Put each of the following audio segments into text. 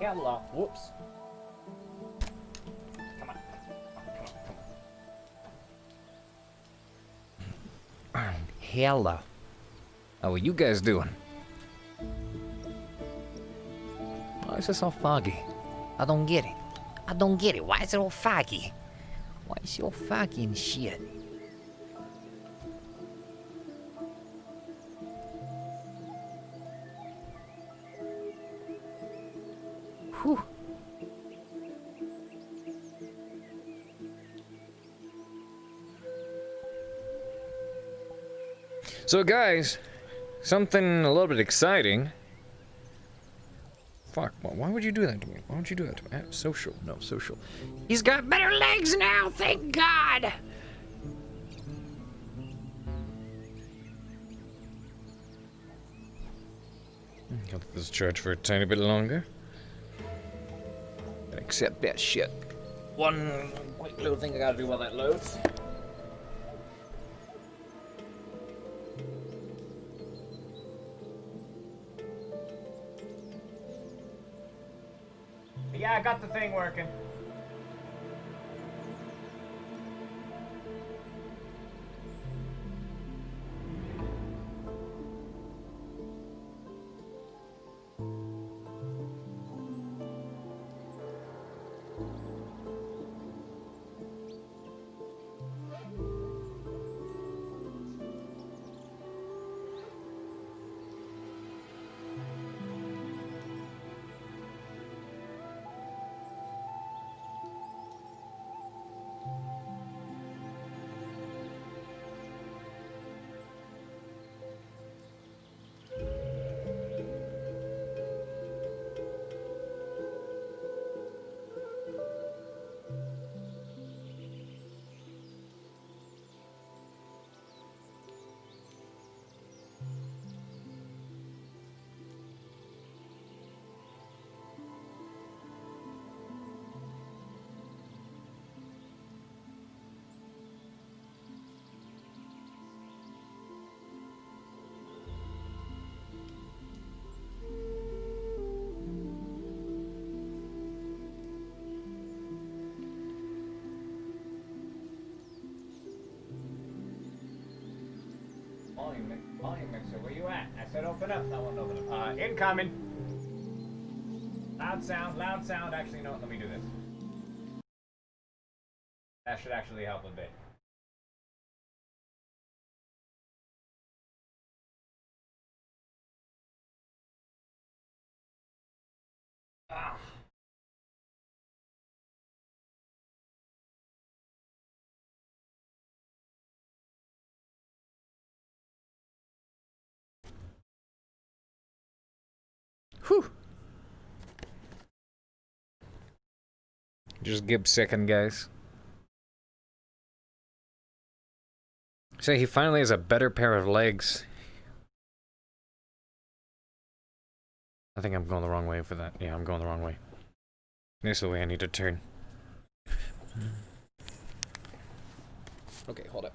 hella. Whoops. Come on. Hella. How are you guys doing? Why is this all foggy? I don't get it. I don't get it. Why is it all foggy? Why is it all foggy and shit? Whew. So guys, something a little bit exciting. Fuck, why would you do that to me? Why would you do that to me? Social, no, social. He's got better legs now, thank God! Got this charge for a tiny bit longer. Accept that shit. One quick little thing I gotta do while that loads. Yeah, I got the thing working. Volume mixer, where you at? I said open up, that one open up. Incoming! Loud sound, loud sound. Actually, no, let me do this. That should actually help a bit. Ah. Whew. Just give a second, guys. Say he finally has a better pair of legs. I think I'm going the wrong way for that. Yeah, I'm going the wrong way. This is the way I need to turn. Okay, hold up.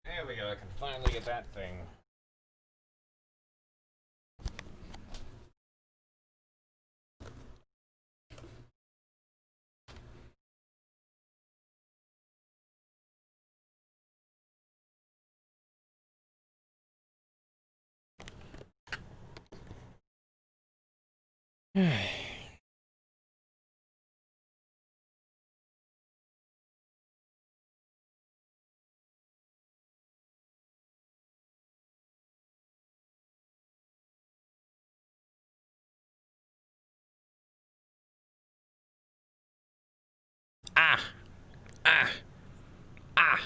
There we go, I can finally get that thing. Ah! Ah! Ah!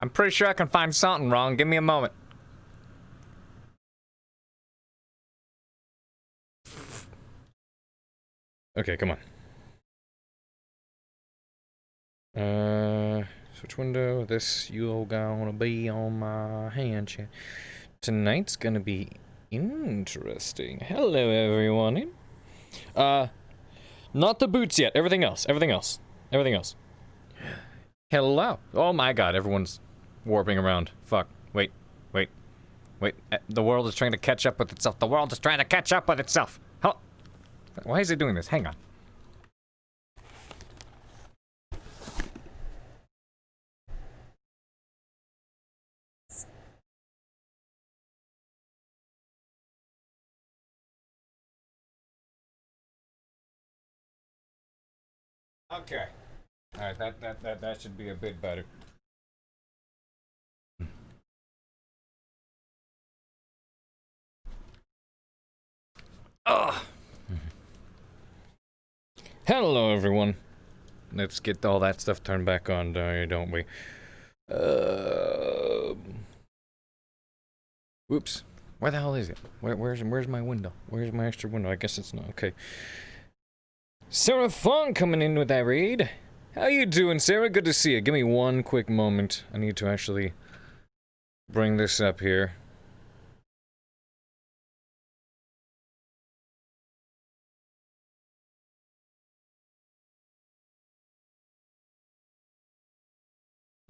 I'm pretty sure I can find something wrong. Give me a moment. Okay, come on. Switch window. This you're gonna be on my hand, chat. Tonight's gonna be interesting. Hello, everyone. Not the boots yet. Everything else. Everything else. Everything else. Hello. Oh my god, everyone's warping around. Fuck. Wait. Wait. Wait. The world is trying to catch up with itself. The world is trying to catch up with itself. How? Why is it doing this? Hang on. Okay. Alright, that should be a bit better. Ugh. Hello, everyone. Let's get all that stuff turned back on, don't we? Whoops. Where the hell is it? Where's my window? Where's my extra window? I guess it's not. Okay. Sarah Fong coming in with that raid. How you doing, Sarah? Good to see you. Give me one quick moment. I need to actually bring this up here.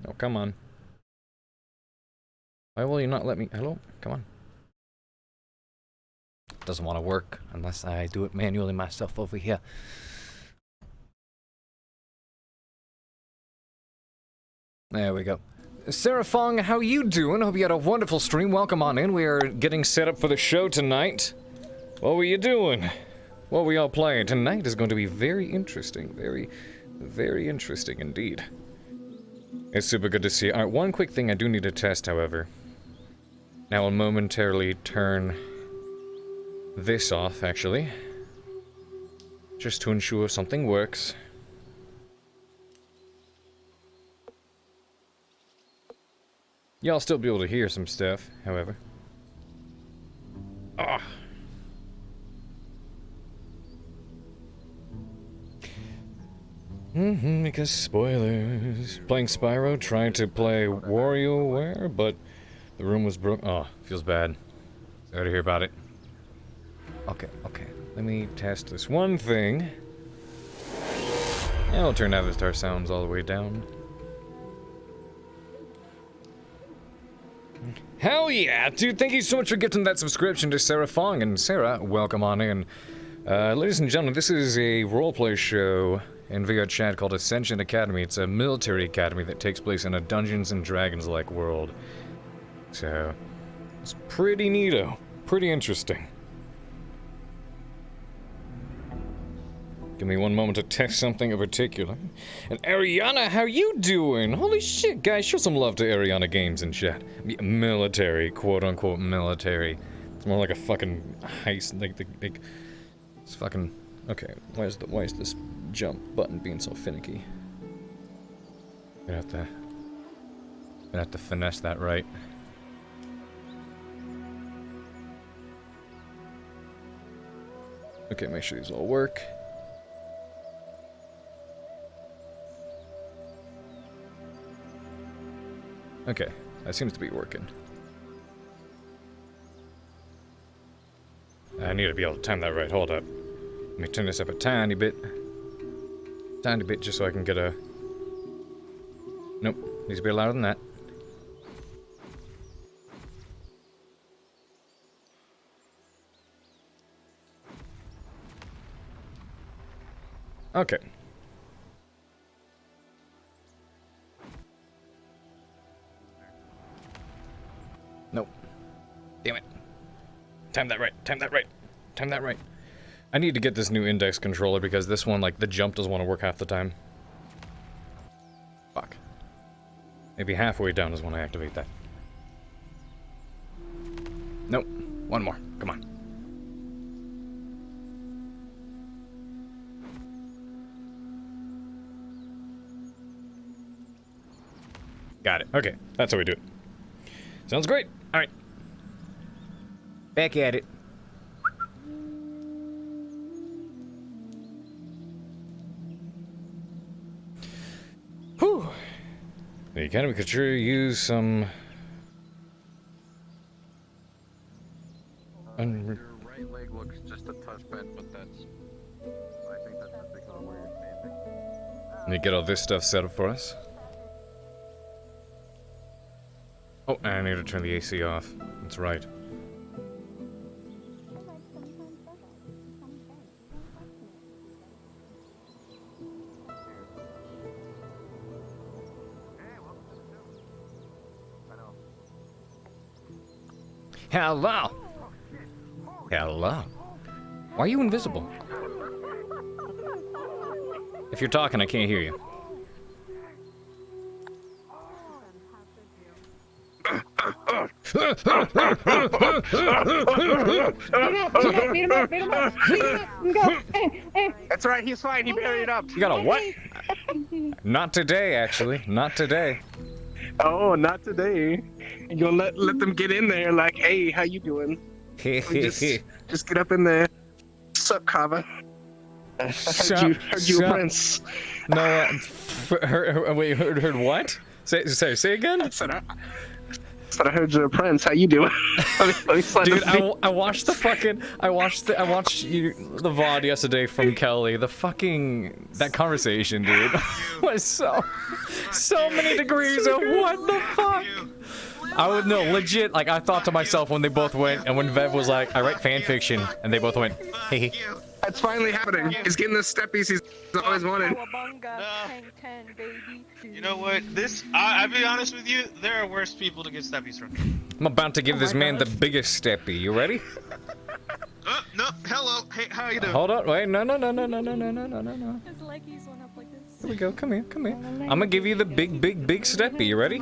Oh, come on. Why will you not let me? Hello? Come on. Doesn't want to work unless I do it manually myself over here. There we go. Sarah Fong, how you doing? Hope you had a wonderful stream. Welcome on in. We are getting set up for the show tonight. What were you doing? What were y'all playing? Tonight is going to be very interesting. Very, very interesting indeed. It's super good to see you. Alright, one quick thing I do need to test, however. Now I'll momentarily turn this off, actually. Just to ensure something works. Y'all still be able to hear some stuff, however. Ah. Because spoilers. Playing Spyro, trying to play WarioWare, but the room was broke. Oh, feels bad. Sorry to hear about it. Okay. Let me test this one thing. And I'll turn Avatar sounds all the way down. Hell yeah, dude, thank you so much for gifting that subscription to Sarah Fong. And Sarah, welcome on in. Ladies and gentlemen, this is a roleplay show in VR chat called Ascension Academy. It's a military academy that takes place in a Dungeons and Dragons-like world. So, it's pretty neato. Pretty interesting. Give me one moment to test something in particular. And Ariana, how you doing? Holy shit, guys, show some love to Ariana Games in chat. Military, quote-unquote military. It's more like a fucking heist, like it's fucking... Okay, why is this jump button being so finicky? Gonna have to finesse that right. Okay, make sure these all work. Okay, that seems to be working. I need to be able to time that right. Hold up. Let me turn this up a tiny bit. Tiny bit just so I can get a... Nope, needs to be louder than that. Okay. Nope. Damn it. Time that right. Time that right. Time that right. I need to get this new index controller because this one, like, the jump doesn't want to work half the time. Fuck. Maybe halfway down is when I activate that. Nope. One more. Come on. Got it. Okay. That's how we do it. Sounds great. Alright. Back at it. Whew. The Academy could sure use some... Your right leg looks just a touch bent, but that's... I think that's just because of where you're standing. Let me get all this stuff set up for us. Oh, and I need to turn the AC off. That's right. Hello! Hello. Why are you invisible? If you're talking, I can't hear you. Beat him up. Go. That's right, he's fine, he buried up. You got a what? Not today, actually. Not today. Oh, not today. You gonna let them get in there like, hey, how you doing? just get up in there. What's up, Carver? I heard you a prince. No, wait, heard what? Say again? I said I heard you're a prince. How you doing? Dude, I watched the fucking I watched the VOD yesterday from Kelly. That conversation, dude, was so many degrees of what the fuck. I would know, legit. Like I thought to myself when they both went, and when Vev was like, "I write fan fiction," and they both went, "Hey." It's finally happening. He's getting the steppies he's always wanted. You know what? I'll be honest with you, there are worse people to get steppies from. I'm about to give this man the biggest steppy. You ready? No, hello. Hey, how you doing? Hold on, wait, no. His leggies went up like this. Here we go, come here. I'm gonna give you the big steppy. You ready?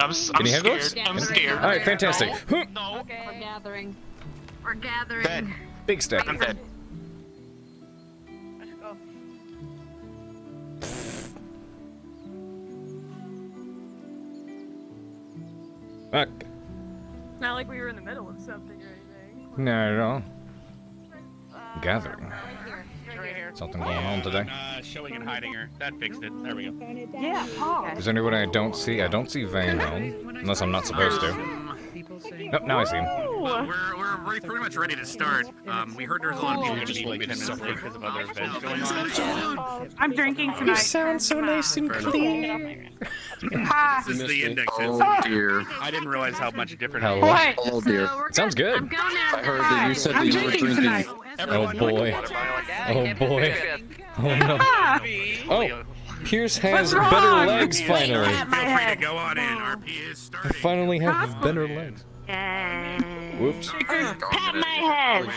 I'm scared. I'm scared. Alright, fantastic. No. Okay. We're gathering. Dead. Big step. I'm dead. Let's go. Fuck. Not like we were in the middle of something or anything. No, no. Gathering. Right here. Something going on today. Showing and hiding her. That fixed it. There we go. Yeah, Paul. Is there anyone I don't see? I don't see Van Helm. Unless I'm not supposed to. Nope, now I see him. We're pretty much ready to start. We heard there's a lot of people just like 10 minutes late because of other events going on. I'm drinking tonight. You sound so nice and clear. Ha! This is the index. Oh dear. I didn't realize how much different. Hello. What? Oh dear. Sounds good. I'm going now. I heard that you said that I'm you were drinking drinking. tonight. Oh boy. Oh boy. Oh no. Oh, Pierce has What's better wrong? legs finally. Pat my Feel free to head. go on in. RP is I starting. finally have better legs. Whoops. Pat my head.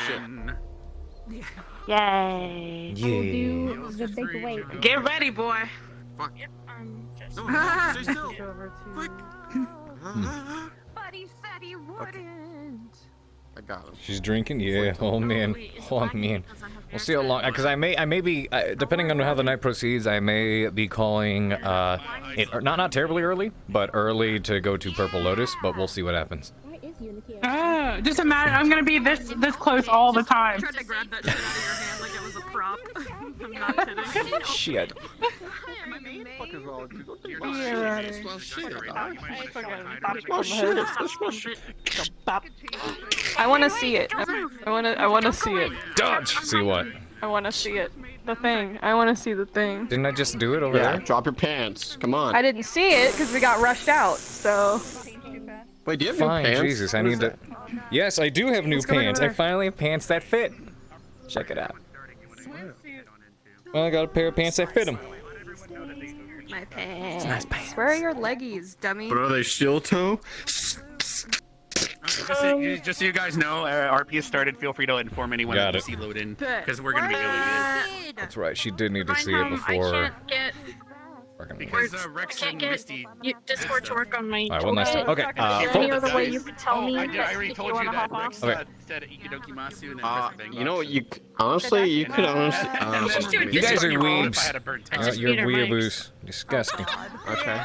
Yay. Yeah. The big weight. Get ready, boy. Fuck. No, Stay still. Quick. Buddy said he wouldn't. I got him. She's drinking? Yeah. Oh man. Oh man. We'll see how long, because I may be, depending on how the night proceeds, I may be calling, it, not terribly early, but early to go to Purple Lotus, but we'll see what happens. Just imagine, I'm gonna be this close all the time. Tried to grab that shit out of your hand like it was a prop. I'm not kidding. Shit. Fuck is wrong with you? I want to see it. I want to see it. Dodge! See what? I want to see it. The thing. I want to see the thing. Didn't I just do it over Yeah, there? drop your pants. Come on. I didn't see it because we got rushed out. So. Wait, do you have Fine, new pants? Jesus, I need to... Yes, I do have new pants. I finally have pants that fit. Check it out. Well, I got a pair of pants that fit them. My pants. Nice pants. Where are your leggies, dummy? But are they steel toe? Just so you guys know, RP has started. Feel free to inform anyone Got that you it. see load in, because we're gonna be doing it. That's right. She did need to see it I before. can't get Because Rex can't and get Misty. Discord to work on my. All right, one last time. Okay. Is there any other way you could tell me? I already told you that Rex Okay. said Ikidoki Masu and then press the bang You know what? box. You honestly, you could honestly. You guys are weebs. I had a burnt tongue. Just You're beat her weeaboos. Disgusting. Okay.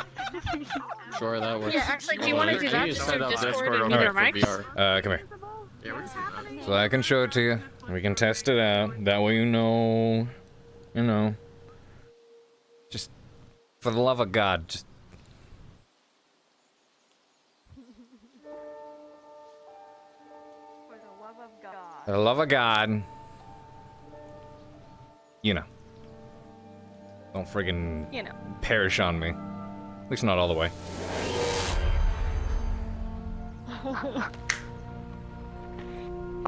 Sure, that works. Yeah, actually, do you want to do that? You Just set do up Discord Discord and on meet our for mics? VR. Come here. Yeah, we can do that. So I can show it to you. We can test it out. That way you know. You know. Just for the love of God, just. For the love of God. You know. Don't friggin' You know. perish on me. At least not all the way.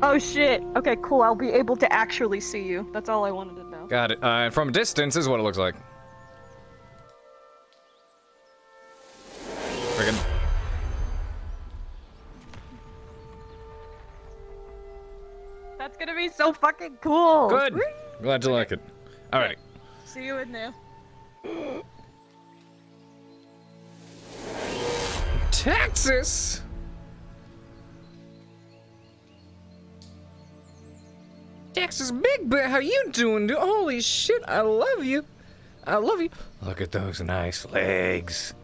Oh shit. Okay, cool. I'll be able to actually see you. That's all I wanted to know. Got it. From a distance, this is what it looks like. Friggin'. That's gonna be so fucking cool. Good. Glad you like it. Alrighty. See you in there. Texas. Texas Big Bear, how you doing, dude? Holy shit, I love you. I love you. Look at those nice legs.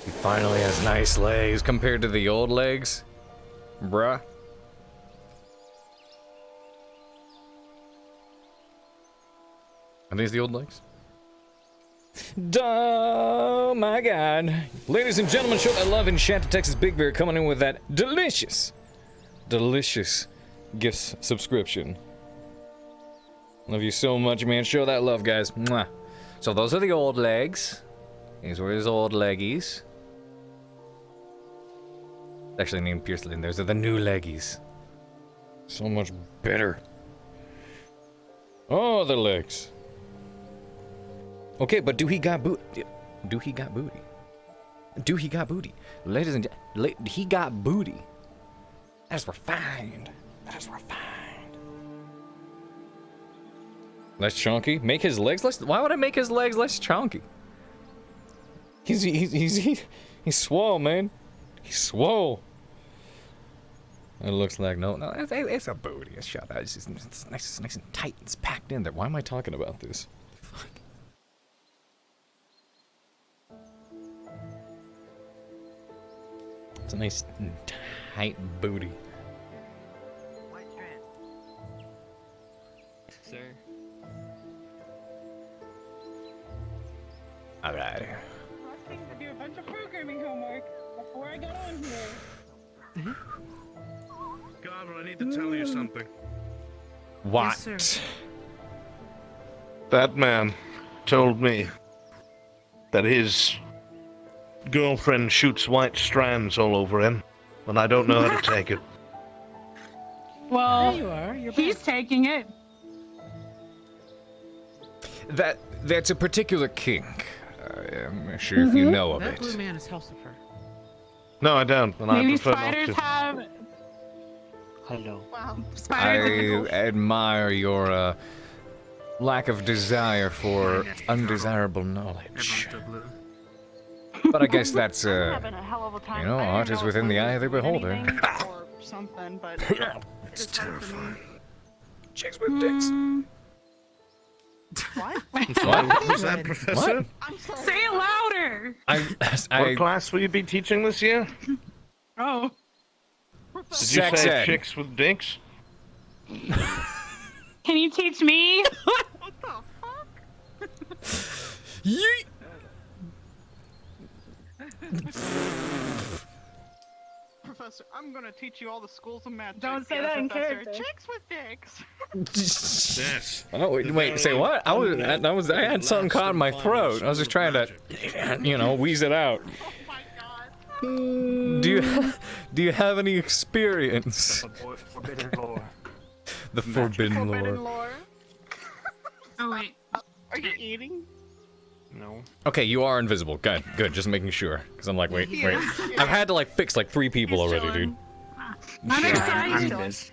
He finally has nice legs compared to the old legs. Bruh. Are these the old legs? Oh my god. Ladies and gentlemen, show that love in chat to Texas Big Bear coming in with that delicious gifts subscription. Love you so much, man. Show that love, guys. Mwah. So those are the old legs. These were his old leggies. Actually named Piercelin. Those are the new leggies. So much better. Oh, the legs. Okay, but do he got booty? Do he got booty? Do he got booty? Ladies and gentlemen, he got booty. That is refined. That is refined. Less chunky? Make his legs less? Why would I make his legs less chunky? He's swole, man. He's swole. It looks like no, it's a booty. It's shut out. It's nice and tight. It's packed in there. Why am I talking about this? Fuck. It's a nice tight booty. Sir. Alright. I was to do a bunch of programming homework before I got on here. Carver, I need to tell you something. What? Yes, sir. That man told me that his girlfriend shoots white strands all over him, and I don't know how to take it. Well, There you are. You're he's taking it. That's a particular kink. I'm not sure if you know of That blue it. man is Hellsifer. No, I don't, and I Maybe prefer not spiders to. have. Hello. Wow. I Spiders have. admire your lack of desire for undesirable knowledge. But I guess that's Having a hell of a time. you know, I don't art is know within if the eye of the it's beholder. anything or something, but It's terrifying. Chicks with dicks. what? What? Was that, Professor? What? I'm sorry. Say it louder. What class will you be teaching this year? Oh. Did you Sex say ed. chicks with dicks? Can you teach me? What the fuck? Yeet. Professor, I'm gonna teach you all the schools of magic. Don't say Yes, that in Professor. character. Chicks with dicks. Yes. Oh, wait, say what? I had something caught in my throat. I was just trying to, you know, wheeze it out. Oh my god. Do you have any experience? Forbidden lore. The forbidden Forbidden lore. lore. Oh wait. Are you eating? No. Okay, you are invisible. Good, just making sure. Because I'm like, wait. I've had to like fix like 3 people He's already, dude. chilling. I'm I'm excited. Viz.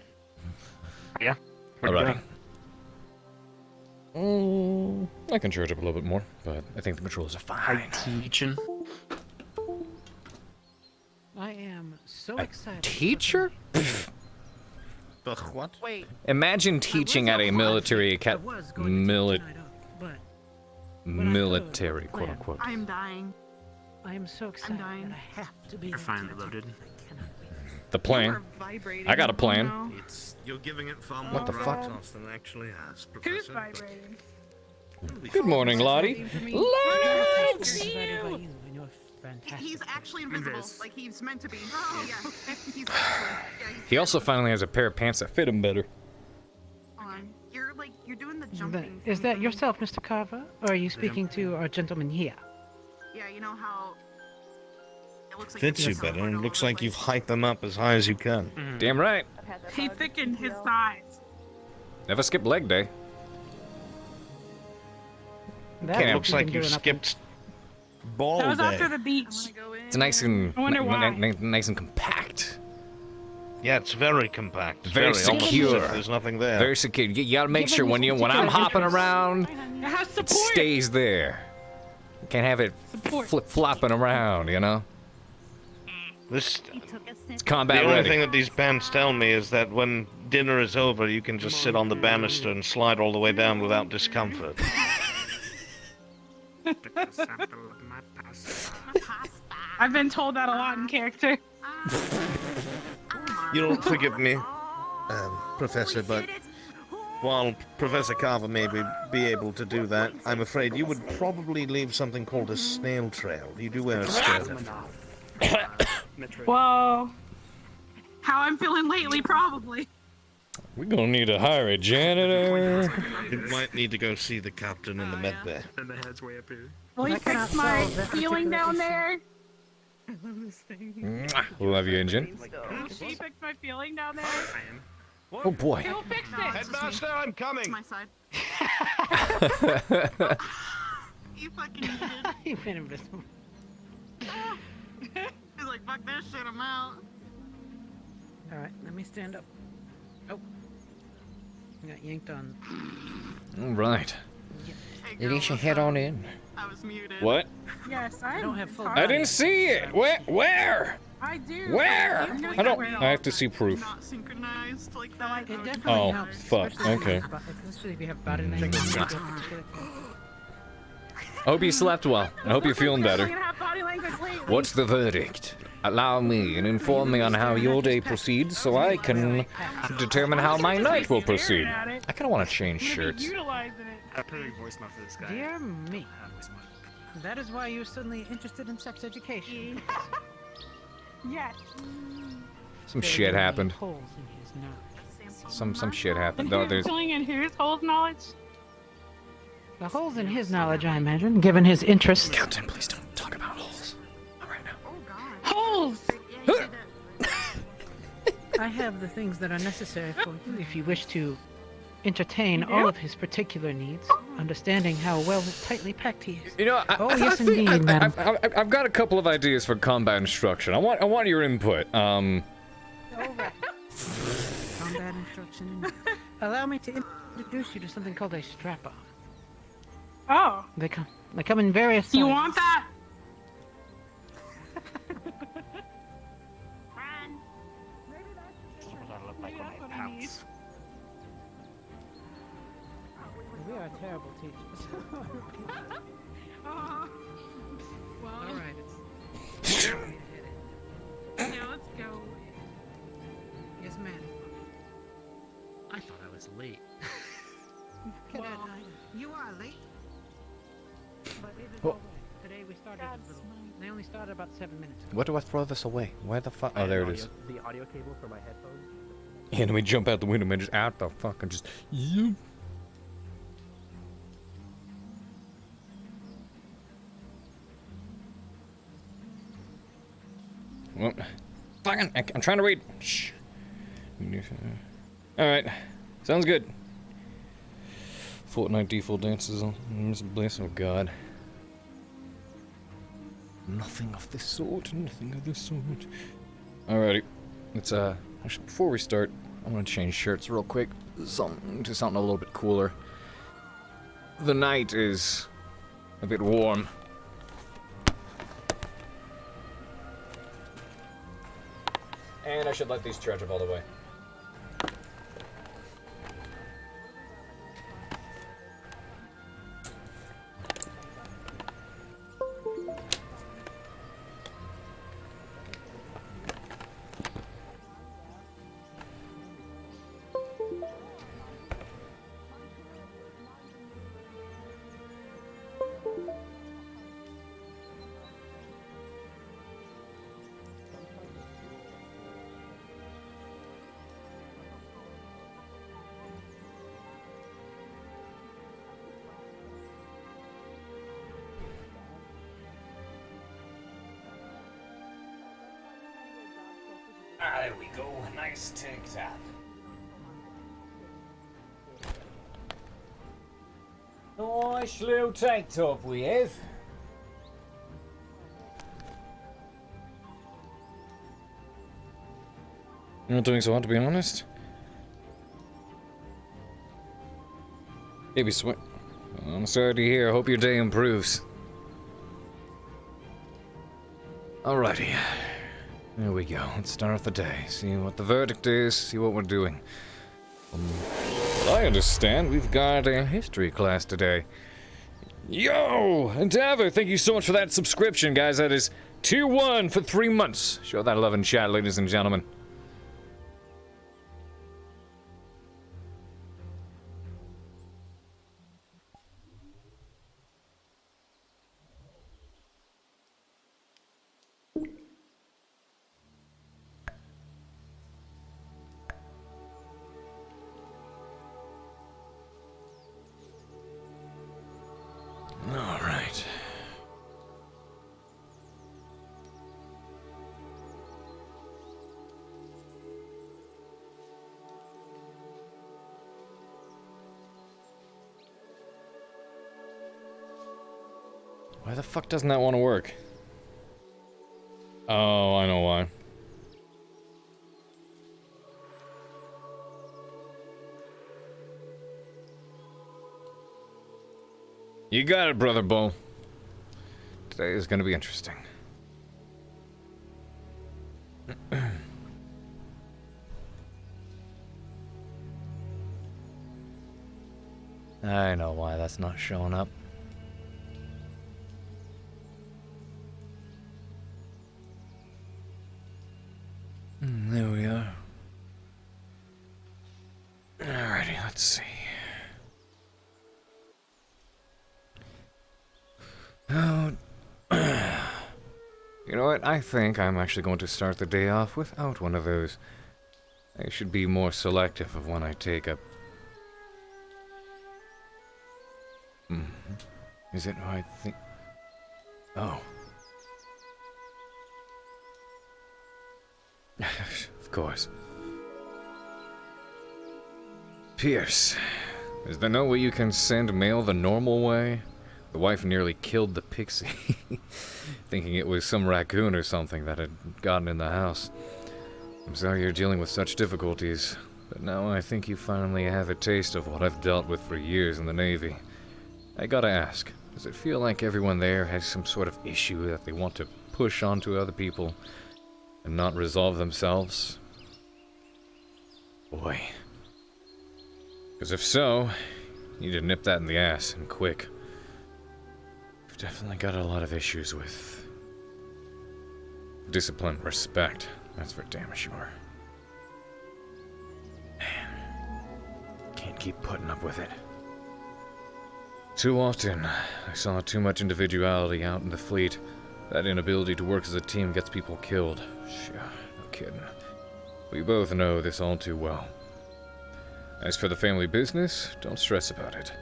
Yeah. Alrighty. I can charge up a little bit more, but I think the controls are fine. Teaching. I am so A excited. teacher? The what? Wait. Imagine teaching at a military I academy. was going to take tonight off, but Military, quote unquote. I'm dying. I am so excited dying. that I have to be. You're finally loaded. I cannot wait. The plan. We're vibrating. I got a plan. No. It's you're giving it far What the fuck? gravitas than it actually has, Who's Professor. vibrating? Good morning, Lottie. I'm Lottie! excited by you and your fantastic. He's actually invisible, Invis. like he's meant to be. Oh yeah, he's actually. He also finally has a pair of pants that fit him better. On. You're doing the jumping. Is that yourself, Mr. Carver, or are you speaking to our gentleman here? Yeah, you know how. It looks like Fits can you better, teleport and it all looks over like the you've place. hiked them up as high as you can. Damn right. He thickened his thighs. Never skip leg day. That Can't what Looks you've like been you doing up skipped ball That was day. after the beach. It's nice and I wonder why. nice and compact. Yeah, it's very compact. Very almost as secure. if there's nothing there. Very secure. You gotta make Given sure when his I'm particular hopping interests. around, It has it support. stays there. You can't have it Support. flip flopping around, you know? This It's the combat only ready. thing that these pants tell me is that when dinner is over, you can just sit on the banister and slide all the way down without discomfort. I've been told that a lot in character. You'll forgive me, Professor, but while Professor Carver may be able to do that, I'm afraid you would probably leave something called a snail trail. You do wear a skirt. Whoa. How I'm feeling lately, probably. We're gonna need to hire a janitor. You might need to go see the captain in the med bay. And the head's way up here. Will you That cannot fix my solve that feeling particular down issue. there? Mwah. Love you, engine. Will she fix my feeling down there? I am. Oh boy. Who fixed No, it? it's just me. Headmaster, I'm It's coming! my side. You fucking idiot. You've been invisible. He's like, fuck this shit, I'm out. All right, let me stand up. Oh, I got yanked on. All right. Hey, You girl, should what's head up? on in. I was muted. What? Yes, I don't have full. I didn't see it. Where? I do. Where? I'm doing I don't. that right I have to see proof. Not synchronized like that. It definitely Oh, helps. fuck, especially if you okay. have- Especially if you have body language. I hope you slept well. I hope you're feeling I'm better. gonna have body language lately. What's the verdict? Allow me and inform me on how your day proceeds so I can determine how my night will proceed. I kind of want to change I'm gonna be shirts. utilizing it. I put a voicemail for this guy. Dear me, I have voicemail. that is why you're suddenly interested in sex education. Yes. Some There shit are happened. holes in his knowledge. Some shit happened. And No, who's there's. filling in whose holes knowledge? The holes in his knowledge, I imagine, given his interest. Captain, please don't talk about holes. Not right now. Oh god. Holes! Yeah, you did. I have the things that are necessary for you if you wish to entertain all of his particular needs, understanding how well tightly packed he is. You know, Oh, yes, indeed, madam. I've got a couple of ideas for combat instruction. I want your input. Combat instruction. Allow me to introduce you to something called a strap-on. Oh, They come in various sizes. you want that? What I look like when I pounce. We are terrible teachers. Well, All right. yeah, let's go. Yes, ma'am. I thought I was late. Cadet, you are late. But it is Oh. all right. Today we started a little. They only started about 7 minutes ago. Where do I throw this away? Where the fuck? Oh, there it is. The audio cable for my headphones. Yeah, and we jump out the window and just out the fuck and just. You. Well, fucking, I'm trying to read. Shh. All right, sounds good. Fortnite default dances on Miss Bliss. Oh God. Nothing of the sort. Nothing of the sort. Alrighty, let's Actually, before we start, I want to change shirts real quick. To something a little bit cooler. The night is a bit warm. And I should let these charge up all the way. There we go. Nice tank top. Nice little tank top we have. You're not doing so hot, to be honest. Baby sweat. I'm sorry to hear. I hope your day improves. Alrighty. There we go. Let's start off the day. See what the verdict is. See what we're doing. I understand we've got a history class today. Yo! Endeavor, thank you so much for that subscription, guys. That is tier 1 for 3 months. Show that love in chat, ladies and gentlemen. Why the fuck doesn't that want to work? Oh, I know why. You got it, Brother Bo. Today is gonna be interesting. I know why that's not showing up. There we are. Alrighty, let's see. Oh, you know what? I think I'm actually going to start the day off without one of those. I should be more selective of when I take up. Is it who I think? Oh. Of course. Pierce, is there no way you can send mail the normal way? The wife nearly killed the pixie, thinking it was some raccoon or something that had gotten in the house. I'm sorry you're dealing with such difficulties, but now I think you finally have a taste of what I've dealt with for years in the Navy. I gotta ask, does it feel like everyone there has some sort of issue that they want to push onto other people and not resolve themselves? Boy. Because if so, you need to nip that in the ass, and quick. We've definitely got a lot of issues with discipline, respect. That's for damn sure. Man, can't keep putting up with it. Too often, I saw too much individuality out in the fleet. That inability to work as a team gets people killed. Sure, no kidding. We both know this all too well. As for the family business, don't stress about it.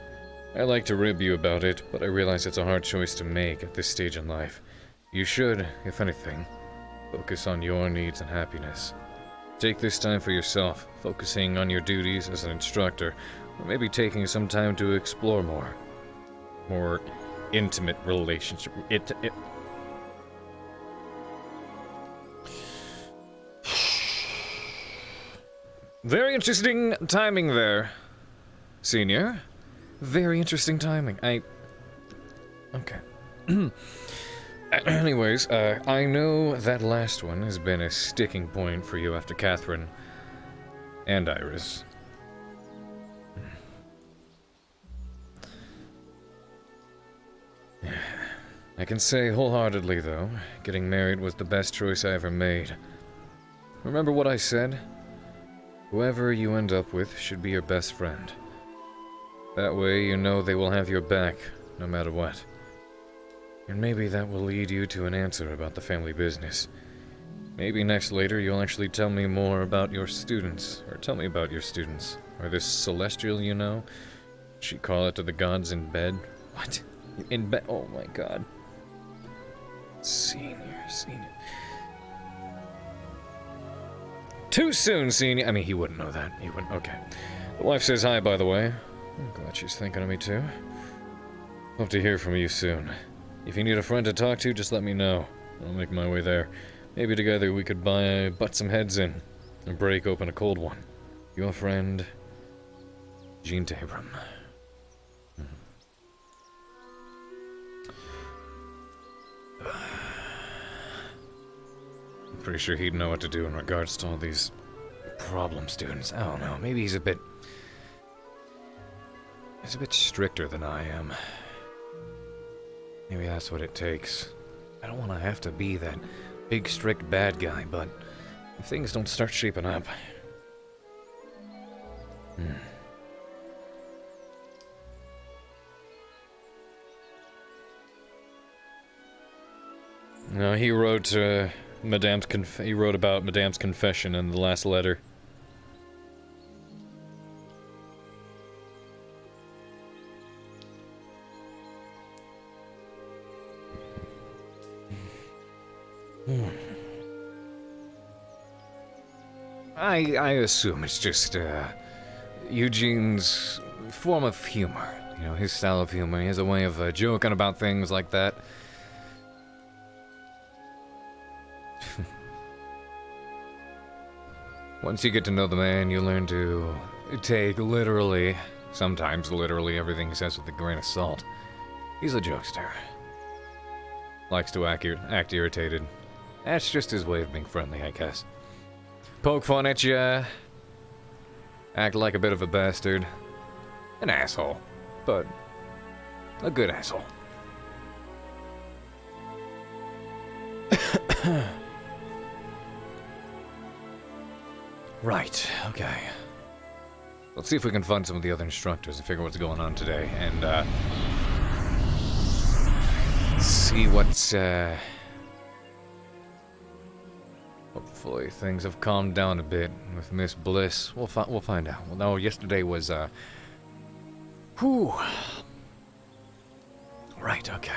I like to rib you about it, but I realize it's a hard choice to make at this stage in life. You should, if anything, focus on your needs and happiness. Take this time for yourself, focusing on your duties as an instructor, or maybe taking some time to explore more intimate relationship. Very interesting timing there, Senior. Very interesting timing. Okay. Anyways, I know that last one has been a sticking point for you after Catherine and Iris. I can say wholeheartedly, though, getting married was the best choice I ever made. Remember what I said? Whoever you end up with should be your best friend. That way you know they will have your back, no matter what. And maybe that will lead you to an answer about the family business. Maybe later you'll actually tell me more about your students, or tell me about your students. Or this Celestial, you know? She call it to the gods in bed? What? In bed? Oh my god. Senior. Too soon, Senior. I mean, he wouldn't know that. He wouldn't. Okay. The wife says hi, by the way. I'm glad she's thinking of me, too. Hope to hear from you soon. If you need a friend to talk to, just let me know. I'll make my way there. Maybe together we could butt some heads in and break open a cold one. Your friend, Jean Tabram. Pretty sure he'd know what to do in regards to all these problem students. I don't know, maybe he's a bit stricter than I am. Maybe that's what it takes. I don't want to have to be that big, strict bad guy, but if things don't start shaping up... No, he wrote he wrote about Madame's confession in the last letter. I assume it's just Eugene's form of humor. You know, his style of humor. He has a way of joking about things like that. Once you get to know the man, you learn to take sometimes literally, everything he says with a grain of salt. He's a jokester. Likes to act irritated. That's just his way of being friendly, I guess. Poke fun at ya. Act like a bit of a bastard. An asshole. But a good asshole. Right, okay. Let's see if we can find some of the other instructors and figure what's going on today, and, see what's, hopefully things have calmed down a bit with Miss Bliss. We'll find out. Well, no, yesterday was, whew. Right, okay.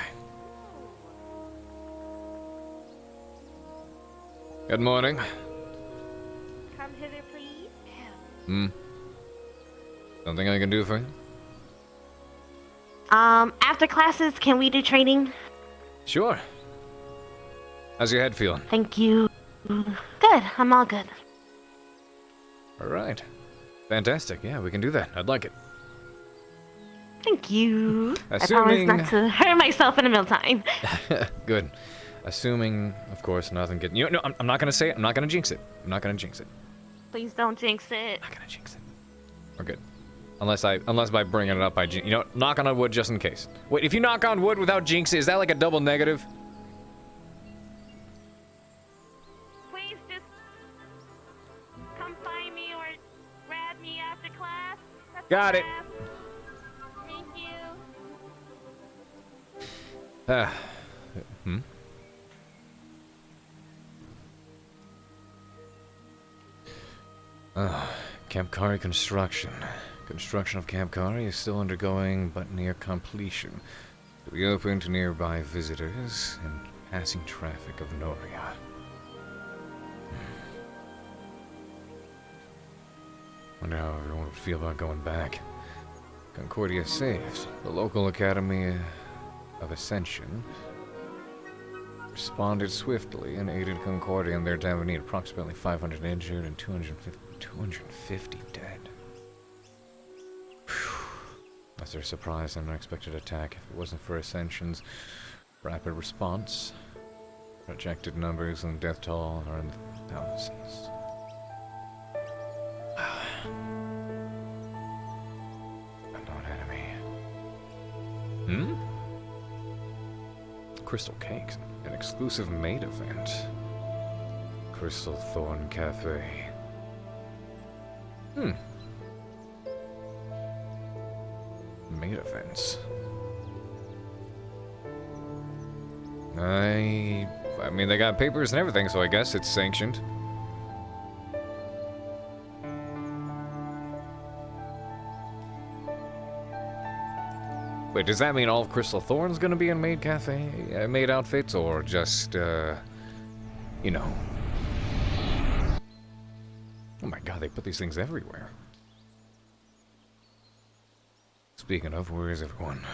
Good morning. Come hither, please. Something I can do for you? After classes, can we do training? Sure. How's your head feeling? Thank you. Good, I'm all good. Alright. Fantastic, yeah, we can do that. I'd like it. Thank you. Assuming... I promise not to hurt myself in the mealtime. Good. Assuming, of course, nothing get... You know, no, I'm not gonna say it. I'm not gonna jinx it. I'm not gonna jinx it. Please don't jinx it. I'm not gonna jinx it. We're good. Unless by bringing it up, you know, knock on wood just in case. Wait, if you knock on wood without jinx, is that like a double negative? Please just come find me or grab me after class. Got it. Thank you. Camp Kari construction. Construction of Camp Kari is still undergoing, but near completion. To be open to nearby visitors and passing traffic of Noria. Wonder how everyone would feel about going back. Concordia saved. The local Academy of Ascension responded swiftly and aided Concordia in their time of need. Approximately 500 injured and 250 250 dead. Whew. Was there a surprise and unexpected attack if it wasn't for Ascension's rapid response? Projected numbers and death toll are in the thousands. Unknown enemy. Crystal Cakes, an exclusive maid event. Crystal Thorn Cafe. Maid events. I mean, they got papers and everything, so I guess it's sanctioned. Wait, does that mean all of Crystal Thorn's gonna be in maid cafe, maid outfits, or just, you know? Oh my god, they put these things everywhere. Speaking of, where is everyone?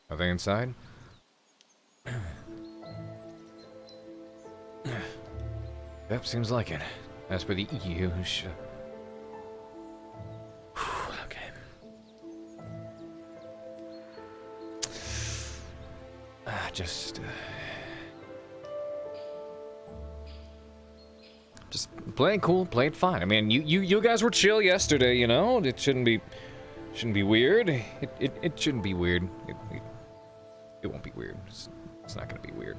Are they inside? Yep, seems like it. As per the EU, okay. Just play it cool, play it fine. I mean, you guys were chill yesterday, you know. It shouldn't be weird. It shouldn't be weird. It won't be weird. It's not gonna be weird.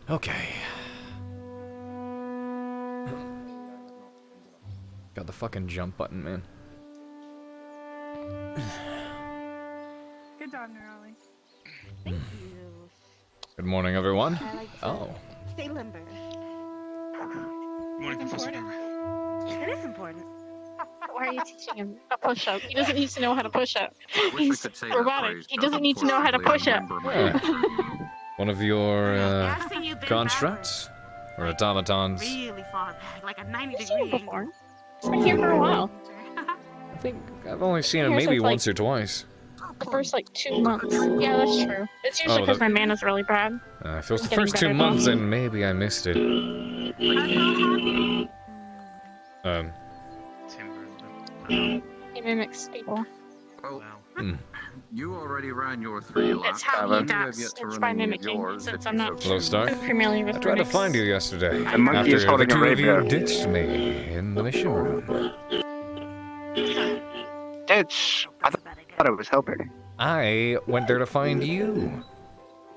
Okay. Got the fucking jump button, man. Good job, Nerali. Thank you. Good morning, everyone. I like to Oh. stay limber. Morning, Professor Carver. It is important. Why are you teaching him a push-up? He doesn't need to know how to push up. I wish I He's could say that robotic. phrase, He but doesn't need to know how to push up. One of your I've seen you bend constructs or automatons. really far back, like a 90 I've seen him degree before. He's been here for a while. I think I've only seen him Here's maybe like- once or twice. The first, 2 months. Yeah, that's true. It's usually because my mana's really bad. If it was the Getting first 2 better, months, though. then maybe I missed it. He mimics people. Well, Hmm. you already ran your 3 laps. That's how he You have adapts. yet to It's run by any of mimicking, yours, since if I'm you not so Hello, choose. Star. familiar with I tried to mimics. find you yesterday. The monkey is After the holding a 2 of you rapier. ditched me in the mission room. Ditch. I thought it was helping. I went there to find you.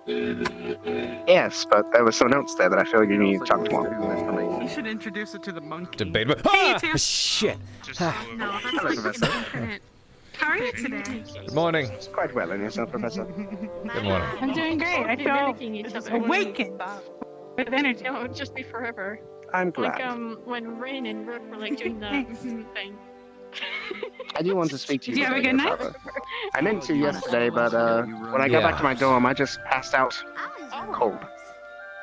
Yes, but there was someone else there that I feel like you need to talk to more. You should introduce it to the monkey. Debatable. Hey, Ah! you too. Shit. Ah. No, that's Hello, like Professor. infinite. How are you today? Good morning. Quite well, and yourself, Professor? Good morning. I'm doing great. I feel mimicking each other. Awakened with energy. No, it would just be forever. I'm glad. Like when Rin and Rook were like doing the thing. I do want to speak to you. Did you have a today, good night? Carver. I meant to yesterday, but when I got back to my dorm, I just passed out cold.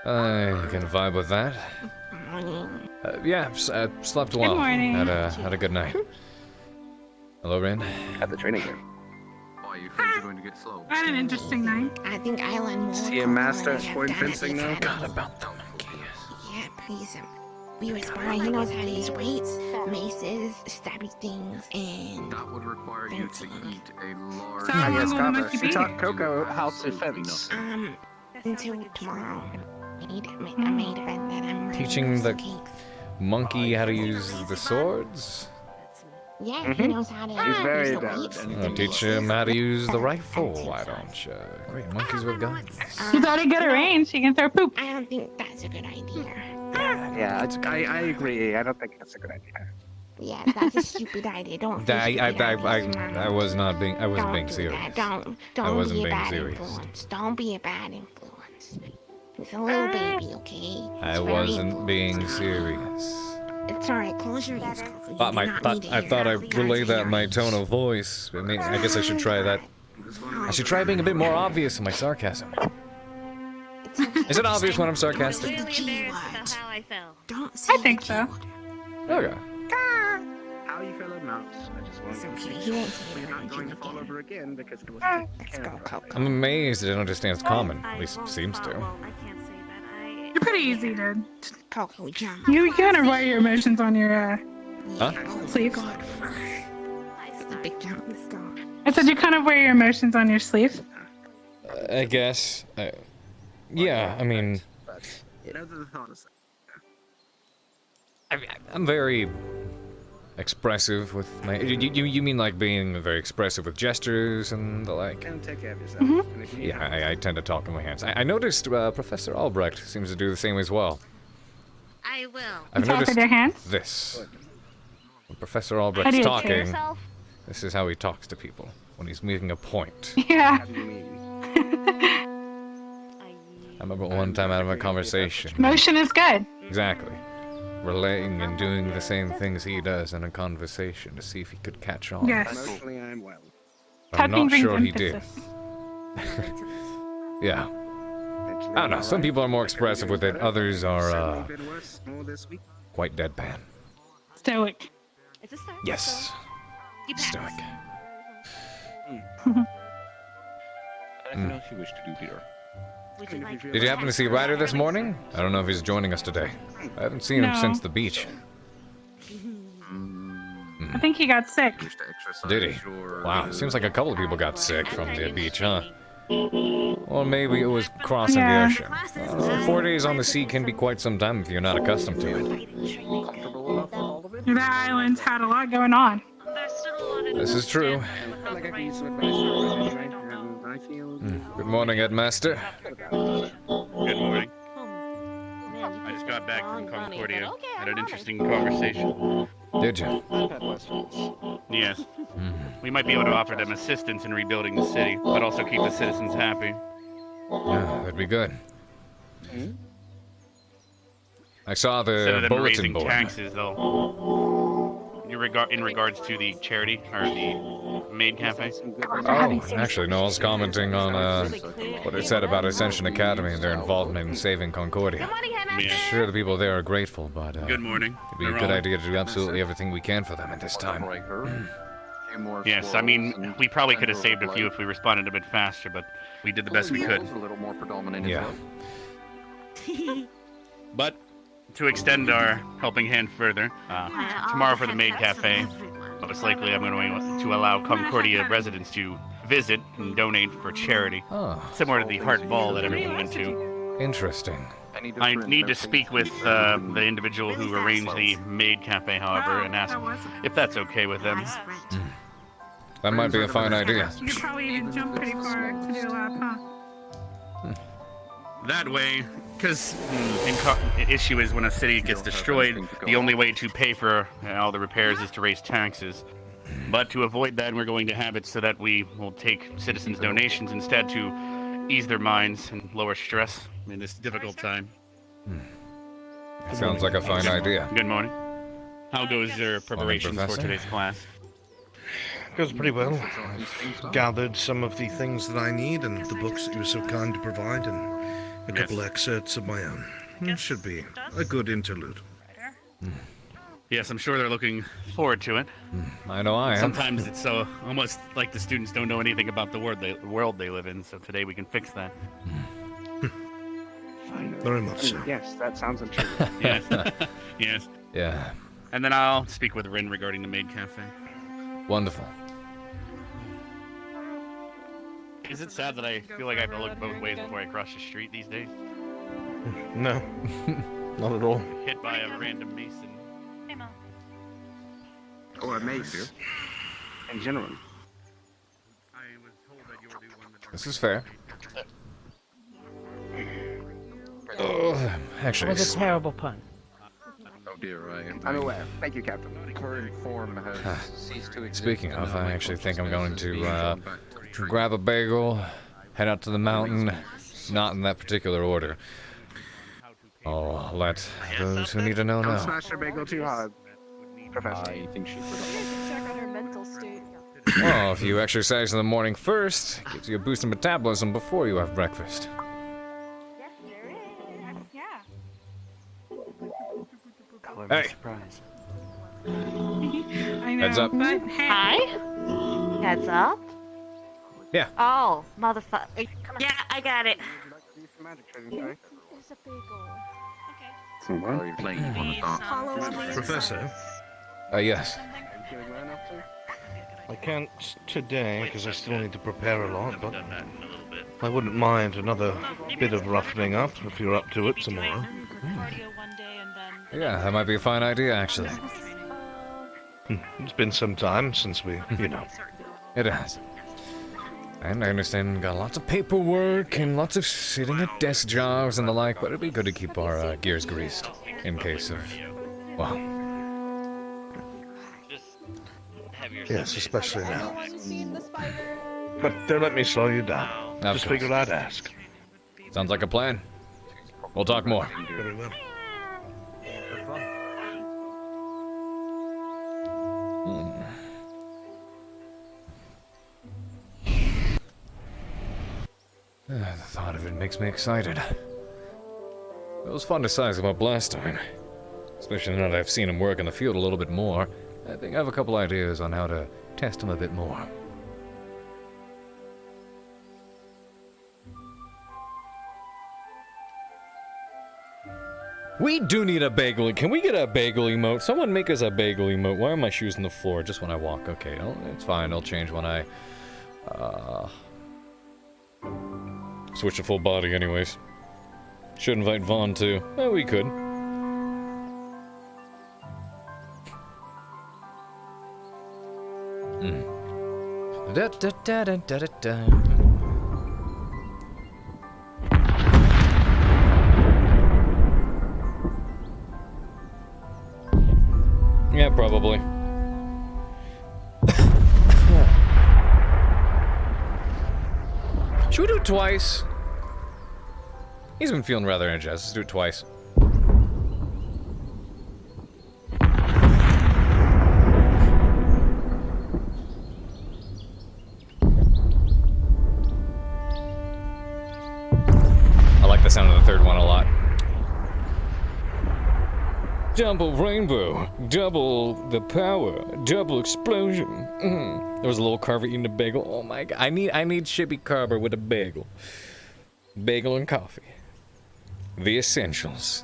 I can vibe with that. Yeah, slept well. morning. Had a good night. Hello, Rin. At the training room. Why, you think you're going to get slow? I had an interesting night. I think I learned more. See a master at point fencing now? Forgot about the monkey. Yeah, please. We were sparring. He knows how to use weights, maces, stabby things, and That would require you to eat a large... So how long Yes, will the Carver. monkey She be? taught Coco how to fence. until tomorrow. I made a bet that I'm ready Teaching for the some cakes. monkey how to use the swords? Yeah, he knows how to He's very use the adept. weights. I'll teach him how to use the rifle, why don't you? Great monkeys with guns. She's already good at range. She can throw poop. I don't think that's a good idea. Yeah, I agree. I don't think that's a good idea. Yeah, that's a stupid idea. Don't. I was not being. I wasn't being do serious. that. Don't I wasn't be a being bad serious. influence. Don't be a bad influence. He's a little baby, okay? I He's very wasn't being serious. It's alright, close your ears, Carver. You Thought do not need to I hear thought I it. relayed that in my tone of voice. I guess I should try that. I should try being a bit more obvious in my sarcasm. It's okay. Is it obvious when I'm sarcastic? Really embarrassed about how I felt. Don't say I think the so. G word. Okay. How you feeling, not. I just want It's to okay. He won't say we're it not around going you to fall again. over again because it was Let's go, Coco. I'm amazed it understands common. At least seems to. You're pretty easy, dude. Coco, jump. You gotta wear your emotions on your Huh? sleeve. It's a big jump. Let's go. I said you kind of wear your emotions on your sleeve. I guess. Yeah, I mean, I'm very expressive with my. You mean like being very expressive with gestures and the like? And take care of yourself. Mm-hmm. And if you need Yeah, I tend to talk in my hands. I noticed Professor Albrecht seems to do the same as well. I will. I've Talk with noticed your hands? this. When Professor How Albrecht's do you talking, yourself? this is how he talks to people when he's making a point. Yeah. How do you mean? I remember one time out of a conversation. Motion is good. Exactly. Relaying and doing the same things he does in a conversation to see if he could catch on. Yes. Emotionally, I'm well. I'm Typing not brings sure he did. emphasis. Yeah. Eventually, I don't know. I'm Some alright. people are more I could expressive do with it. better. Others are Certainly been worse more this week. quite deadpan. Stoic. It's a start. Yes. You pass. Stoic. Anything else you wish to do, Peter? Would you like Did you happen to see Ryder this morning? I don't know if he's joining us today. I haven't seen him No. since the beach. I think he got sick. Did he? Wow, seems like a couple of people got sick from the beach, huh? Or maybe it was crossing Yeah. the ocean. 4 days on the sea can be quite some time if you're not accustomed to it. The islands had a lot going on. This is true. I feel like I can use some advice from it anyway, and I feel Good morning, Headmaster. Good morning. I just got back from Concordia. Had an interesting conversation. Did you? I've had worse ones. Yes. We might be able to offer them assistance in rebuilding the city, but also keep the citizens happy. Yeah, that'd be good. I saw Instead of the them bulletin raising board. taxes, though. In regards to the charity, or the maid cafe. Oh, actually, no, I was commenting on what it said about Ascension Academy and their involvement in saving Concordia. Yeah. Sure, the people there are grateful, but Good morning. it'd be a good idea to do absolutely everything we can for them at this time. Yes, I mean, we probably could have saved a few if we responded a bit faster, but we did the best we could. A little more predominant. Yeah. But to extend our helping hand further, tomorrow for the maid cafe, most likely I'm going to allow Concordia residents to visit and donate for charity, similar to the Heart Ball that everyone went to. Interesting. I need to speak with the individual who arranged the maid cafe, however, and ask if that's okay with them. That might be a fine idea. You could probably even jump pretty far to do a lap, huh? That way, because the issue is when a city gets destroyed, the only way to pay for all the repairs is to raise taxes. But to avoid that, we're going to have it so that we will take citizens' donations instead to ease their minds and lower stress in this difficult time. Sounds like a fine idea. Good morning. How goes your preparations for Professor. today's class? Goes pretty well. I've gathered some of the things that I need and the books that you were so kind to provide and a couple excerpts of my own. It should be a good interlude. Yes, I'm sure they're looking forward to it. I know I am. Sometimes it's so almost like the students don't know anything about the world they live in, so today we can fix that. Very much so. Yes, that sounds intriguing. Yes. Yes. Yeah. And then I'll speak with Rin regarding the maid cafe. Wonderful. Is it sad that I feel like I have to look both ways before I cross the street these days? No, not at all. Hit by a random mason. Or a mace. In general. I was told that you were the one that... This is fair. Oh, actually, It was a terrible pun. Oh dear, I'm aware. Thank you, Captain. Current form has ceased to exist. speaking of, I actually think I'm going to grab a bagel, head out to the mountain, not in that particular order. I'll let those who need to know Don't know. smash your bagel too hard, Professor. I think she Check on her mental state. Well, if you exercise in the morning first, it gives you a boost in metabolism before you have breakfast. Yeah. Hey, I know. Heads up. But Hi? Heads up? Yeah. Oh, motherfucker. Yeah, I got it. There's a bagel. Are you playing on the top? Professor? Yes. I can't today because I still need to prepare a lot, but I wouldn't mind another bit of roughening up if you're up to it tomorrow. Yeah, that might be a fine idea, actually. It's been some time since we, It has. And I understand we got lots of paperwork and lots of sitting at desk jobs and the like, but it'd be good to keep our gears greased in case of, well. Yes, especially now. But don't let me slow you down. Just figured I'd ask. Sounds like a plan. We'll talk more. Very well. The thought of it makes me excited. It was fun to size him up last time. Especially now that I've seen him work in the field a little bit more. I think I have a couple ideas on how to test him a bit more. We do need a bagel. Can we get a bagel emote? Someone make us a bagel emote. Why are my shoes on the floor just when I walk? Okay, it's fine. I'll change when I switch to full body anyways. Should invite Vaughn too. We could. Da da da da da da. Yeah, probably. Should we do it twice? He's been feeling rather energized. Let's do it twice. I like the sound of the third one a lot. Double rainbow, double the power, double explosion. There was a little Carver eating a bagel. Oh my god, I need Chippy Carver with a bagel. Bagel and coffee. The essentials.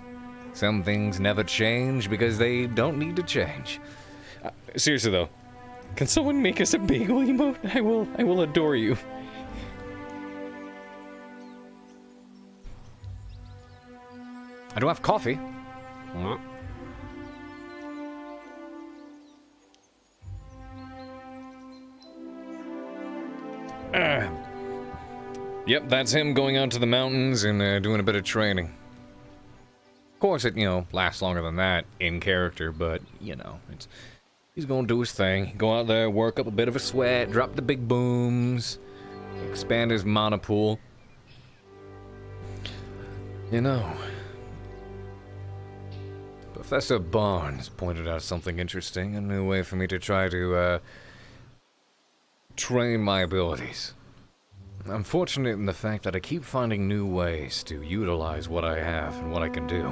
Some things never change because they don't need to change. Seriously though, can someone make us a bagel emote? I will adore you. I don't have coffee. Yep, that's him going out to the mountains and doing a bit of training. Of course, it, lasts longer than that in character, but, he's gonna do his thing. Go out there, work up a bit of a sweat, drop the big booms, expand his mana pool. Professor Barnes pointed out something interesting, a new way for me to try to, train my abilities. I'm fortunate in the fact that I keep finding new ways to utilize what I have and what I can do.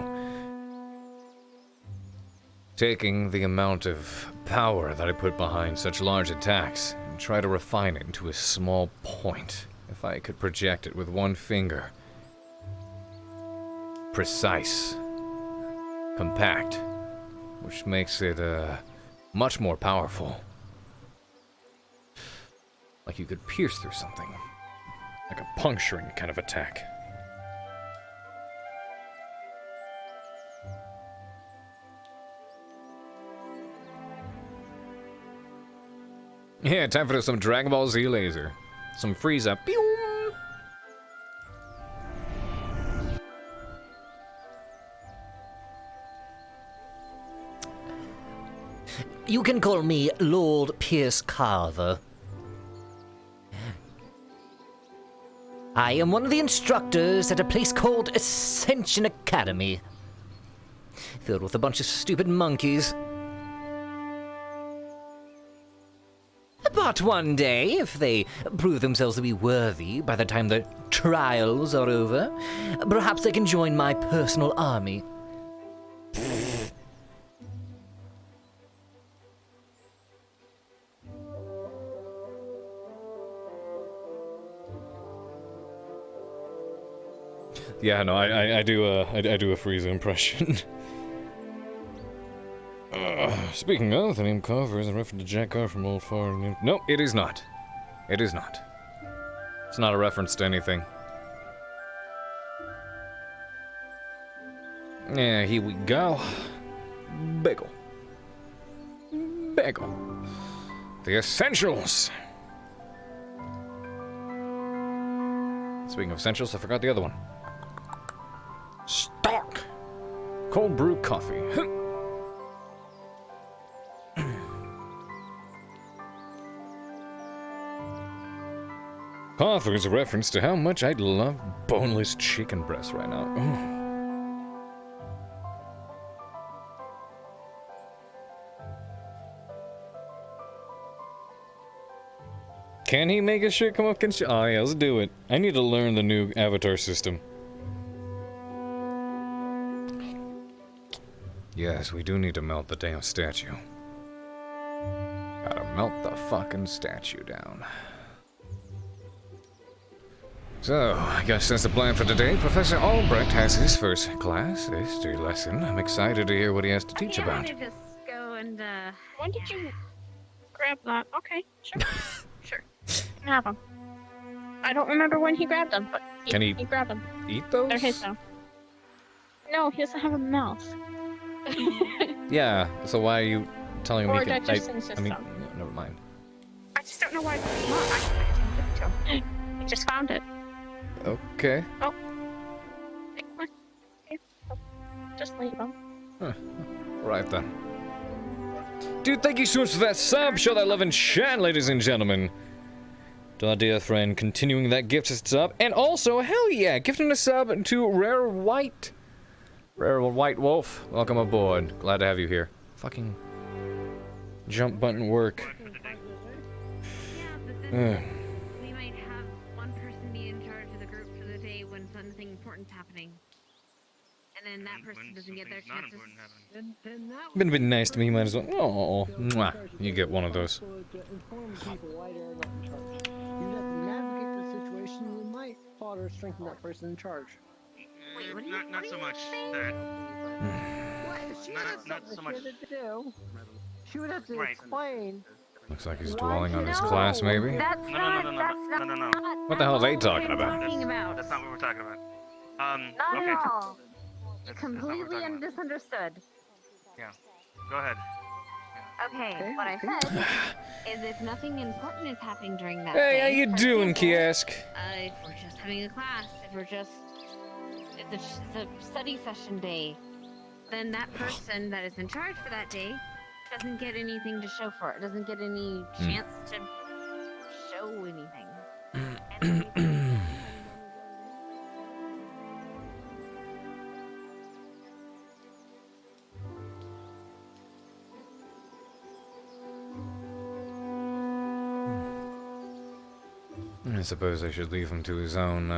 Taking the amount of power that I put behind such large attacks and try to refine it into a small point. If I could project it with one finger. Precise. Compact. Which makes it, much more powerful. Like you could pierce through something. Like a puncturing kind of attack. Yeah, time for some Dragon Ball Z laser. Some Frieza. Pew! You can call me Lord Pierce Carver. I am one of the instructors at a place called Ascension Academy. Filled with a bunch of stupid monkeys. But one day, if they prove themselves to be worthy by the time the trials are over, perhaps they can join my personal army. Yeah, no, I do a Frieza impression. Speaking of, the name Carver is a reference to Jack Carver from Old Far. No, it is not. It is not. It's not a reference to anything. Yeah, here we go. Bagel. Bagel. The Essentials. Speaking of Essentials, I forgot the other one. Stock. Cold brew coffee. Carver is a reference to how much I'd love boneless chicken breast right now. Ooh. Can he make his shit come up? Oh yeah, let's do it. I need to learn the new avatar system. Yes, we do need to melt the damn statue. Gotta melt the fucking statue down. So, I guess that's the plan for today. Professor Albrecht has his first class, history lesson. I'm excited to hear what he has to teach about. I'm gonna just go and, when did you grab that? Okay, sure. Sure. You can have them. I don't remember when he grabbed them, but he grabbed them. Eat those? They're his now. No, he doesn't have a mouth. Yeah, so why are you telling me? Or digestion system. Yeah, never mind. I just don't know why it's not. I didn't give it to him. He just found it. Okay. Oh. Hey, come on. Here. Oh. Just leave him. Huh. Right then. Dude, thank you so much for that sub. Show that love and chat, ladies and gentlemen. To our dear friend, continuing that gifted sub. And also, hell yeah, gifting a sub to Rare White. Rare White Wolf, welcome aboard. Glad to have you here. Fucking jump button work. We might have one person be in charge of the group for the day when something important's happening. And then that person doesn't get their chances. Been a bit nice to me, might as well. Oh, mwah. You get one of those. Navigate the situation, you might fodder strengthen that person in charge. Not so much that. Not so much. She would have to explain. Looks like he's dwelling on his class, maybe? No. What the hell are they talking about? That's not what we're talking about. Not okay. at all. That's Completely not what we're misunderstood. Yeah. Go ahead. Okay, what I said is if nothing important is happening during that Hey, day, how you for doing, example, Kiosk? If we're just having a class, if we're just it's a study session day, then that person that is in charge for that day doesn't get anything to show for it. Doesn't get any chance to show anything. I suppose I should leave him to his own,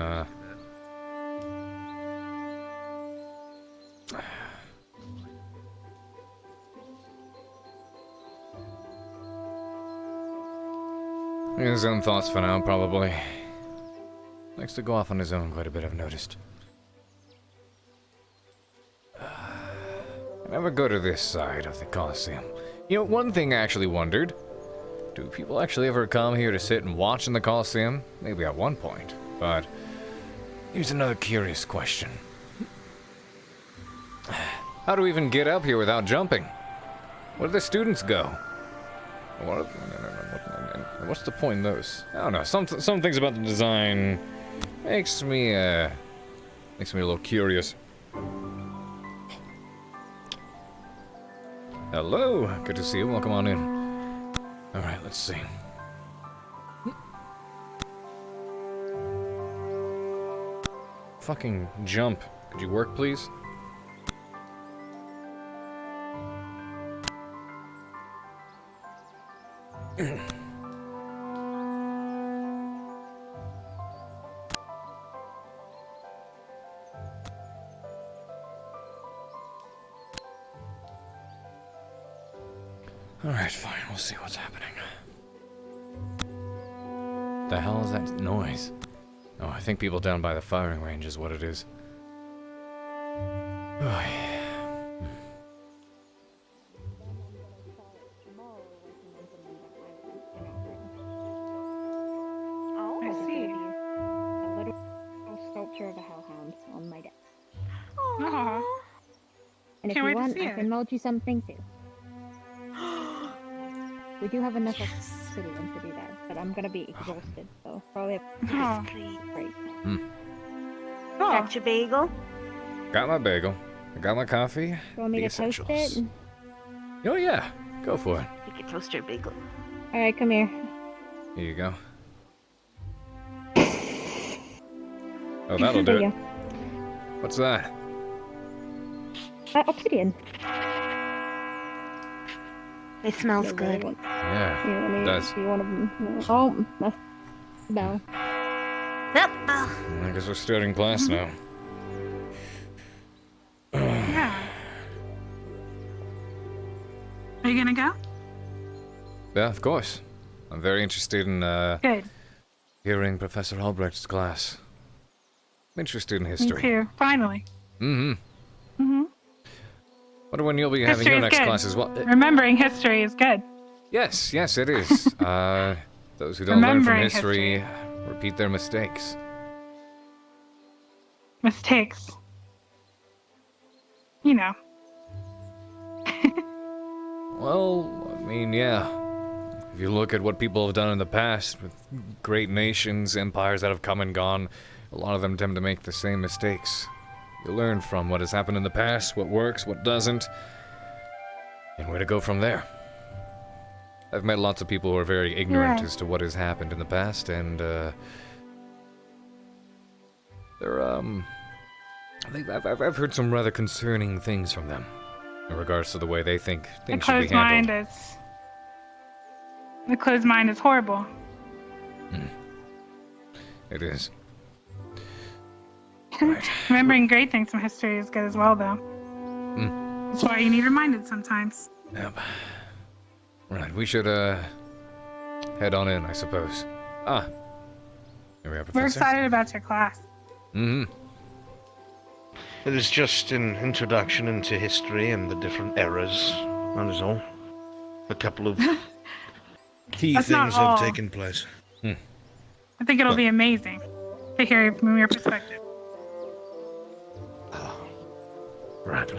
his own thoughts for now, probably. Likes to go off on his own quite a bit, I've noticed. I never go to this side of the Coliseum. You know, one thing I actually wondered. Do people actually ever come here to sit and watch in the Coliseum? Maybe at one point, but here's another curious question. How do we even get up here without jumping? Where do the students go? What's the point in those? I don't know. Some things about the design makes me a little curious. Hello, good to see you. Welcome on in. All right, let's see. Fucking jump. Could you work, please? Alright, fine. We'll see what's happening. The hell is that noise? Oh, I think people down by the firing range is what it is. Oh, I see. a little sculpture of a hellhound on my desk. Aw. And if Can't you wait to want, see I it. can mold you something too. We do have enough obsidian to do that, but I'm gonna be exhausted, so probably Aw. great. Got your bagel? Got my bagel. I got my coffee. You want me the to toast essentials. it? Oh yeah, go for it. You can toast your bagel. Alright, come here. Here you go. Oh, that'll do There you it. What's that? Obsidian. It smells good. Yeah, it does. You want to? Oh, that's the bell. Yep. I guess we're starting class now. Yeah. Are you gonna go? Yeah, of course. I'm very interested in Good. hearing Professor Albrecht's class. I'm interested in Me history. too. Finally. Wonder when you'll be having History your is next good. class as well. Remembering history is good. Yes, it is. Those who don't learn from Remembering history repeat their mistakes. Mistakes. You know. Well, I mean, yeah. If you look at what people have done in the past with great nations, empires that have come and gone, a lot of them tend to make the same mistakes. You learn from what has happened in the past, what works, what doesn't, and where to go from there. I've met lots of people who are very ignorant as to what has happened in the past, and I've heard some rather concerning things from them in regards to the way they think The things should be closed mind handled. is. The closed mind is horrible. It is. Remembering great things from history is good as well, though. That's why you need reminded sometimes. Yep. Right, we should head on in, I suppose. Ah. Here we are, Professor. We're excited about your class. It is just an introduction into history and the different eras, that is all. A couple of key That's not things have all. taken place. I think it'll be amazing to hear from your perspective. Right.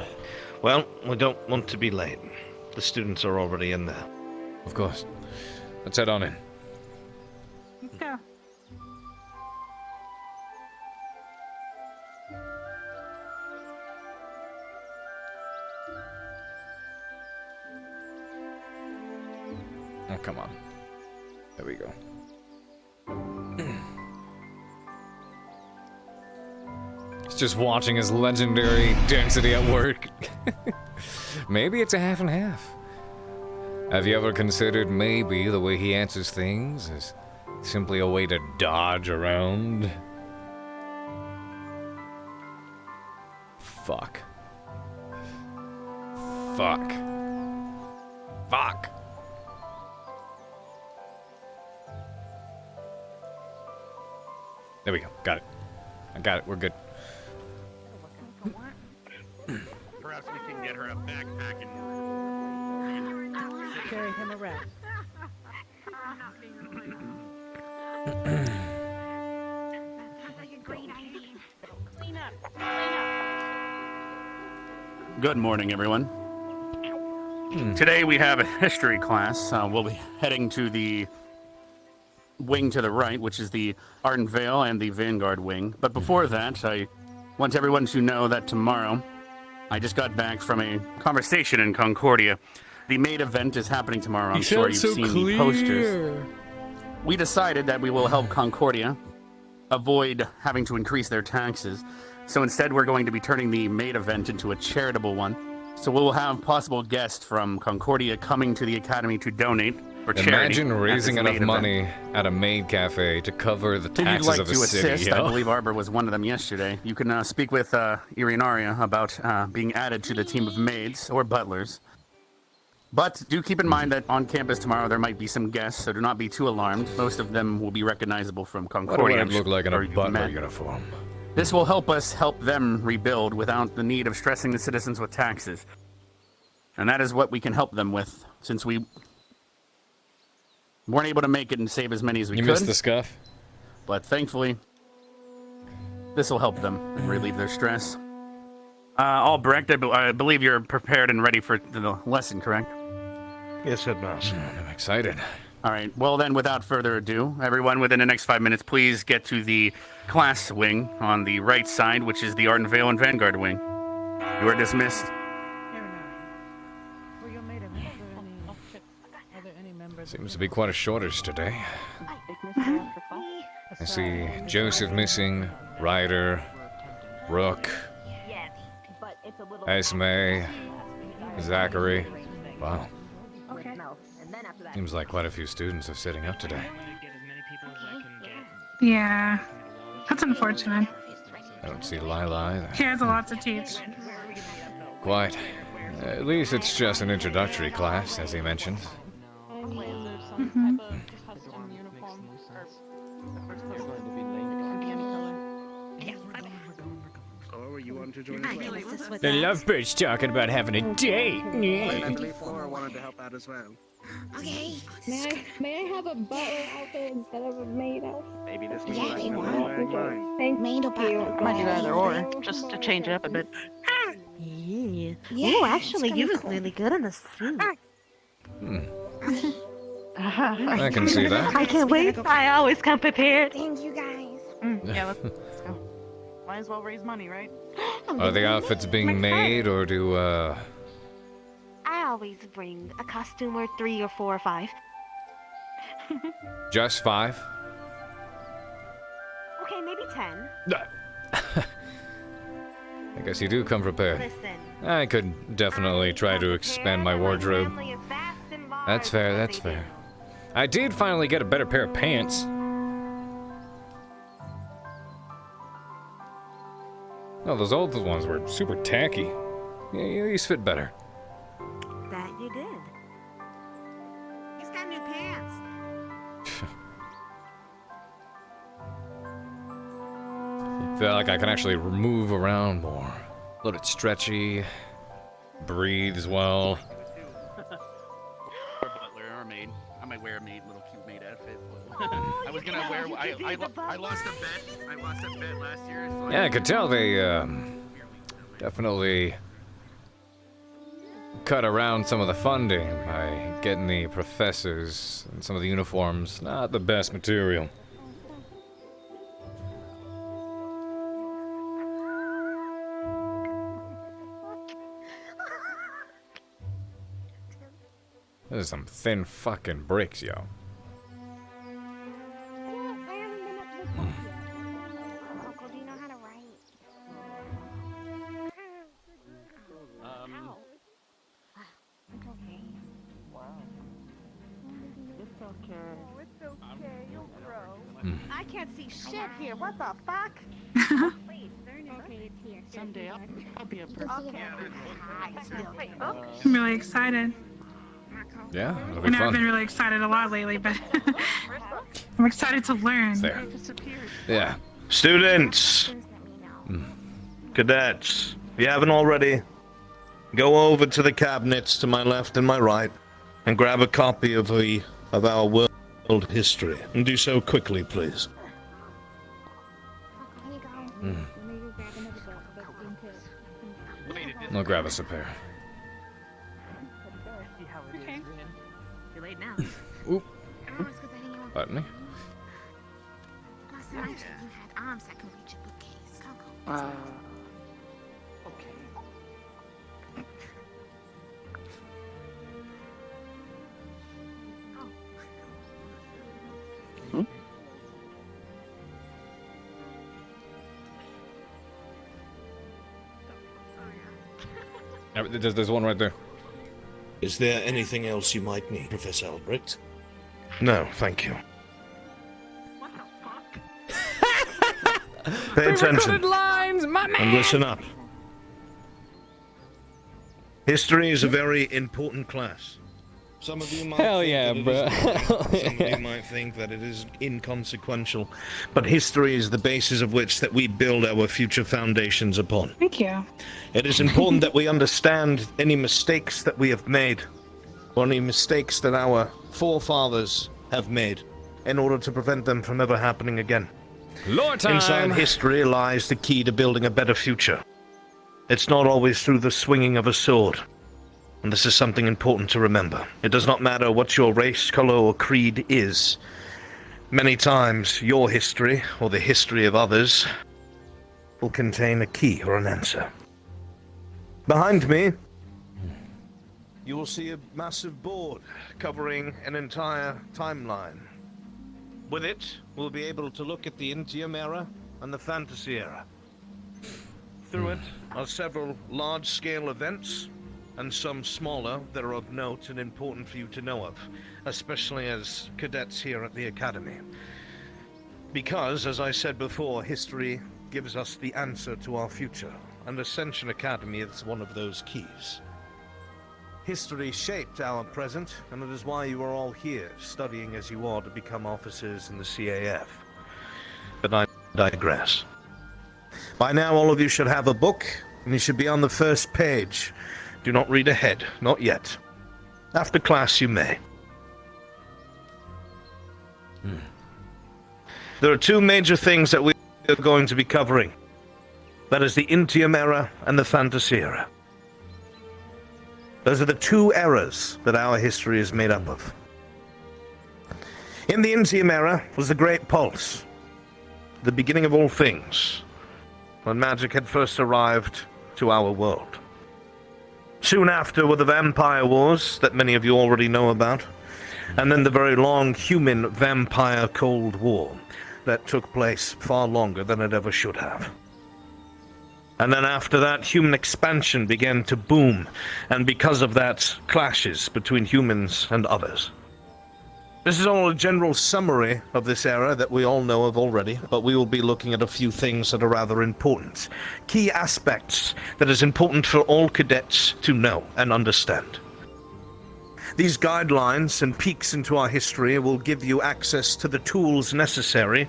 Well, we don't want to be late. The students are already in there. Of course. Let's head on in. Let's go. Oh, come on. There we go. It's just watching his legendary density at work. Maybe it's a half and half. Have you ever considered maybe the way he answers things is simply a way to dodge around? Fuck. Fuck. Fuck. There we go. Got it. I got it. We're good. Perhaps we can get her a backpack and Carry him around. Good morning, everyone. Today we have a history class. We'll be heading to the wing to the right, which is the Ardent Vale and the Vanguard wing. But before that, I want everyone to know that tomorrow, I just got back from a conversation in Concordia. The maid event is happening tomorrow. I'm sure you've seen the posters. We decided that we will help Concordia avoid having to increase their taxes. So instead, we're going to be turning the maid event into a charitable one. So we'll have possible guests from Concordia coming to the Academy to donate for charity. Imagine raising at this enough maid money event. at a maid cafe to cover the If you'd taxes like of the to city. assist, I believe Arbor was one of them yesterday. You can speak with Irinaria about being added to the team of maids or butlers. But do keep in mind that on campus tomorrow there might be some guests, so do not be too alarmed. Most of them will be recognizable from What do Concordia. I look like in a or you've butler met. uniform? This will help us help them rebuild without the need of stressing the citizens with taxes. And that is what we can help them with, since we weren't able to make it and save as many as we could. You missed the scuff? But thankfully, this will help them and relieve their stress. Albrecht, I believe you're prepared and ready for the lesson, correct? Yes, Headmaster. I'm excited. All right, well then, without further ado, everyone within the next 5 minutes, please get to the class wing on the right side, which is the Ardent Vale and Vanguard wing. You are dismissed. Seems to be quite a shortage today. I see Joseph missing, Ryder, Rook, Esme, Zachary. Wow. Seems like quite a few students are sitting up today. Yeah, that's unfortunate. I don't see Lila either. He has a lot to teach. Quite. At least it's just an introductory class, as he mentioned. Mm-hmm. The Lovebirds talking about having a date. I believe Flora wanted to help out as well. Okay. May I have a butler outfit instead of a maid outfit? Maybe this Yeah, they want. Thank Maid or butler. Might do either or, just to change it up a bit. Yeah. Oh, actually, you look really good in the suit. I can see that. I can't wait. I always come prepared. Thank you guys. Yeah, let's go. Might as well raise money, right? Are the outfits being made, or do, I always bring a costume or 3 or 4 or 5. just 5? Okay, maybe 10. I guess you do come prepared. Listen. I could definitely try to expand my wardrobe. That's fair, that's fair. I did finally get a better pair of pants. No, those old ones were super tacky. Yeah, these fit better. That you did. He's got new pants. I feel like I can actually move around more. A little bit stretchy. Breathes well. Or butler or maid. I might wear a little cute maid outfit. I was gonna wear. I lost a bet. I lost a bet last year. So Yeah, I could tell they definitely cut around some of the funding by getting the professors and some of the uniforms not the best material. This is some thin fucking bricks, yo. Uncle, do you know how to write? It's okay. Wow. It's okay. Oh, it's okay. You'll grow. I can't see shit here. What the fuck? Please, okay, it's here. Someday I'll be a person. I'm really excited. Yeah, it'll I be know I've been fun. really excited a lot lately, but I'm excited to learn. There. Yeah. Students, cadets, if you haven't already, go over to the cabinets to my left and my right and grab a copy of our world history. And do so quickly, please. I'll grab us a pair. Okay. Too late now. Oop. Pardon me. Last time I checked, you had arms that could reach a bookcase. Go. There's one right there. Is there anything else you might need, Professor Albrecht? No, thank you. Pay attention lines, my man. and listen up. History is a very important class, Some of you might Hell think yeah, that it bro. is boring. Some of you might think that it is inconsequential. But history is the basis of which that we build our future foundations upon. Thank you. It is important that we understand any mistakes that we have made, or any mistakes that our forefathers have made, in order to prevent them from ever happening again. Lore time! Inside history lies the key to building a better future. It's not always through the swinging of a sword. And this is something important to remember. It does not matter what your race, color, or creed is. Many times, your history, or the history of others, will contain a key or an answer. Behind me, you will see a massive board covering an entire timeline. With it, we'll be able to look at the Intium era and the Fantasy era. Through it are several large-scale events, and some smaller that are of note and important for you to know of, especially as cadets here at the Academy. Because, as I said before, history gives us the answer to our future, and Ascension Academy is one of those keys. History shaped our present, and it is why you are all here, studying as you are to become officers in the CAF. But I digress. By now all of you should have a book, and you should be on the first page. Do not read ahead, not yet. After class you may. There are two major things that we are going to be covering. That is the Intium era and the Fantasy era. Those are the two eras that our history is made up of. In the Intium era was the Great Pulse, the beginning of all things, when magic had first arrived to our world. Soon after were the Vampire Wars that many of you already know about, and then the very long human-vampire Cold War that took place far longer than it ever should have. And then after that, human expansion began to boom, and because of that, clashes between humans and others. This is all a general summary of this era that we all know of already, but we will be looking at a few things that are rather important. Key aspects that is important for all cadets to know and understand. These guidelines and peeks into our history will give you access to the tools necessary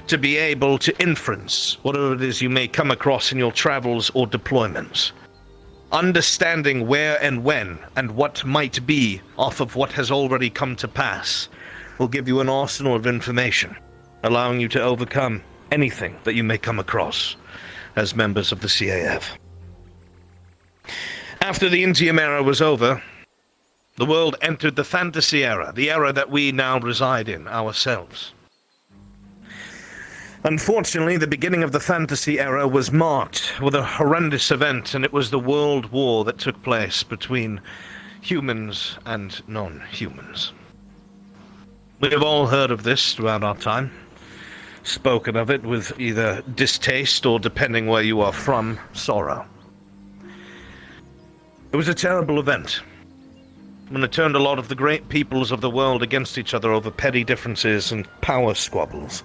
to be able to inference whatever it is you may come across in your travels or deployments. Understanding where and when and what might be off of what has already come to pass will give you an arsenal of information, allowing you to overcome anything that you may come across as members of the CAF. After the Intium era was over, the world entered the Fantasy era, the era that we now reside in ourselves. Unfortunately, the beginning of the Fantasy era was marked with a horrendous event, and it was the World War that took place between humans and non-humans. We have all heard of this throughout our time, spoken of it with either distaste or, depending where you are from, sorrow. It was a terrible event, when it turned a lot of the great peoples of the world against each other over petty differences and power squabbles.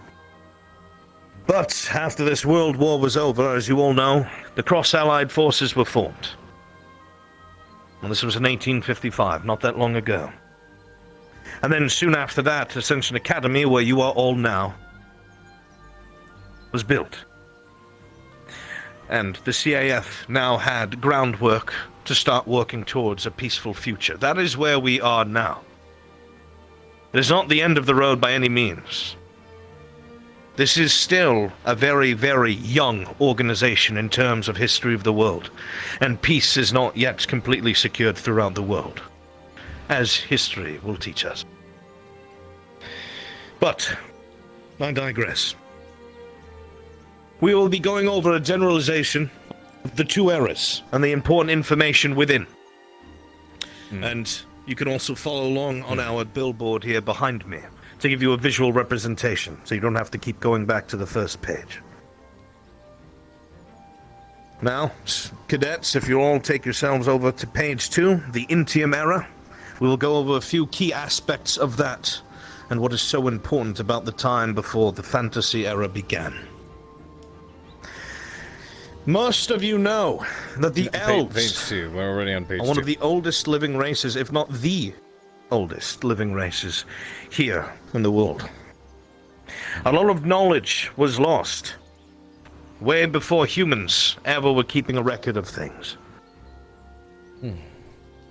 But after this World War was over, as you all know, the Cross-Allied forces were formed. And this was in 1855, not that long ago. And then soon after that, Ascension Academy, where you are all now, was built. And the CAF now had groundwork to start working towards a peaceful future. That is where we are now. It is not the end of the road by any means. This is still a very, very young organization in terms of history of the world, and peace is not yet completely secured throughout the world, as history will teach us. But I digress. We will be going over a generalization of the two eras and the important information within. And you can also follow along on our billboard here behind me to give you a visual representation, so you don't have to keep going back to the first page. Now, cadets, if you all take yourselves over to page 2, the Intium era, we will go over a few key aspects of that and what is so important about the time before the Fantasy era began. Most of you know that the elves Page 2, we're already on page 2. are one of the oldest living races, if not the oldest living races here in the world. A lot of knowledge was lost way before humans ever were keeping a record of things.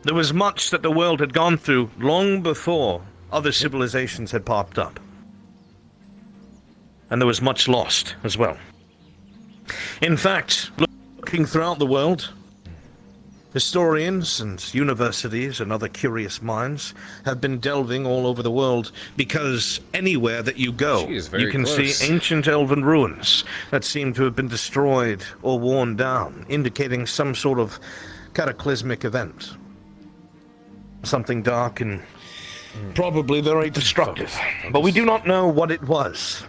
There was much that the world had gone through long before other civilizations had popped up. And there was much lost as well. In fact, looking throughout the world, historians and universities and other curious minds have been delving all over the world, because anywhere that you go, you can see ancient elven ruins that seem to have been destroyed or worn down, indicating some sort of cataclysmic event. Something dark and probably very destructive. But we do not know what it was.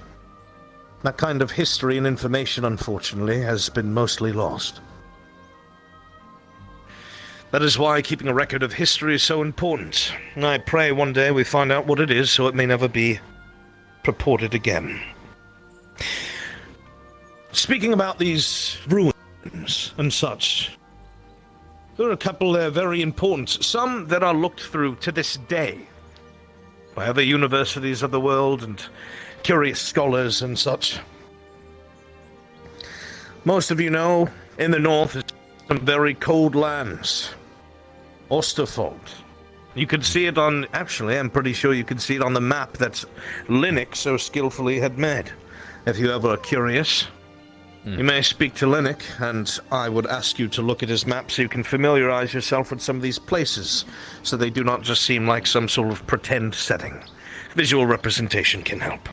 That kind of history and information, unfortunately, has been mostly lost. That is why keeping a record of history is so important. I pray one day we find out what it is, so it may never be purported again. Speaking about these ruins and such, there are a couple there very important, some that are looked through to this day by other universities of the world and curious scholars and such. Most of you know, in the north is some very cold lands. Osterfold. You could see it on, actually, I'm pretty sure you could see it on the map that Linux so skillfully had made. If you ever are curious, you may speak to Linux, and I would ask you to look at his map so you can familiarize yourself with some of these places, so they do not just seem like some sort of pretend setting. Visual representation can help.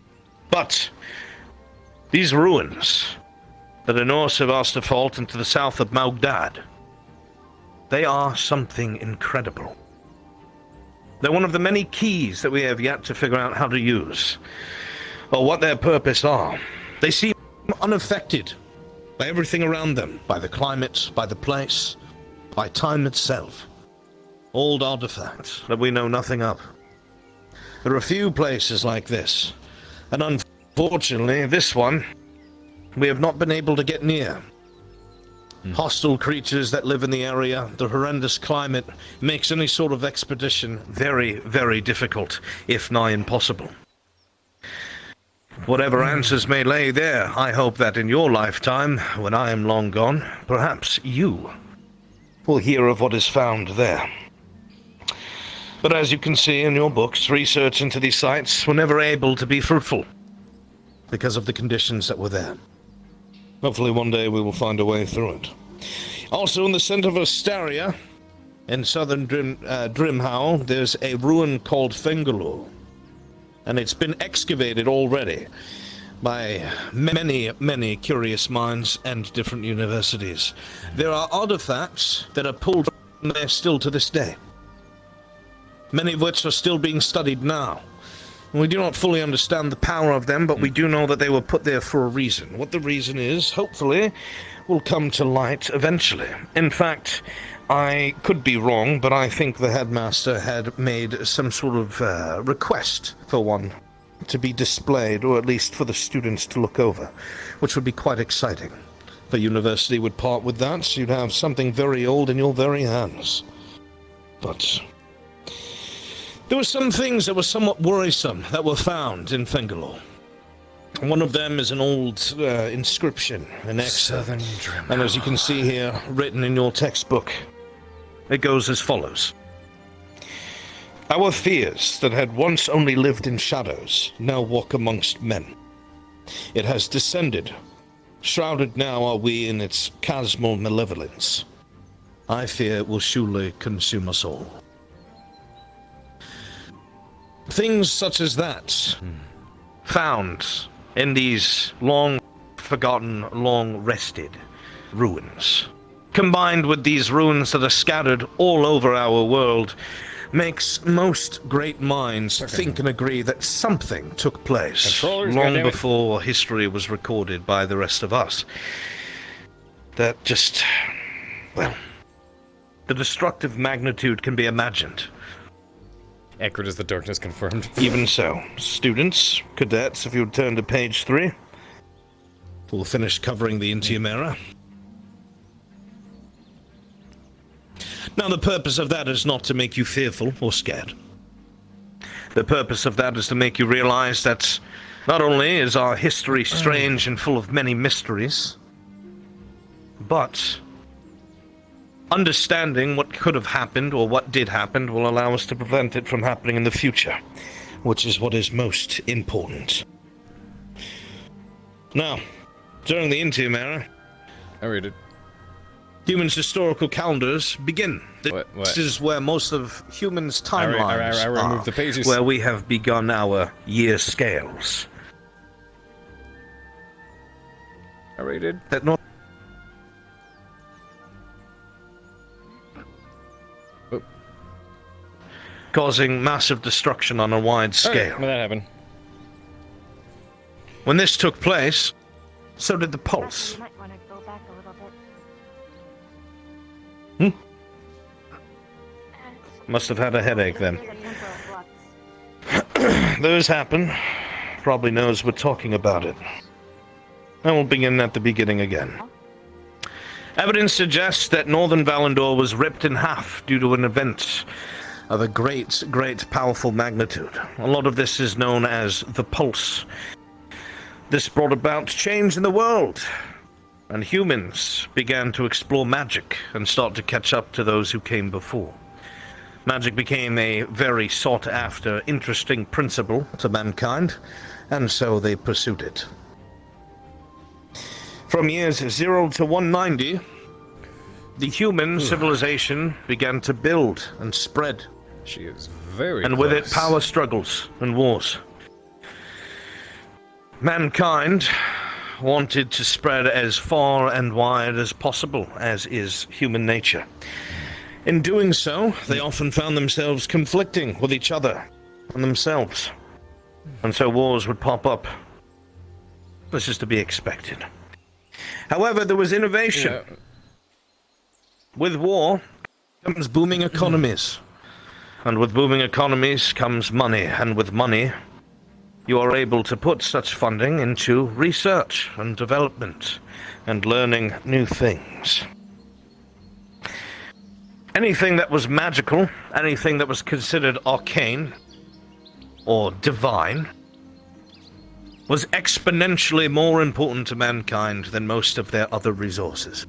But these ruins that are north of Osterfold and to the south of Maugdad, they are something incredible. They're one of the many keys that we have yet to figure out how to use, or what their purpose are. They seem unaffected by everything around them, by the climate, by the place, by time itself. Old artifacts that we know nothing of. There are a few places like this, and unfortunately, this one, we have not been able to get near. Hostile creatures that live in the area, the horrendous climate, makes any sort of expedition very, very difficult, if nigh impossible. Whatever answers may lay there, I hope that in your lifetime, when I am long gone, perhaps you will hear of what is found there. But as you can see in your books, research into these sites were never able to be fruitful because of the conditions that were there. Hopefully one day we will find a way through it. Also in the center of Asteria, in southern Drimhow, there's a ruin called Fengulu. And it's been excavated already by many, many curious minds and different universities. There are artifacts that are pulled from there still to this day, many of which are still being studied now. We do not fully understand the power of them, but we do know that they were put there for a reason. What the reason is, hopefully, will come to light eventually. In fact, I could be wrong, but I think the headmaster had made some sort of request for one to be displayed, or at least for the students to look over, which would be quite exciting. The university would part with that, so you'd have something very old in your very hands. But there were some things that were somewhat worrisome that were found in Fengulu. One of them is an old inscription, an excerpt, and as you can see here, written in your textbook, it goes as follows. Our fears that had once only lived in shadows now walk amongst men. It has descended. Shrouded now are we in its chasmal malevolence. I fear it will surely consume us all. Things such as that, found in these long-forgotten, long-rested ruins, combined with these ruins that are scattered all over our world, makes most great minds think and agree that something took place long before history was recorded by the rest of us. That just, well, the destructive magnitude can be imagined. Accurate as the darkness confirmed. Even so, students, cadets, if you would turn to page 3, we'll finish covering the Intium era. Now, the purpose of that is not to make you fearful or scared. The purpose of that is to make you realize that not only is our history strange and full of many mysteries, but understanding what could have happened or what did happen will allow us to prevent it from happening in the future, which is what is most important. Now, during the Interim Era, I read it. Humans' historical calendars begin. This is where most of humans' timelines I removed the pages. where we have begun our year scales. I rated. That not causing massive destruction on a wide scale. When that happened. When this took place, so did the pulse. You might want to go back a little bit. Must have had a headache then. Those happen. Probably knows we're talking about it. I will begin at the beginning again. Evidence suggests that Northern Valandor was ripped in half due to an event of a great, powerful magnitude. A lot of this is known as the Pulse. This brought about change in the world, and humans began to explore magic and start to catch up to those who came before. Magic became a very sought-after, interesting principle to mankind, and so they pursued it. From years 0 to 190, the human civilization began to build and spread. She is very And with it, power struggles and wars. Mankind wanted to spread as far and wide as possible, as is human nature. In doing so, they often found themselves conflicting with each other and themselves. And so wars would pop up. This is to be expected. However, there was innovation. Yeah. With war comes booming economies. And with booming economies comes money. And with money, you are able to put such funding into research and development and learning new things. Anything that was magical, anything that was considered arcane or divine, was exponentially more important to mankind than most of their other resources.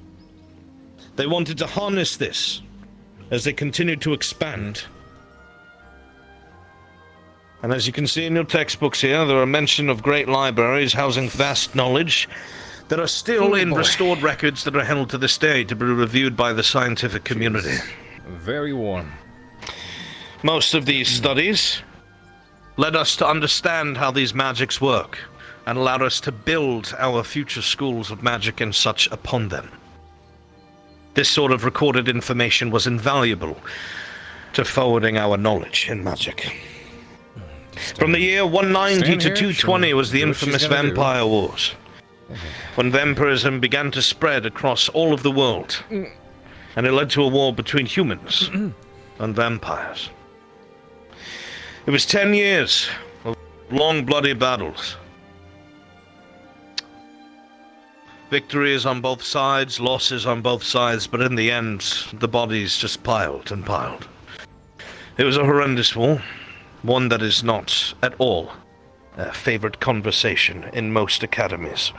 They wanted to harness this as they continued to expand. And as you can see in your textbooks here, there are mention of great libraries housing vast knowledge that are still in restored records that are held to this day to be reviewed by the scientific community. Very warm. Most of these studies led us to understand how these magics work and allowed us to build our future schools of magic and such upon them. This sort of recorded information was invaluable to forwarding our knowledge in magic. From the year 190 to 220 was the infamous Vampire Wars, when vampirism began to spread across all of the world, and it led to a war between humans and vampires. It was 10 years of long, bloody battles. Victories on both sides, losses on both sides, but in the end, the bodies just piled and piled. It was a horrendous war, one that is not at all a favorite conversation in most academies.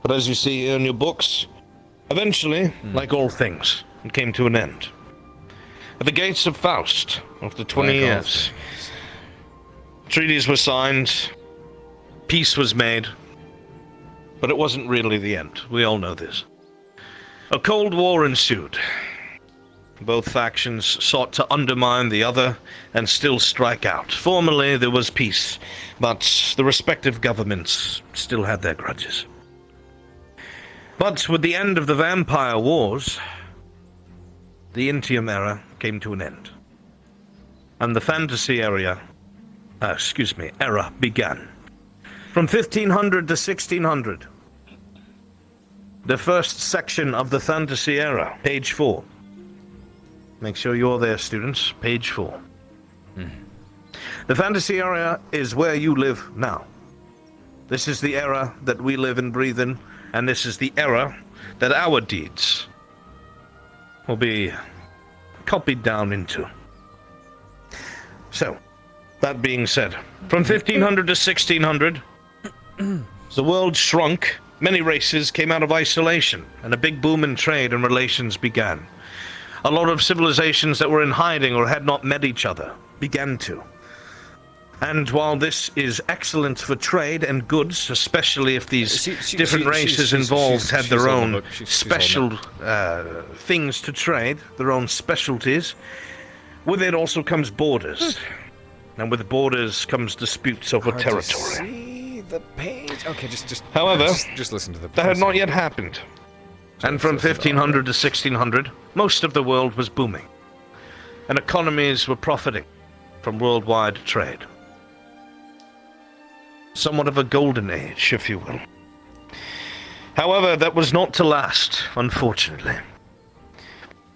But as you see here in your books, eventually, like all things, it came to an end. At the gates of Faust, after 20 years, treaties were signed, peace was made, but it wasn't really the end. We all know this. A Cold War ensued. Both factions sought to undermine the other and still strike out. Formally, there was peace, but the respective governments still had their grudges. But with the end of the Vampire Wars, the Interim Era came to an end. And the fantasy era began. From 1500 to 1600, the first section of the fantasy era, page 4. Make sure you're there, students. Page 4. The fantasy era is where you live now. This is the era that we live and breathe in, and this is the era that our deeds will be copied down into. So, that being said, from 1500 to 1600, the world shrunk, many races came out of isolation, and a big boom in trade and relations began. A lot of civilizations that were in hiding or had not met each other began to. And while this is excellent for trade and goods, especially if these different races involved had their own special things to trade, their own specialties, with it also comes borders. And with borders comes disputes over territory. See the page. Okay, However, just listen to the that had not yet happened. And from 1500 to 1600, most of the world was booming. And economies were profiting from worldwide trade. Somewhat of a golden age, if you will. However, that was not to last, unfortunately.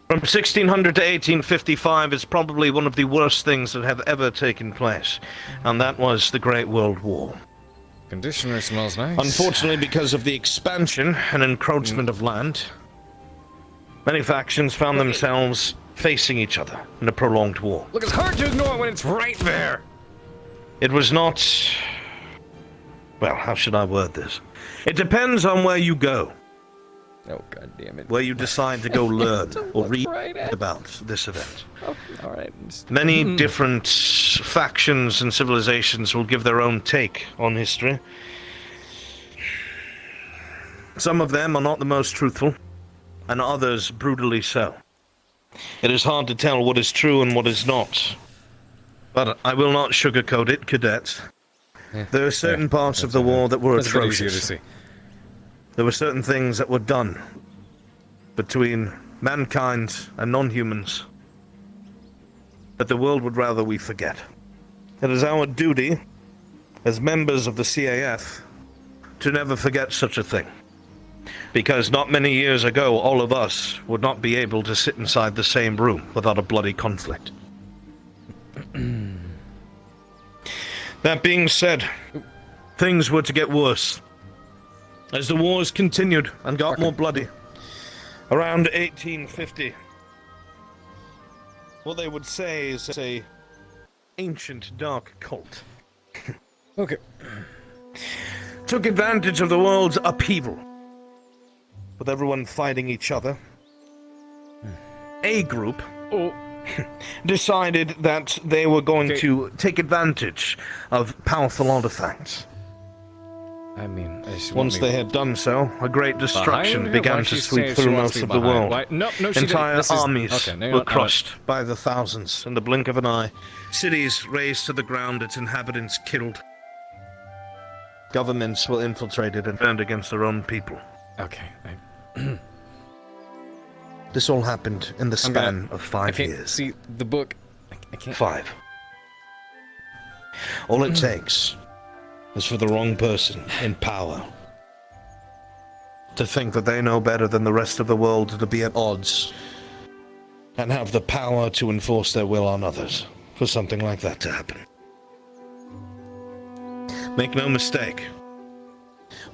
From 1600 to 1855 is probably one of the worst things that have ever taken place, and that was the Great World War. Conditioner smells nice. Unfortunately, because of the expansion and encroachment of land, many factions found themselves facing each other in a prolonged war. Look, it's hard to ignore when it's right there. It was not... Well, how should I word this? It depends on where you go. Oh, God damn it. Where you decide to go learn or read about this event. Oh, all right. Many different factions and civilizations will give their own take on history. Some of them are not the most truthful, and others brutally so. It is hard to tell what is true and what is not. But I will not sugarcoat it, cadets. There are certain parts of the war that were atrocious. There were certain things that were done between mankind and non-humans that the world would rather we forget. It is our duty, as members of the CAF, to never forget such a thing. Because not many years ago, all of us would not be able to sit inside the same room without a bloody conflict. That being said, things were to get worse. As the wars continued and got more bloody, around 1850, what they would say is a ancient dark cult. Okay. Took advantage of the world's upheaval, with everyone fighting each other. A group decided that they were going to take advantage of powerful artifacts. I mean, once they had done so, a great destruction began to sweep through most of the world. Entire armies were crushed by the thousands in the blink of an eye. Cities razed to the ground, its inhabitants killed. Governments were infiltrated and turned against their own people. Okay. This all happened in the span of 5 years. See the book. I can't. 5. All it takes is for the wrong person in power to think that they know better than the rest of the world, to be at odds and have the power to enforce their will on others, for something like that to happen. Make no mistake,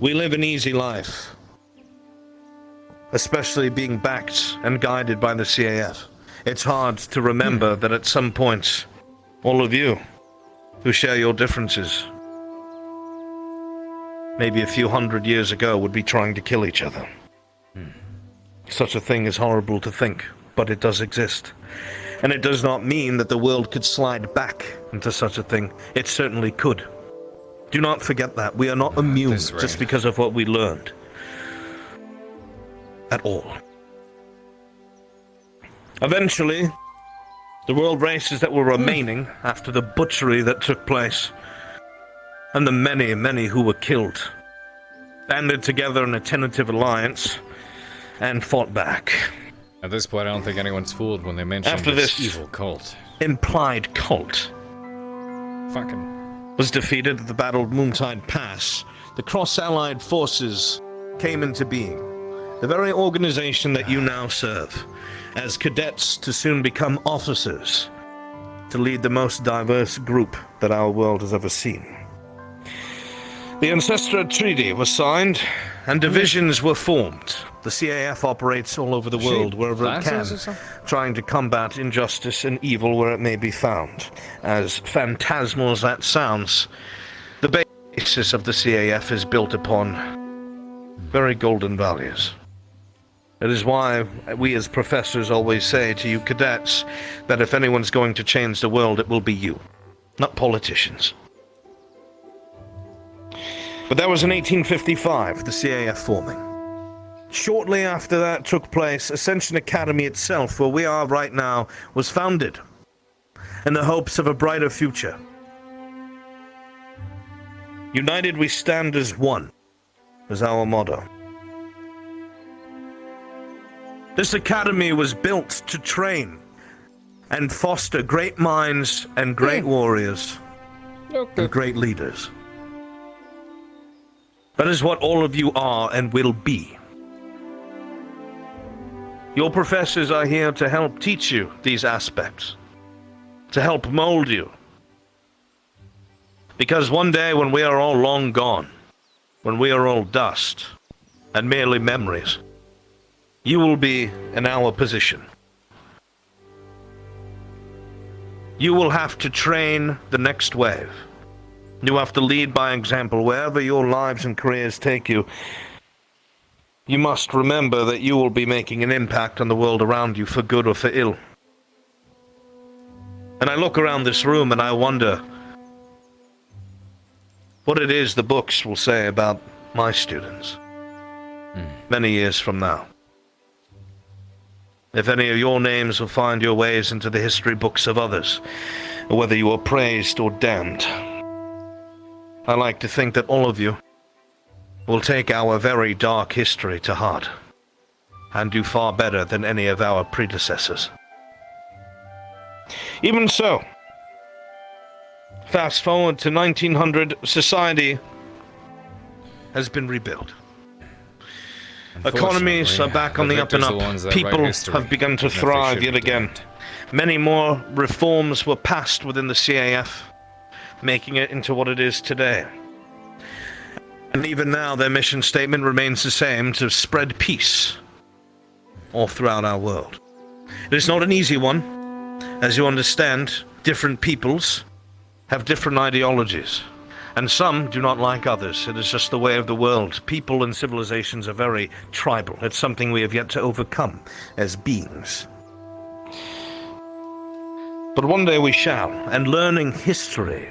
we live an easy life, especially being backed and guided by the CAF. It's hard to remember that at some point, all of you who share your differences, maybe a few hundred years ago, would be trying to kill each other. Such a thing is horrible to think, but it does exist. And it does not mean that the world could slide back into such a thing. It certainly could. Do not forget that. We are not immune just because of what we learned. At all. Eventually, the world races that were remaining after the butchery that took place, and the many, many who were killed, banded together in a tentative alliance and fought back. At this point, I don't think anyone's fooled when they mention After this this evil cult. Implied cult was defeated at the Battle of Moontide Pass. The cross-allied forces came into being. The very organization that you now serve, as cadets to soon become officers, to lead the most diverse group that our world has ever seen. The Ancestral Treaty was signed, and divisions were formed. The The CAF operates all over the world, wherever it can, trying to combat injustice and evil where it may be found. As phantasmal as that sounds, the basis of the CAF is built upon very golden values. It is why we as professors always say to you cadets that if anyone's going to change the world, it will be you, not politicians. But that was in 1855, the CAF forming. Shortly after that took place, Ascension Academy itself, where we are right now, was founded in the hopes of a brighter future. United we stand as one, is our motto. This academy was built to train and foster great minds and great warriors and great leaders. That is what all of you are and will be. Your professors are here to help teach you these aspects, to help mold you. Because one day when we are all long gone, when we are all dust and merely memories, you will be in our position. You will have to train the next wave. You have to lead by example wherever your lives and careers take you. You must remember that you will be making an impact on the world around you for good or for ill. And I look around this room and I wonder what it is the books will say about my students many years from now. If any of your names will find your ways into the history books of others, or whether you are praised or damned. I like to think that all of you will take our very dark history to heart, and do far better than any of our predecessors. Even so, fast forward to 1900, society has been rebuilt. Economies are back on the up and up. People have begun to thrive yet again. Many more reforms were passed within the CAF, making it into what it is today. And even now, their mission statement remains the same: to spread peace all throughout our world. It is not an easy one. As you understand, different peoples have different ideologies. And some do not like others. It is just the way of the world. People and civilizations are very tribal. It's something we have yet to overcome as beings. But one day we shall, and learning history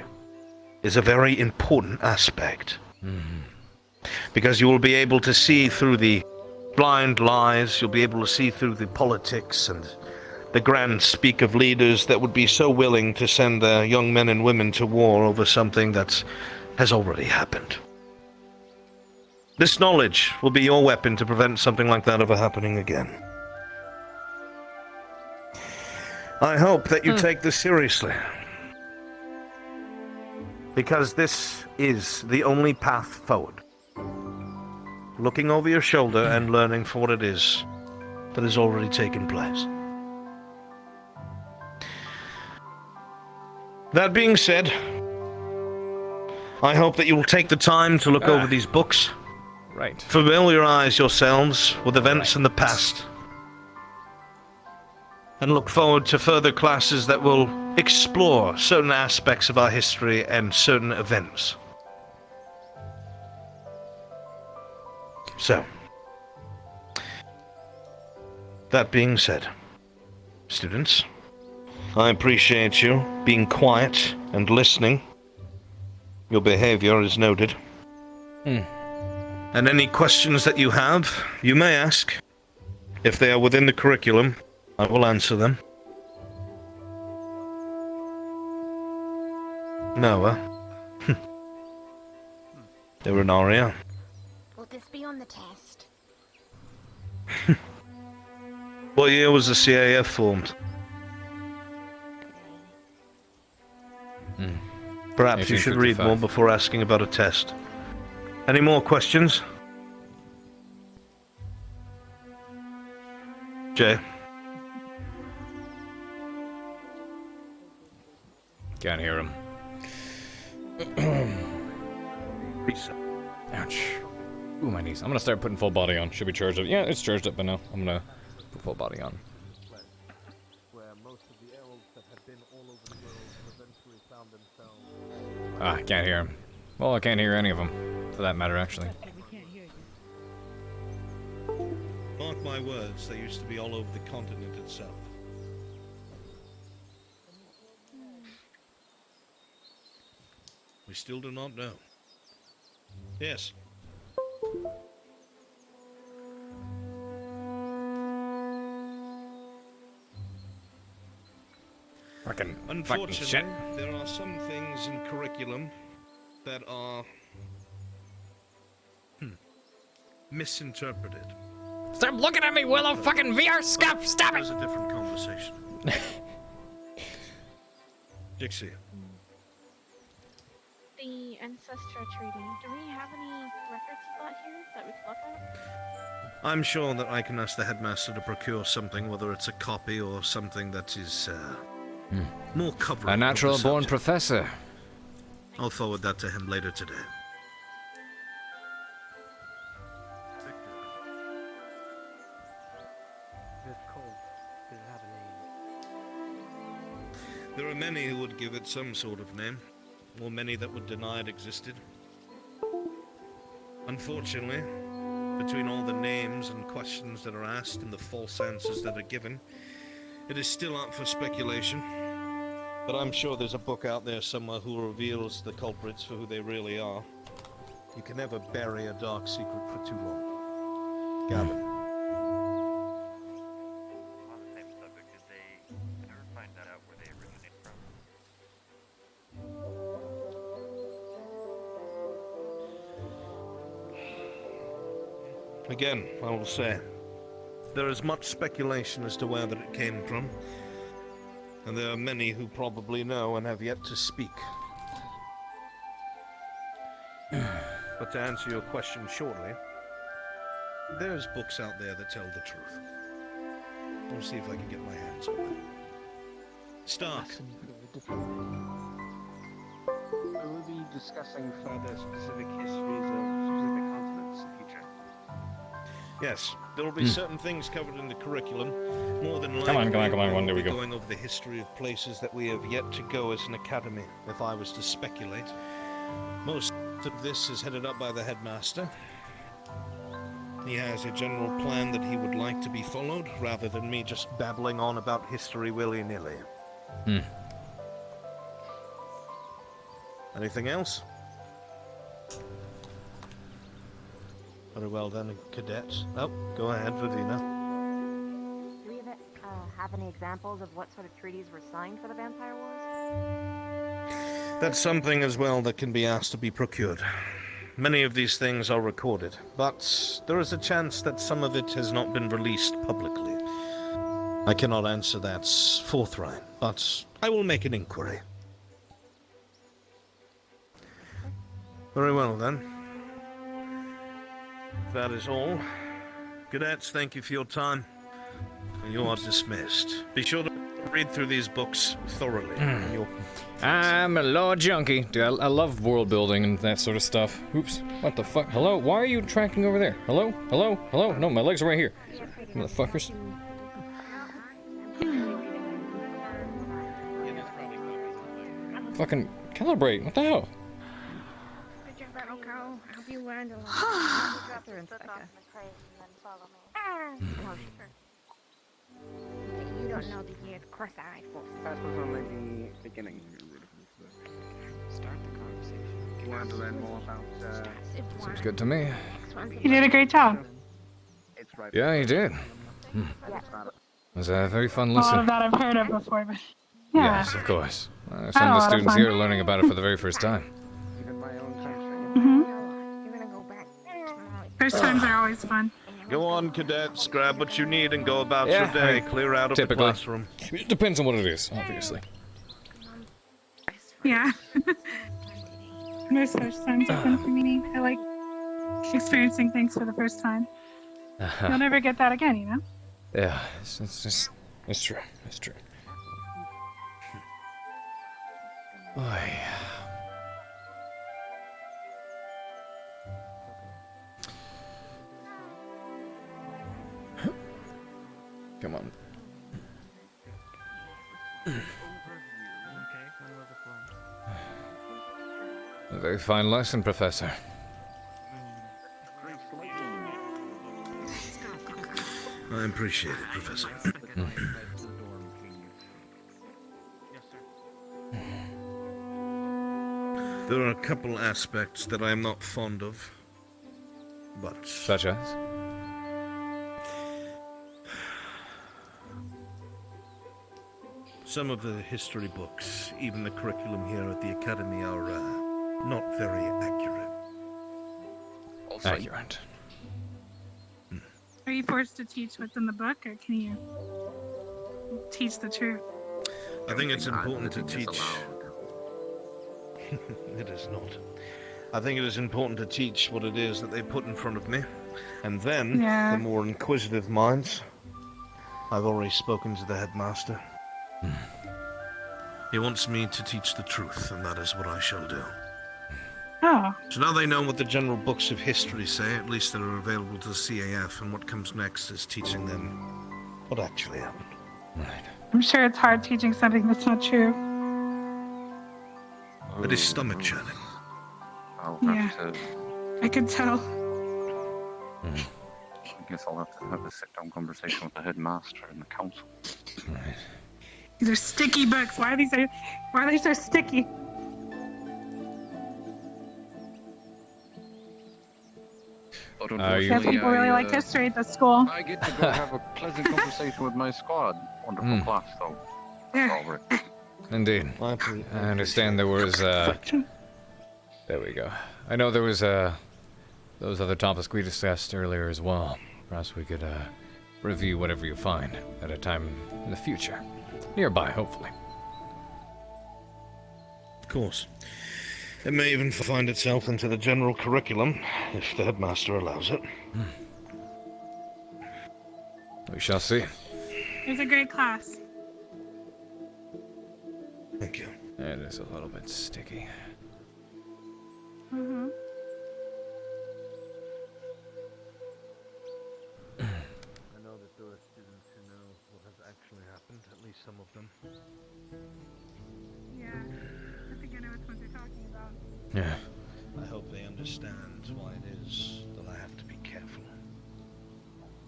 is a very important aspect. Because you will be able to see through the blind lies, you'll be able to see through the politics and the grand speak of leaders that would be so willing to send their young men and women to war over something that has already happened. This knowledge will be your weapon to prevent something like that ever happening again. I hope that you take this seriously, because this is the only path forward. Looking over your shoulder and learning for what it is that has already taken place. That being said, I hope that you will take the time to look over these books. Right. Familiarize yourselves with events in the past. And look forward to further classes that will explore certain aspects of our history and certain events. So, that being said, students, I appreciate you being quiet and listening. Your behavior is noted. And any questions that you have, you may ask. If they are within the curriculum, I will answer them. No, they're an aria. Will this be on the test? What year was the CAF formed? Perhaps you should read more before asking about a test. Any more questions? Jay? Can't hear him. Peace. Ouch. Ooh, my knees. I'm gonna start putting full body on. Should be charged up. Yeah, it's charged up by now. I'm gonna put full body on. Ah, I can't hear him. Well, I can't hear any of them, for that matter, actually. Mark my words, they used to be all over the continent itself. We still do not know. Yes. Fucking shit. There are some things in curriculum that are misinterpreted. Stop looking at me, Willow! Fucking VR scuff! Stop it! That's a different conversation. Dixie. The Ancestor Treaty. Do we have any records of that here that we could look at? I'm sure that I can ask the headmaster to procure something, whether it's a copy or something that is more coverage. A natural-born professor. I'll forward that to him later today. This cult, does it have a name? There are many who would give it some sort of name, or many that would deny it existed. Unfortunately, between all the names and questions that are asked and the false answers that are given, it is still up for speculation. But I'm sure there's a book out there somewhere who reveals the culprits for who they really are. You can never bury a dark secret for too long. Gavin. On the same subject, did they ever find that out where they originate from? Again, I will say, there is much speculation as to where that it came from, and there are many who probably know and have yet to speak. But to answer your question shortly, there's books out there that tell the truth. I'll see if I can get my hands on them. Stark. We will be discussing further specific histories of specific continents in the future. Yes, there will be certain things covered in the curriculum. More than likely, Come on, there we go. Going over the history of places that we have yet to go as an academy, if I was to speculate. Most of this is headed up by the headmaster. He has a general plan that he would like to be followed, rather than me just babbling on about history willy-nilly. Anything else? Very well done, cadets. Oh, go ahead, Vadina. Do we have any examples of what sort of treaties were signed for the Vampire Wars? That's something as well that can be asked to be procured. Many of these things are recorded, but there is a chance that some of it has not been released publicly. I cannot answer that forthright, but I will make an inquiry. Very well, then. That is all. Cadets, thank you for your time. You are dismissed. Be sure to read through these books thoroughly. I'm a law junkie. Dude, I love world building and that sort of stuff. Oops. What the fuck? Hello? Why are you tracking over there? Hello? Hello? Hello? No, my legs are right here. Motherfuckers. Fucking calibrate. What the hell? You don't know the years cross-eyed for. That was only the beginning. Start the conversation. You want to learn more about? Seems good to me. You did a great job. Yeah, you did. It was a very fun A listen. lot of that I've heard of before, but yeah. Yes, of course. Some of the students here are learning about it for the very first time. First times are always fun. Go on, cadets. Grab what you need and go about your day. Clear out of the classroom. It depends on what it is, obviously. Yeah. Most first times are fun for me. I like experiencing things for the first time. You'll never get that again, you know? Yeah, it's true. It's true. Boy. A very fine lesson, Professor. I appreciate it, Professor. There are a couple aspects that I am not fond of, but... Such as? Some of the history books, even the curriculum here at the Academy, are not very accurate. Accurate. Are you forced to teach what's in the book, or can you teach the truth? I think it's important to teach... It is not. I think it is important to teach what it is that they put in front of me. And then, the more inquisitive minds... I've already spoken to the headmaster. He wants me to teach the truth, and that is what I shall do. Oh. So now they know what the general books of history say, at least they're available to the CAF, and what comes next is teaching them what actually happened. Right. I'm sure it's hard teaching something that's not true. It is stomach churning. Yeah, I could tell. I guess I'll have to have a sit-down conversation with the headmaster and the council. Right. These are sticky books. Why are they so sticky? Because people really like history at the school. I get to go have a pleasant conversation with my squad. Wonderful class, though. Over it. Indeed. I understand there was, there we go. I know there was, those other topics we discussed earlier as well. Perhaps we could, review whatever you find at a time in the future. Nearby, hopefully. Of course. It may even find itself into the general curriculum, if the headmaster allows it. We shall see. It was a great class. Thank you. It is a little bit sticky. Mm-hmm. I know that there are students who know what has actually happened, at least some of them. Yeah, I think I know which ones you're talking about. Yeah. I hope they understand why it is that I have to be careful.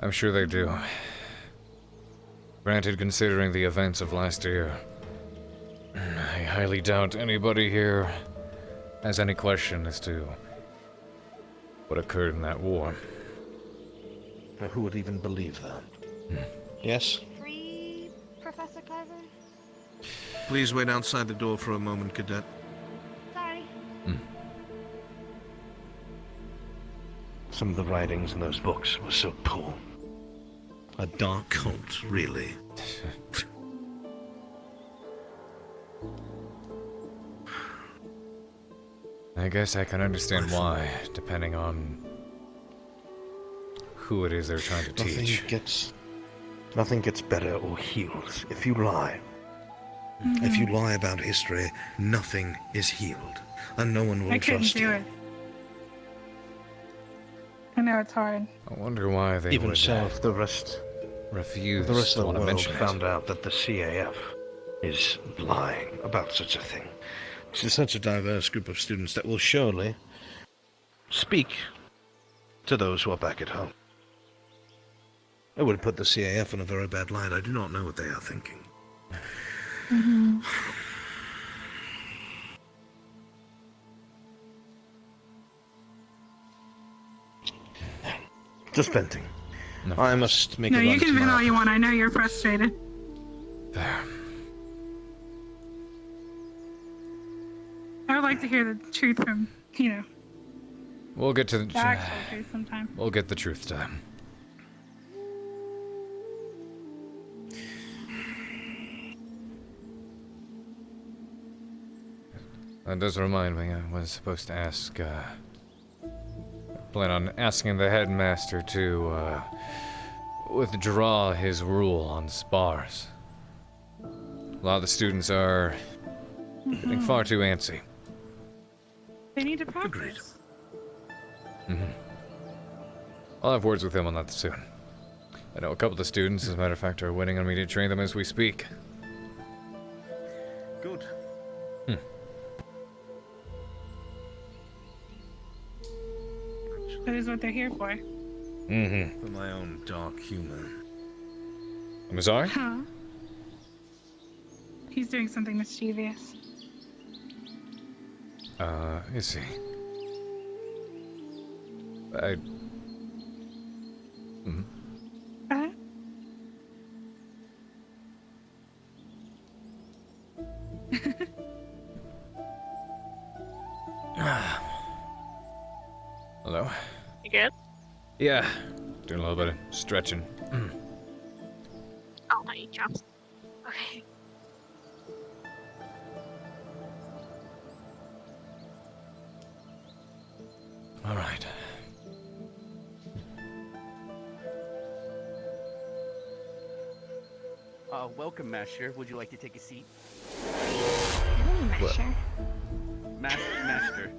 I'm sure they do. Granted, considering the events of last year, I highly doubt anybody here has any question as to what occurred in that war. Now, who would even believe that? Yes? Free, Professor Carver? Please wait outside the door for a moment, Cadet. Sorry. Some of the writings in those books were so poor. A dark cult, really. I guess I can understand why, depending on who it is they're trying to teach. Nothing gets better or healed if you lie. If you lie about history, nothing is healed, and no one will trust you. I couldn't do it. I know it's hard. I wonder why they Even would so, if the rest refuse the rest to of the want to world mention found it. out that the CAF is lying about such a thing. It's such a diverse group of students that will surely speak to those who are back at home. It would put the CAF in a very bad light. I do not know what they are thinking. Just venting. No. I must make No, a you run can vent tomorrow. all you want. I know you're frustrated. There. I would like to hear the truth from, We'll get to the actual truth sometime. We'll get the truth to them. That does remind me, I was supposed to ask, plan on asking the headmaster to, withdraw his rule on spars. A lot of the students are getting far too antsy. They need to practice. I'll have words with him on that soon. I know a couple of the students, as a matter of fact, are waiting on me to train them as we speak. Good. That is what they're here for. Mm-hmm. For my own dark humor. I'm sorry? Huh? He's doing something mischievous. Is he? Huh? Hello? You good? Yeah. Doing a little bit of stretching. Oh, not eat chops. Okay. All right. Welcome, Master. Would you like to take a seat? Masher. Master.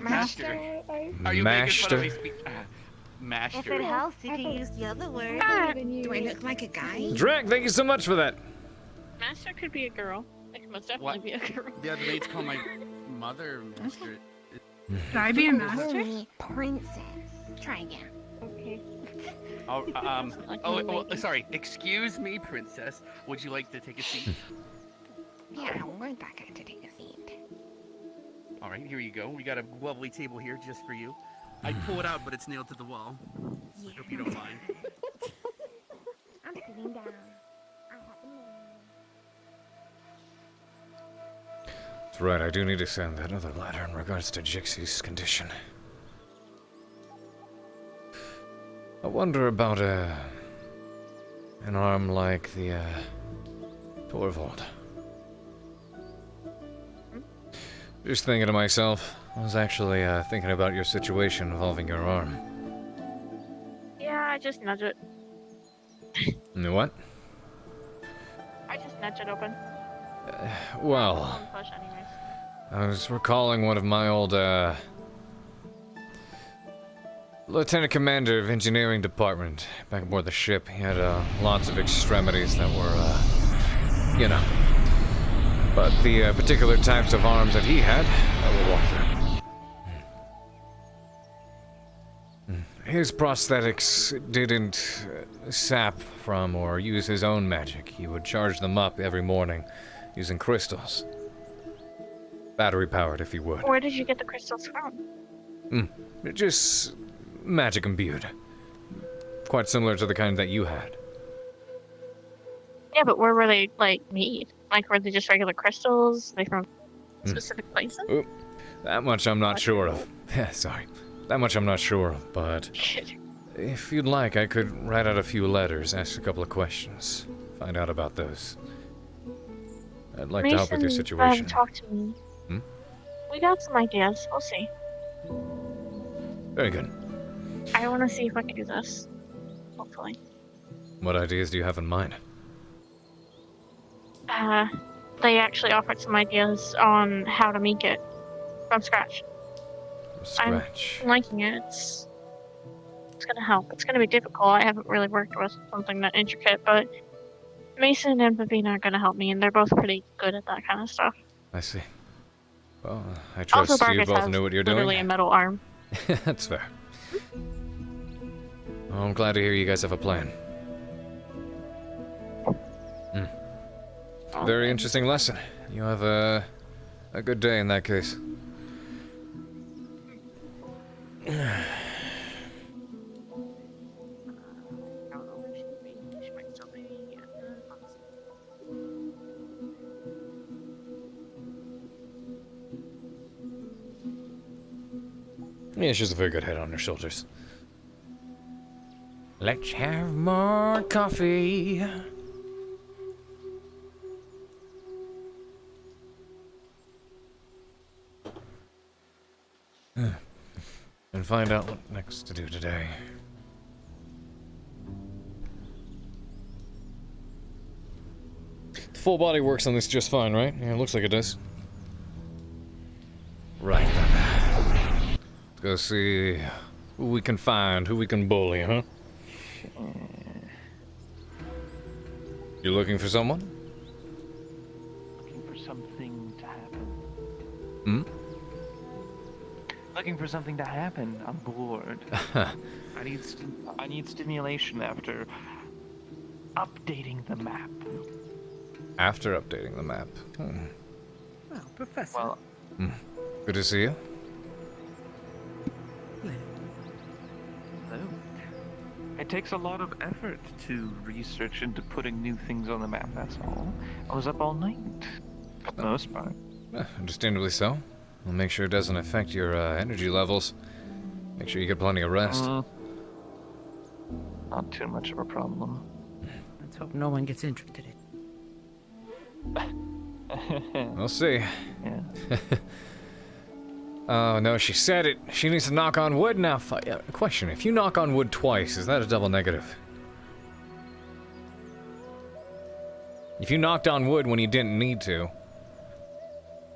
Master. Are you making fun of me? Master. If it helps, you can use the other word. Do I look like a guy? Drake, thank you so much for that. Master could be a girl. It could most definitely be a girl. The other maids call my mother Master. Should I be a master? Call me princess. Try again. Okay. Sorry. Excuse me, princess. Would you like to take a seat? Yeah, I would like to take a seat. All right, here you go. We got a lovely table here just for you. I'd pull it out, but it's nailed to the wall. I hope you don't mind. I'm sitting down. That's right, I do need to send that other letter in regards to Jixie's condition. I wonder about, an arm like the, Torvald. Just thinking to myself, I was actually, thinking about your situation involving your arm. Yeah, I just nudge it. What? I just nudge it open. Well, Push anyways. I was recalling one of my old, Lieutenant Commander of Engineering Department back aboard the ship. He had, lots of extremities that were, you know. But the, particular types of arms that he had, I will walk through. His prosthetics didn't sap from or use his own magic. He would charge them up every morning using crystals. Battery powered, if you would. Where did you get the crystals from? Just magic imbued. Quite similar to the kind that you had. Yeah, but where were they, like, made? Like, were they just regular crystals? Like, from specific places? Oop. That much I'm not sure of. Sorry. That much I'm not sure of, but if you'd like, I could write out a few letters, ask a couple of questions, find out about those. I'd like to help with your situation. Talk to me. We got some ideas. We'll see. Very good. I want to see if I can do this. Hopefully. What ideas do you have in mind? They actually offered some ideas on how to make it from scratch. Scratch. I'm liking it. It's gonna help. It's gonna be difficult. I haven't really worked with something that intricate, but Mason and Pavina are gonna help me, and they're both pretty good at that kind of stuff. I see. Well, I trust also, you both know what you're doing. Literally a metal arm. That's fair. Well, I'm glad to hear you guys have a plan. Very interesting lesson. You have a good day in that case. Yeah, she's a very good head on her shoulders. Let's have more coffee. And find out what next to do today. The full body works on this just fine, right? Yeah, it looks like it does. Right then. Let's go see who we can find, who we can bully, huh? You looking for someone? Looking for something to happen. Hmm? Looking for something to happen. I'm bored. I need stimulation after updating the map. After updating the map. Well, Professor. Well, good to see you. Hello. It takes a lot of effort to research into putting new things on the map, that's all. I was up all night, for the most part. Understandably so. We'll make sure it doesn't affect your energy levels. Make sure you get plenty of rest. Not too much of a problem. Let's hope no one gets interested in. We'll see. Yeah. Oh no, she said it. She needs to knock on wood now. Question, if you knock on wood twice, is that a double negative? If you knocked on wood when you didn't need to,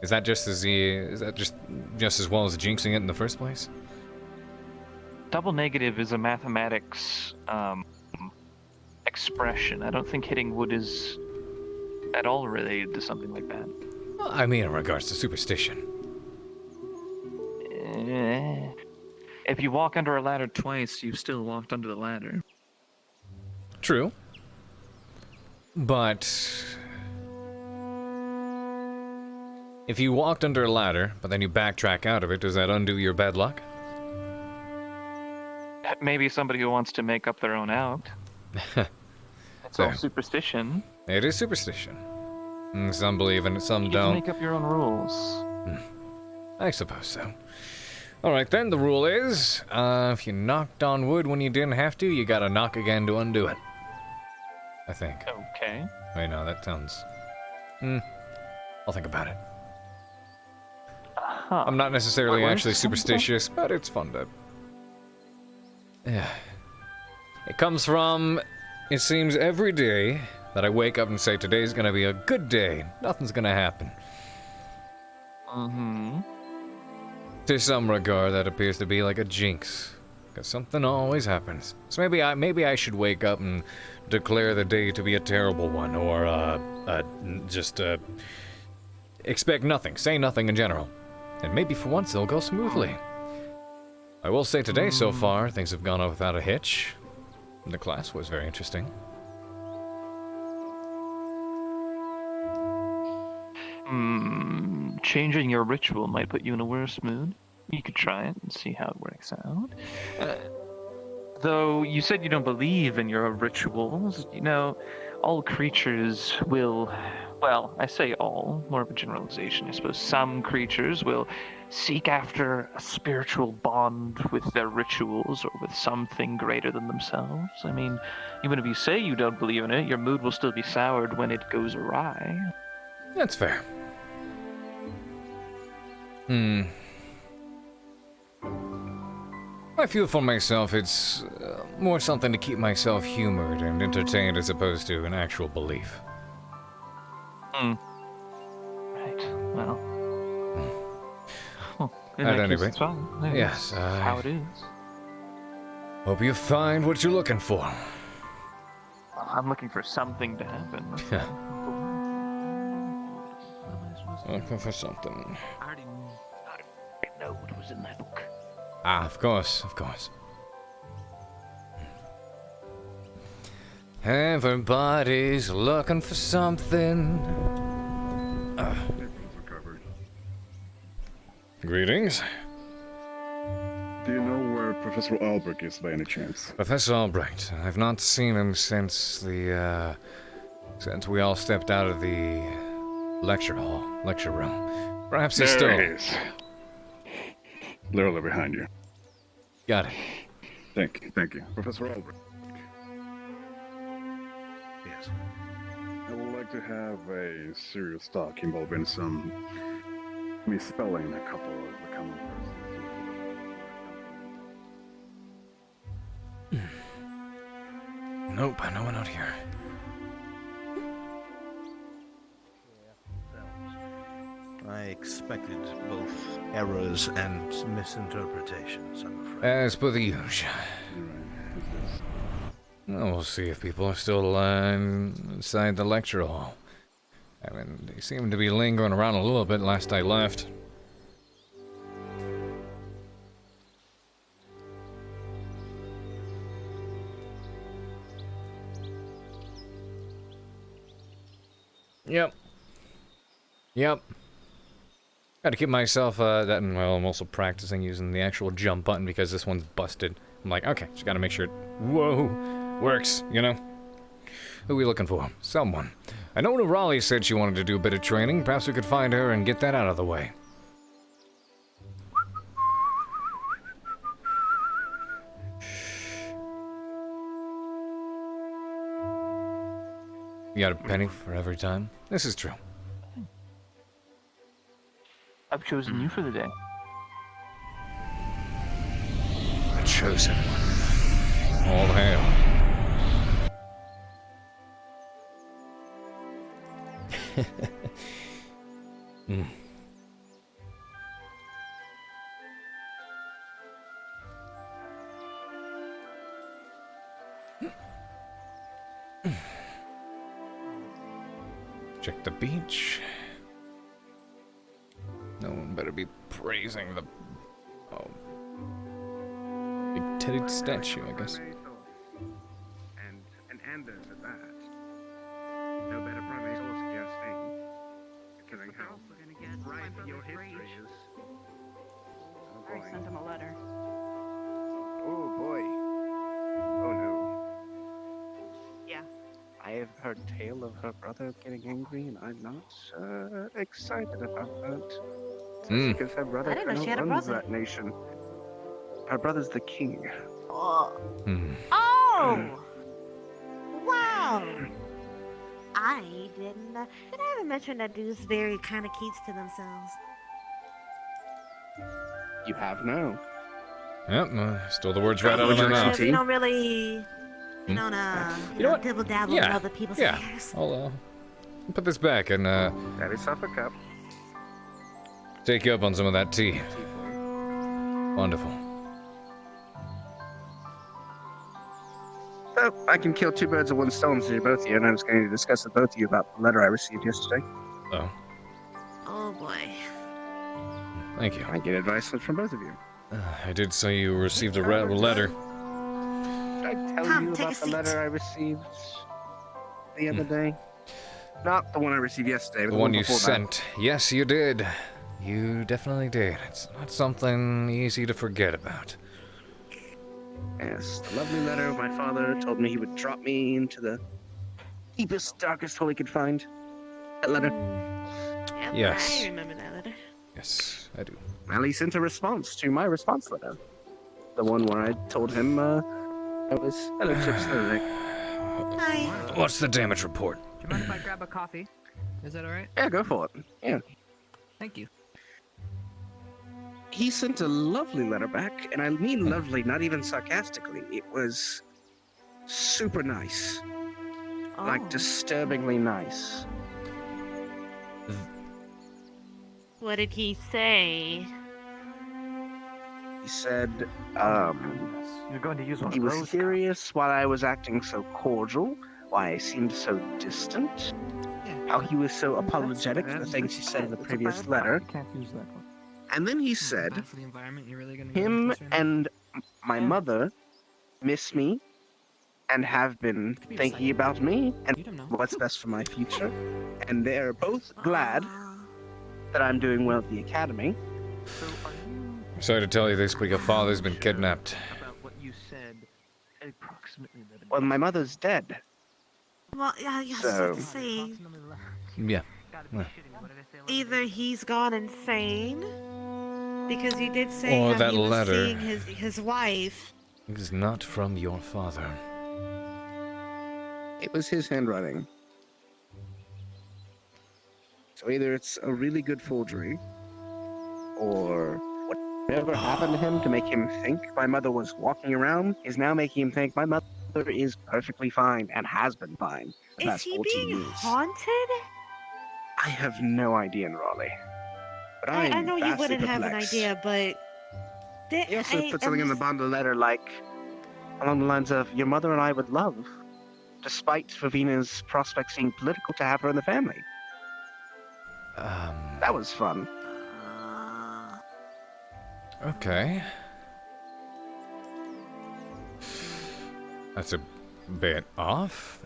is that just as well as jinxing it in the first place? Double negative is a mathematics expression. I don't think hitting wood is at all related to something like that. Well, I mean in regards to superstition. If you walk under a ladder twice, you've still walked under the ladder. True. But if you walked under a ladder, but then you backtrack out of it, does that undo your bad luck? Maybe somebody who wants to make up their own out. It's all superstition. It is superstition. Some believe in it, some You don't. make up your own rules. I suppose so. Alright then, the rule is, if you knocked on wood when you didn't have to, you gotta knock again to undo it. I think. Okay. Wait, no, that sounds... I'll think about it. I'm not necessarily actually superstitious, but it's fun to... Yeah. It comes from... It seems every day that I wake up and say, today's gonna be a good day. Nothing's gonna happen. To some regard, that appears to be like a jinx. Because something always happens. So maybe I should wake up and declare the day to be a terrible one, or just expect nothing, say nothing in general. And maybe for once it'll go smoothly. I will say today, so far, things have gone without a hitch. The class was very interesting. Changing your ritual might put you in a worse mood. You could try it and see how it works out. Though you said you don't believe in your rituals, you know, all creatures will... Well, I say all, more of a generalization, I suppose. Some creatures will seek after a spiritual bond with their rituals or with something greater than themselves. I mean, even if you say you don't believe in it, your mood will still be soured when it goes awry. That's fair. I feel for myself it's more something to keep myself humored and entertained as opposed to an actual belief. Right, well... At any rate, yes, that's how it is. Hope you find what you're looking for. I'm looking for something to happen. Looking for something. I already know what was in that book. Ah, of course, of course. Everybody's looking for something. Greetings. Do you know where Professor Albrecht is by any chance? Professor Albrecht. I've not seen him since since we all stepped out of the lecture room. Perhaps he's still... There he is. Literally behind you. Got it. Thank you. Professor Albrecht. Yes. I would like to have a serious talk involving some misspelling a couple of the common persons. Nope, no one out here. I expected both errors and misinterpretations, I'm afraid. As per the usual. Well, we'll see if people are still inside the lecture hall. I mean, they seem to be lingering around a little bit last I left. Yep. Yep. Gotta keep myself, well, I'm also practicing using the actual jump button because this one's busted. I'm like, okay, just gotta make sure it, whoa, works, you know? Who are we looking for? Someone. I know Raleigh said she wanted to do a bit of training. Perhaps we could find her and get that out of the way. You got a penny for every time? This is true. I've chosen you for the day. The chosen one. All hail. Mm. Check the beach. No one better be praising the big-titted statue, I guess. And Anders at that. No better primate source guessing. Considering how right your history is. I already sent him a letter. Oh boy. Oh no. Yeah. I have heard tale of her brother getting angry, and I'm not excited about that. Because her brother I didn't know she had a runs brother. that nation. Her brother's the king. Oh. Hmm. Oh! Wow! I didn't. Did I ever mention that dudes very kind of keeps to themselves? You have now. Yep, stole the words right out of my Because mouth. you don't really. You don't, You know what? dibble dabble in other people's affairs. I'll put this back and, That is up a cup. take you up on some of that tea. Wonderful. So, I can kill two birds with one stone to both of you, and I was going to discuss with both of you about the letter I received yesterday. Oh. Oh boy. Thank you. I get advice from both of you. I did say you received a letter. Did I tell you about the letter I received the other day? Not the one I received yesterday, but The one you before sent. Yes, you did. You definitely did. It's not something easy to forget about. Yes, the lovely letter my father told me he would drop me into the deepest, darkest hole he could find. That letter. Yep, Yes. I remember that letter. Yes, I do. Well, he sent a response to my response letter. The one where I told him, I was hello, Chips. Hi. What's the damage report? Do you mind if I grab a coffee? Is that alright? Yeah, go for it. Yeah. Thank you. He sent a lovely letter back, and I mean lovely, not even sarcastically. It was super nice. Like, disturbingly nice. What did he say? He said, You're going to use one he of was those? curious why I was acting so cordial, why I seemed so distant, how he was so apologetic for the things he said in the previous letter. Can't use that one. And then he said, For the environment, you're really gonna go him closer now? and my mother miss me and have been thinking about me and what's best for my future. And they're both glad that I'm doing well at the academy. I'm sorry to tell you this, but your father's been kidnapped. About what you said approximately 11 Well, my mother's dead. Well, yeah, yes, So- say Yeah. either he's gone insane, because he did say Or how that he was letter. seeing his wife. It is not from your father. It was his handwriting. So either it's a really good forgery, or whatever happened to him to make him think my mother was walking around is now making him think my mother is perfectly fine and has been fine for the Is past he 14 being years. haunted? I have no idea in Raleigh. But I I'm know you vastly wouldn't have an perplexed. idea, but He also put something in the bundle letter like, along the lines of, your mother and I would love, despite Favina's prospects being political, to have her in the family. That was fun. Okay. That's a bit off.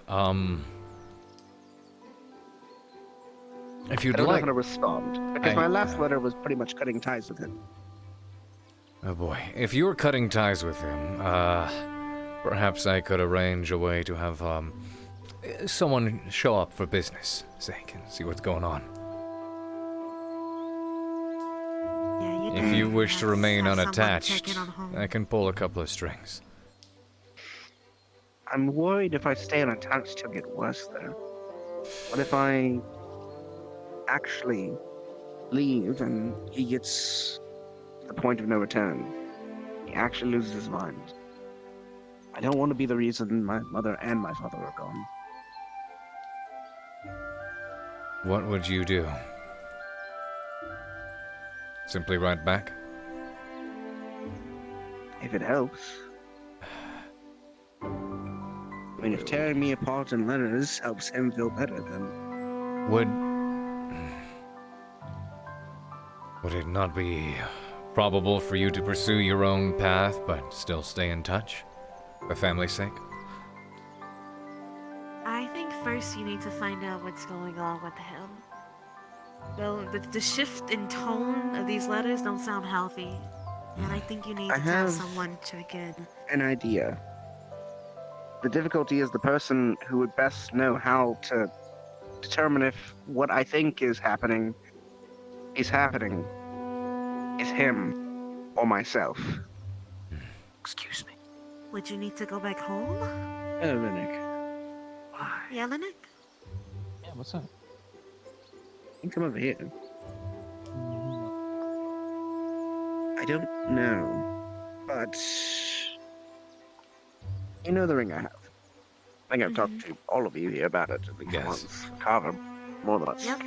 If you'd I don't know like... how to respond, because my last letter was pretty much cutting ties with him. Oh boy. If you're cutting ties with him, perhaps I could arrange a way to have, someone show up for business sake and see what's going on. If you wish to remain unattached, I can pull a couple of strings. I'm worried if I stay unattached, he'll get worse, though. What if I actually leave and he gets to the point of no return? He actually loses his mind. I don't want to be the reason my mother and my father are gone. What would you do? Simply write back? If it helps. I mean, if tearing me apart in letters helps him feel better, then... Would it not be probable for you to pursue your own path, but still stay in touch? For family's sake? I think first you need to find out what's going on with him. Well, the shift in tone of these letters don't sound healthy. And I think you need to tell someone check in. An idea. The difficulty is the person who would best know how to determine if what I think is happening is happening is him or myself. Excuse me. Would you need to go back home? Oh, Linnick. Yeah, Linnick? Yeah, what's up? You can come over here. I don't know, but you know the ring I have. I think I've talked to all of you here about it at least once. Carver, more than once. Yep.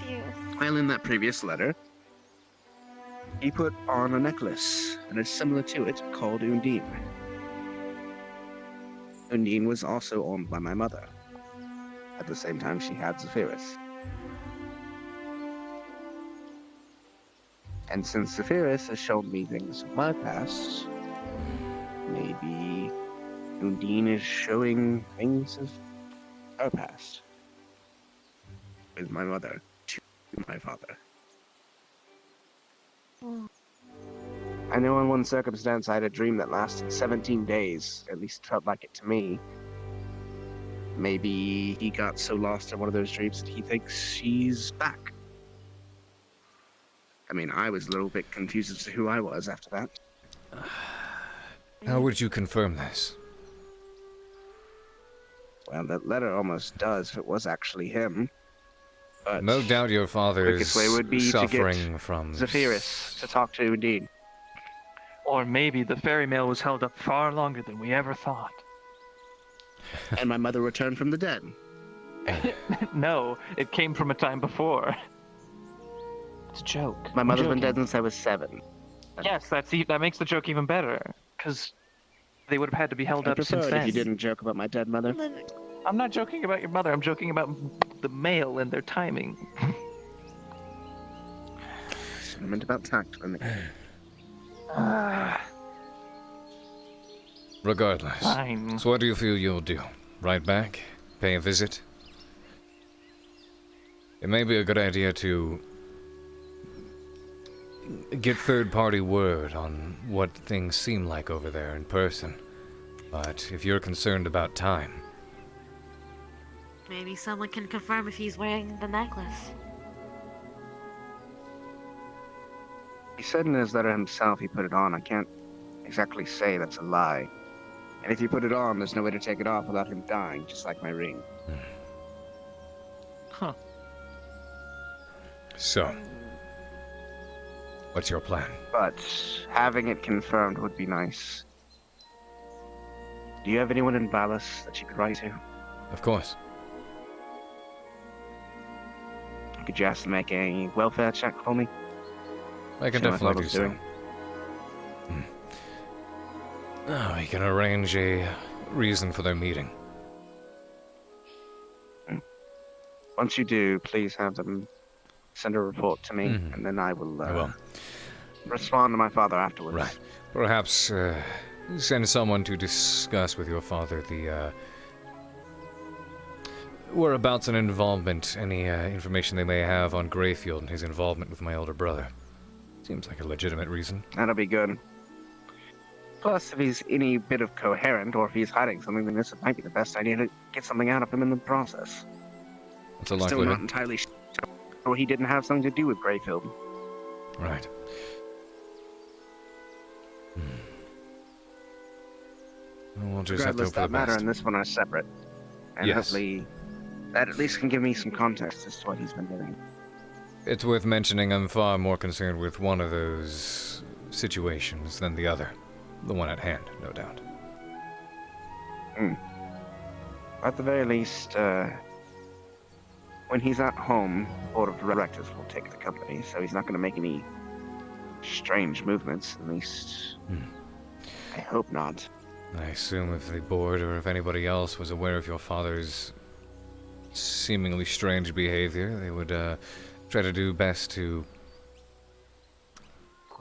Yes. Well, in that previous letter, he put on a necklace, and it's similar to it, called Undine. Undine was also owned by my mother. At the same time, she had Zephyrus. And since Zephyrus has shown me things of my past, maybe Undine is showing things of her past. With my mother to my father. I know in one circumstance I had a dream that lasted 17 days, at least felt like it to me. Maybe he got so lost in one of those dreams that he thinks she's back. I mean, I was a little bit confused as to who I was after that. How would you confirm this? Well, that letter almost does if it was actually him. But no doubt your father is way would be suffering to get from... Zephyrus to talk to Undine. Or maybe the fairy mail was held up far longer than we ever thought. And my mother returned from the dead. No, it came from a time before. It's a joke. My mother's been joking. dead since I was 7. Yes, that makes the joke even better. Because they would have had to be held I up prefer since it then. if you didn't joke about my dead mother. I'm not joking about your mother. I'm joking about the mail and their timing. I meant about tact. Regardless. Fine. So what do you feel you'll do? Write back? Pay a visit? It may be a good idea to get third-party word on what things seem like over there in person. But if you're concerned about time... Maybe someone can confirm if he's wearing the necklace. He said in his letter himself he put it on. I can't exactly say that's a lie. And if you put it on, there's no way to take it off without him dying, just like my ring. Huh. So, what's your plan? But having it confirmed would be nice. Do you have anyone in Valis that you could write to? Of course. Could you ask to make a welfare check for me? I can See what my definitely do father's so. doing. Oh, we can arrange a reason for their meeting. Once you do, please have them send a report to me, and then I will, respond to my father afterwards. Right. Perhaps send someone to discuss with your father the whereabouts and involvement, any information they may have on Greyfield and his involvement with my older brother. Seems like a legitimate reason. That'll be good. Plus, if he's any bit of coherent, or if he's hiding something, then this might be the best idea to get something out of him in the process. What's the Still likelihood? not entirely sure he didn't have something to do with Greyfield. Right. Well, we'll just have to Regardless, hope for that the matter best. and this one are separate. And Yes. hopefully, that at least can give me some context as to what he's been doing. It's worth mentioning I'm far more concerned with one of those situations than the other. The one at hand, no doubt. At the very least, when he's at home, the board of directors will take the company, so he's not going to make any strange movements, at least. I hope not. I assume if the board or if anybody else was aware of your father's seemingly strange behavior, they would try to do best to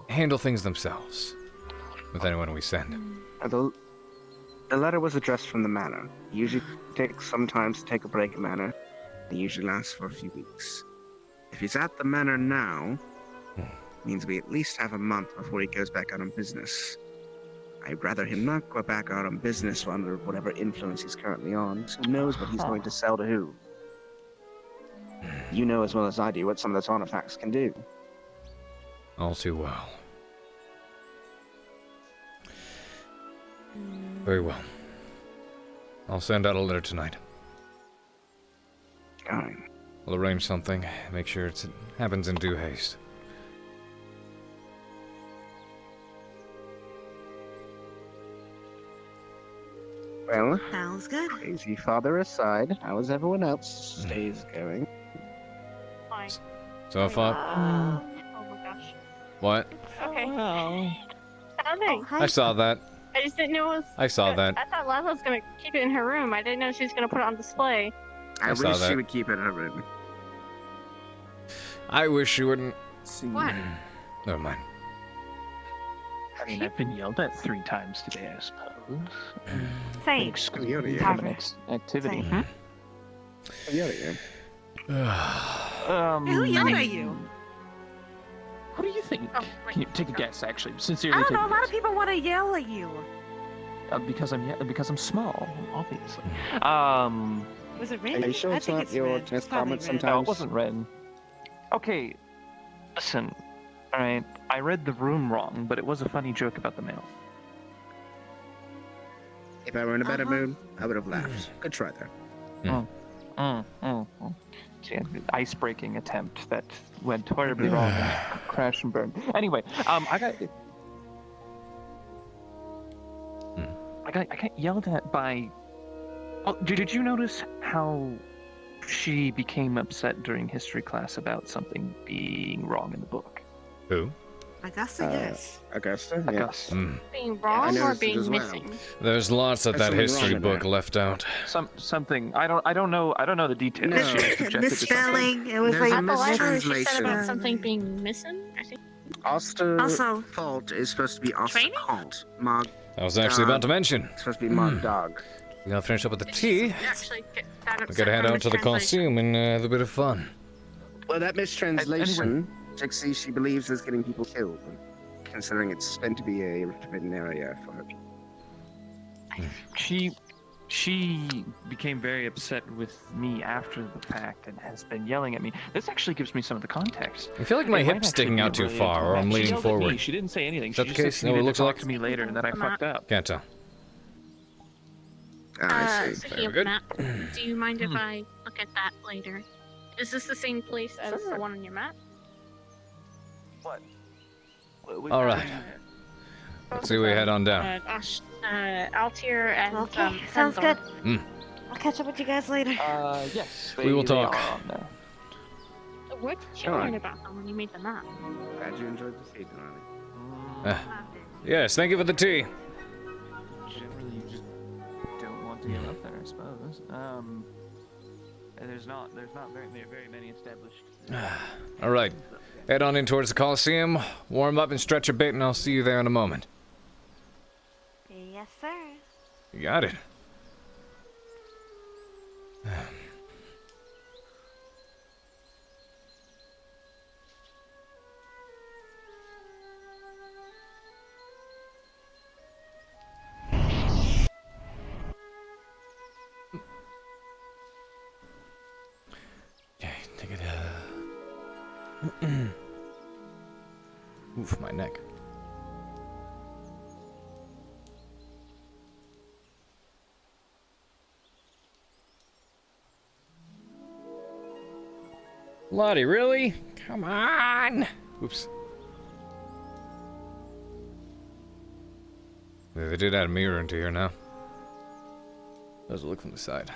handle things themselves with anyone we send. The letter was addressed from the manor. It usually takes some time to take a break in manor. It usually lasts for a few weeks. If he's at the manor now, means we at least have a month before he goes back out on business. I'd rather him not go back out on business under whatever influence he's currently on. Who knows what he's going to sell to who? You know as well as I do what some of those artifacts can do. All too well. Very well. I'll send out a letter tonight. Alright. We'll arrange something. Make sure it happens in due haste. Well, sounds good. Crazy father aside, how is everyone else stays going? Fine. So far. Oh my gosh. What? Okay. Oh, I saw that. I just didn't know it was. I saw that. I thought Lala was gonna keep it in her room. I didn't know she was gonna put it on display. I saw wish that. she would keep it in her room. I wish she wouldn't. What? Never mind. I mean, I've been yelled at 3 times today, I suppose. Same. Excluded Carver. from activity. Same. Who yelled at you? What do you think? Oh, Can you take a guess, actually? I Sincerely, don't take know. A a lot guess. of people want to yell at you. Because I'm small, obviously. Was it Are red? you sure I it's think not it's your red. test It's probably comment red. sometimes? No, it wasn't red. Okay, listen. All right, I read the room wrong, but it was a funny joke about the mail. If I were in a better mood, I would have laughed. Good try there. See, an ice-breaking attempt that went horribly wrong and crashed and burned. Anyway, I got yelled at by. Oh, did you notice how she became upset during history class about something being wrong in the book? Who? Augusta, yes. Augusta? Augusta. Being I wrong or noticed it being as well. missing? There's lots of There's that something wrong history in book there. left out. Something. I don't know the details. No. She was subjected to something. Misspelling. It was There's like a At the library, she said mistranslation. about something being missing. I think. Oster Also- fault is supposed to be Oster Training? Cult. Mog I was actually about to mention. It's supposed to be Mog Dog. We gotta finish up with the tea. Actually, get that We upset gotta head from out to the mistranslation. Coliseum and have a bit of fun. Well, that mistranslation, Trixie, she believes is getting people killed, considering it's meant to be a forbidden area for her people. She became very upset with me after the fact and has been yelling at me. This actually gives me some of the context. I feel like my It might hip's actually sticking be a out too brilliant far, or I'm plan. She leaning yelled at me. forward. She didn't say anything. Is that She the just case? said she No, it needed looks to like. talk to me later and that I fucked up. Can't tell. I see. Speaking of map, do you mind if I look at that later? Is this the same place as the one on your map? What? All right. Let's see, we head on down. Altair and Okay, sounds Sendor. good. I'll catch up with you guys later. Yes. We will talk. What did you Sure. learn about them when you made the map? Glad you enjoyed the tea, darling. Yes, thank you for the tea. Generally, you just don't want to get up there, I suppose. And there's not very many established. All right. Head on in towards the Coliseum, warm up and stretch a bit, and I'll see you there in a moment. Yes, sir. You got it. Oof, my neck. Lottie, really? Come on! Oops. Yeah, they did add a mirror into here now. Let's look from the side.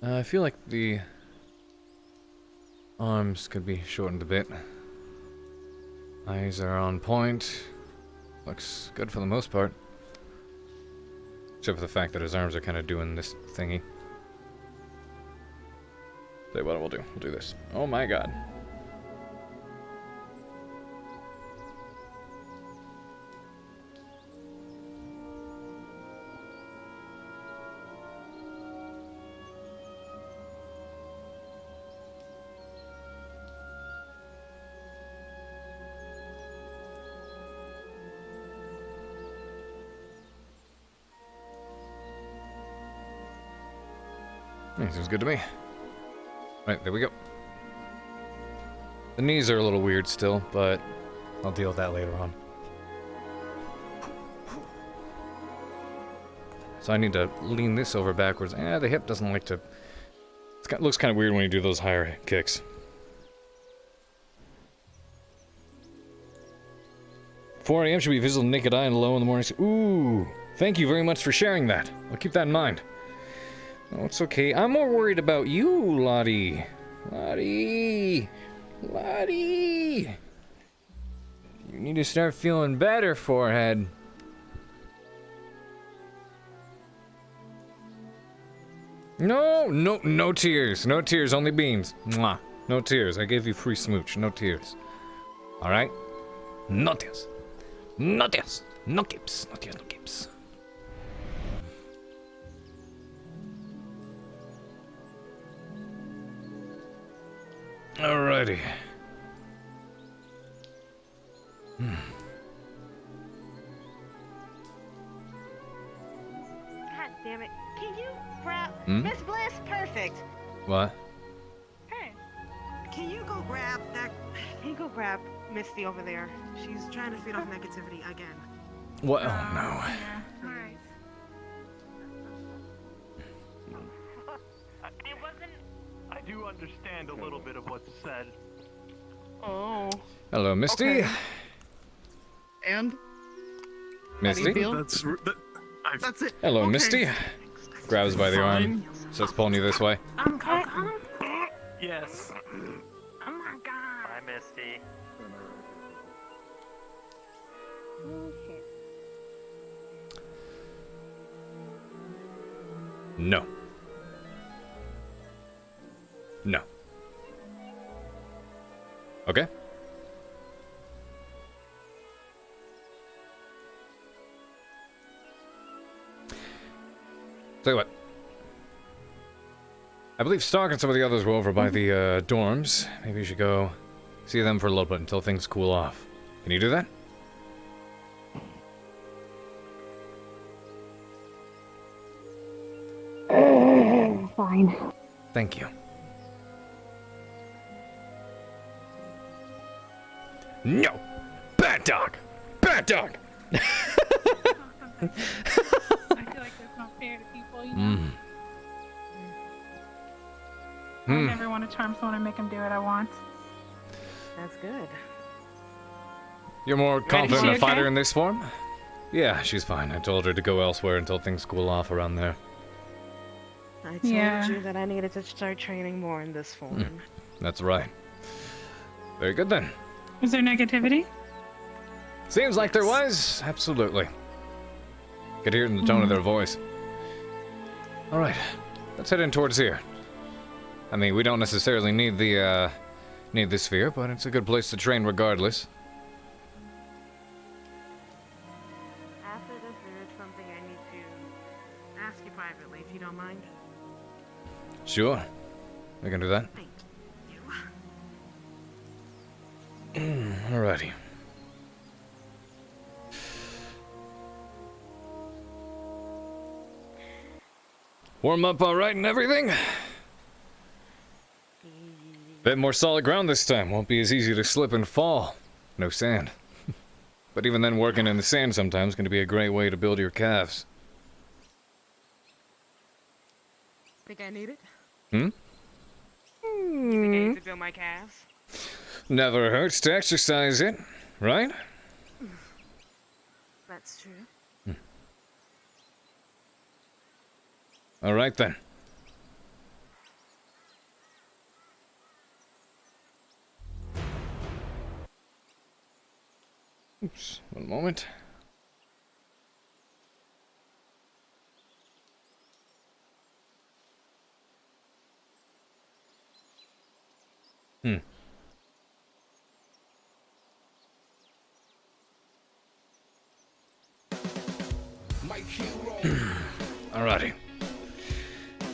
I feel like the arms could be shortened a bit. Eyes are on point. Looks good for the most part. Except for the fact that his arms are kind of doing this thingy. Tell you what we'll do. We'll do this. Oh my god. Yeah, seems good to me. Right, there we go. The knees are a little weird still, but I'll deal with that later on. So I need to lean this over backwards. The hip doesn't like to... It looks kind of weird when you do those higher kicks. 4 a.m. should be visible naked eye and low in the morning. Ooh, thank you very much for sharing that. I'll keep that in mind. Oh, it's okay. I'm more worried about you, Lottie. Lottie. Lottie. You need to start feeling better, forehead. No tears. No tears, only beans. Mwah. No tears. I gave you free smooch. No tears. Alright? No tears. No tears. No kips. No tears, no kips. Alrighty. God damn it. Can you grab Miss Bliss? Perfect. What? Hey. Can you go grab that? Can you go grab Misty over there? She's trying to feed off negativity again. What? Oh no. Alright. It wasn't. I do understand a little bit of what's said. Oh. Hello, Misty. Okay. And? Misty? That's it. Hello, Okay. Misty. Grabs by the arm. Starts pulling you this way. Okay. Yes. Oh my god. Bye, Misty. Oh shit. No. No. Okay. Tell you what. I believe Stark and some of the others were over by the dorms. Maybe you should go see them for a little bit until things cool off. Can you do that? Fine. Thank you. No! Bad dog! Bad dog! I feel like that's not fair to people, you know? I never want to charm someone and make them do what I want. That's good. You're more confident She a fighter okay? in this form? Yeah, she's fine. I told her to go elsewhere until things cool off around there. I told Yeah. you that I needed to start training more in this form. That's right. Very good then. Is there negativity? Seems like there was. Absolutely. Could hear it in the tone of their voice. Alright. Let's head in towards here. I mean, we don't necessarily need the sphere, but it's a good place to train regardless. After this, there is something I need to ask you privately, if you don't mind. Sure. We can do that. Alrighty. Warm up alright and everything? Bit more solid ground this time. Won't be as easy to slip and fall. No sand. But even then, working in the sand sometimes can be a great way to build your calves. Think I need it? Hmm? You think I need to build my calves? Never hurts to exercise it, right? That's true. All right then. Oops, one moment. Alrighty.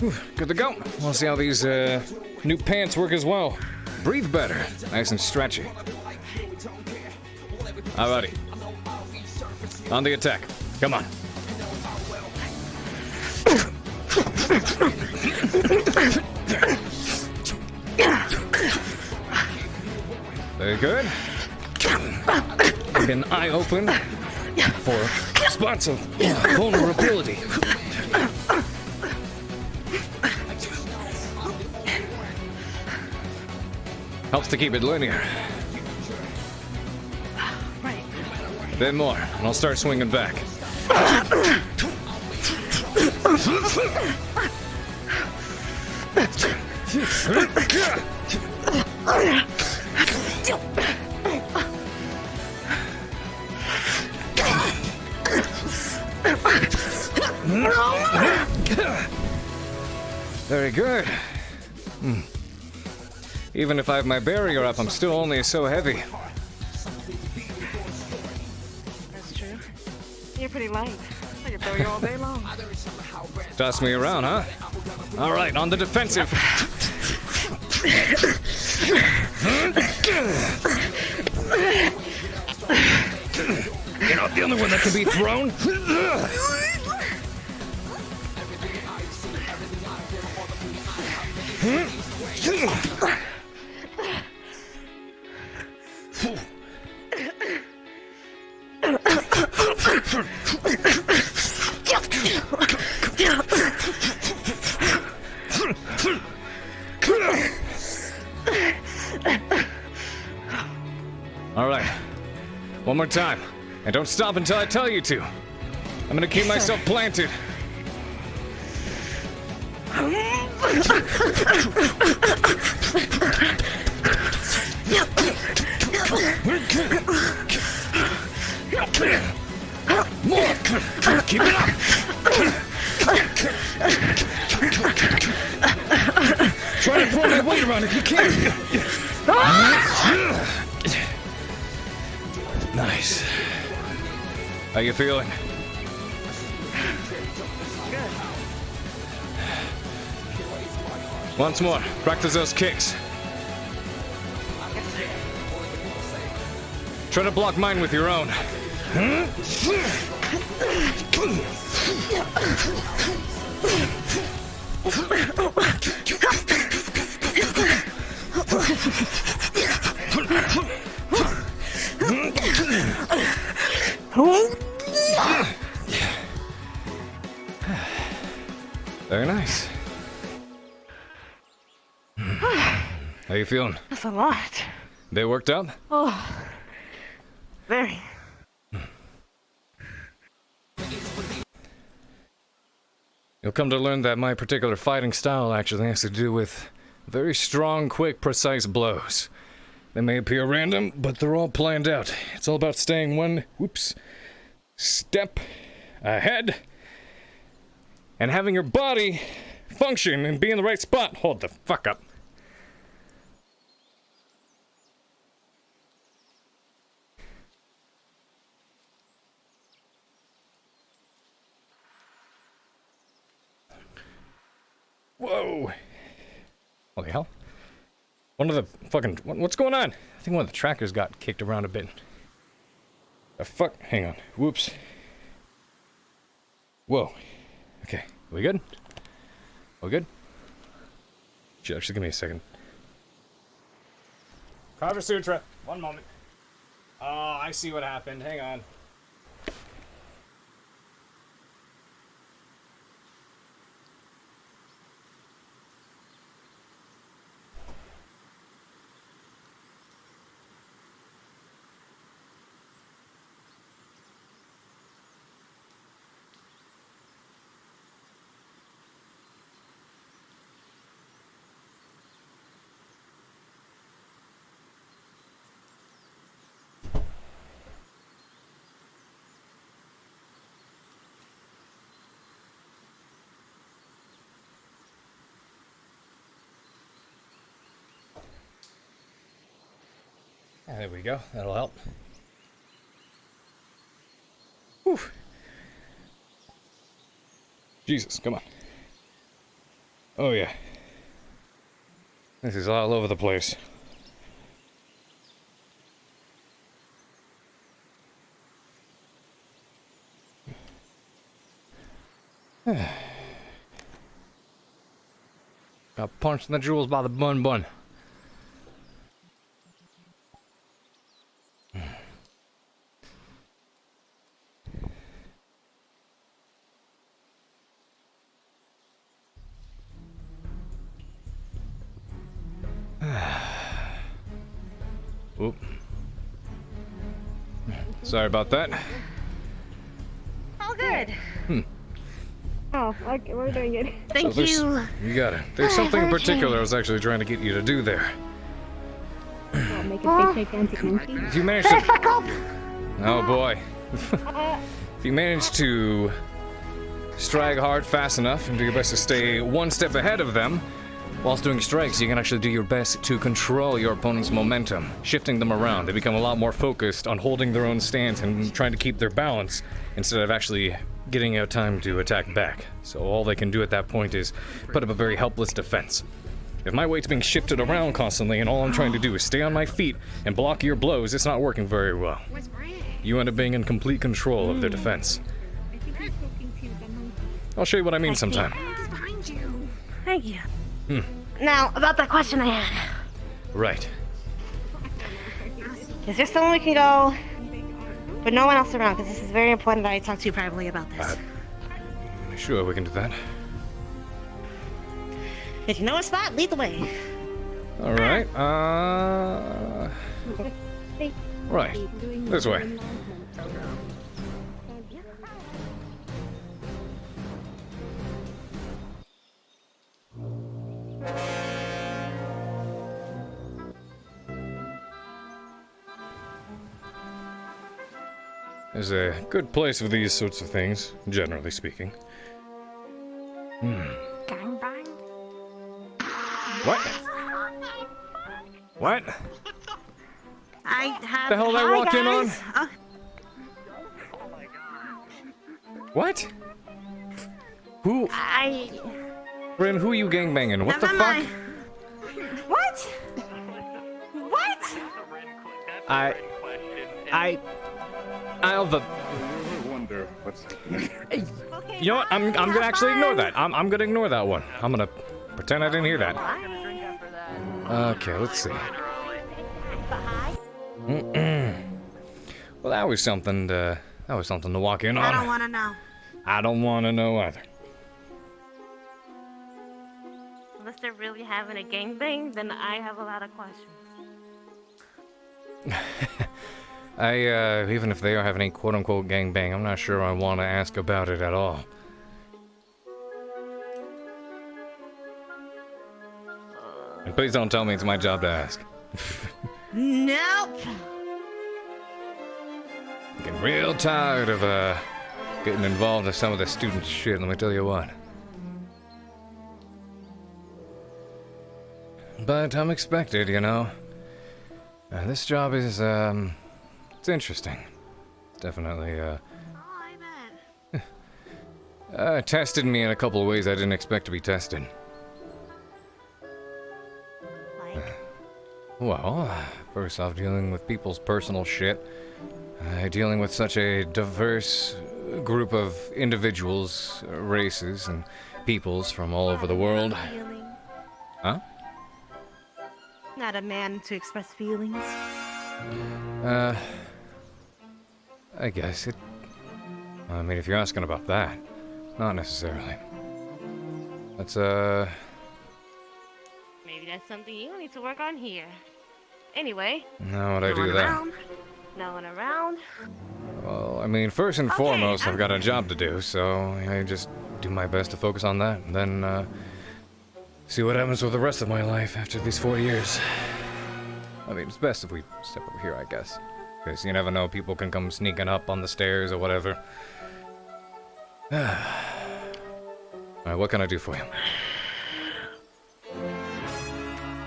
Whew, good to go. We'll see how these new pants work as well. Breathe better. Nice and stretchy. Alrighty. On the attack. Come on. Very good. Keep an eye open for spots of vulnerability. Helps to keep it linear. Right. A bit more, and I'll start swinging back. Very good. Even if I have my barrier up, I'm still only so heavy. That's true. You're pretty light. I could throw you all day long. Toss me around, huh? All right, on the defensive. You're not the only one that can be thrown. All right, one more time, and don't stop until I tell you to. I'm gonna keep myself planted. More! Keep it up! Try to throw my weight around if you can! Nice. How you feeling? Once more, practice those kicks. Try to block mine with your own. Very nice. How you feeling? That's a lot. They worked out? Oh, very. You'll come to learn that my particular fighting style actually has to do with very strong, quick, precise blows. They may appear random, but they're all planned out. It's all about staying one, step ahead and having your body function and be in the right spot. Hold the fuck up. Whoa. Holy hell. One of the fucking... What's going on? I think one of the trackers got kicked around a bit. The fuck? Hang on. Whoops. Whoa. Okay. We good? We good? Actually, give me a second. Carver Sutra. One moment. Oh, I see what happened. Hang on. There we go. That'll help. Whew. Jesus, come on. Oh yeah. This is all over the place. Got punched in the jewels by the bun. Oop. Sorry about that. All good. Oh, okay, we're doing it. Thank So you. You got it. There's something in particular I was actually trying to get you to do there. Oh, make a big anti-monkey. If you manage to... Oh boy. If you manage to strike hard fast enough and do your best to stay one step ahead of them, whilst doing strikes, you can actually do your best to control your opponent's momentum, shifting them around. They become a lot more focused on holding their own stance and trying to keep their balance instead of actually getting out time to attack back. So all they can do at that point is put up a very helpless defense. If my weight's being shifted around constantly and all I'm trying to do is stay on my feet and block your blows, it's not working very well. You end up being in complete control of their defense. I'll show you what I mean sometime. Thank you. Now, about that question I had. Right. Is there somewhere we can go, but no one else around? Because this is very important that I talk to you privately about this. Sure, we can do that. If you know a spot, lead the way. Alright, right. This way. Is a good place for these sorts of things, generally speaking. Gangbang? What? What? I have. The hell did I walk in on? What? Who? Bryn, who you gangbanging? What the fuck? What? What? I'll the. Wonder what's happening. You know what? I'm gonna actually ignore that. I'm gonna ignore that one. I'm gonna pretend I didn't hear that. Okay, let's see. Well, that was something to walk in on. I don't want to know. I don't want to know either. Unless they're really having a gangbang, then I have a lot of questions. Even if they are having a quote-unquote gangbang, I'm not sure I want to ask about it at all. And please don't tell me it's my job to ask. Nope. I'm getting real tired of, getting involved in some of the student shit, let me tell you what. But I'm expected, you know. This job is, it's interesting. It's definitely, tested me in a couple of ways I didn't expect to be tested. Well, first off, dealing with people's personal shit. Dealing with such a diverse group of individuals, races, and peoples from all over the world. Huh? No, not a man to express feelings. I guess it... I mean, if you're asking about that, not necessarily. That's, Maybe that's something you need to work on here. Anyway. How would I do that? No one around. Well, I mean, first and foremost, I've got a job to do, so I just do my best to focus on that, and then, see what happens with the rest of my life after these 4 years. I mean, it's best if we step over here, I guess. Because you never know, people can come sneaking up on the stairs or whatever. Alright, what can I do for you?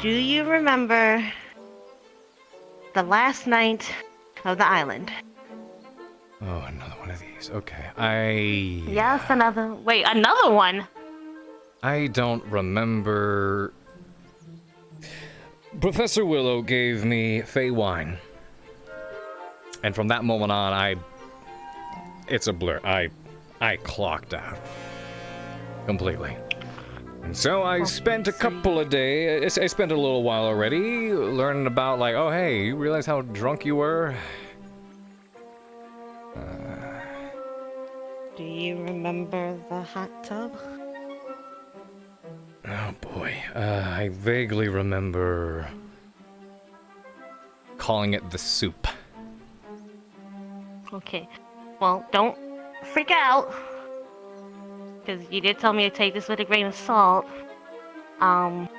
Do you remember the last night of the island? Oh, another one of these. Okay, Yes, another. Wait, another one? I don't remember... Professor Willow gave me Fey wine. And from that moment on, it's a blur. I clocked out. Completely. And so I spent a couple of days, I spent a little while already learning about, like, oh hey, you realize how drunk you were? Do you remember the hot tub? Oh boy, I vaguely remember calling it the soup. Okay. Well, don't freak out. Because you did tell me to take this with a grain of salt. In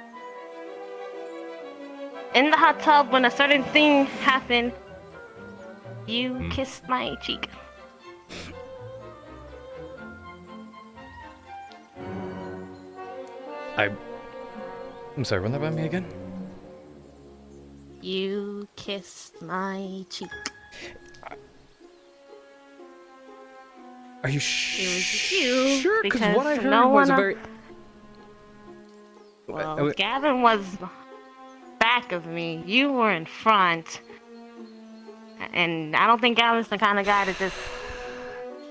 the hot tub, when a certain thing happened, you kissed my cheek. I'm sorry, run that by me again? You kissed my cheek. Are you It was you. sure? Because what I heard no was one a very... Well, Gavin was back of me. You were in front. And I don't think Gavin's the kind of guy to just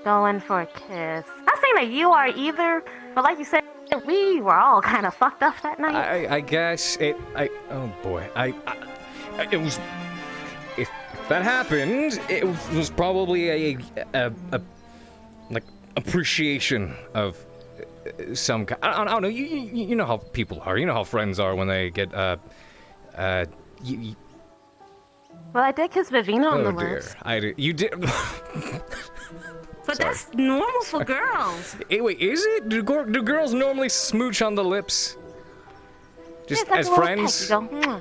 go in for a kiss. Not saying that you are either, but like you said, we were all kind of fucked up that night. I guess it... oh boy. It was... If that happened, it was probably a like, appreciation of some kind. I don't know, you know how people are. You know how friends are when they get, Well, I did kiss Vivina on the lips. I did. You did... But that's normal for girls. Hey, wait, is it? Do girls normally smooch on the lips? Just Yeah, as like a little friends? peck, you go,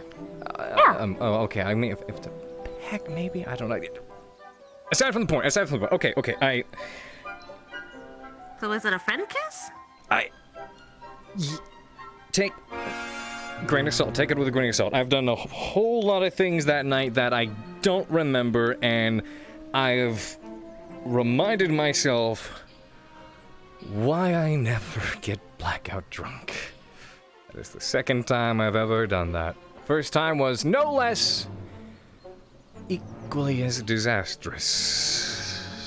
yeah. Oh, okay. I mean, if the peck, maybe? I don't know. Aside from the point. Okay, So is it a friend kiss? Take... grain of salt. Take it with a grain of salt. I've done a whole lot of things that night that I don't remember, and I've reminded myself why I never get blackout drunk. That is the second time I've ever done that. First time was no less equally as disastrous.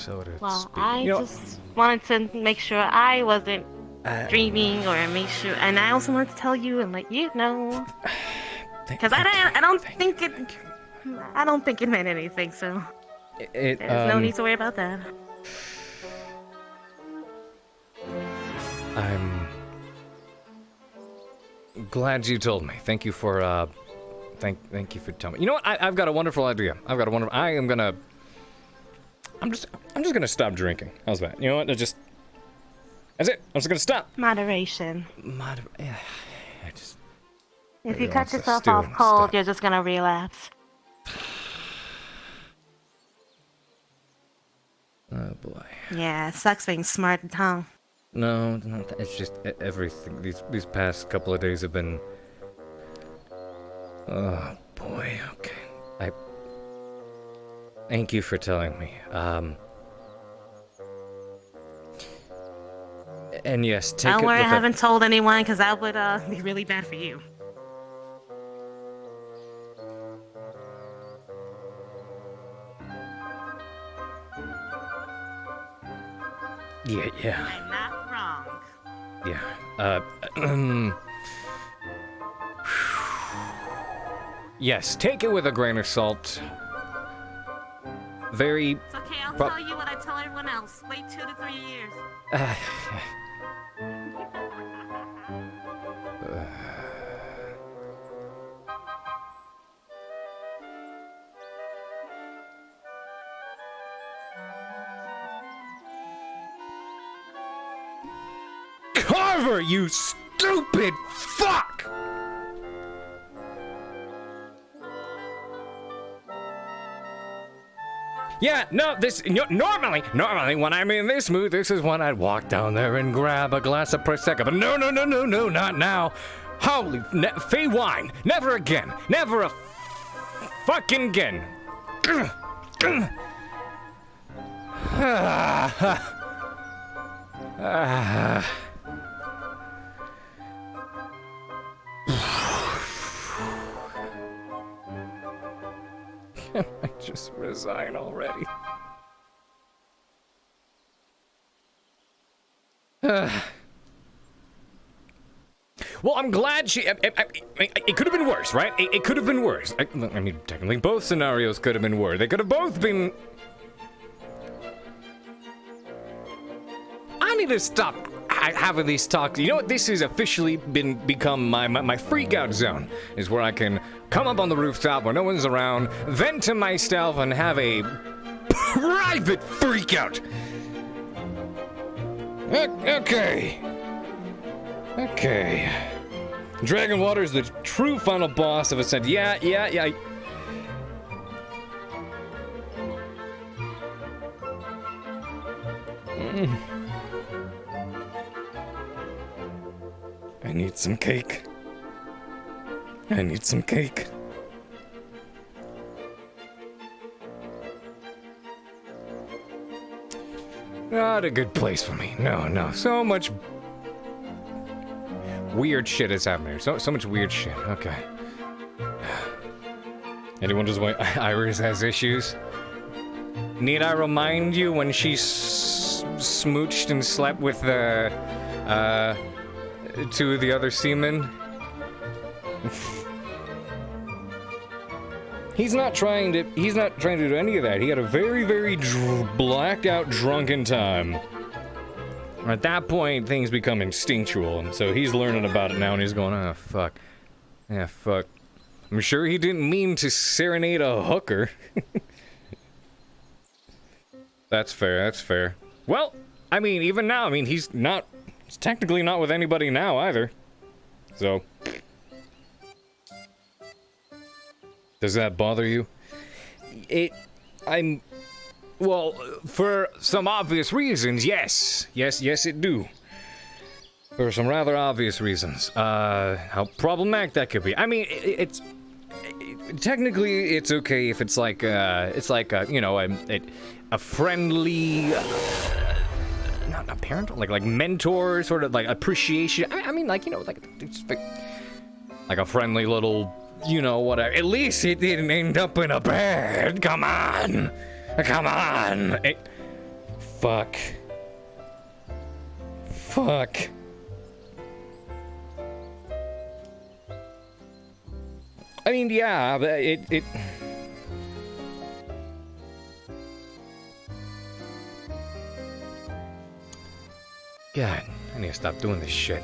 So to Well, speak. I just wanted to make sure I wasn't dreaming, or make sure, and I also wanted to tell you and let you know, because I don't think it meant anything. So there's no need to worry about that. I'm glad you told me. Thank you for thank you for telling me. You know what? I've got a wonderful idea. I'm just gonna stop drinking. How's that? You know what? That's it. I'm just gonna stop. Moderation. Yeah. If you cut yourself off cold, you're just gonna relapse. Oh boy. Yeah, it sucks being smart, huh? No, it's just everything. These past couple of days have been... Oh, boy, okay. Thank you for telling me. And yes, take it Don't worry, with I haven't told anyone, because that would be really bad for you. Yeah. I'm not wrong. Yeah. Yes, take it with a grain of salt. Very... It's okay, I'll tell you what I tell everyone else. Wait 2 to 3 years. Carver, you stupid fuck! Yeah, no, normally when I'm in this mood, this is when I'd walk down there and grab a glass of Prosecco. But no, not now. Holy, Fey wine, never again, never a fucking again. Can I just resign already? Well, I'm glad she... it could have been worse, right? It could have been worse. I mean, technically both scenarios could have been worse. They could have both been... I need to stop having these talks. You know what? This has officially become my freak out zone. Is where I can come up on the rooftop where no one's around, vent to myself, and have a private freak out. Okay. Dragon Water is the true final boss of Ascension. Yeah. I need some cake. Not a good place for me. No. So much weird shit is happening. So much weird shit. Okay. Anyone just wait? Iris has issues. Need I remind you when she smooched and slept with the two of the other seamen? He's not trying to do any of that. He had a very blacked out drunken time. At that point, things become instinctual, and so he's learning about it now, and he's going, oh, fuck. Yeah, fuck. I'm sure he didn't mean to serenade a hooker. That's fair. Well, I mean, even now, he's technically not with anybody now, either. So... Does that bother you? Well, for some obvious reasons, yes. Yes, it do. For some rather obvious reasons. How problematic that could be. I mean, technically, it's okay if it's like, you know, a friendly, not a parent, like mentor, sort of like appreciation. I mean, like, you know, like, it's like a friendly little, you know, whatever. At least it didn't end up in a bed. Come on. Fuck. I mean, yeah, but it... God, I need to stop doing this shit.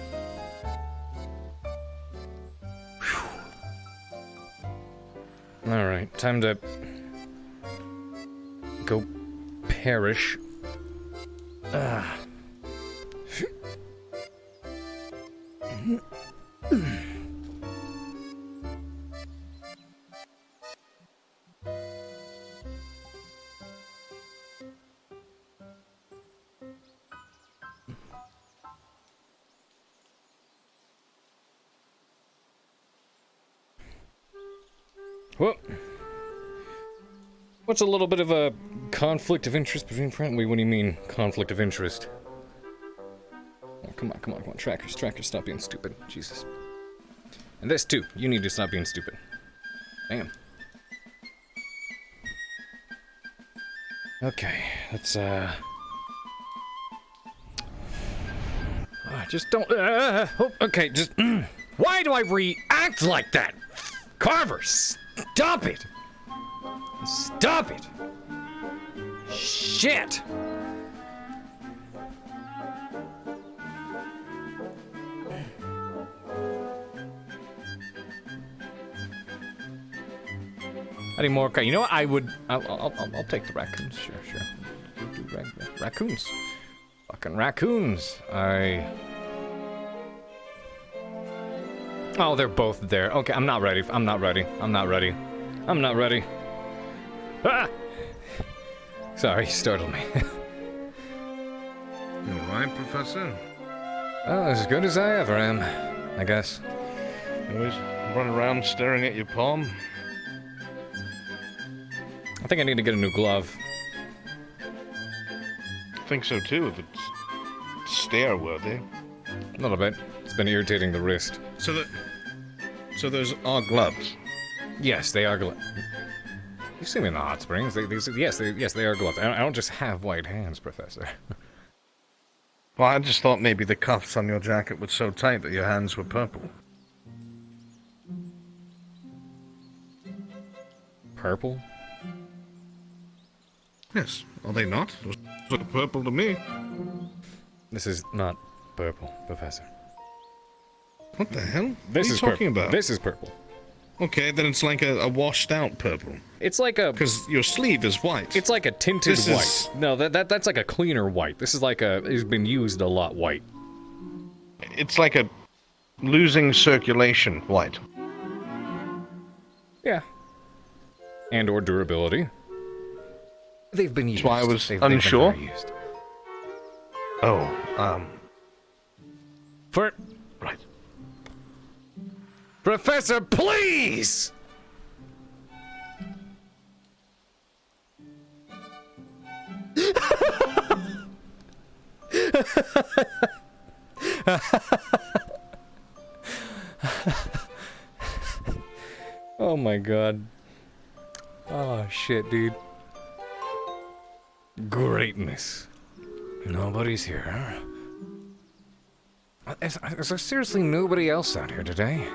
Alright, time to go perish. Well, what's a little bit of a conflict of interest between friends? Wait, what do you mean, conflict of interest? Oh, come on, trackers, stop being stupid. Jesus. And this too, you need to stop being stupid. Damn. Okay, let's, just don't, okay, just, why do I react like that? Carver, Stop it! Stop it! Shit! I need more. You know what? I'll take the raccoons. Sure. Raccoons. Fucking raccoons. Oh, they're both there. Okay, I'm not ready. Ah! Sorry, you startled me. You alright, Professor? Oh, as good as I ever am, I guess. You always run around staring at your palm? I think I need to get a new glove. I think so too, if it's stare-worthy. A little bit. It's been irritating the wrist. So those are gloves? Yes, they are gloves. You see me in the hot springs. Yes, they are gloves. I don't just have white hands, Professor. Well, I just thought maybe the cuffs on your jacket were so tight that your hands were purple. Purple? Yes, are they not? It was purple to me. This is not purple, Professor. What the hell? This what are you is talking purple. about? This is purple. Okay, then it's like a washed out purple. It's like a... Because your sleeve is white. It's like a tinted white. No, that's like a cleaner white. This is like it's been used a lot white. It's like a losing circulation white. Yeah. And or durability. They've been used. That's why I was They've unsure. been very used. Oh, Right. Professor, please! Oh my god. Oh shit, dude. Greatness. Nobody's here. Is there seriously nobody else out here today?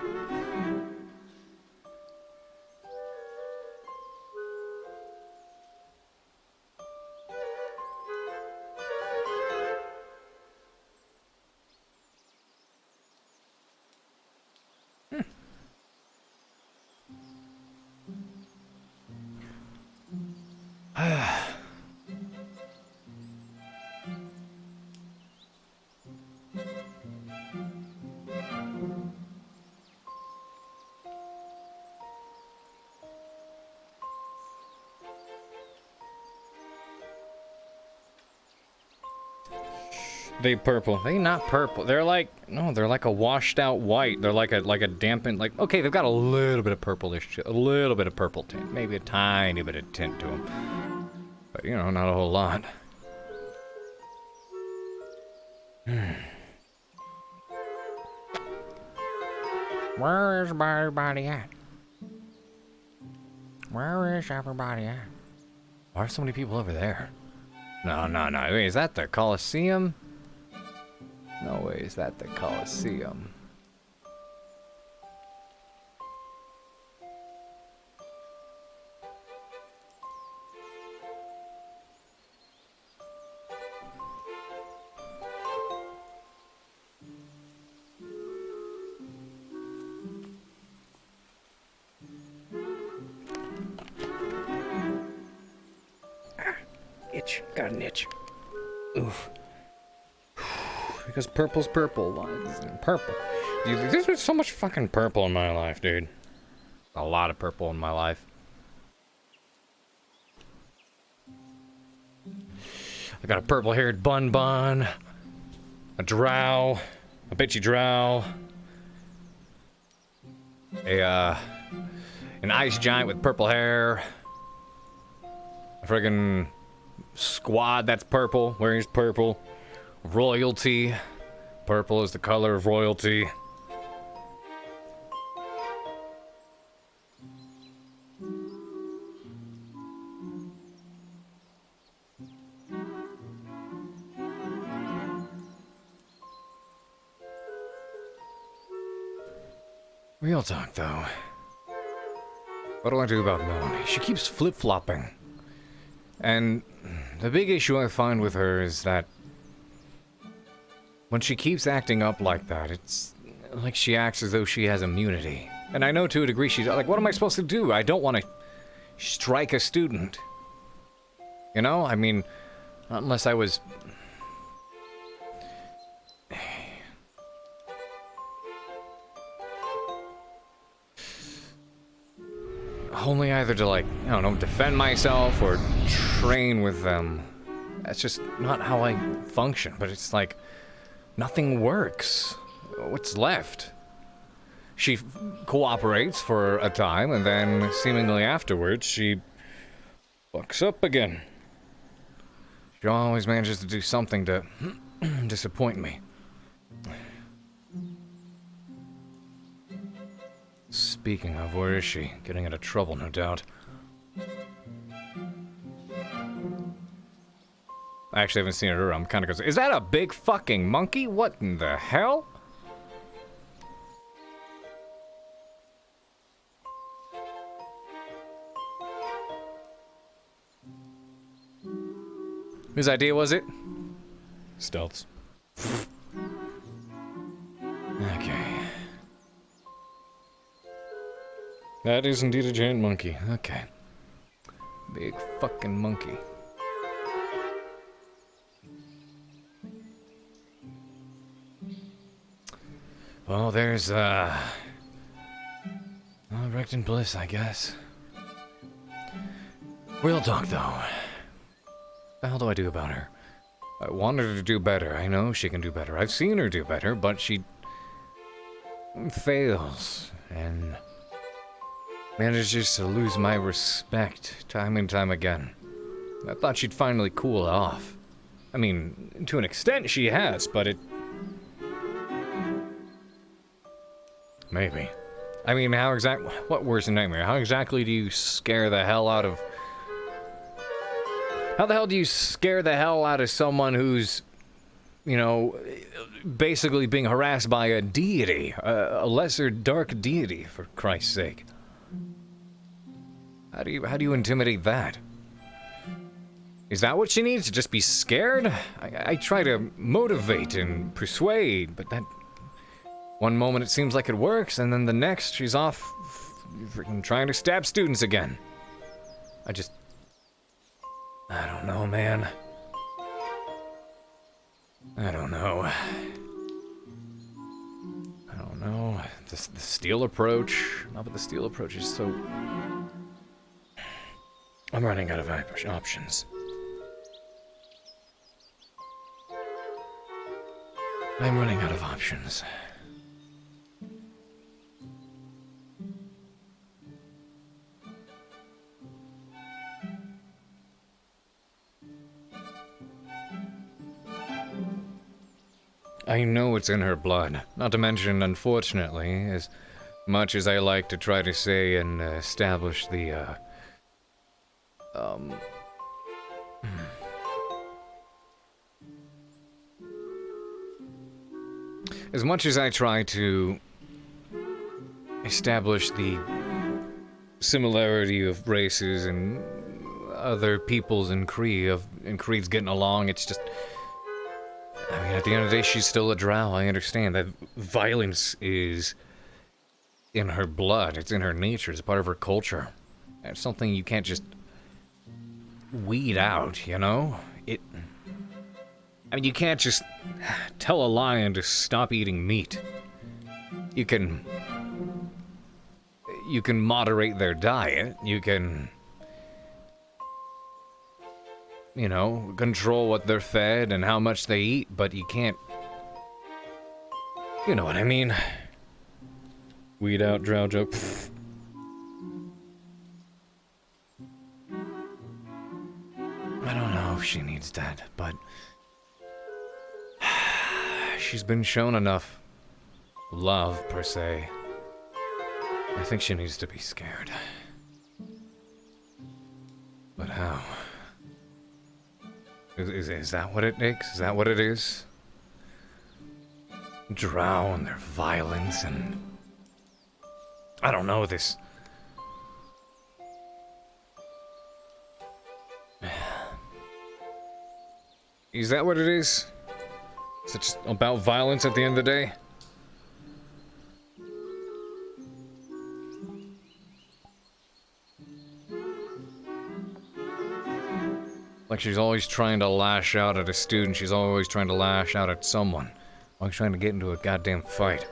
They purple. They not purple. They're like they're like a washed out white. They're like a dampened okay, they've got a little bit of purplish, a little bit of purple tint, maybe a tiny bit of tint to them. But you know, not a whole lot. Where is everybody at? Where is everybody at? Why are so many people over there? No. Wait, is that the Colosseum? No way, is that the Colosseum? Itch. Got an itch. Oof. Because purple's purple. Why is it purple? Dude, there's so much fucking purple in my life, dude. A lot of purple in my life. I got a purple-haired bun, a drow, a bitchy drow, an ice giant with purple hair, a friggin' squad that's purple, wearing purple. Royalty. Purple is the color of royalty. Real talk, though. What do I do about Melanie? She keeps flip-flopping. And the big issue I find with her is that when she keeps acting up like that, it's like she acts as though she has immunity. And I know to a degree she's like, what am I supposed to do? I don't want to strike a student. You know? I mean, unless I was... only either to, like, I don't know, defend myself or train with them. That's just not how I function, but it's like, nothing works. What's left? She cooperates for a time, and then, seemingly afterwards, she fucks up again. She always manages to do something to disappoint me. Speaking of, where is she? Getting into trouble, no doubt. I actually haven't seen her. I'm kind of concerned. Is that a big fucking monkey? What in the hell? Whose idea was it? Stealth's. Okay. That is indeed a giant monkey. Okay. Big fucking monkey. Well, there's, wrecked in bliss, I guess. Real talk, though. What the hell do I do about her? I want her to do better. I know she can do better. I've seen her do better, but she fails and manages to lose my respect time and time again. I thought she'd finally cool off. I mean, to an extent she has, but it... maybe. I mean, how exactly... what worse than nightmare? How exactly do you scare the hell out of... how the hell do you scare the hell out of someone who's, you know, basically being harassed by a deity? A lesser dark deity, for Christ's sake. How do you intimidate that? Is that what she needs? To just be scared? I try to motivate and persuade, but that... one moment it seems like it works, and then the next she's off freaking trying to stab students again. I don't know, man. I don't know. I don't know. The steel approach. No, but the steel approach is so... I'm running out of options. I'm running out of options. I know it's in her blood. Not to mention, unfortunately, as much as I like to try to say and establish the, as much as I try to establish the similarity of races and other peoples in Creed's getting along, it's just... I mean, at the end of the day, she's still a drow. I understand that violence is in her blood. It's in her nature. It's part of her culture. It's something you can't just weed out, you know? I mean, you can't just tell a lion to stop eating meat. You can moderate their diet. You can... you know, control what they're fed and how much they eat, but you can't... you know what I mean. Weed out drow joke. Pfft. I don't know if she needs that, but... she's been shown enough love, per se. I think she needs to be scared. But how? Is that what it takes? Is that what it is? Drow and their violence and... I don't know, this Is that what it is? Is it just about violence at the end of the day? Like she's always trying to lash out at a student, she's always trying to lash out at someone. Always trying to get into a goddamn fight.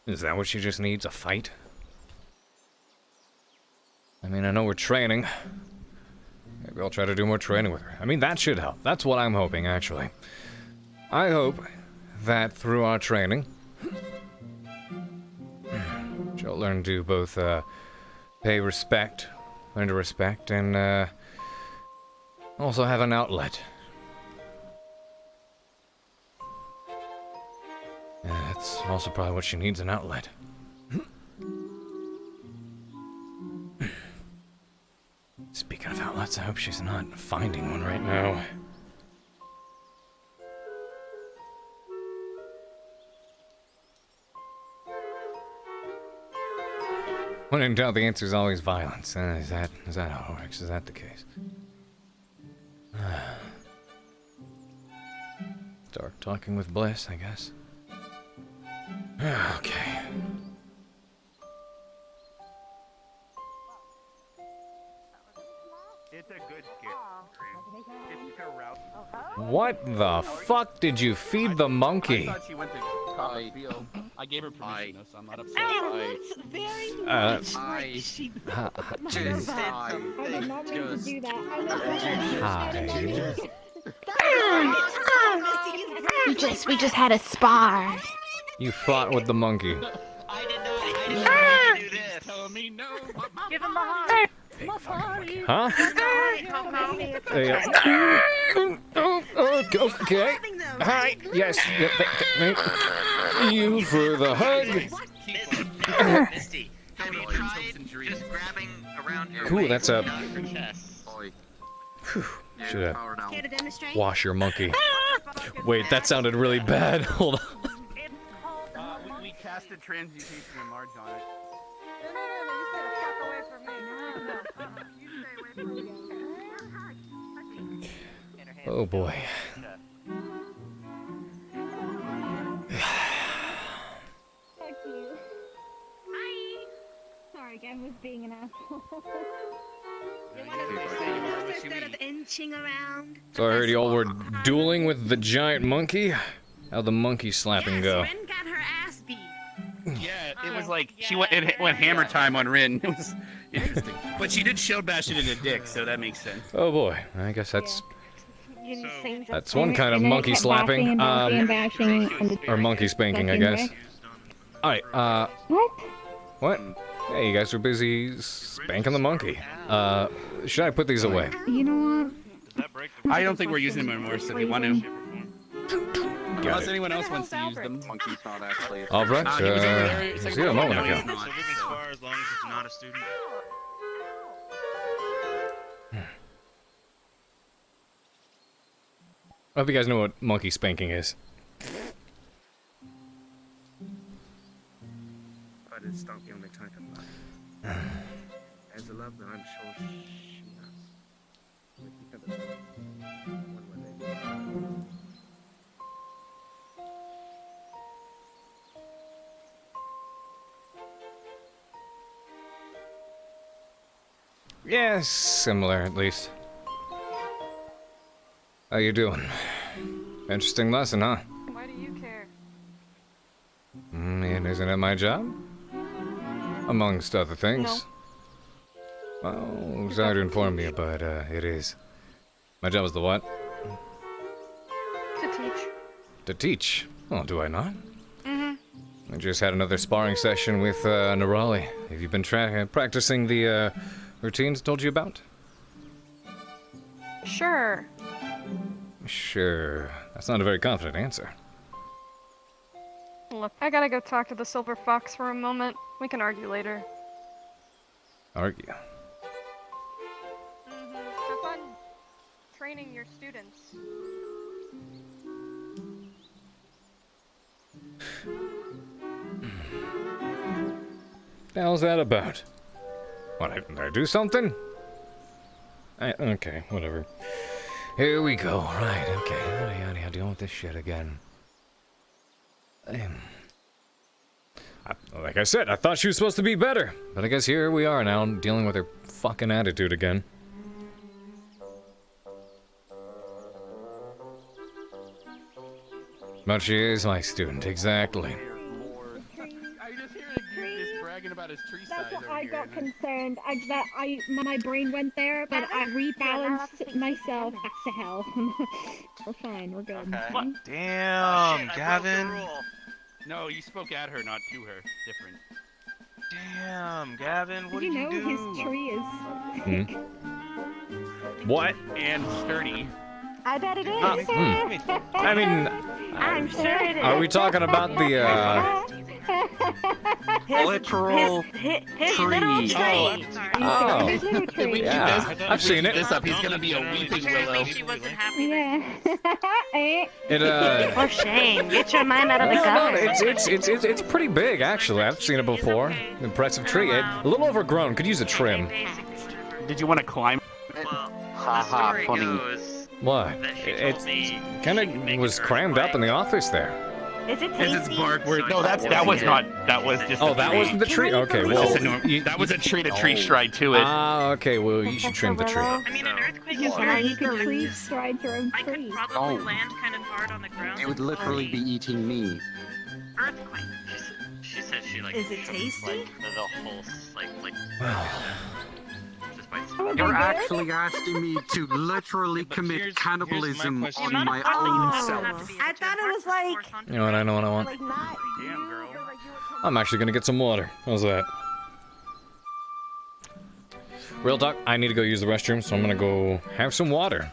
Is that what she just needs, a fight? I mean, I know we're training. Maybe I'll try to do more training with her. I mean, that should help. That's what I'm hoping, actually. I hope that through our training, she'll learn to both, pay respect, learn to respect, and, also have an outlet. That's also probably what she needs, an outlet. Speaking of outlets, I hope she's not finding one right now. When in doubt, the answer is always violence. Is that how it works? Is that the case? Start talking with Bliss, I guess. Okay. It's a good scare. It's arousing. What the fuck did you feed the monkey? I thought she went to Carver Field. I gave her permission, though, so I'm not upset. That's very much like she Just I did not mean to do that. We just had a spar. You fought with the monkey. I did not do this. Telling me no. Give him a hug. Huh? Okay. Hi. Yes. You for the hug. Misty, have you tried just grabbing around your Cool. That's a. Should Care to demonstrate? wash your monkey. Wait, that sounded really bad. Hold on. We casted transmutation and large on it. Oh boy. Fuck you. Hi. Sorry, I was being an asshole. Instead of inching around. So I heard y'all were dueling with the giant monkey? How'd the monkey slapping go? Ren got her ass beat. Yeah, it was like it went hammer time on Rin. It was interesting, but she did shield bash it in the dick, so that makes sense. Oh boy, I guess that's one kind of monkey slapping, or monkey spanking, I guess. All right, what? Hey, you guys are busy spanking the monkey. Should I put these away? You know what? I don't think we're using them anymore, so if you want to. Unless anyone else wants to use them. Monkey's not actually. Albrecht, see you a moment ago. So we can spar as long as it's not a student. I hope you guys know what monkey spanking is. But it's not the only type of love. As a love that I'm sure she has. Yes, similar at least. How you doing? Interesting lesson, huh? Why do you care? And isn't it my job? Amongst other things. Well, sorry to inform you, but it is. My job is the what? To teach. To teach? Oh, do I not? Mm-hmm. I just had another sparring session with Nerali. Have you been practicing the routines I told you about? Sure. Sure. That's not a very confident answer. Look, I gotta go talk to the Silver Fox for a moment. We can argue later. Argue. Have fun training your students. The hell's that about? What, did I do something? Okay, whatever. Here we go. Right, okay. Yada, dealing with this shit again. Like I said, I thought she was supposed to be better. But I guess here we are now, dealing with her fucking attitude again. But she is my student, exactly. About his tree size over I got concerned. My brain went there, but I rebalanced myself back to hell. We're fine. We're good. Okay. Damn, Gavin. No, you spoke at her, not to her. Different. Damn, Gavin. What did you do? His tree is. What? And sturdy. I bet it is. I mean, I'm sure it is. Are we talking about the literal tree? Oh, yeah, I've seen it. This up, he's gonna be a weeping willow. She wasn't happy. Yeah. It For shame. Get your mind out of the No, gutter. it's pretty big actually. I've seen it before. Impressive tree. A little overgrown. Could use a trim. Did you want to climb? Haha, funny. What? It's kind of was crammed up in the office there. Is it Is its tasty? bark where? No, that was not. That was just. Oh, that wasn't the tree. Okay, well, that was a tree to tree stride to it. Ah, okay. Well, you should trim the tree. I mean, an earthquake is very You could easily tree just... stride your own I could tree. probably land kind of hard on the ground. It would literally be eating me. Earthquake. She said she like. Is it tasty? The whole like. You're actually asking me to literally commit cannibalism on my own self. I thought it was like... You know what? I know what I want. I'm actually gonna get some water. How's that? Real talk, I need to go use the restroom, so I'm gonna go have some water.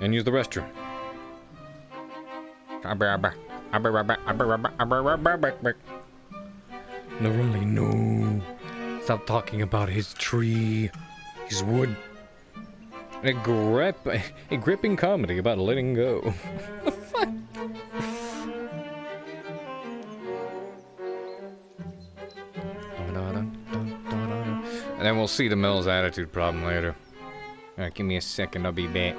And use the restroom. No, really, no. Stop talking about his tree, his wood. A gripping comedy about letting go. The fuck? And then we'll see the Mills attitude problem later. Alright, give me a second, I'll be back.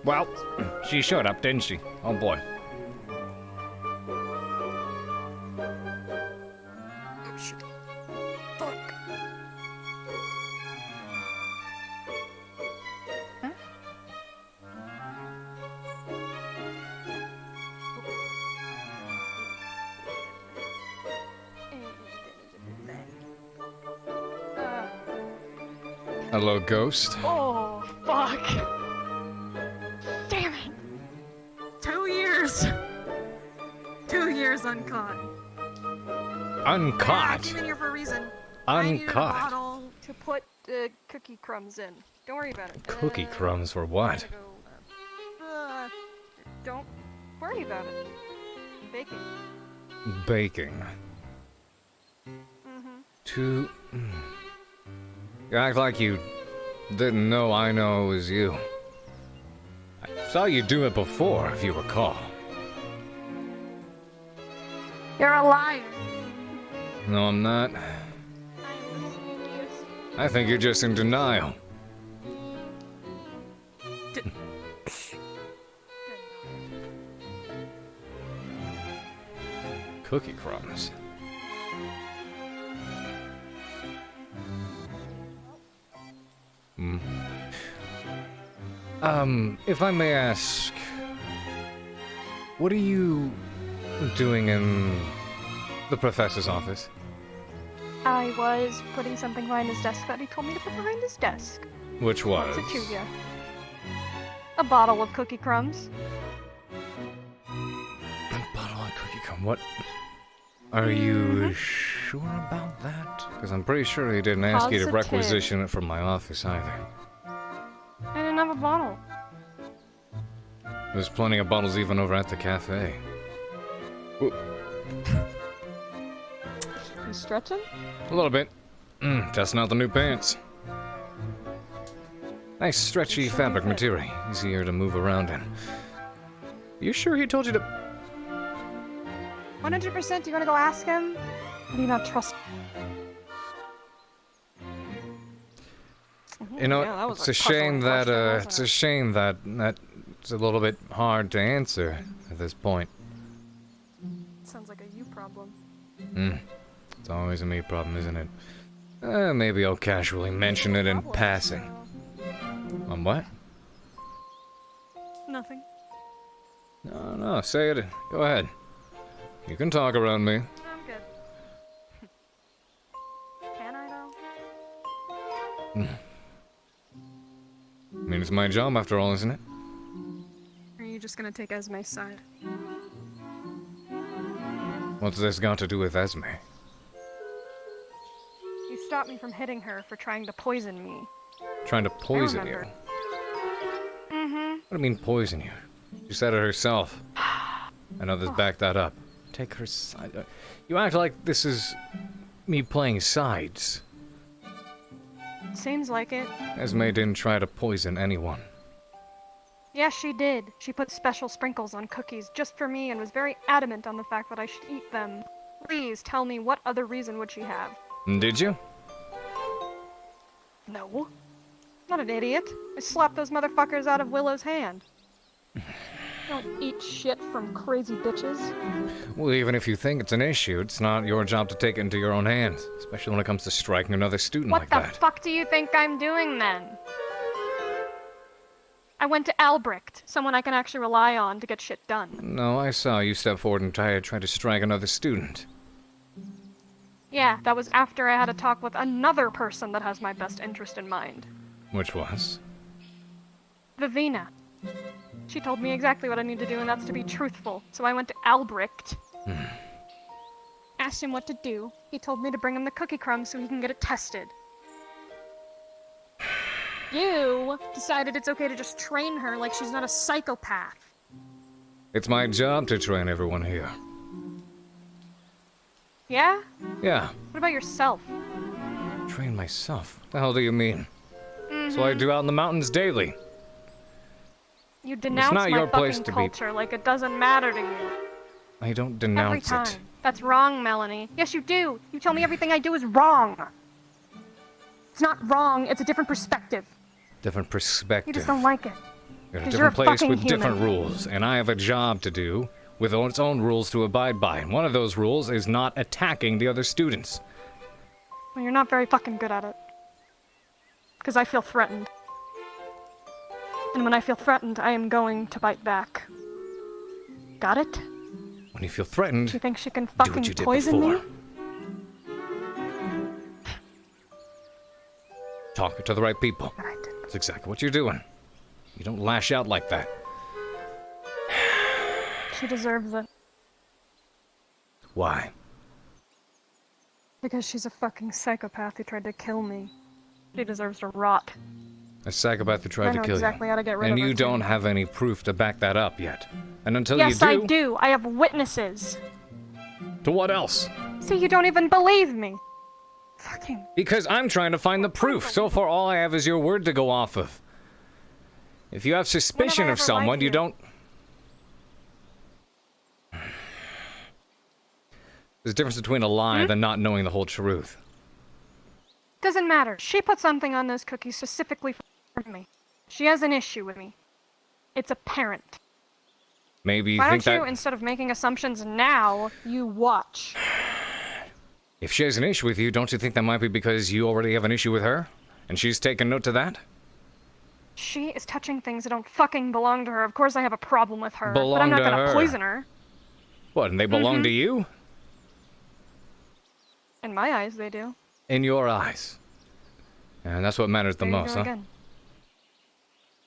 Well, she showed up, didn't she? Oh boy. Hello, ghost. Oh, fuck. Damn it. 2 years. 2 years uncaught. Uncaught? I came in here for a reason. I needed a Uncaught? bottle to put cookie crumbs in. Don't worry about it. Cookie crumbs for what? Don't worry about it. Baking. Baking. You act like you didn't know I know it was you. I saw you do it before, if you recall. You're a liar. No, I'm not. I think you're just in denial. Cookie crumbs. If I may ask, what are you doing in the professor's office? I was putting something behind his desk that he told me to put behind his desk. Which was? What's it to you? A bottle of cookie crumbs. A bottle of cookie crumb. What? Are you sure about that? Because I'm pretty sure he didn't ask you to Positive. requisition it from my office either. I didn't have a bottle. There's plenty of bottles even over at the cafe. Ooh, You stretching? a little bit. Testing out the new pants. Nice stretchy fabric material, easier to move around in. You sure he told you to... 100%, you wanna go ask him? Or do you not trust You know, Yeah, that was it's a a shame puzzling that, question, wasn't it's a shame that it's a little bit hard to answer at this point. Sounds like a you problem. It's always a me problem, isn't it? Maybe I'll casually mention it in passing. On what? Nothing. No, say it. Go ahead. You can talk around me. I'm good. Can I, though? I mean, it's my job after all, isn't it? Or are you just gonna take Esme's side? What's this got to do with Esme? You stopped me from hitting her for trying to poison me. Trying to poison you? remember. What do you mean poison you? She said it herself. And others back that up. Take her side. You act like this is me playing sides. Seems like it. Esme didn't try to poison anyone. Yes, she did. She put special sprinkles on cookies just for me and was very adamant on the fact that I should eat them. Please tell me what other reason would she have? Did you? No. Not an idiot. I slapped those motherfuckers out of Willow's hand. Don't eat shit from crazy bitches. Well, even if you think it's an issue, it's not your job to take it into your own hands. Especially when it comes to striking another student like What that. the fuck do you think I'm doing then? I went to Albrecht, someone I can actually rely on to get shit done. No, I saw you step forward and try to strike another student. Yeah, that was after I had a talk with another person that has my best interest in mind. Which was? Vivina. She told me exactly what I need to do, and that's to be truthful. So I went to Albrecht. Asked him what to do. He told me to bring him the cookie crumbs so he can get it tested. You decided it's okay to just train her like she's not a psychopath. It's my job to train everyone here. Yeah? Yeah, What about yourself? train myself. What the hell do you mean? That's what I do out in the mountains daily. You denounce not my your place fucking to be- culture like it doesn't matter to you. I don't Every denounce time. it. That's wrong, Melanie. Yes, you do. You tell me everything I do is wrong. It's not wrong. It's a different perspective. Different perspective. You just don't like it. You're in a 'Cause you're different a place fucking with different human. rules, and I have a job to do with its own rules to abide by. And one of those rules is not attacking the other students. Well, you're not very fucking good at it. Because I feel threatened. And when I feel threatened, I am going to bite back. Got it? When you feel threatened, You think she can do fucking what you did poison before. me? Talk to the right people. That's exactly what you're doing. You don't lash out like that. She deserves it. Why? Because she's a fucking psychopath who tried to kill me. She deserves to rot. A psychopath who I tried to know kill exactly you. how to get rid And of her, you too. don't have any proof to back that up yet. And until Yes, you I do. I have witnesses. To what else? See, you don't even believe me. Fucking. Because I'm trying to find the proof. So far, all I have is your word to go off of. If you have suspicion of someone, you don't... There's a difference between a lie and not knowing the whole truth. Doesn't matter. She put something on those cookies specifically for me. She has an issue with me. It's apparent. Maybe you Why think don't you, that... instead of making assumptions now, you watch? If she has an issue with you, don't you think that might be because you already have an issue with her? And she's taken note to that? She is touching things that don't fucking belong to her. Of course I have a problem with her, but Belong I'm not to gonna her. poison her. What, and they belong to you? In my eyes, they do. In your eyes. And that's what matters the There you most, go huh? again.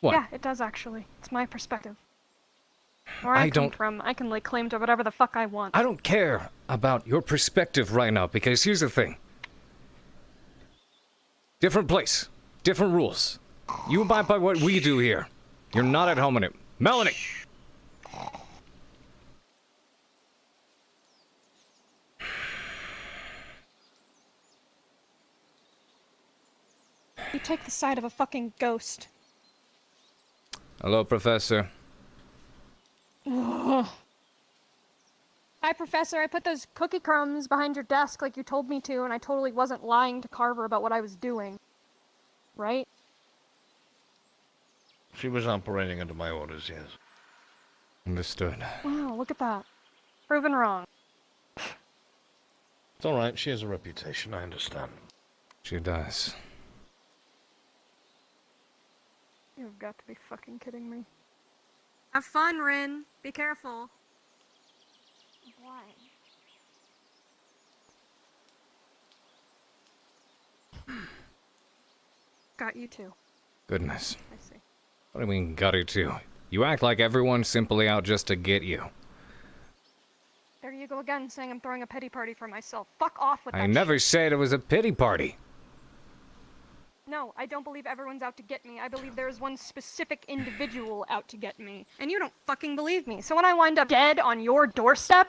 What? Yeah, it does actually. It's my perspective. Where I I come don't- from, I can lay claim to whatever the fuck I want. I don't care about your perspective right now, because here's the thing. Different place. Different rules. You abide by what we do here. You're not at home in it. Melanie! You take the side of a fucking ghost. Hello, Professor. Hi, Professor. I put those cookie crumbs behind your desk like you told me to, and I totally wasn't lying to Carver about what I was doing. Right? She was operating under my orders, yes. Understood. Wow, look at that. Proven wrong. It's alright, she has a reputation, I understand. She does. You've got to be fucking kidding me. Have fun, Rin. Be careful. Why? Got you too. Goodness. I see. What do you mean, got it too? You act like everyone's simply out just to get you. There you go again, saying I'm throwing a pity party for myself. Fuck off with that I never shit. said it was a pity party. No, I don't believe everyone's out to get me. I believe there is one specific individual out to get me. And you don't fucking believe me. So when I wind up dead on your doorstep,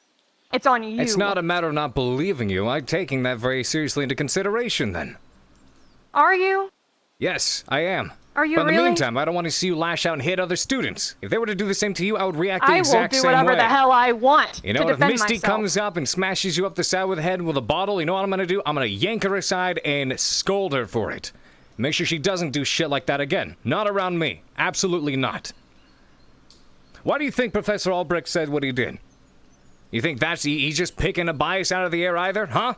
it's on you. It's not a matter of not believing you. I'm taking that very seriously into consideration, then. Are you? Yes, I am. Are you But in really? the meantime, I don't want to see you lash out and hit other students. If they were to do the same to you, I would react the exact same way. I will do whatever the hell I want You know, to if defend Misty myself. comes up and smashes you up the side with the head with a bottle, you know what I'm gonna do? I'm gonna yank her aside and scold her for it. Make sure she doesn't do shit like that again. Not around me. Absolutely not. Why do you think Professor Albrecht said what he did? You think he's just picking a bias out of the air either, huh?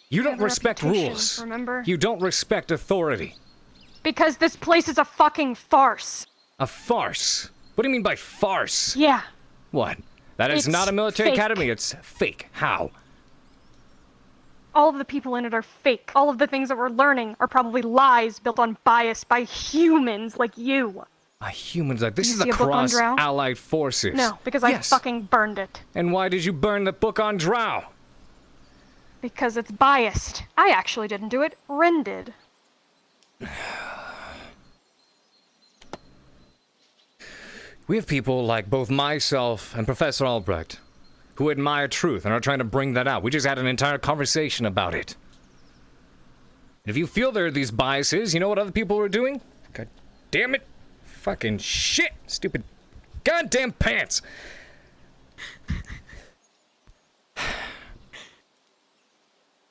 You don't respect rules. Remember? You don't respect authority. Because this place is a fucking farce. A farce? What do you mean by farce? Yeah. What? That is It's not a military fake. academy, it's fake. How? All of the people in it are fake. All of the things that we're learning are probably lies built on bias by humans like you. Humans like this You is see a book on across Drow? Allied forces. No, because I fucking burned it. And why did you burn the book on Drow? Because it's biased. I actually didn't do it. Rin did. We have people like both myself and Professor Albrecht who admire truth and are trying to bring that out. We just had an entire conversation about it. If you feel there are these biases, you know what other people are doing? God damn it. Fucking shit. Stupid goddamn pants.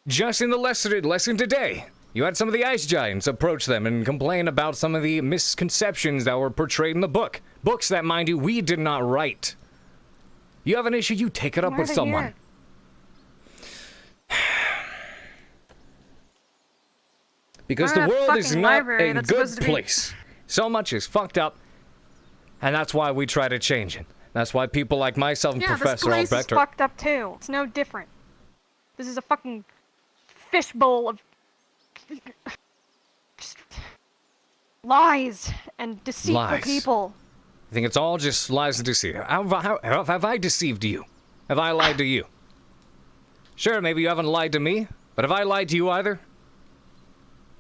Just in the lesson today, you had some of the ice giants approach them and complain about some of the misconceptions that were portrayed in the book. Books that, mind you, we did not write. You have an issue, you take it up Why with are they someone. here? Because We're the in a world is fucking not library a that's good supposed to be- place. So much is fucked up, and that's why we try to change it. That's why people like myself and Yeah, this Professor place is Albrecht are... fucked up too. It's no different. This is a fucking fishbowl of just lies and deceitful Lies. people. I think it's all just lies and deceit. Have I deceived you? Have I lied to you? Sure, maybe you haven't lied to me, but have I lied to you either?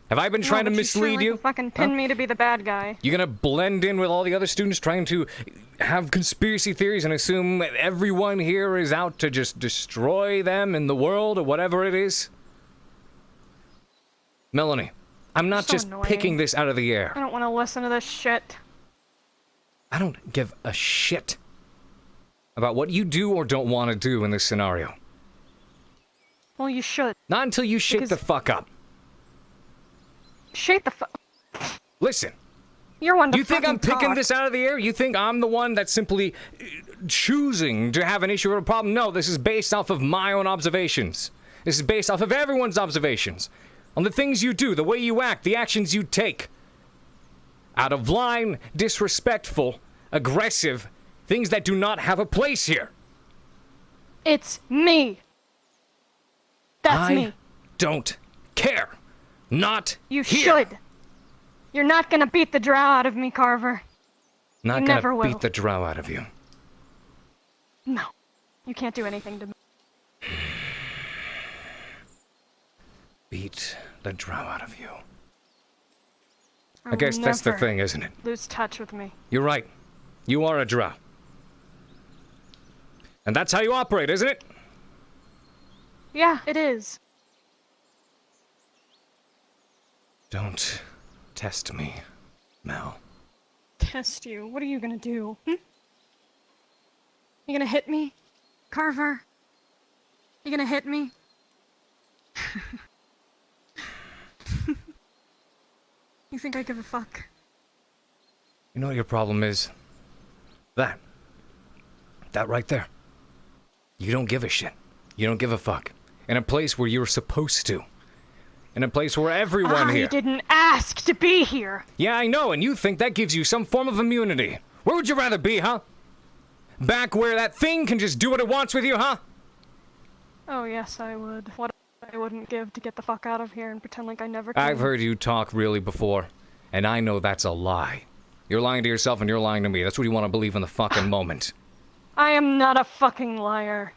Have I been No, trying to but you sure mislead like you? to fucking pin me to be the bad guy. You gonna blend in with all the other students trying to have conspiracy theories and assume everyone here is out to just destroy them in the world or whatever it is? Melanie, I'm not So just annoying. picking this out of the air. I don't want to listen to this shit. I don't give a shit about what you do or don't want to do in this scenario. Well, you should. Not until you shake Because- the fuck up. Shake the Listen. You're one to You think I'm fucking picking talk. this out of the air? You think I'm the one that's simply choosing to have an issue or a problem? No, this is based off of my own observations. This is based off of everyone's observations. On the things you do, the way you act, the actions you take. Out of line, disrespectful, aggressive, things that do not have a place here. It's me. That's me. Don't care. Not You here. should. You're not gonna beat the drow out of me, Carver. Not You gonna never will. beat the drow out of you. No. You can't do anything to me. Beat the drow out of you. I I'll guess that's the never thing, isn't it? Lose touch with me. You're right. You are a drow. And that's how you operate, isn't it? Yeah, it is. Don't Test me, Mel. Test you? What are you gonna do? You gonna hit me? Carver? You gonna hit me? You think I give a fuck? You know what your problem is? That right there. You don't give a shit. You don't give a fuck. In a place where you're supposed to. In a place where everyone here... I didn't ask to be here! Yeah, I know, and you think that gives you some form of immunity. Where would you rather be, huh? Back where that thing can just do what it wants with you, huh? Oh yes, I would. What I wouldn't give to get the fuck out of here and pretend like I never came. I've heard you talk really before, and I know that's a lie. You're lying to yourself and you're lying to me. That's what you want to believe in the fucking moment. I am not a fucking liar.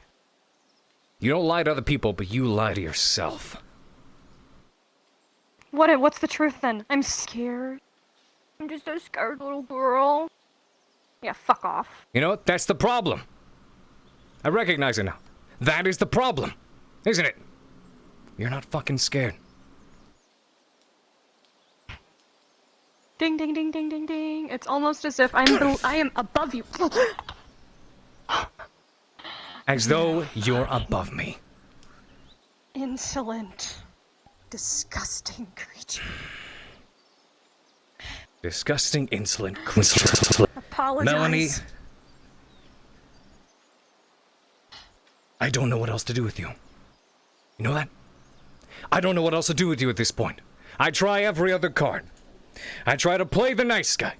You don't lie to other people, but you lie to yourself. What's the truth then? I'm scared. I'm just a scared little girl. Yeah, fuck off. You know what? That's the problem. I recognize it now. That is the problem, isn't it? You're not fucking scared. Ding, ding, ding, ding, ding, ding. It's almost as if I am above you. As though you're above me. Insolent. Disgusting creature. Disgusting, insolent creature. Apologize. Melanie. I don't know what else to do with you. You know that? I don't know what else to do with you at this point. I try every other card. I try to play the nice guy.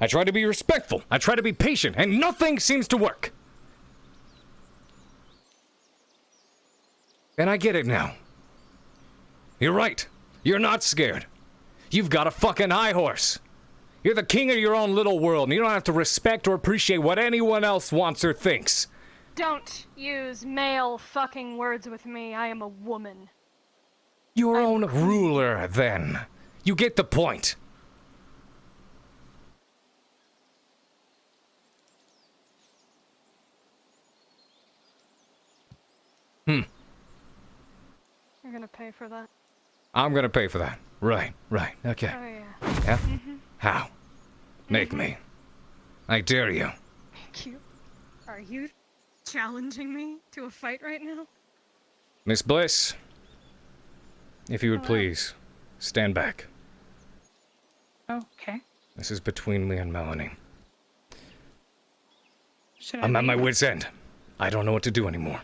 I try to be respectful. I try to be patient, and nothing seems to work. And I get it now. You're right. You're not scared. You've got a fucking high horse. You're the king of your own little world, and you don't have to respect or appreciate what anyone else wants or thinks. Don't use male fucking words with me. I am a woman. Your own ruler, then. You get the point. You're gonna pay for that. I'm gonna pay for that. Right, okay. Oh yeah. Yeah? How? Make me. I dare you. Thank you. Are you challenging me to a fight right now? Miss Bliss, if you would please, stand back. Okay. This is between me and Melanie. Should I'm at my leave? wit's end. I don't know what to do anymore.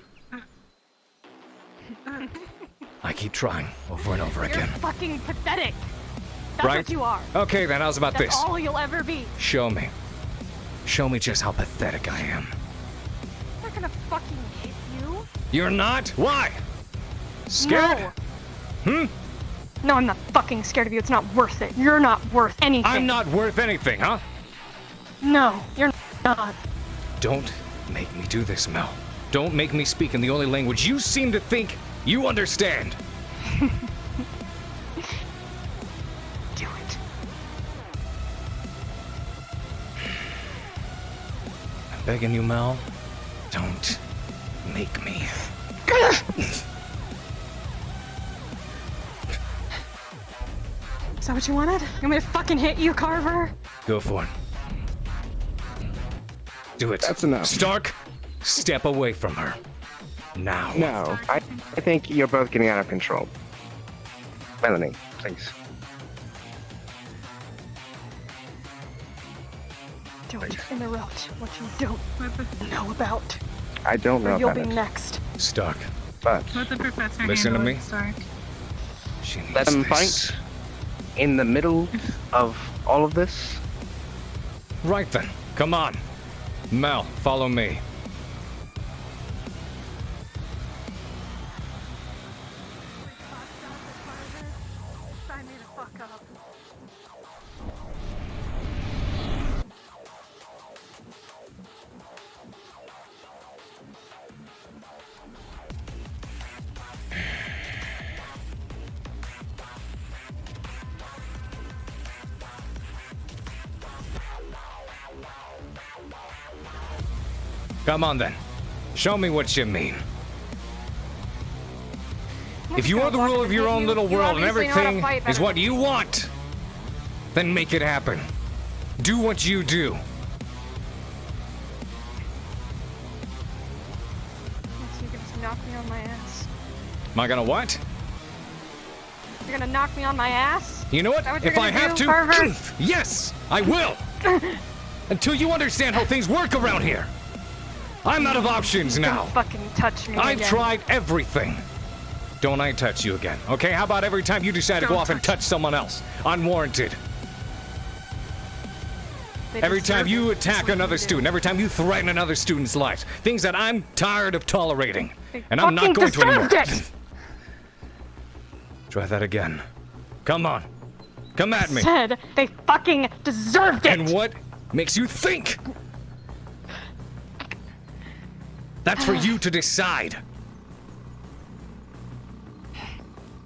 I keep trying over and over again. You're fucking pathetic. That's Right? what you are. Okay, then how's about That's this? all you'll ever be. Show me. Show me just how pathetic I am. I'm not gonna fucking hit you. You're not? Why? Scared? No. No, I'm not fucking scared of you. It's not worth it. You're not worth anything. I'm not worth anything, huh? No, you're not. Don't make me do this, Mel. Don't make me speak in the only language you seem to think you understand. Do it. I'm begging you, Mel. Don't make me. Is that what you wanted? You want me to fucking hit you, Carver? Go for it. Do it. That's enough. Stark, step away from her. Now. No, I think you're both getting out of control. Melanie, please. Don't interrupt what you don't know about. I don't know Or you'll about be it. next. Stark. But Let the professor Listen to handle me. it, Stark. She needs let them this. fight in the middle of all of this. Right then. Come on. Mel, follow me. Sign me the fuck up. Come on then. Show me what you mean. If you are the ruler of your own little You world and obviously know how to everything fight is better what than you me. want, Then make it happen. Do what you do. So you can just knock me on my ass. Am I gonna what? You're gonna knock me on my ass? You know what? Is that what you're If I gonna have do, to, Carver? yes, I will. Until you understand how things work around here. I'm out of options now. Don't fucking touch me I've again. tried everything. Don't I touch you again, okay? How about every time you decide to go off and touch someone else? Unwarranted. Every time you attack another student, every time you threaten another student's life. Things that I'm tired of tolerating. And I'm not going to anymore. Try that again. Come on. Come at me. Said they fucking deserved it. And what makes you think? That's for you to decide.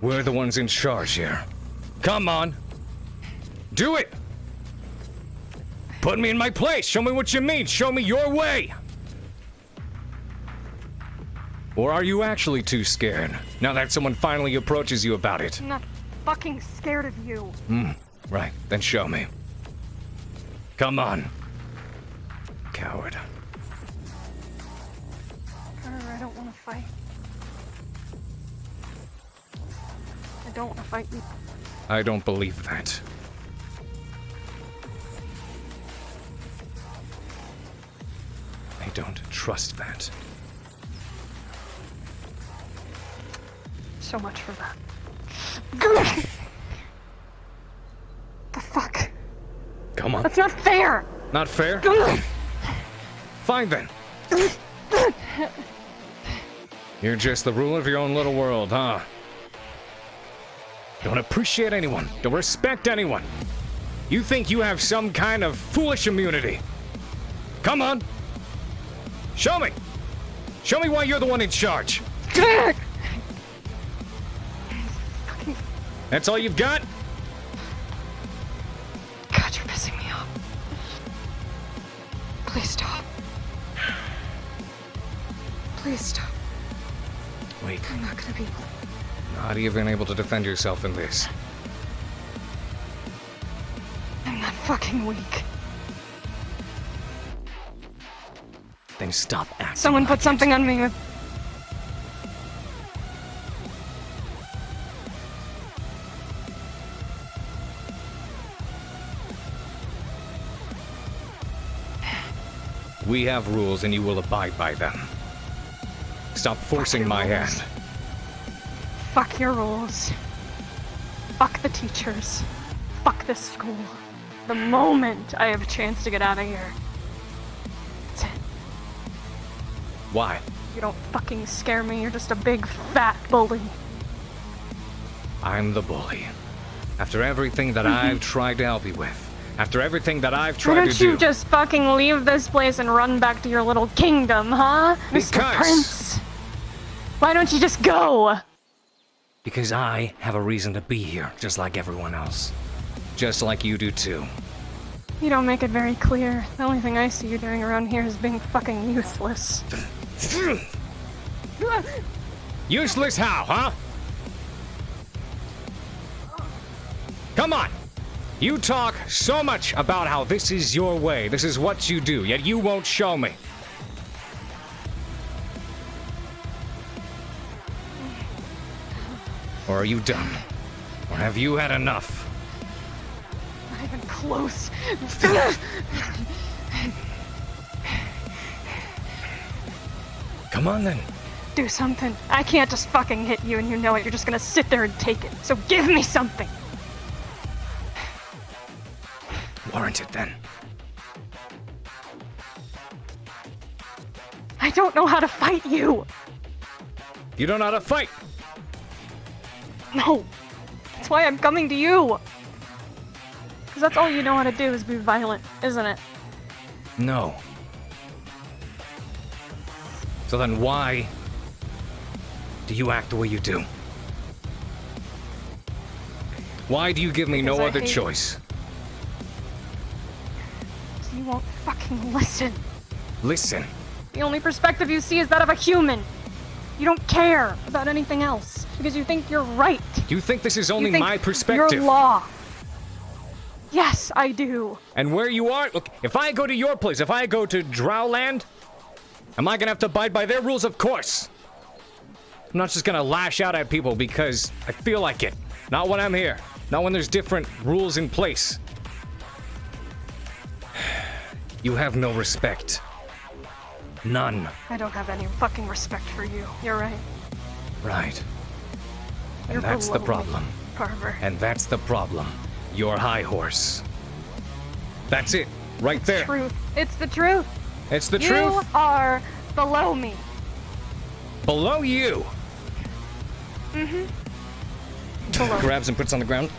We're the ones in charge here. Come on. Do it. Put me in my place. Show me what you mean. Show me your way. Or are you actually too scared, now that someone finally approaches you about it? I'm not fucking scared of you. Right. Then show me. Come on. Coward. Carver, I don't want to fight. I don't want to fight you. I don't believe that. I don't trust that. So much for that. The fuck? Come on. That's not fair! Not fair? Fine then. You're just the ruler of your own little world, huh? Don't appreciate anyone. Don't respect anyone. You think you have some kind of foolish immunity. Come on. Show me. Show me why you're the one in charge. That's all you've got? God, you're pissing me off. Please stop. Please stop. Wait. I'm not gonna be able to. Not even able to defend yourself in this. I'm not fucking weak. Then stop acting. Someone like put something on me with. We have rules and you will abide by them. Stop forcing my hand. Fuck your rules. Fuck the teachers. Fuck this school. The moment I have a chance to get out of here. That's it. Why? You don't fucking scare me, you're just a big fat bully. I'm the bully. After everything that I've tried to help you with. After everything that I've Why tried to don't do. you just fucking leave this place and run back to your little kingdom, huh? Mr. Prince? Why don't you just go? Because I have a reason to be here, just like everyone else. Just like you do too. You don't make it very clear. The only thing I see you doing around here is being fucking useless. Useless how, huh? Come on! You talk so much about how this is your way, this is what you do, yet you won't show me. Or are you done? Or have you had enough? Not even close. Come on then. Do something. I can't just fucking hit you and you know it. You're just gonna sit there and take it. So give me something. Warranted then. I don't know how to fight you. You don't know how to fight. No. That's why I'm coming to you. Because that's all you know how to do is be violent, isn't it? No. So then why do you act the way you do? Why do you give me Because no I other hate- choice? You won't fucking listen. Listen. The only perspective you see is that of a human. You don't care about anything else because you think you're right. You think this is only You think my perspective? Your law. Yes, I do. And where you are, look, if I go to your place, if I go to Drowland, am I gonna have to abide by their rules? Of course. I'm not just gonna lash out at people because I feel like it. Not when I'm here. Not when there's different rules in place. You have no respect. None. I don't have any fucking respect for you. You're right. Right. And You're that's the below me, problem. Carver. And that's the problem. Your high horse. That's it. Right there. Truth. It's the truth. It's the You truth. are below me. Below you. Mm-hmm. Below. Grabs and puts on the ground.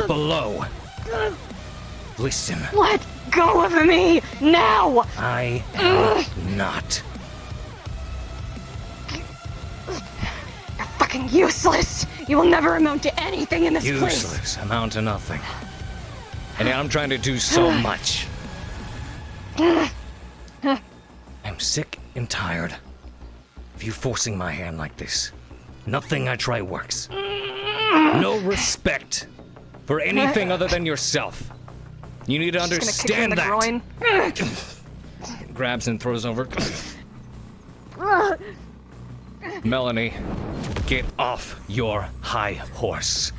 Below. Listen. Let go of me now. I am not. You're fucking useless. You will never amount to anything in this place. Useless. Amount to nothing. And I'm trying to do so much. I'm sick and tired of you forcing my hand like this. Nothing I try works. No respect for anything other than yourself. You need to understand that. Grabs and throws over. Melanie, get off your high horse.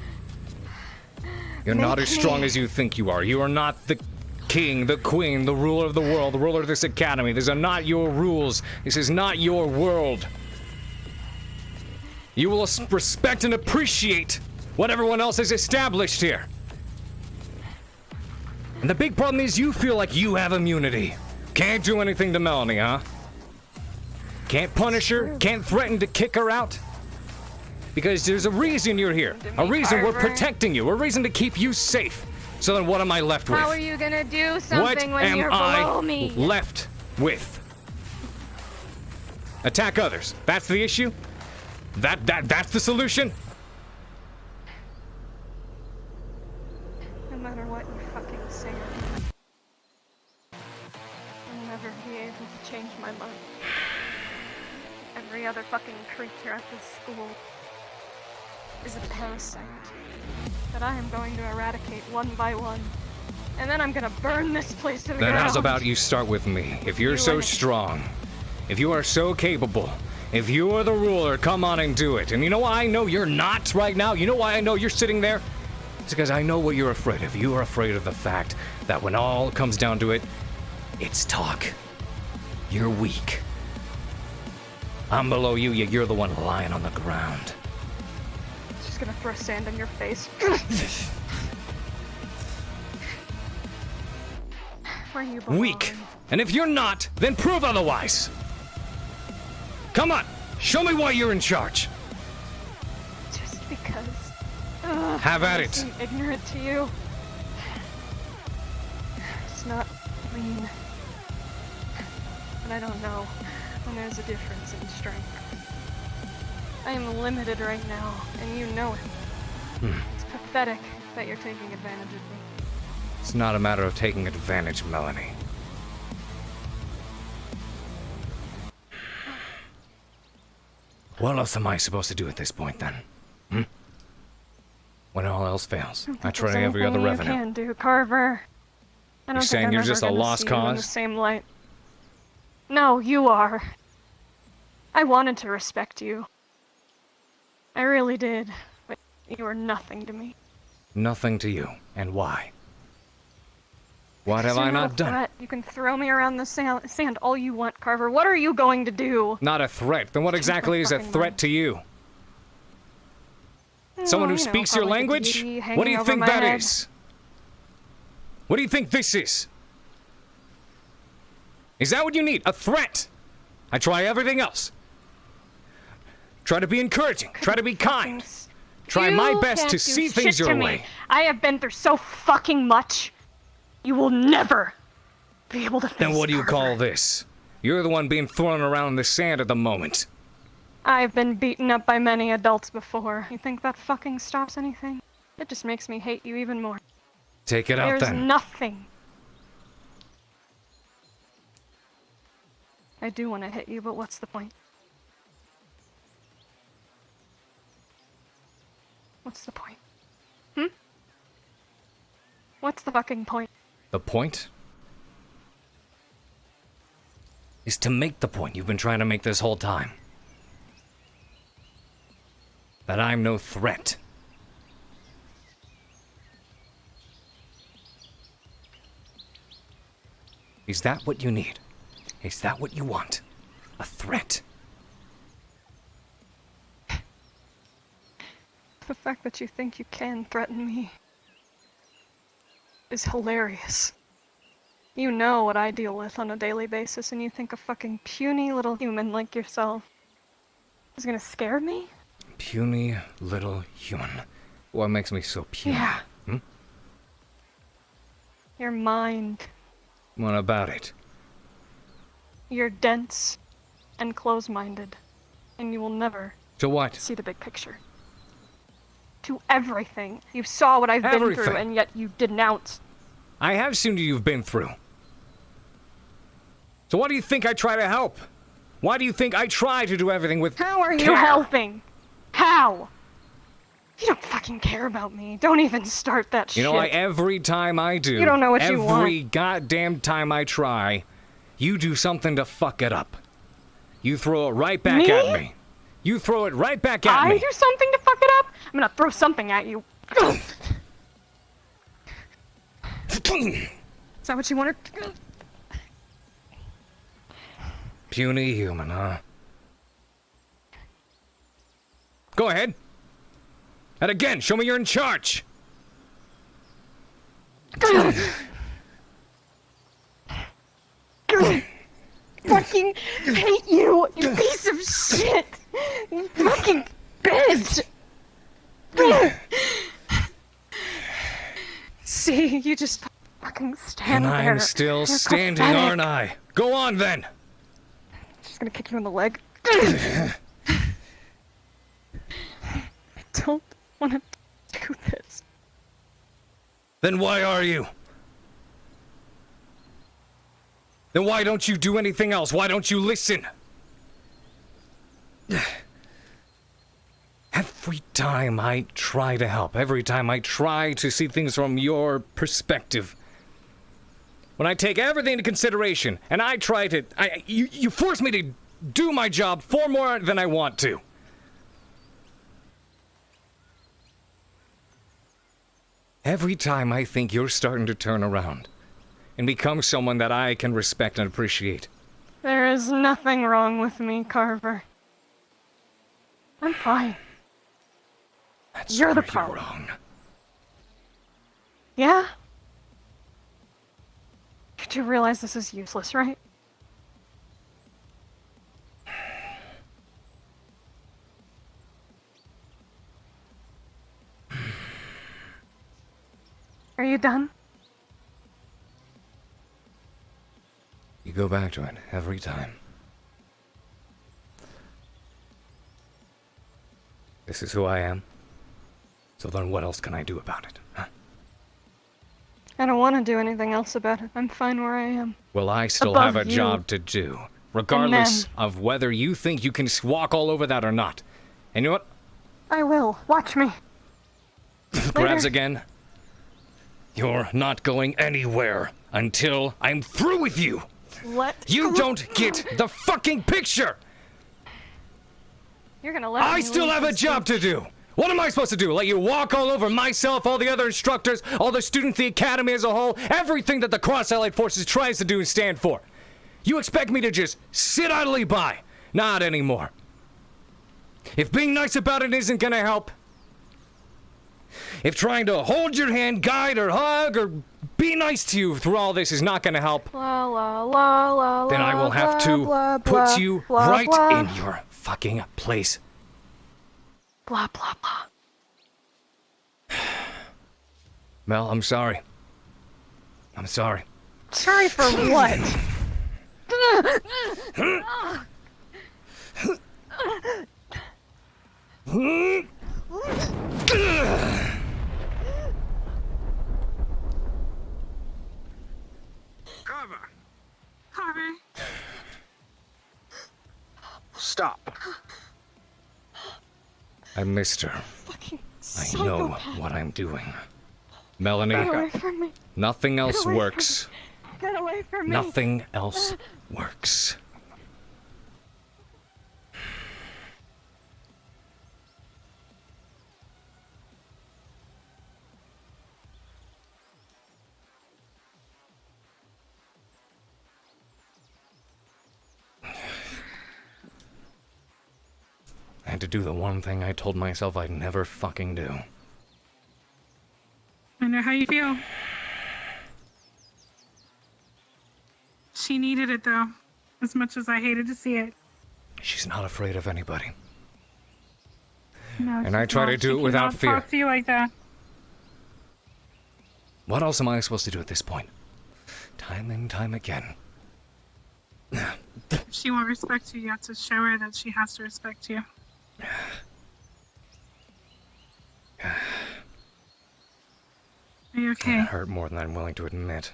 You're not as strong as you think you are. You are not the king, the queen, the ruler of the world, the ruler of this academy. These are not your rules. This is not your world. You will respect and appreciate what everyone else has established here. And the big problem is you feel like you have immunity. Can't do anything to Melanie, huh? Can't punish her, can't threaten to kick her out. Because there's a reason you're here. A reason we're protecting you. A reason to keep you safe. So then what am I left with? How are you gonna do something when you're what am below I me? left with? Attack others. That's the issue? That's the solution? No matter what you fucking say, I'll never be able to change my mind. Every other fucking creature at this school is a parasite that I am going to eradicate one by one. And then I'm gonna burn this place to the ground. Then how's about you start with me? If you're so strong, if you are so capable, if you are the ruler, come on and do it. And you know why I know you're not right now? You know why I know you're sitting there? It's because I know what you're afraid of. You are afraid of the fact that when all comes down to it, it's talk. You're weak. I'm below you, yet you're the one lying on the ground. Just gonna throw sand in your face. Where you belong. Weak. And if you're not, then prove otherwise. Come on, show me why you're in charge. Just because. Have at I it. seem ignorant to you. It's not mean. But I don't know when there's a difference in strength. I am limited right now, and you know it. It's pathetic that you're taking advantage of me. It's not a matter of taking advantage, Melanie. What else am I supposed to do at this point, then? When all else fails, I try every other you revenue. Can do, Carver. I don't You're think saying I'm you're ever just a gonna lost see you in the cause? same light. No, you are. I wanted to respect you. I really did, but you were nothing to me. Nothing to you. And why? What have You're I a not done? threat. You can throw me around the sand all you want, Carver. What are you going to do? Not a threat. Then what exactly is a threat to you? Someone who you know, speaks your probably like a language? deity What do hanging you over think my that head. is? What do you think this is? Is that what you need? A threat? I try everything else. Try to be encouraging. Try to be kind. Try my You best can't to do see shit things to your me. way. I have been through so fucking much. You will never be able to face Then what do you Carver. call this? You're the one being thrown around in the sand at the moment. I've been beaten up by many adults before. You think that fucking stops anything? It just makes me hate you even more. Take it out There's then. nothing. I do want to hit you, but what's the point? What's the point? What's the fucking point? The point is to make the point you've been trying to make this whole time. That I'm no threat. Is that what you need? Is that what you want? A threat? The fact that you think you can threaten me is hilarious. You know what I deal with on a daily basis, and you think a fucking puny little human like yourself is gonna scare me? Puny little human. What makes me so puny? Yeah. Your mind. What about it? You're dense and close-minded, and you will never To what? see the big picture. To everything. You saw what I've been through, Everything. and yet you denounced. I have seen what you've been through. So why do you think I try to help? Why do you think I try to do everything with How are you care? helping? How? You don't fucking care about me. Don't even start that shit. You know, every time I do, You don't know what you want. every goddamn time I try, you do something to fuck it up. You throw it right back Me? at me. You throw it right back at I me. do something to fuck it up? I'm gonna throw something at you. Is that what you wanted? Puny human, huh? Go ahead. And again, show me you're in charge. Fucking hate you, you piece of shit! You fucking bitch! See, you just fucking stand And there. I'm still You're standing, pathetic. aren't I? Go on then. Just gonna kick you in the leg. I don't wanna do this. Then why are you? Then why don't you do anything else? Why don't you listen? Every time I try to help, every time I try to see things from your perspective, when I take everything into consideration and I try to, you force me to do my job far more than I want to. Every time I think you're starting to turn around and become someone that I can respect and appreciate. There is nothing wrong with me, Carver. I'm fine. You're the problem. Wrong. Yeah? You do realize this is useless, right? Are you done? You go back to it every time. This is who I am. So then what else can I do about it, huh? I don't want to do anything else about it. I'm fine where I am. Well, I still Above have a you. job to do, regardless them. of whether you think you can walk all over that or not. And you know what? I will. Watch me. Grabs Later. again. You're not going anywhere until I'm through with you. You don't get the fucking picture. You're gonna let I me still leave have a this job to do. What am I supposed to do? Let you walk all over myself, all the other instructors, all the students, the academy as a whole, everything that the Cross Allied Forces tries to do and stand for. You expect me to just sit idly by? Not anymore. If being nice about it isn't gonna help, if trying to hold your hand, guide or hug or be nice to you through all this is not gonna help, La la la la. then I will have to blah, put blah, you blah, right blah. in your fucking place. Blah blah blah. Mel, I'm sorry. I'm sorry. Sorry for what? Carver, Carver. stop. I missed her. Fucking I know what I'm doing. Melanie, Get away from me. nothing else Get away works. from me. Get away from me. Nothing else works. I had to do the one thing I told myself I'd never fucking do. I know how you feel. She needed it though, as much as I hated to see it. She's not afraid of anybody. No, And I try to do it without fear. Talk to you like that. What else am I supposed to do at this point? Time and time again. If she won't respect you, you have to show her that she has to respect you. Are you okay? It hurt more than I'm willing to admit.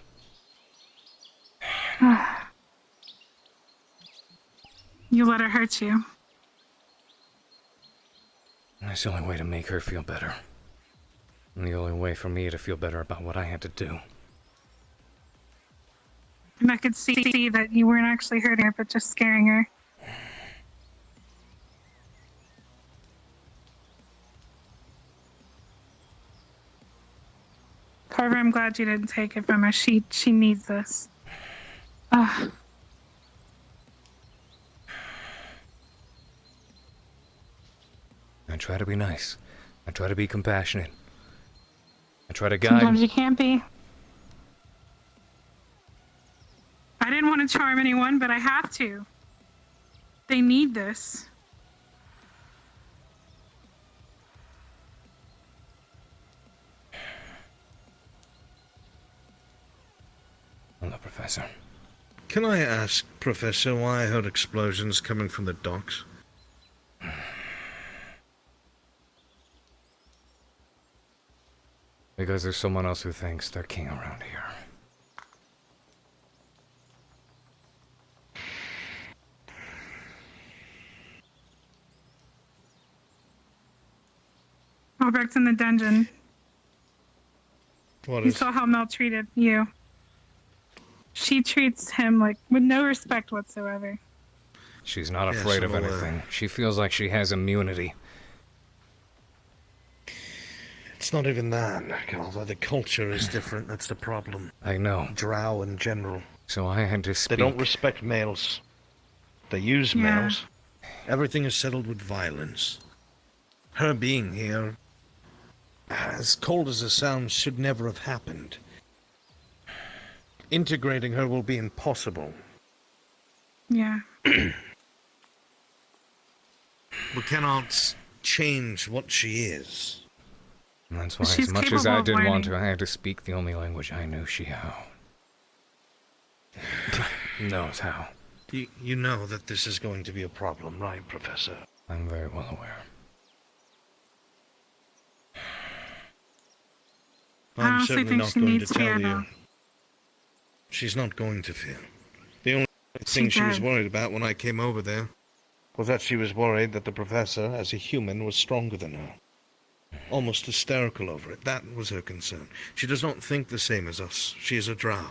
You let her hurt you. That's the only way to make her feel better. And the only way for me to feel better about what I had to do. And I could see that you weren't actually hurting her, but just scaring her. Carver, I'm glad you didn't take it from her. She needs this. I try to be nice. I try to be compassionate. I try to guide. Sometimes you can't be. I didn't want to charm anyone, but I have to. They need this. Hello, Professor. Can I ask, Professor, why I heard explosions coming from the docks? Because there's someone else who thinks they're king around here. Albrecht's in the dungeon. What You is? saw how Mel treated you. She treats him like with no respect whatsoever. She's not Yes, afraid of I'm aware. anything. She feels like she has immunity. It's not even that, Carver. The culture is different. That's the problem. I know. Drow in general. So I had to speak. They don't respect males. They use Yeah. males. Everything is settled with violence. Her being here, as cold as it sounds, should never have happened. Integrating her will be impossible. Yeah. We cannot change what she is. And that's why, She's as much as I capable of did want learning. to, I had to speak the only language I knew she how. knows how. You know that this is going to be a problem, right, Professor? I'm very well aware. I I'm honestly certainly think not she going to needs tell fear, you. though. She's not going to fear. The only thing she was did. worried about when I came over there was that she was worried that the Professor, as a human, was stronger than her. Almost hysterical over it. That was her concern. She does not think the same as us. She is a drow.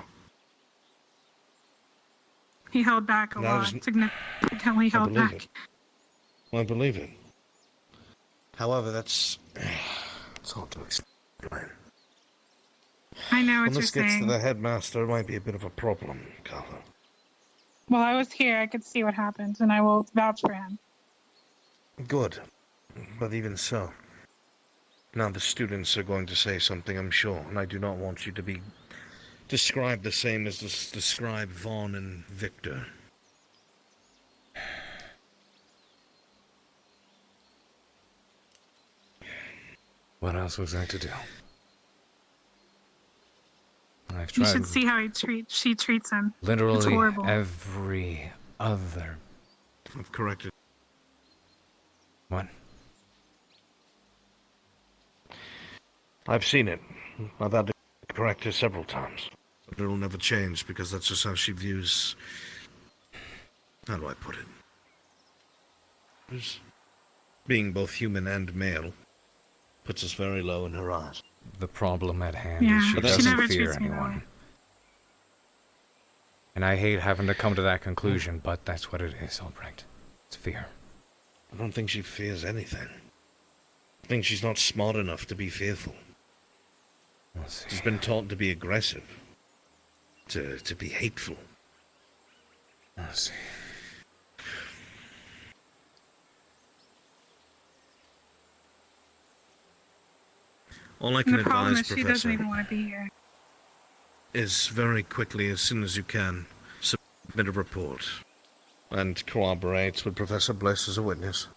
He held back a And I lot. was- Significantly I held believe back. it. I believe it. However, it's hard to explain. I know When what you're this gets saying. to the headmaster, it might be a bit of a problem, Carver. Well, I was here. I could see what happened, and I will vouch for him. Good. But even so. Now the students are going to say something, I'm sure, and I do not want you to be described the same as describe Vaughn and Victor. What else was I to do? I've You tried should see how she treats him. It's literally horrible. every other. I've corrected. What? I've seen it. I've had to correct her several times. But it'll never change because that's just how she views. How do I put it? Being both human and male. Puts us very low in her eyes. The problem at hand Yeah, is she she never doesn't fear treats me that anyone. way. And I hate having to come to that conclusion, but that's what it is, Albrecht. It's fear. I don't think she fears anything. I think she's not smart enough to be fearful. We'll see. She's been taught to be aggressive. To be hateful. We'll see. All I can And the problem advise, is she doesn't Professor, even want to be here. is very quickly, as soon as you can, submit a report. And corroborate with Professor Bliss as a witness.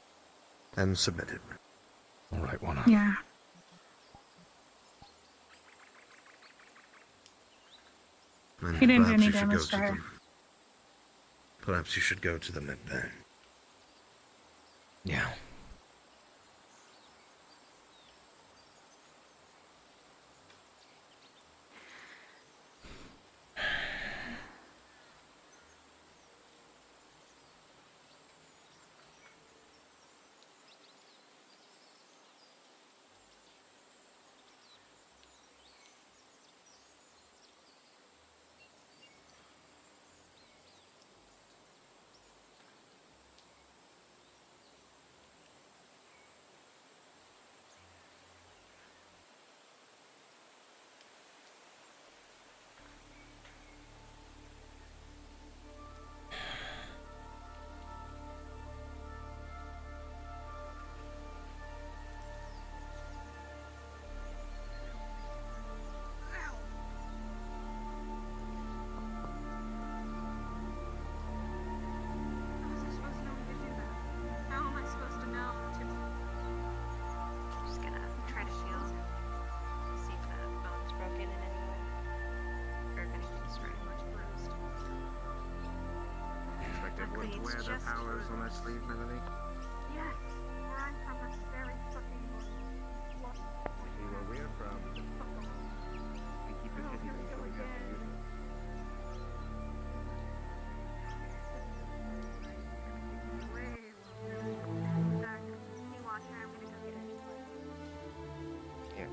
And submit it. All right, one up. Yeah. And He didn't do perhaps any you should go damage to to her. them. Perhaps you should go to them midday. Yeah. Wear the powers on her sleeve, Melanie. Yes, where I'm from, it's very fucking lush. See where we're from. We keep it hidden until we have to use it. Yes.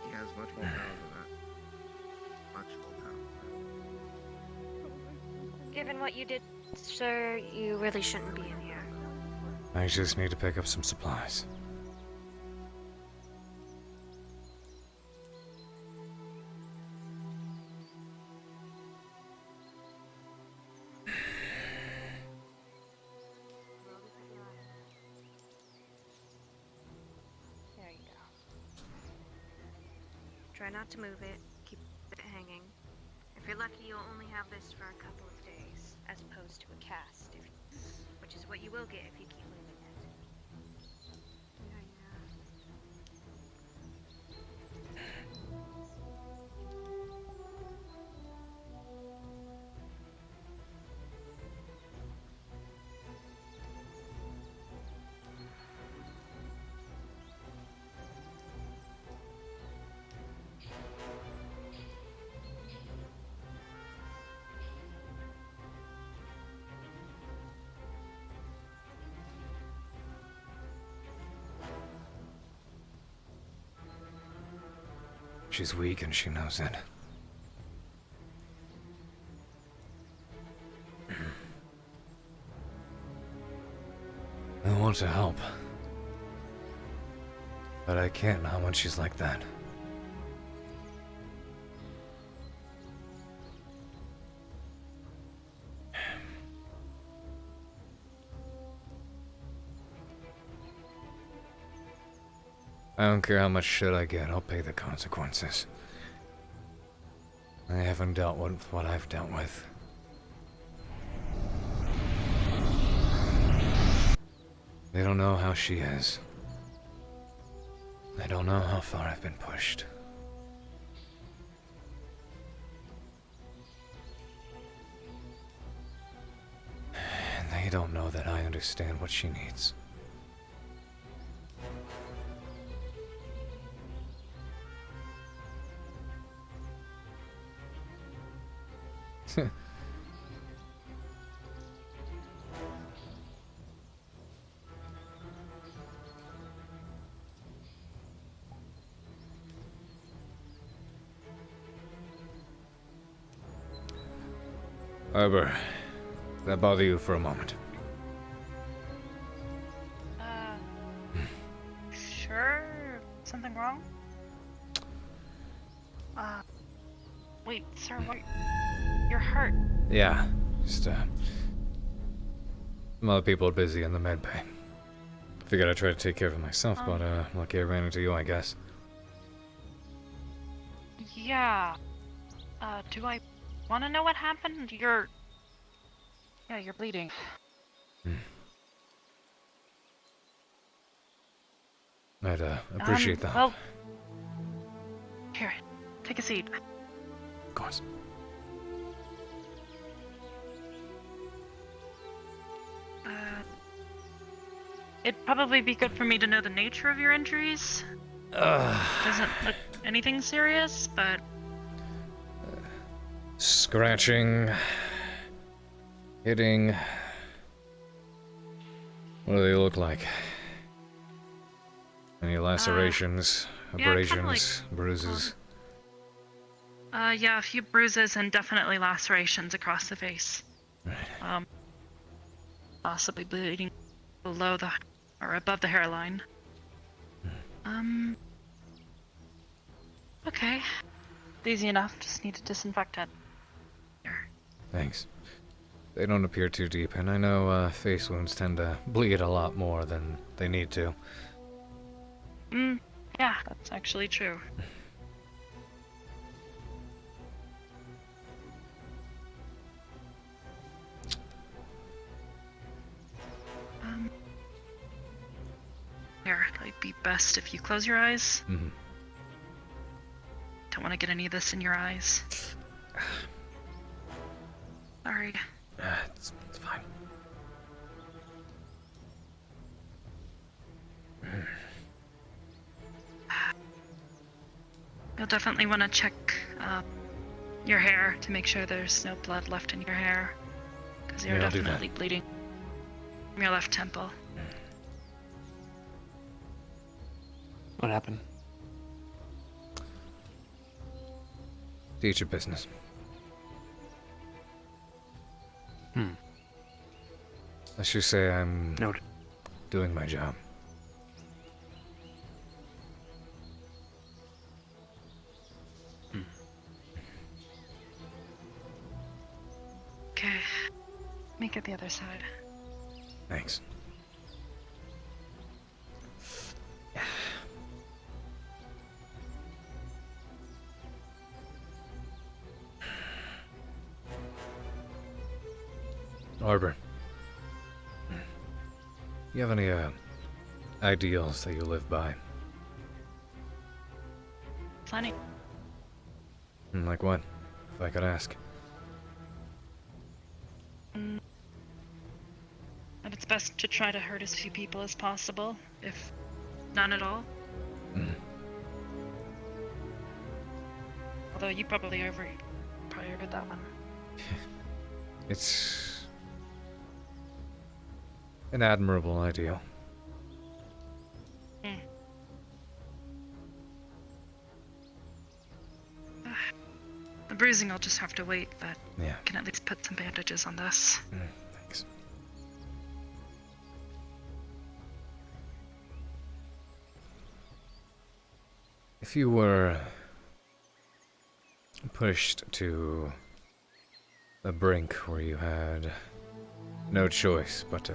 He has much more power than that. Much more power. Given what you did, sir, you really shouldn't be in here. I just need to pick up some supplies. There you go. Try not to move it. Keep it hanging. If you're lucky, you'll only have this for a couple of days, as opposed to a cast, which is what you will get if you keep moving it. She's weak and she knows it. I want to help. But I can't not when she's like that. I don't care how much shit I get, I'll pay the consequences. I haven't dealt with what I've dealt with. They don't know how she is. They don't know how far I've been pushed. And they don't know that I understand what she needs. Arbor, does that bother you for a moment? Sure. Something wrong? Wait, sir, what? You're hurt. Yeah, just, some other people are busy in the med bay. Figured I'd try to take care of it myself, but, lucky I ran into you, I guess. Yeah. Do I want to know what happened? Yeah, you're bleeding. I'd, appreciate that. Well, here, take a seat. Of course. It'd probably be good for me to know the nature of your injuries. Doesn't look anything serious, but... Scratching. Hitting. What do they look like? Any lacerations, abrasions, bruises? Yeah, a few bruises and definitely lacerations across the face. Right. Possibly bleeding below the, or above the hairline. Okay. Easy enough, just need to disinfect it. Thanks. They don't appear too deep, and I know face wounds tend to bleed a lot more than they need to. Yeah, that's actually true. Here, it'd be best if you close your eyes. Mm-hmm. Don't want to get any of this in your eyes. Sorry. It's fine. You'll definitely want to check your hair to make sure there's no blood left in your hair. Because you're definitely bleeding from your left temple. What happened? Teach your business. Let's just say I'm doing my job. Okay. Make it the other side. Thanks. Arbor, you have any ideals that you live by? Plenty. Like what, if I could ask? That it's best to try to hurt as few people as possible, if none at all. Although you probably heard that one. It's an admirable ideal. The bruising will just have to wait, but yeah. I can at least put some bandages on this. Thanks. If you were pushed to the brink where you had no choice but to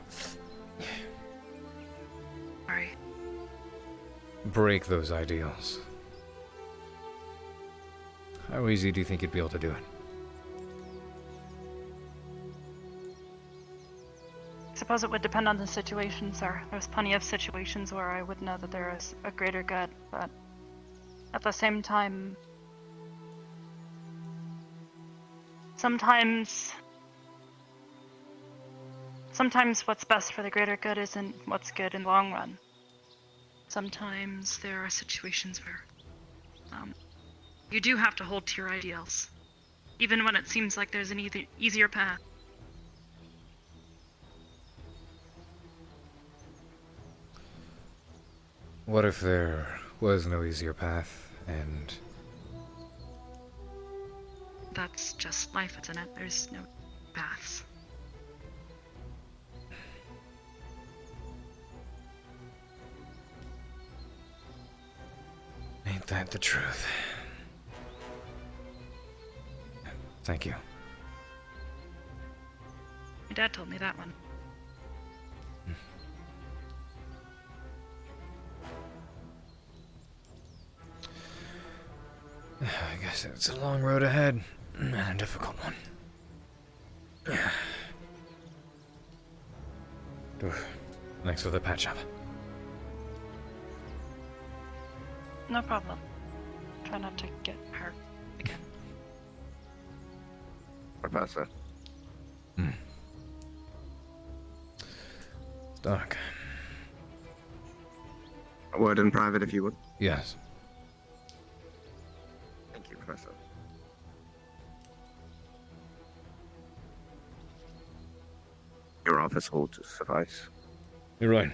break those ideals, how easy do you think you'd be able to do it? I suppose it would depend on the situation, sir. There's plenty of situations where I would know that there is a greater good, but at the same time, sometimes what's best for the greater good isn't what's good in the long run. Sometimes there are situations where you do have to hold to your ideals, even when it seems like there's an easier path. What if there was no easier path, and... That's just life, isn't it? There's no paths. Ain't that the truth? Thank you. My dad told me that one. I guess it's a long road ahead, and a difficult one. Oof. Thanks for the patch up. No problem. Try not to get hurt again. Professor. It's dark. A word in private, if you would. Yes. Thank you, Professor. Your office will just suffice. You're right.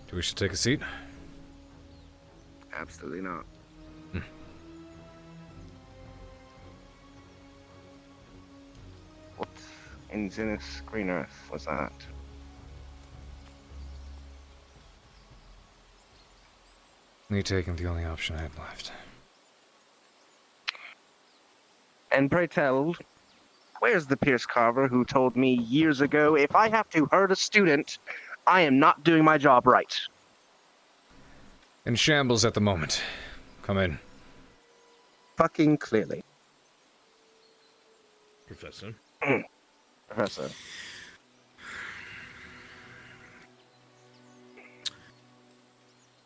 Do we should take a seat? Absolutely not. What in Zenith's Green Earth was that? Me taking the only option I had left. And pray tell, where's the Pierce Carver who told me years ago, if I have to hurt a student, I am not doing my job right? In shambles at the moment. Come in. Fucking clearly. Professor. Professor.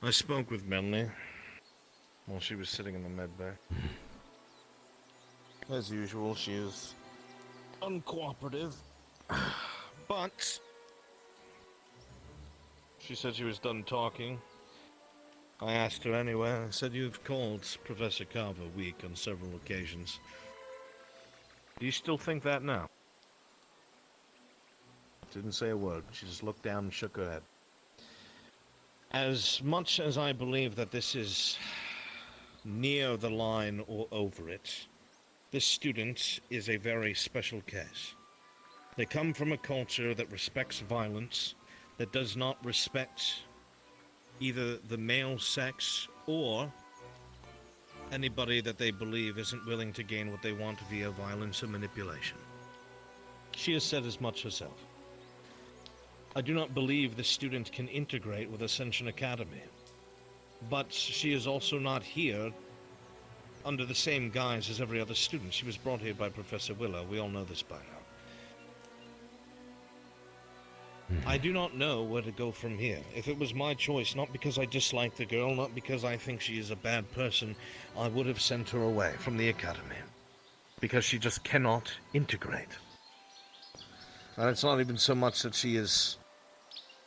I spoke with Melanie while she was sitting in the med bay. As usual, she is uncooperative, but she said she was done talking. I asked her anyway. I said, you've called Professor Carver weak on several occasions. Do you still think that now? Didn't say a word. She just looked down and shook her head. As much as I believe that this is near the line or over it, this student is a very special case. They come from a culture that respects violence, that does not respect either the male sex or anybody that they believe isn't willing to gain what they want via violence and manipulation. She has said as much herself. I do not believe the student can integrate with Ascension Academy, but she is also not here under the same guise as every other student. She was brought here by Professor Willow. We all know this by now. I do not know where to go from here. If it was my choice, not because I dislike the girl, not because I think she is a bad person, I would have sent her away from the academy. Because she just cannot integrate. And it's not even so much that she is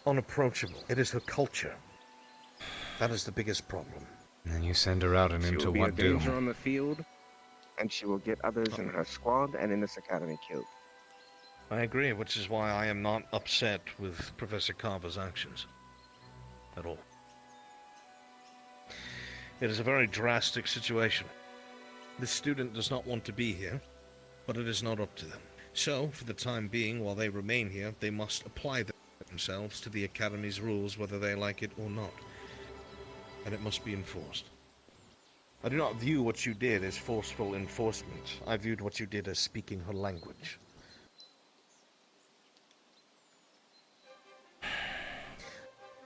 unapproachable. It is her culture. That is the biggest problem. And you send her out and She into will be what a danger doom? on the field, and she will get others in her squad and in this academy killed. I agree, which is why I am not upset with Professor Carver's actions. At all. It is a very drastic situation. This student does not want to be here, but it is not up to them. So, for the time being, while they remain here, they must apply themselves to the Academy's rules, whether they like it or not. And it must be enforced. I do not view what you did as forceful enforcement. I viewed what you did as speaking her language.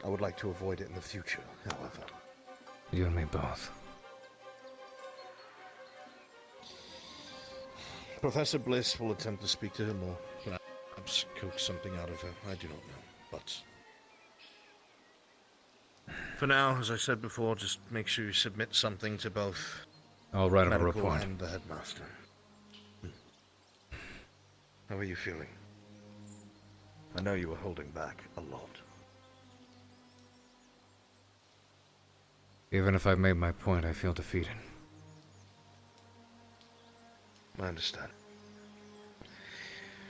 I would like to avoid it in the future, however. You and me both. Professor Bliss will attempt to speak to her more. Perhaps coax something out of her. I do not know. But for now, as I said before, just make sure you submit something to both I'll write a medical report. and the headmaster. How are you feeling? I know you were holding back a lot. Even if I've made my point, I feel defeated. I understand.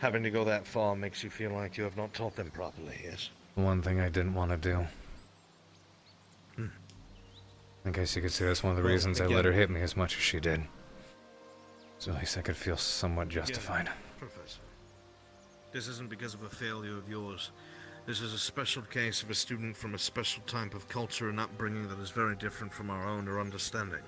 Having to go that far makes you feel like you have not taught them properly, yes? One thing I didn't want to do. I guess you could say that's one of the reasons I let her hit me as much as she did. So at least I could feel somewhat justified. Professor, this isn't because of a failure of yours. This is a special case of a student from a special type of culture and upbringing that is very different from our own or understanding.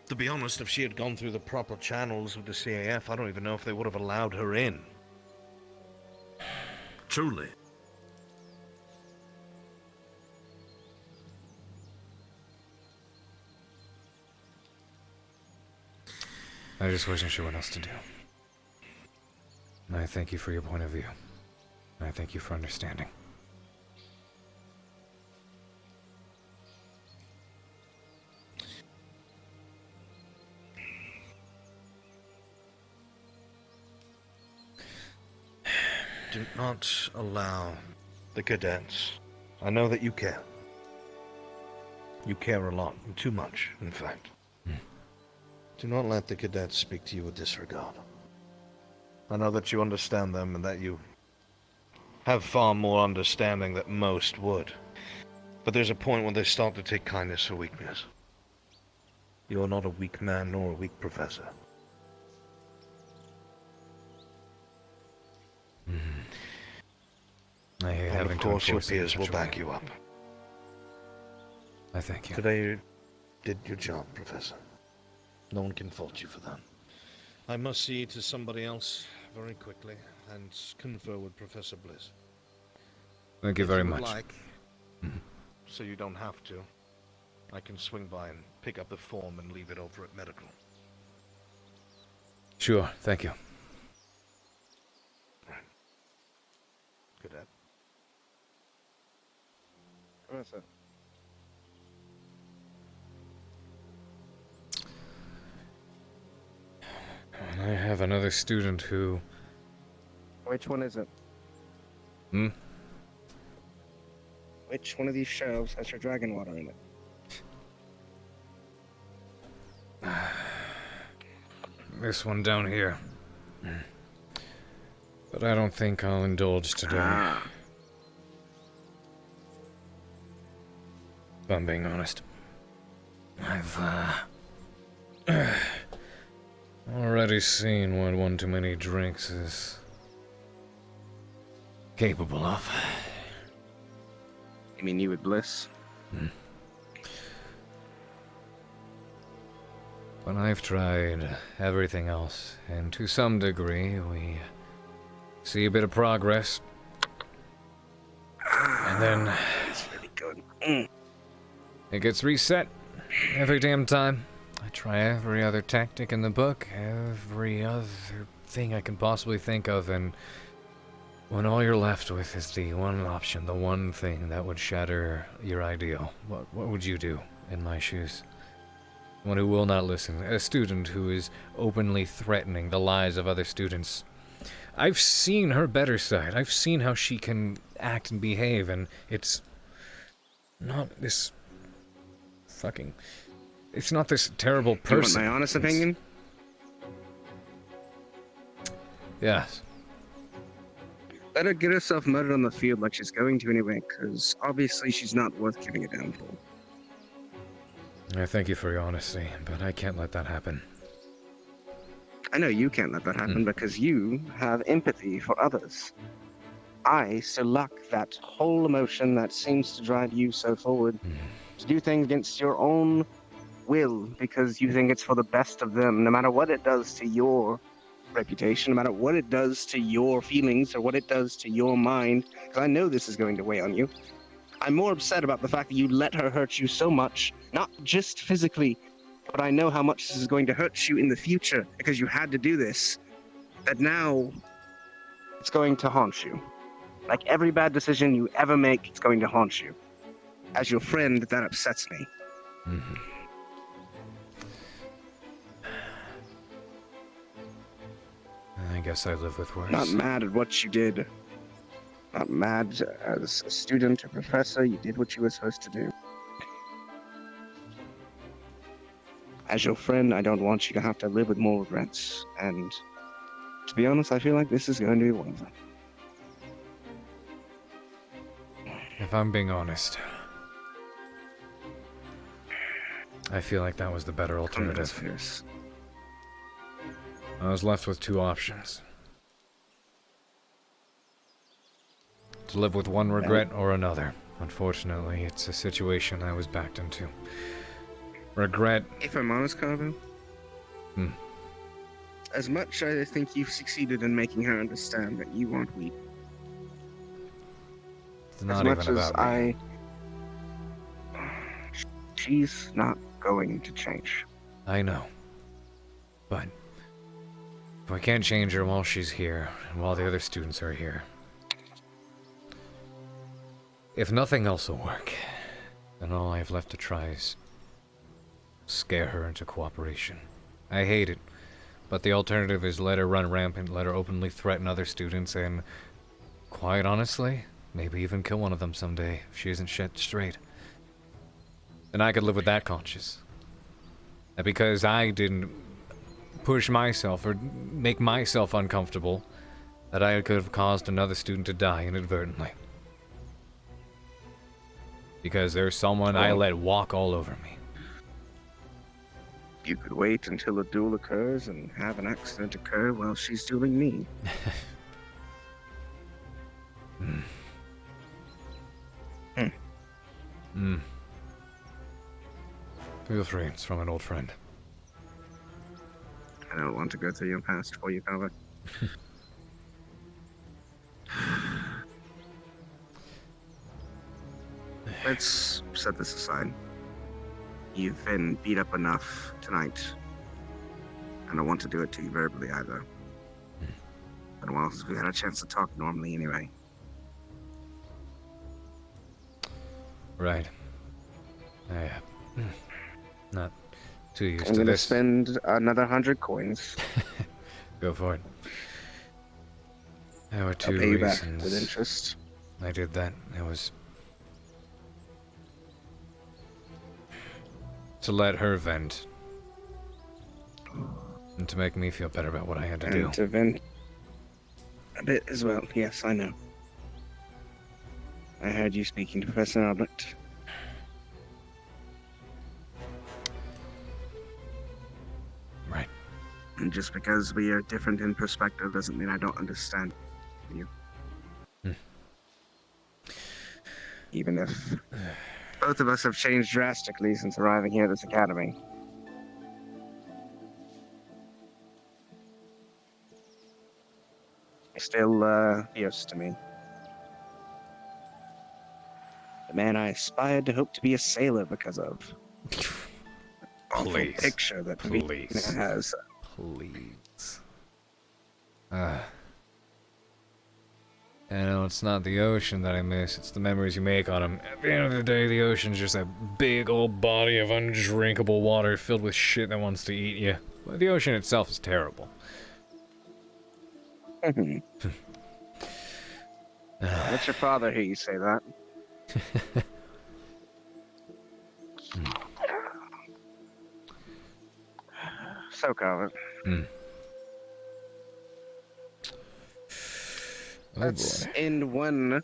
To be honest, if she had gone through the proper channels with the CAF, I don't even know if they would have allowed her in. Truly. I just wasn't sure what else to do. And I thank you for your point of view. And I thank you for understanding. Do not allow the cadets. I know that you care. You care a lot, too much, in fact. Do not let the cadets speak to you with disregard. I know that you understand them and that you have far more understanding than most would. But there's a point when they start to take kindness for weakness. You are not a weak man nor a weak professor. I hate And having of to course your enforce it in peers will such a way. back you up. I thank you. Today you did your job, Professor. No one can fault you for that. I must see to somebody else very quickly and confer with Professor Bliss. Thank you If very would much. like, so you don't have to, I can swing by and pick up the form and leave it over at medical. Sure, thank you. Right. Cadet. Professor. And I have another student who... Which one is it? Which one of these shelves has your dragon water in it? This one down here. But I don't think I'll indulge today. If I'm being honest. I've, already seen what one too many drinks is capable of. You mean you with Bliss? But I've tried everything else, and to some degree we see a bit of progress. And then It's really good. it gets reset every damn time. I try every other tactic in the book, every other thing I can possibly think of, and when all you're left with is the one option, the one thing that would shatter your ideal, what would you do in my shoes? One who will not listen, a student who is openly threatening the lives of other students. I've seen her better side. I've seen how she can act and behave, and it's not this fucking... It's not this terrible person. You want my honest opinion? Yes. Let her get herself murdered on the field like she's going to anyway, because obviously she's not worth giving a damn for. I thank you for your honesty, but I can't let that happen. I know you can't let that happen because you have empathy for others. I still lack that whole emotion that seems to drive you so forward to do things against your own will because you think it's for the best of them, no matter what it does to your reputation, no matter what it does to your feelings or what it does to your mind, because I know this is going to weigh on you. I'm more upset about the fact that you let her hurt you so much, not just physically, but I know how much this is going to hurt you in the future because you had to do this, that now it's going to haunt you. Like every bad decision you ever make, it's going to haunt you. As your friend, that upsets me. Mm-hmm. I guess I live with worse. Not mad at what you did. Not mad as a student or professor. You did what you were supposed to do. As your friend, I don't want you to have to live with more regrets. And to be honest, I feel like this is going to be one of them. If I'm being honest, I feel like that was the better alternative. I was left with two options. To live with one regret or another. Unfortunately, it's a situation I was backed into. Regret. If I'm honest, Carver, as much I think you've succeeded in making her understand that you aren't weak. It's not even about me. She's not going to change. I know. But if I can't change her while she's here, and while the other students are here, if nothing else will work, then all I have left to try is scare her into cooperation. I hate it, but the alternative is let her run rampant, let her openly threaten other students, and quite honestly, maybe even kill one of them someday if she isn't set straight. Then I could live with that conscience. And because I didn't push myself or make myself uncomfortable, that I could have caused another student to die inadvertently. Because there's someone I let walk all over me. You could wait until a duel occurs and have an accident occur while she's dueling me. Feel free, it's from an old friend. I don't want to go through your past for you, Carver. Let's set this aside. You've been beat up enough tonight. I don't want to do it to you verbally either. But a while since we had a chance to talk normally anyway. Right. Not too used I'm to gonna this. spend another 100 coins. Go for it. There were two I'll pay you reasons back with interest. I did that. It was to let her vent. And to make me feel better about what I had to do. And to vent a bit as well. Yes, I know. I heard you speaking to Professor Albert. Right. And just because we are different in perspective doesn't mean I don't understand you. Even if both of us have changed drastically since arriving here at this academy. Still, fierce to me. The man I aspired to hope to be a sailor because of. Awful picture that Vina has. Please. I know it's not the ocean that I miss, it's the memories you make on them. At the end of the day, the ocean's just a big old body of undrinkable water filled with shit that wants to eat you. But the ocean itself is terrible. Let your father hear you say that. So, Carver. Let's end one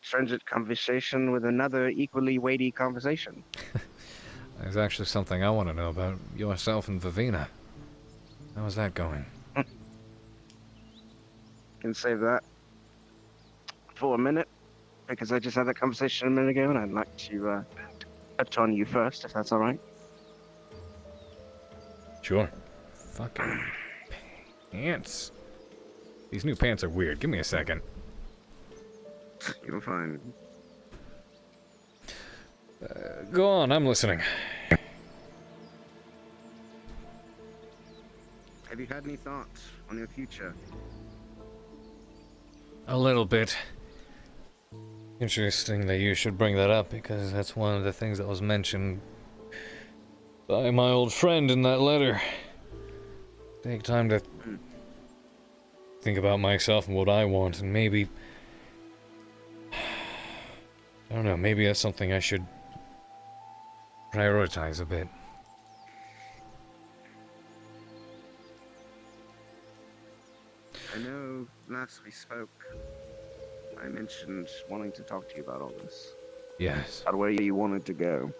stringent conversation with another equally weighty conversation. There's actually something I want to know about yourself and Vivina. How's that going? Can save that for a minute, because I just had that conversation a minute ago, and I'd like to touch on you first, if that's all right. Sure. Fucking Pants. These new pants are weird. Give me a second. You're fine. Go on, I'm listening. Have you had any thoughts on your future? A little bit. Interesting that you should bring that up, because that's one of the things that was mentioned by my old friend in that letter. Take time to think about myself and what I want, and maybe... I don't know, maybe that's something I should prioritize a bit. I know last we spoke, I mentioned wanting to talk to you about all this. Yes. About where you wanted to go.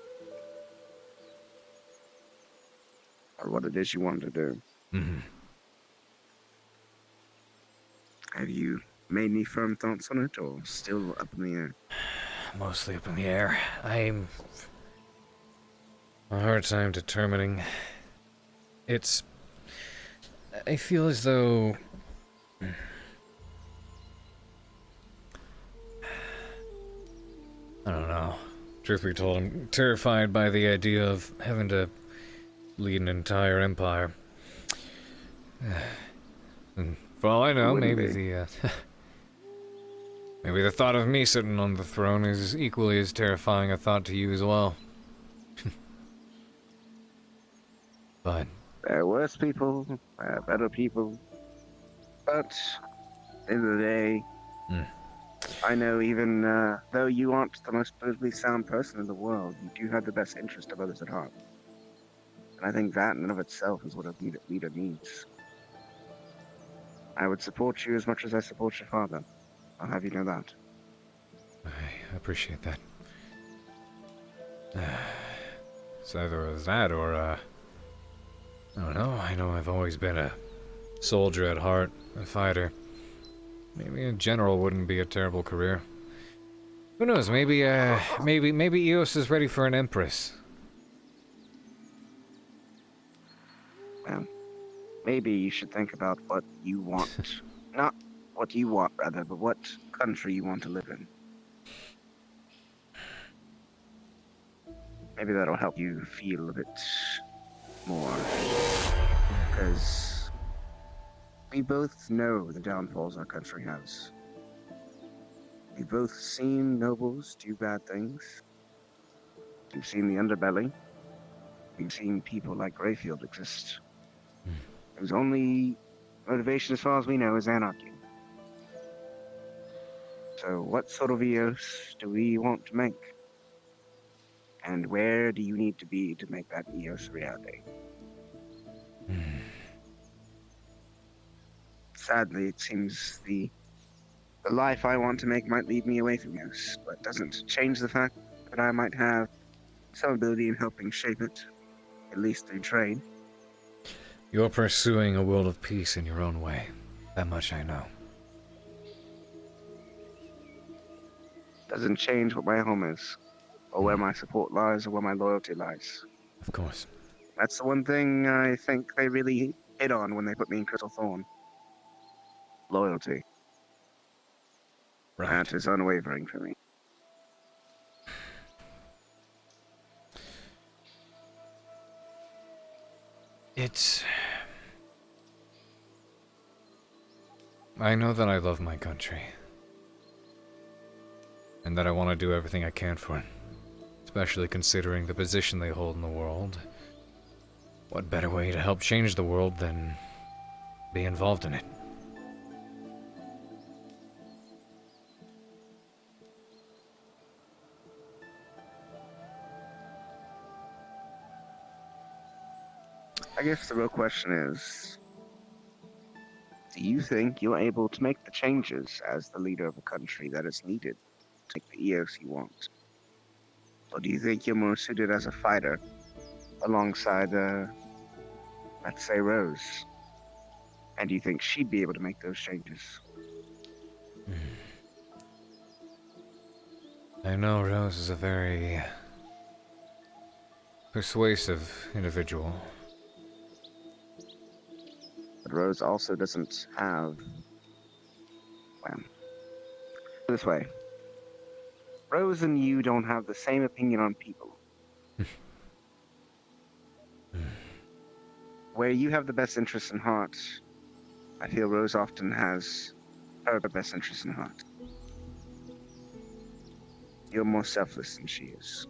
Or what it is you wanted to do. Mm-hmm. Have you made any firm thoughts on it, or still up in the air? Mostly up in the air. I'm a hard time determining. I feel as though I don't know. Truth be told, I'm terrified by the idea of having to lead an entire empire. And for all I know, maybe maybe the thought of me sitting on the throne is equally as terrifying a thought to you as well. But there are worse people, there are better people. But at the end of the day, I know even though you aren't the most politically sound person in the world, you do have the best interest of others at heart. And I think that in and of itself is what a leader needs. I would support you as much as I support your father. I'll have you know that. I appreciate that. It's either that or, I don't know. I know I've always been a soldier at heart, a fighter. Maybe a general wouldn't be a terrible career. Who knows? Maybe Eos is ready for an empress. Well, maybe you should think about what you want. Not what you want, rather, but what country you want to live in. Maybe that'll help you feel a bit more. Because we both know the downfalls our country has. We've both seen nobles do bad things. We've seen the underbelly. We've seen people like Greyfield exist. Whose only motivation, as far as we know, is anarchy. So what sort of EOS do we want to make? And where do you need to be to make that EOS a reality? Sadly, it seems the life I want to make might lead me away from EOS, but doesn't change the fact that I might have some ability in helping shape it, at least through trade. You're pursuing a world of peace in your own way. That much I know. Doesn't change what my home is, or where my support lies, or where my loyalty lies. Of course. That's the one thing I think they really hit on when they put me in Crystal Thorn. Loyalty. Right. That is unwavering for me. I know that I love my country. And that I want to do everything I can for it. Especially considering the position they hold in the world. What better way to help change the world than be involved in it? I guess the real question is, do you think you're able to make the changes as the leader of a country that is needed to take the EOS you want? Or do you think you're more suited as a fighter alongside, let's say, Rose? And do you think she'd be able to make those changes? I know Rose is a very persuasive individual. But Rose also doesn't have... Well, this way. Rose and you don't have the same opinion on people. Where you have the best interests in heart, I feel Rose often has her best interests in heart. You're more selfless than she is.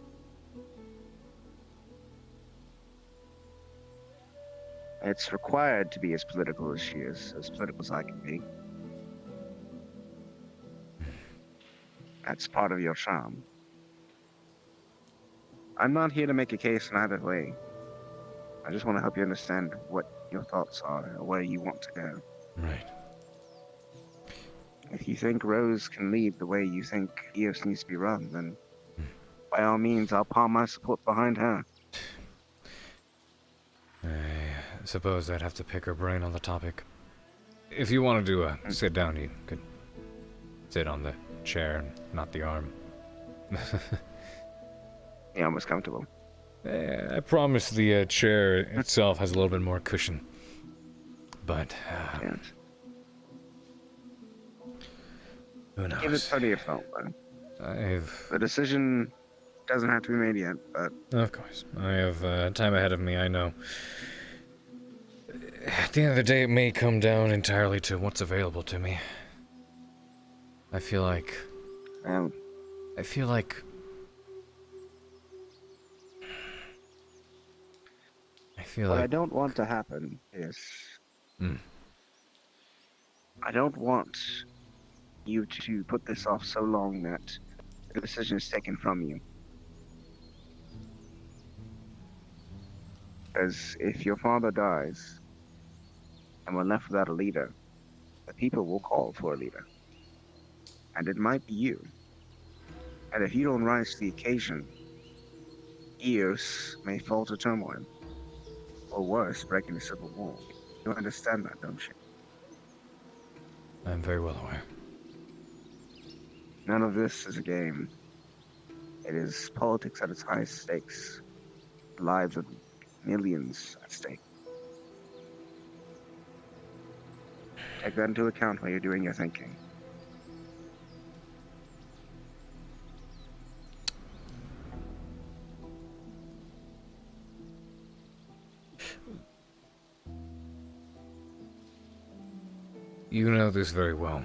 It's required to be as political as she is, as political as I can be. That's part of your charm. I'm not here to make a case in either way. I just want to help you understand what your thoughts are, or where you want to go. Right. If you think Rose can lead the way you think EOS needs to be run, then by all means, I'll palm my support behind her. I suppose I'd have to pick her brain on the topic. If you want to do a sit down, you could sit on the chair, not the arm. The arm was comfortable. I promise the chair itself has a little bit more cushion. But, who knows? Give it plenty of thought, though. The decision doesn't have to be made yet, but... Of course. I have time ahead of me, I know. At the end of the day, it may come down entirely to what's available to me. I feel like... What I don't want to happen is... I don't want you to put this off so long that the decision is taken from you. Because if your father dies, and we're left without a leader, the people will call for a leader. And it might be you. And if you don't rise to the occasion, EOS may fall to turmoil. Or worse, breaking a civil war. You understand that, don't you? I'm very well aware. None of this is a game. It is politics at its highest stakes. The lives of millions at stake. Take that into account while you're doing your thinking. You know this very well.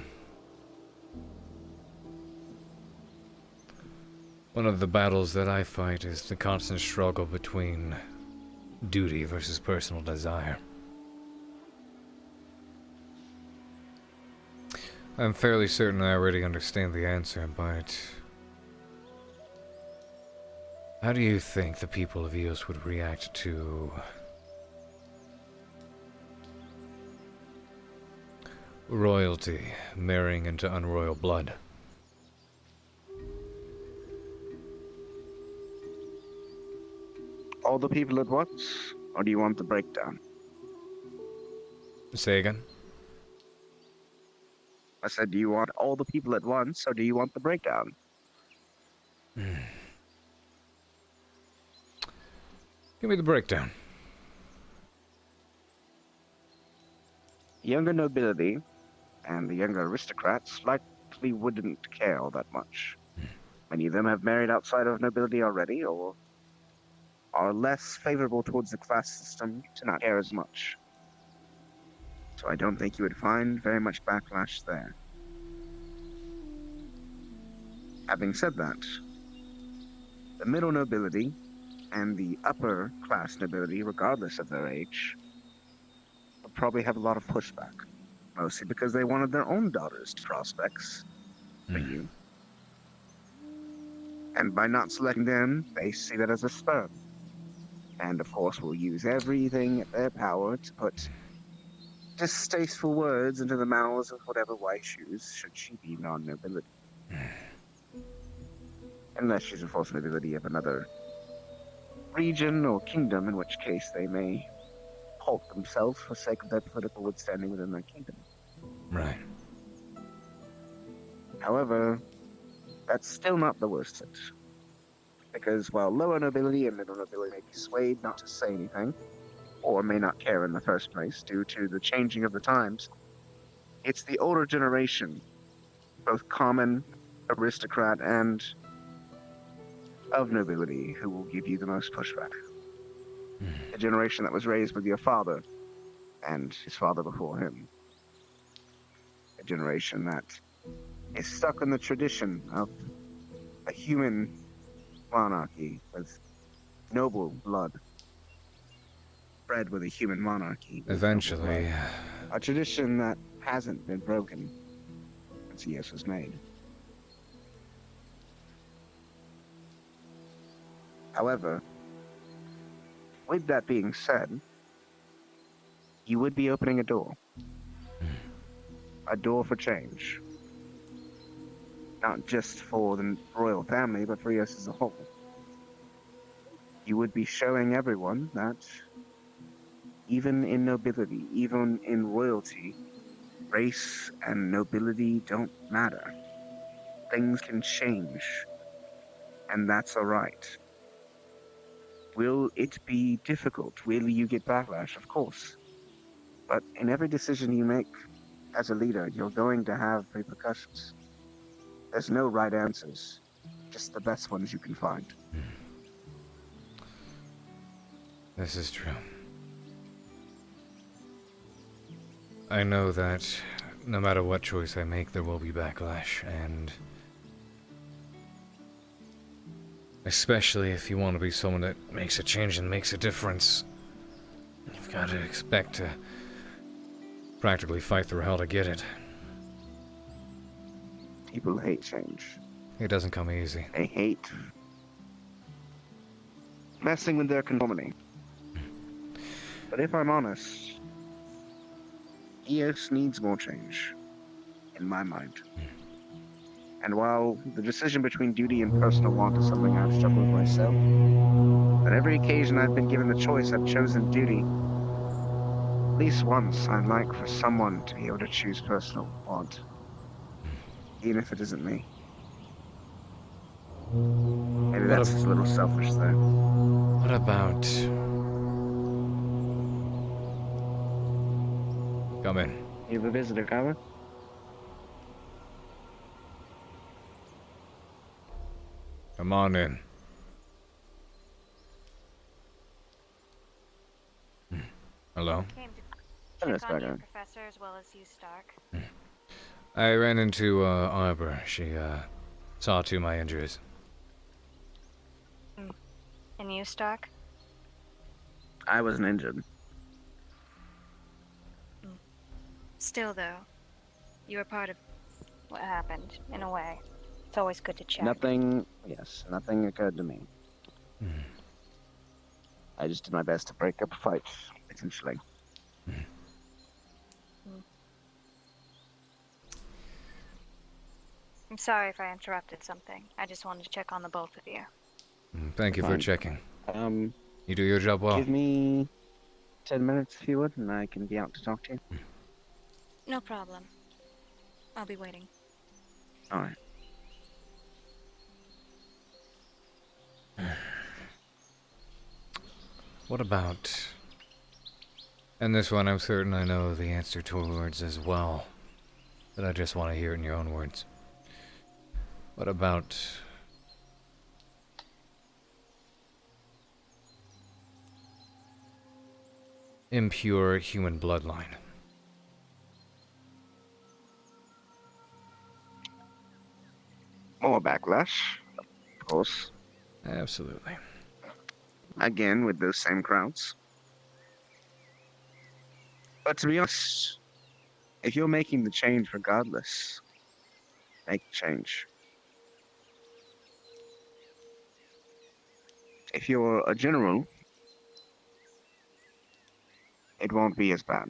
One of the battles that I fight is the constant struggle between duty versus personal desire. I'm fairly certain I already understand the answer, but... how do you think the people of Eos would react to... royalty marrying into unroyal blood? All the people at once? Or do you want the breakdown? Say again? I said, do you want all the people at once, or do you want the breakdown? Give me the breakdown. Younger nobility and the younger aristocrats likely wouldn't care all that much. Many of them have married outside of nobility already, or are less favorable towards the class system to not care as much. So I don't think you would find very much backlash there. Having said that, the middle nobility and the upper class nobility, regardless of their age, will probably have a lot of pushback. Mostly because they wanted their own daughters to prospects for you. And by not selecting them, they see that as a spur. And of course will use everything at their power to put distasteful words into the mouths of whatever wife shoes, should she be non-nobility. Unless she's a false nobility of another region or kingdom, in which case they may halt themselves for sake of their political withstanding within their kingdom. Right. However, that's still not the worst of it. Because while lower nobility and middle nobility may be swayed not to say anything, or may not care in the first place due to the changing of the times. It's the older generation, both common, aristocrat, and of nobility, who will give you the most pushback. The generation that was raised with your father and his father before him. A generation that is stuck in the tradition of a human monarchy with noble blood, bred with a human monarchy. Eventually. A tradition that hasn't been broken since EOS was made. However, with that being said, you would be opening a door. A door for change. Not just for the royal family, but for EOS as a whole. You would be showing everyone that even in nobility, even in royalty, race and nobility don't matter. Things can change, and that's alright. Will it be difficult? Will you get backlash? Of course. But in every decision you make as a leader, you're going to have repercussions. There's no right answers, just the best ones you can find. This is true. I know that no matter what choice I make, there will be backlash, and especially if you want to be someone that makes a change and makes a difference, you've got to expect to practically fight through hell to get it. People hate change. It doesn't come easy. They hate messing with their conformity. But if I'm honest, EOS needs more change, in my mind. And while the decision between duty and personal want is something I've struggled with myself, on every occasion I've been given the choice, I've chosen duty. At least once, I'd like for someone to be able to choose personal want, even if it isn't me. Maybe that's a little selfish, though. What about... Come in. You have a visitor, Carver? Come on in. Hello? Came to check on you, Professor, as well as you, Stark. I ran into Arbor. She saw to my injuries. And you, Stark? I wasn't injured. Still, though, you were part of what happened, in a way. It's always good to check. Nothing occurred to me. I just did my best to break up a fight, essentially. I'm sorry if I interrupted something. I just wanted to check on the both of you. Thank you for checking. You do your job well. Give me 10 minutes if you would, and I can be out to talk to you. No problem. I'll be waiting. Alright. What about... And this one I'm certain I know the answer towards as well. But I just want to hear it in your own words. What about... impure human bloodline? More backlash, of course. Absolutely. Again, with those same crowds. But to be honest, if you're making the change regardless, make the change. If you're a general, it won't be as bad.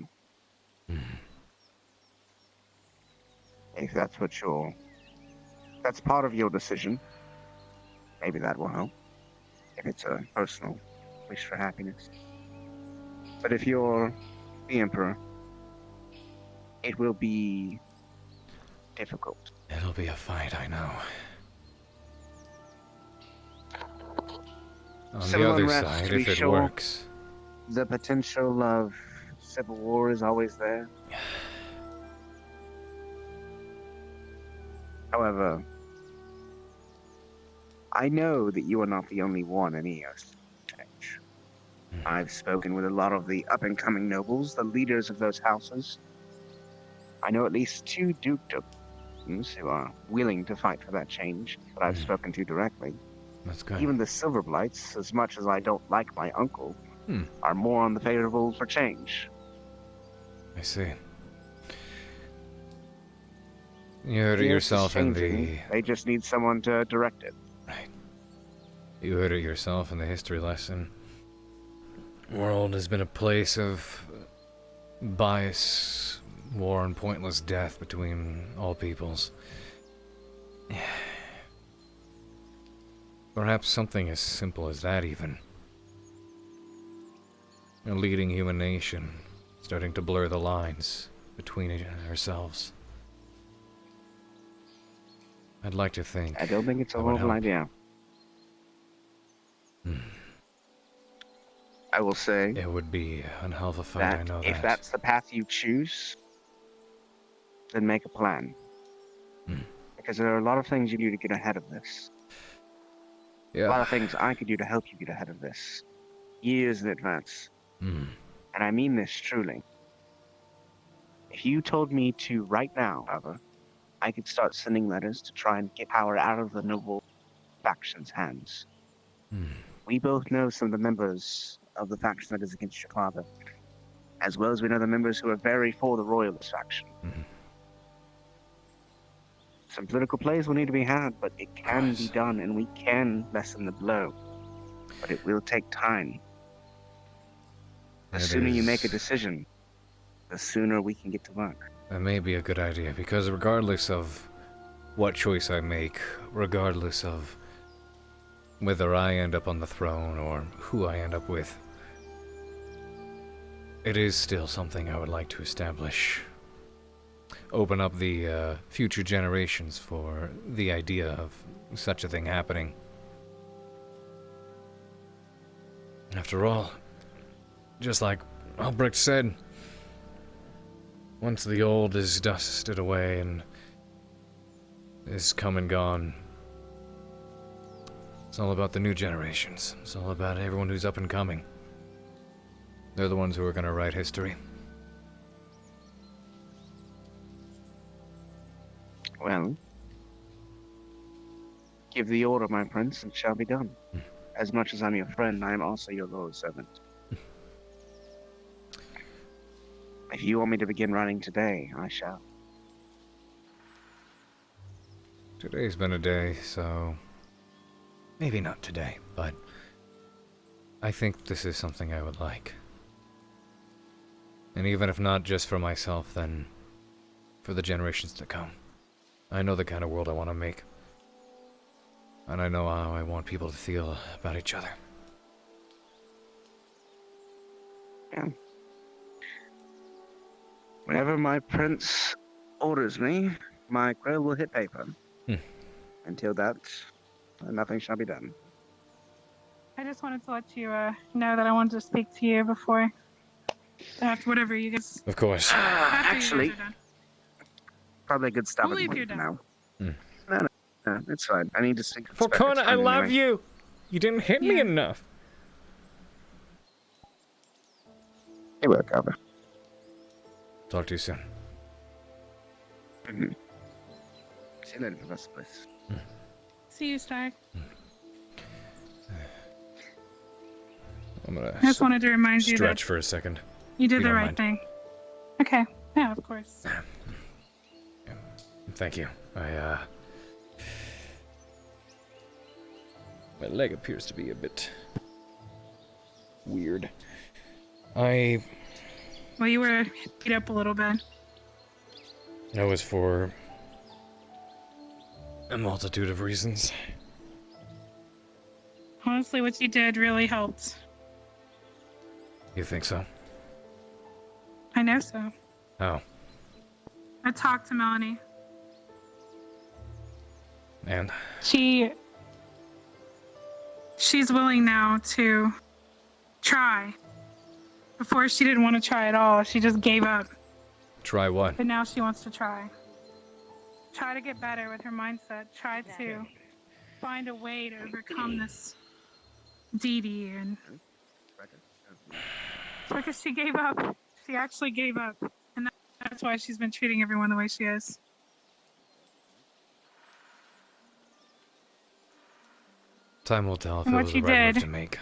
If that's what that's part of your decision, maybe that will help. If it's a personal wish for happiness. But if you're the Emperor, it will be difficult. It'll be a fight, I know. On the other side, if it works, the potential of civil war is always there. However, I know that you are not the only one in Eos. I've spoken with a lot of the up-and-coming nobles, the leaders of those houses. I know at least 2 dukedoms who are willing to fight for that change that I've spoken to directly. That's good. Even the Silverblights, as much as I don't like my uncle, are more on the favorable for change. I see. You heard it yourself in the... They just need someone to direct it. Right. You heard it yourself in the history lesson. World has been a place of bias, war, and pointless death between all peoples. Perhaps something as simple as that, even. A leading human nation, starting to blur the lines between ourselves. I'd like to think... I don't think it's a horrible idea. I will say... It would be an hell of a fight, I know that. If that's the path you choose, then make a plan. Because there are a lot of things you do to get ahead of this. Yeah. A lot of things I could do to help you get ahead of this. Years in advance. And I mean this truly. If you told me to right now, however, I could start sending letters to try and get power out of the noble faction's hands. We both know some of the members of the faction that is against your father, as well as we know the members who are very for the royalist faction. Some political plays will need to be had, but it can be done, and we can lessen the blow. But it will take time. The sooner you make a decision, the sooner we can get to work. That may be a good idea, because regardless of what choice I make, regardless of whether I end up on the throne or who I end up with, it is still something I would like to establish. Open up the future generations for the idea of such a thing happening. After all, just like Albrecht said, once the old is dusted away and is come and gone, it's all about the new generations. It's all about everyone who's up and coming. They're the ones who are going to write history. Well, give the order, my prince, and it shall be done. As much as I'm your friend, I am also your loyal servant. If you want me to begin writing today, I shall. Today's been a day, so maybe not today, but I think this is something I would like. And even if not just for myself, then for the generations to come. I know the kind of world I want to make. And I know how I want people to feel about each other. Yeah. Whenever my prince orders me, my quill will hit paper. Until that, nothing shall be done. I just wanted to let you know that I wanted to speak to you before. After whatever you guys. Of course. Actually, you guys are done. Probably a good stopping Only if point you're done. now. Hmm. No, it's fine. I need to speak. Forkona, I love you! You didn't hit me enough. Hey, well, Carver. Talk to you soon. See you later, Professor Bliss. See you, Stark. I'm gonna I just wanted to remind you that stretch for a second. you did If the don't right mind. thing. Okay. Yeah, of course. Thank you. My leg appears to be a bit weird. Well, you were beat up a little bit. That was for a multitude of reasons. Honestly, what you did really helped. You think so? I know so. Oh. I talked to Melanie. And? She's willing now to try Before she didn't want to try at all. She just gave up. Try what? But now she wants to try. Try to get better with her mindset. Try to find a way to overcome this deity, and because she gave up. She actually gave up, and that's why she's been treating everyone the way she is. Time will tell if And it what was you the right move did- to make.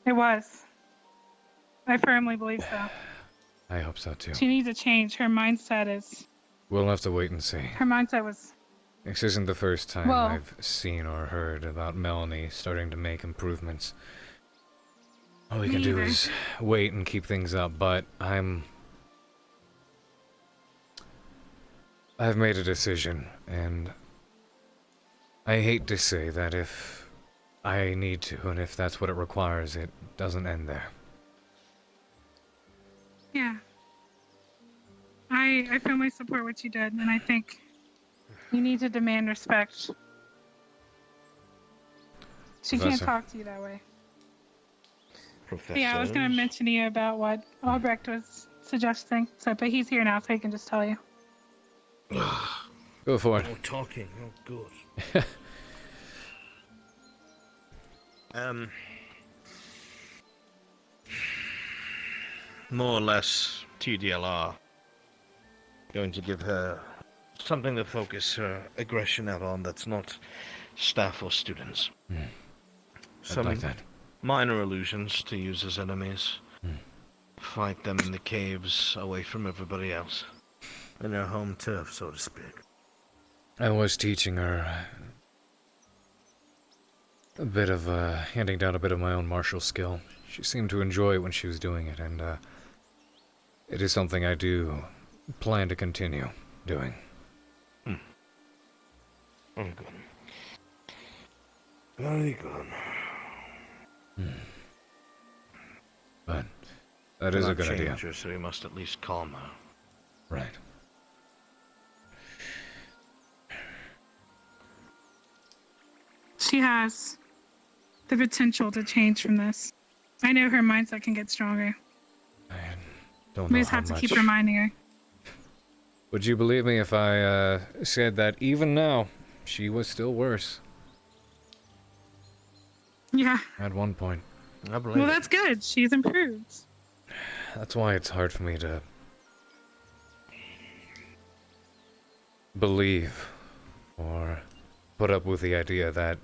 It was. I firmly believe so. I hope so too. She needs to change. Her mindset is. We'll have to wait and see. Her mindset was. This isn't the first time Well- I've seen or heard about Melanie starting to make improvements. All we Me can do either. is wait and keep things up, but I've made a decision, and I hate to say that if I need to, and if that's what it requires, it doesn't end there. Yeah. I firmly support what you did, and I think you need to demand respect. She can't Professor. talk to you that way. Professor. Yeah, I was going to mention to you about what Albrecht was suggesting, but he's here now, so he can just tell you. Go for it. Oh, talking. Oh, good. More or less TDLR. Going to give her something to focus her aggression out on that's not staff or students. I'd like that. Minor illusions to use as enemies. Fight them in the caves away from everybody else. In her home turf, so to speak. I was teaching her a bit of, handing down a bit of my own martial skill. She seemed to enjoy it when she was doing it, and, it is something I do plan to continue doing. Very good. Very good. But that is a good idea. Her, so we must at least calm her. Right. She has the potential to change from this. I know her mindset can get stronger. Don't We know just how have to much. keep reminding her. Would you believe me if I, said that even now, she was still worse Yeah. at one point? I believe Well, that's good. She's improved. That's why it's hard for me to believe or put up with the idea that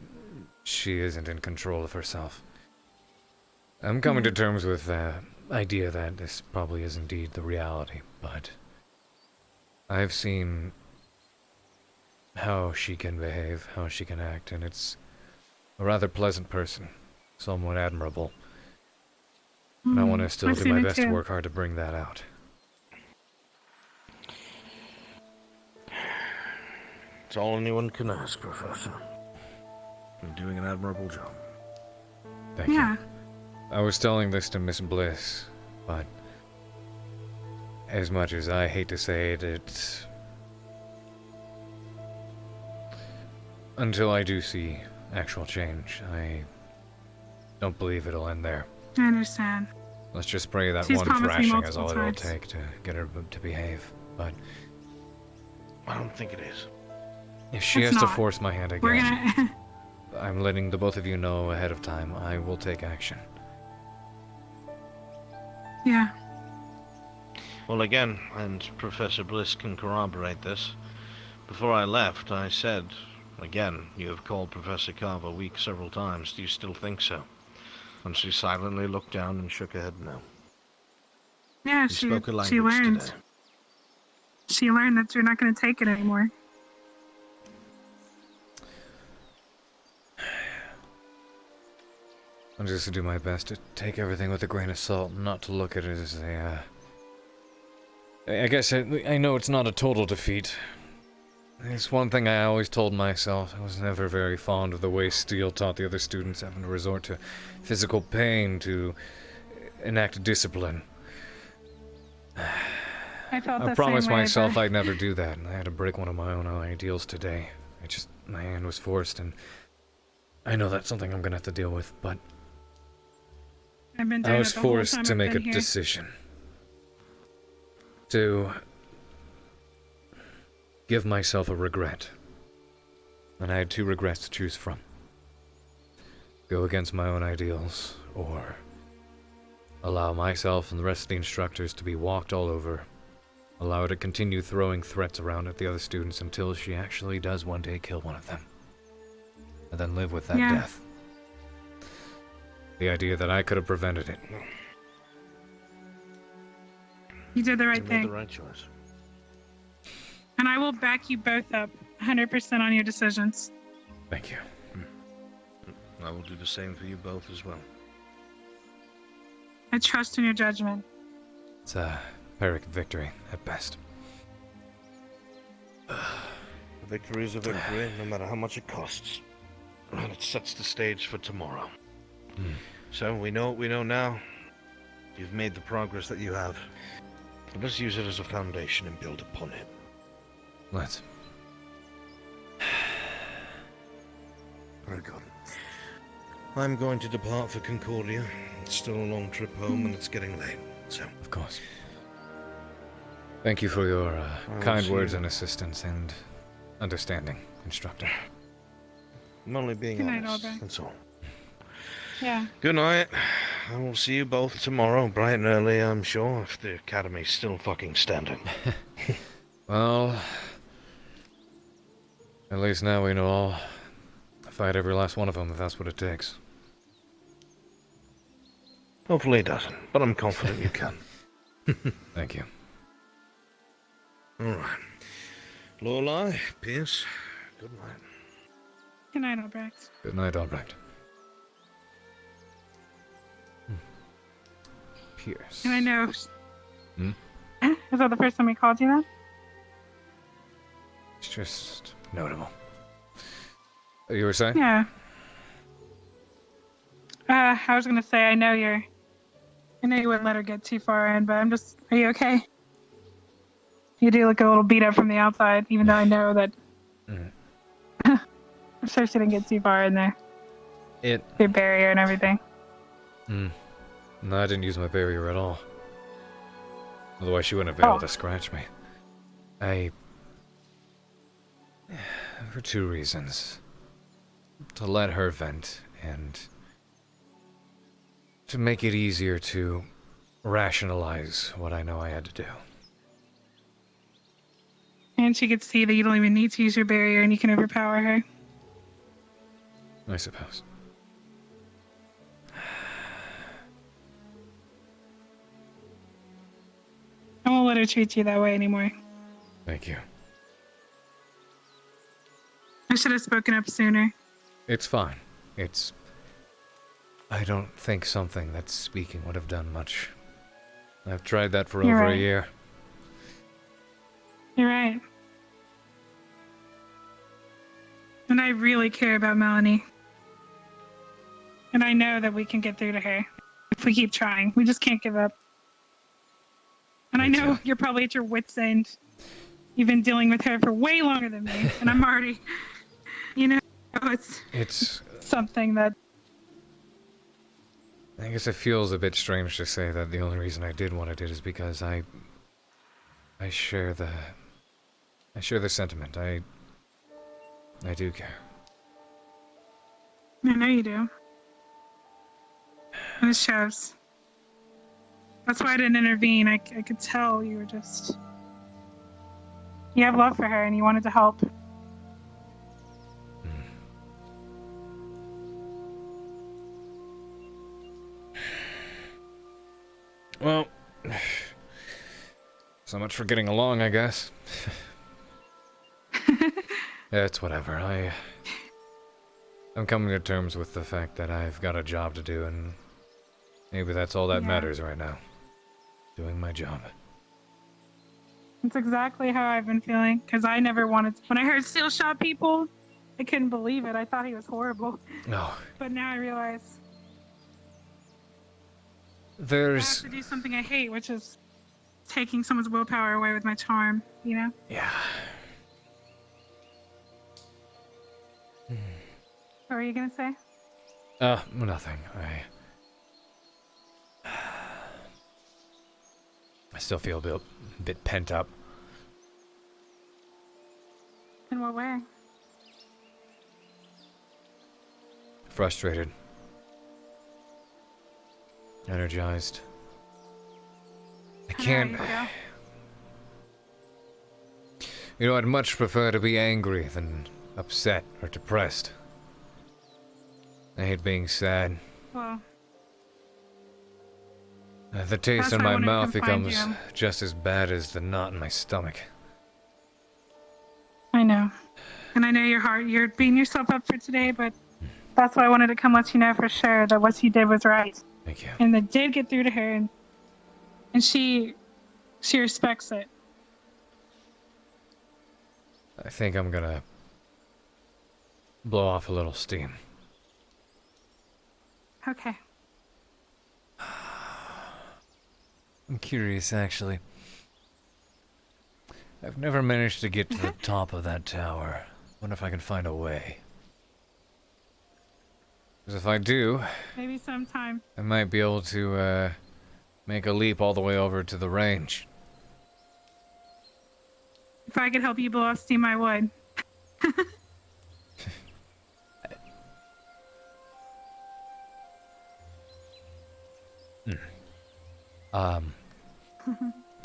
she isn't in control of herself. I'm coming to terms with the idea that this probably is indeed the reality, but I've seen how she can behave, how she can act, and it's a rather pleasant person, somewhat admirable. And I want to still I've do seen my it best to too. work hard to bring that out. It's all anyone can ask, Professor. You're doing an admirable job. Thank Yeah. you. I was telling this to Miss Bliss, but as much as I hate to say it, it's until I do see actual change, I don't believe it'll end there. I understand. Let's just pray that She's one promised me thrashing is multiple all it'll times. take to get her to behave. But I don't think it is. if she It's has not. to force my hand We're again, gonna. I'm letting the both of you know ahead of time. I will take action. Yeah. Well, again, and Professor Bliss can corroborate this. Before I left, I said, again, you have called Professor Carver weak several times. Do you still think so? And she silently looked down and shook her head no. Yeah, You she spoke a language learned. today. She learned that you're not going to take it anymore. I'll just do my best to take everything with a grain of salt, and not to look at it as a, I guess I know it's not a total defeat. It's one thing I always told myself. I was never very fond of the way Steele taught the other students, having to resort to physical pain to enact discipline. I felt I the promised same way, myself but I'd never do that, and I had to break one of my own ideals today. My hand was forced, and I know that's something I'm gonna have to deal with, but I've been doing I was it the whole forced time to I've make a been here. decision. To give myself a regret. And I had 2 regrets to choose from. Go against my own ideals, or allow myself and the rest of the instructors to be walked all over. Allow her to continue throwing threats around at the other students until she actually does one day kill one of them. And then live with that death. The idea that I could have prevented it. You did the right You made thing. the right choice. And I will back you both up 100% on your decisions. Thank you. I will do the same for you both as well. I trust in your judgment. It's a Pyrrhic victory, at best. A victory is a victory, no matter how much it costs. And it sets the stage for tomorrow. So, we know what we know now. You've made the progress that you have. Let's use it as a foundation and build upon it. Let's. Very good. I'm going to depart for Concordia. It's still a long trip home and it's getting late, so... Of course. Thank you for your kind words and assistance and understanding, instructor. I'm only being Good night, honest, Albert. that's all. Yeah. Good night. I will see you both tomorrow, bright and early, I'm sure, if the academy's still fucking standing. Well... At least now we know I'll fight every last one of them if that's what it takes. Hopefully it doesn't, but I'm confident you can. Thank you. Alright. Lorelei, Pierce, good night. Good night, Albrecht. Good night, Albrecht. Pierce. And I know. Hmm? Is that the first time we called you that? It's just notable. You were saying? Yeah. I was gonna say, I know you wouldn't let her get too far in, but are you okay? You do look a little beat up from the outside, even though I know that... I'm sure she didn't get too far in there. Your barrier and everything. No, I didn't use my barrier at all. Otherwise she wouldn't have been able to scratch me. For 2 reasons. To let her vent, and to make it easier to rationalize what I know I had to do. And she could see that you don't even need to use your barrier and you can overpower her. I suppose. I won't let her treat you that way anymore. Thank you. I should have spoken up sooner. It's fine. I don't think something that's speaking would have done much. I've tried that for You're over right. a year. You're right. And I really care about Melanie. And I know that we can get through to her if we keep trying. We just can't give up. And I know you're probably at your wit's end. You've been dealing with her for way longer than me, and I'm already, it's something that... I guess it feels a bit strange to say that the only reason I did what I did is because I share the sentiment. I do care. I know you do. And it shows. That's why I didn't intervene. I could tell you were just... You have love for her and you wanted to help. Well, so much for getting along, I guess. Yeah, it's whatever. I'm coming to terms with the fact that I've got a job to do, and maybe that's all that matters right now. Doing my job. It's exactly how I've been feeling, because I never wanted to... When I heard Steel shot people, I couldn't believe it. I thought he was horrible. No. But now I realize... I have to do something I hate, which is taking someone's willpower away with my charm, you know? Yeah. What were you gonna say? Nothing. I still feel a bit pent up. In what way? Frustrated. Energized. I can't. You know, I'd much prefer to be angry than upset or depressed. I hate being sad. Well, The taste that's in why I my wanted to mouth come find becomes you. just as bad as the knot in my stomach. I know. And I know you're beating yourself up for today, but that's why I wanted to come let you know for sure that what you did was right. Thank you. And that did get through to her, and she respects it. I think I'm gonna blow off a little steam. Okay. I'm curious, actually. I've never managed to get to the top of that tower. Wonder if I can find a way. Because if I do, Maybe sometime. I might be able to, make a leap all the way over to the range. If I could help you blow off steam, I would.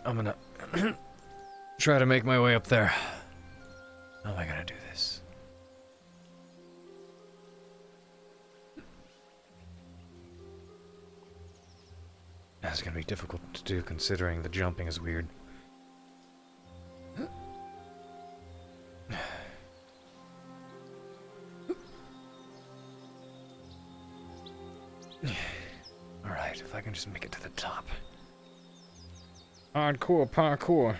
I'm gonna try to make my way up there. How am I gonna do this? That's gonna be difficult to do considering the jumping is weird. Alright, if I can just make it to the top. Hardcore parkour.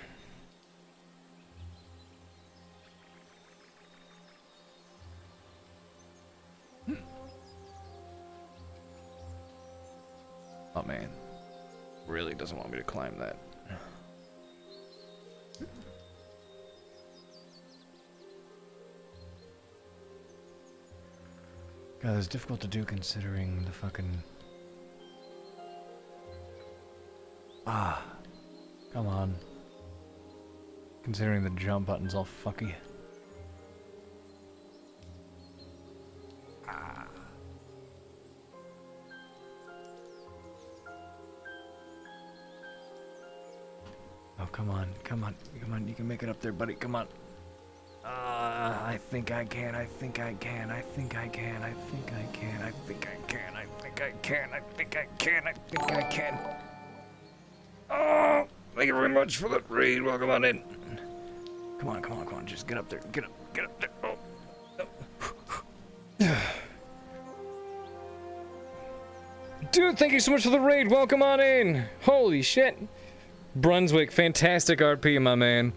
Oh man, really doesn't want me to climb that. God, it's difficult to do considering the fucking... Ah, come on. Considering the jump button's all fucky. Oh, come on, come on, come on, you can make it up there, buddy, come on. I think I can, I think I can, I think I can, I think I can, I think I can, I think I can, I think I can, I think I can. Oh, thank you very much for that raid, welcome on in. Come on, come on, come on, just get up there, get up there, oh. Dude, thank you so much for the raid, welcome on in. Holy shit. Brunswick, fantastic RP, my man.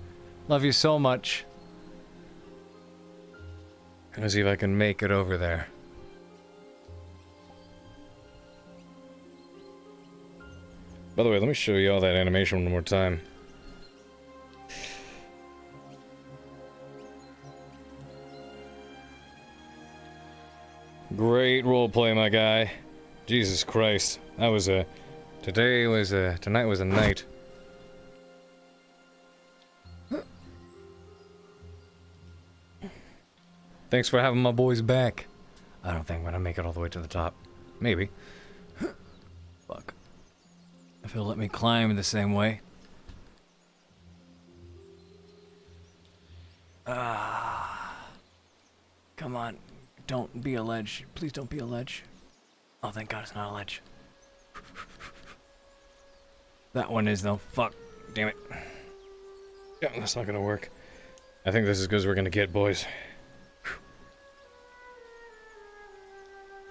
Love you so much. Gonna see if I can make it over there. By the way, let me show you all that animation one more time. Great roleplay, my guy. Jesus Christ. That was a... Tonight was a night. Thanks for having my boys back. I don't think I'm gonna make it all the way to the top. Maybe. Fuck. If he'll let me climb the same way. Come on. Don't be a ledge. Please don't be a ledge. Oh, thank God it's not a ledge. That one is though. Fuck. Damn it. Yeah, that's not gonna work. I think this is as good as we're gonna get, boys.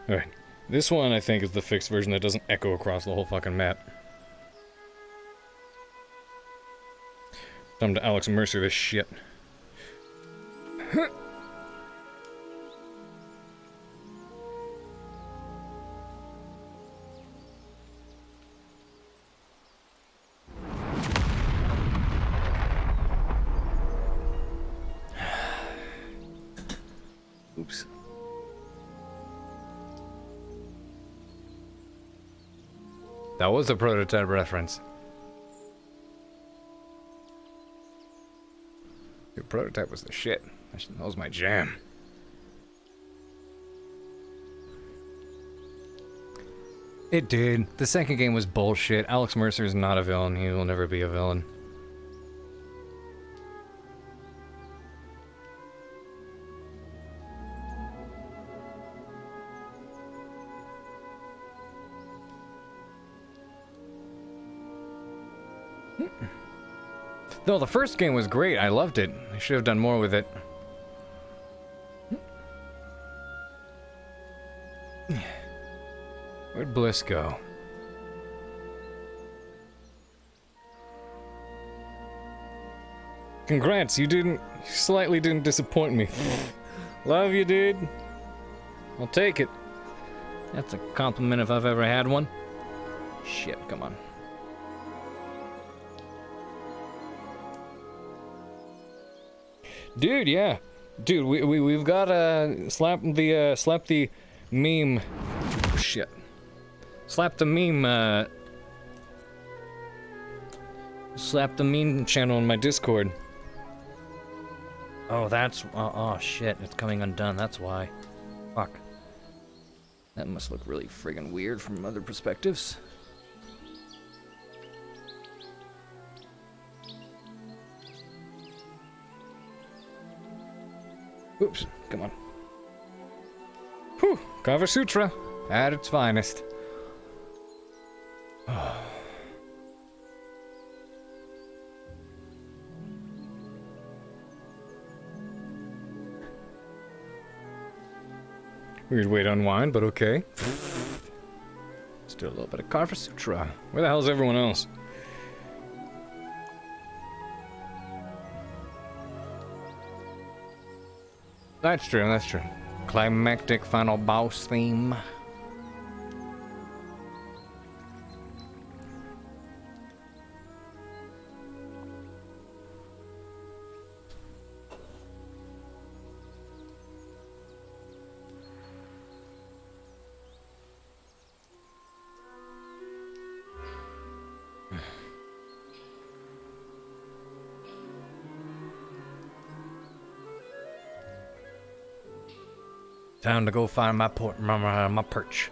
Alright. This one, I think, is the fixed version that doesn't echo across the whole fucking map. Time to Alex Mercer this shit. Oops. That was a prototype reference. The prototype was the shit. That was my jam. It did. The second game was bullshit. Alex Mercer is not a villain. He will never be a villain. No, the first game was great. I loved it. I should have done more with it. Where'd Bliss go? Congrats, you slightly didn't disappoint me. Love you, dude. I'll take it. That's a compliment if I've ever had one. Shit, come on. Dude, yeah. Dude, we've got slap the meme. Shit. Slap the meme slap the meme channel on my Discord. Oh, that's oh shit, it's coming undone, that's why. Fuck. That must look really friggin' weird from other perspectives. Oops, come on. Whew, Carver Sutra, at its finest. Weird way to unwind, but okay. Still a little bit of Carver Sutra. Where the hell's everyone else? That's true, that's true. Climactic final boss theme. Time to go find my perch.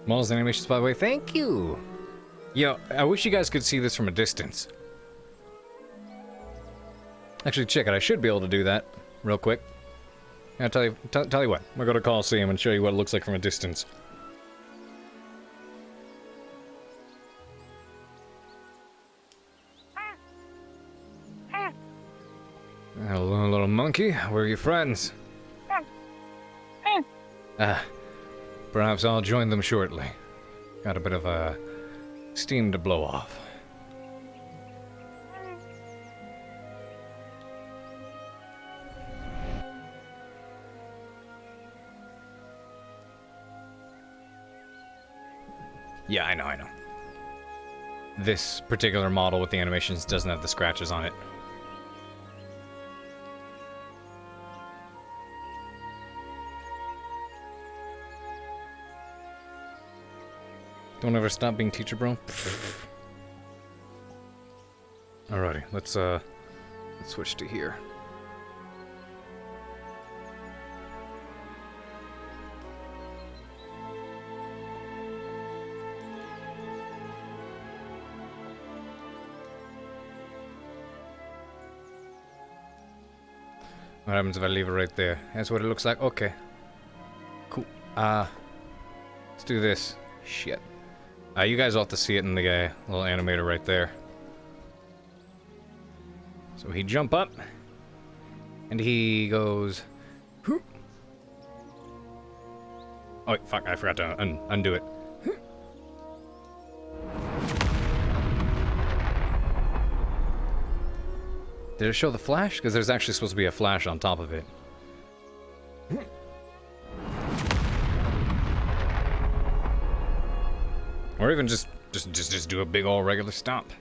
Mall's animations, by the way. Thank you. Yo, I wish you guys could see this from a distance. Actually, check it. I should be able to do that real quick. I'll tell you what. We'll go to Coliseum and show you what it looks like from a distance. Hello, little monkey. Where are your friends? Perhaps I'll join them shortly. Got a bit of steam to blow off. Yeah, I know. This particular model with the animations doesn't have the scratches on it. Don't ever stop being teacher, bro. Alrighty, let's switch to here. What happens if I leave it right there? That's what it looks like? Okay. Cool. Let's do this. Shit. You guys will have to see it in the little animator right there. So he jump up, and he goes. Whoop. Oh wait, fuck! I forgot to undo it. Did it show the flash? Because there's actually supposed to be a flash on top of it. Or even just do a big ol' regular stomp.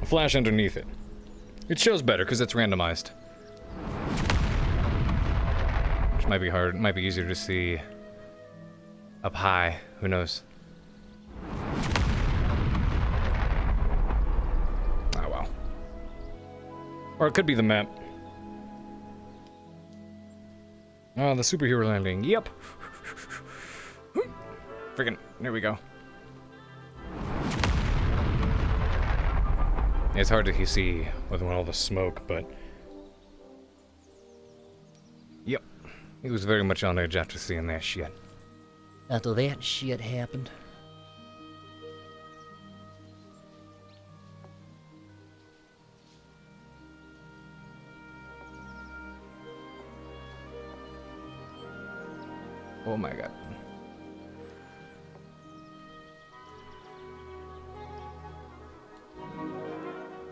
A flash underneath it. It shows better because it's randomized. Which might be hard, might be easier to see Up high. Who knows? Oh, well. Or it could be the map. Oh, the superhero landing. Yep. Freaking, there we go. It's hard to see with all the smoke, but... Yep. He was very much on edge after seeing that shit. After that shit happened. Oh my god.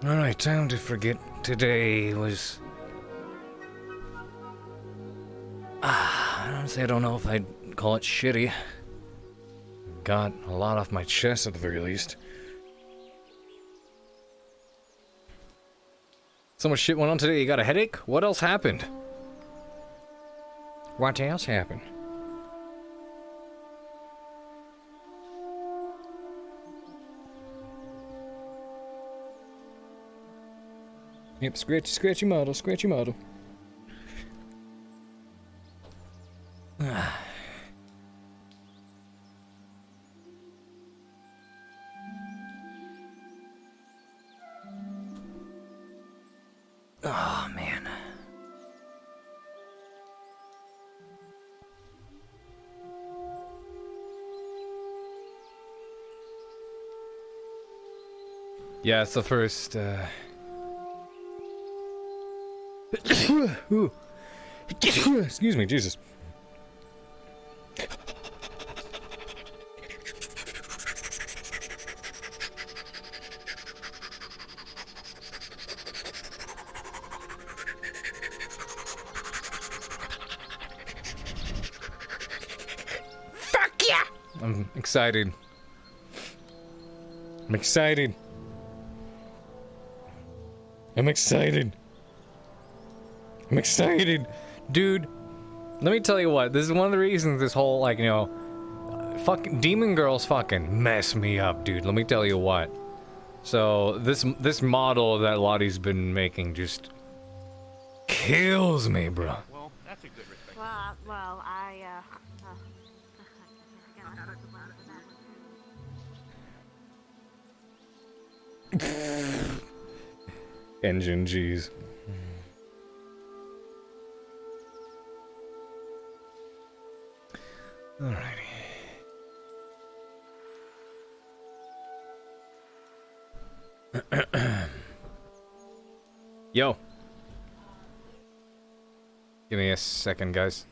Alright, time to forget today was... honestly, I don't know if I'd call it shitty. Got a lot off my chest at the very least. So much shit went on today, you got a headache? What else happened? What else happened? Yep, scratchy model, scratchy model. Oh, man. Yeah, it's the first, Ooh. Excuse me, Jesus. Fuck yeah! I'm excited. I'm excited. I'm excited. I'm excited. Dude, let me tell you what, this is one of the reasons this whole, like, you know, fucking demon girls fucking mess me up, dude. Let me tell you what. So, this model that Lottie's been making just kills me, bro. Well, that's a good respect. Well, Engine G's. Alrighty. Yo. Give me a second, guys.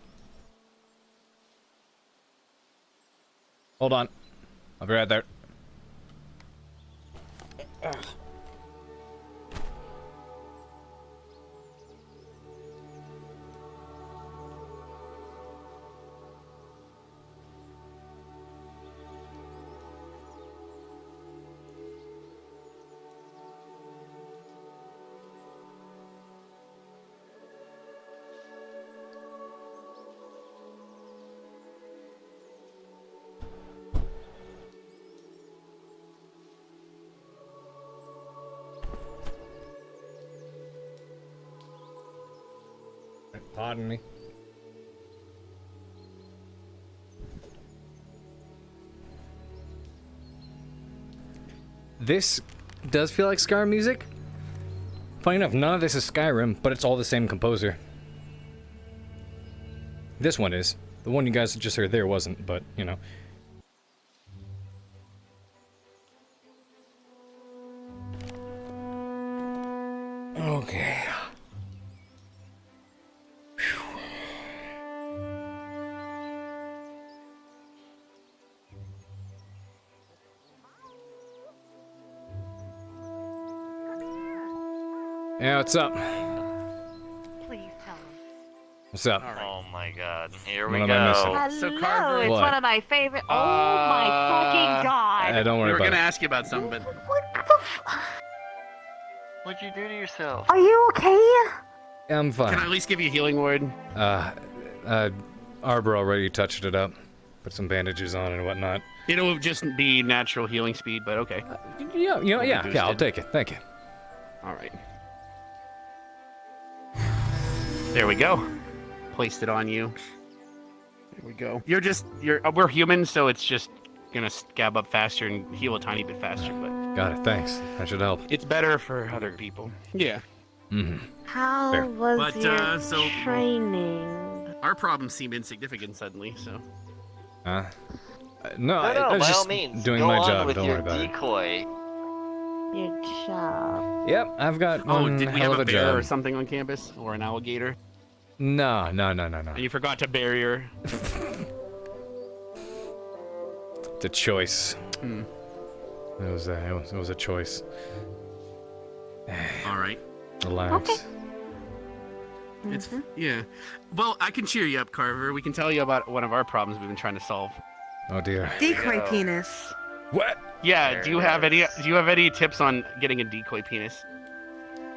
Hold on. I'll be right there. Pardon me. This does feel like Skyrim music. Funny enough, none of this is Skyrim, but it's all the same composer. This one is. The one you guys just heard there wasn't, but, you know. Okay. Yeah, what's up? please tell me. What's up? Oh my god, here What we am go. I missing? Hello, So Carver, it's What? one of my favorite. Oh my fucking god! Don't worry we were about gonna it. ask you about something, but What'd you do to yourself? Are you okay? Yeah, I'm fine. can I at least give you a healing word? Arbor already touched it up. Put some bandages on and whatnot. It'll just be natural healing speed, but okay. Yeah, I'll take it. Thank you. All right. There we go. Placed it on you. There we go. We're humans, so it's just gonna scab up faster and heal a tiny bit faster, but. Got it, thanks. That should help. It's better for other people. Yeah. Mm-hmm. How Fair. was your so training? our problems seem insignificant suddenly, so. No, I was by all just means, doing go my on job. with Don't your worry about it. decoy. Your job. Yep, I've got one did we hell have of a a bear job. or something on campus? Or an alligator? No. And you forgot to bury her? It's a choice. Hmm. It was a choice. All right. Relax. Okay. It's yeah. Well, I can cheer you up, Carver. We can tell you about one of our problems we've been trying to solve. Oh dear. Decoy penis. What? Yeah. Do you have any tips on getting a decoy penis?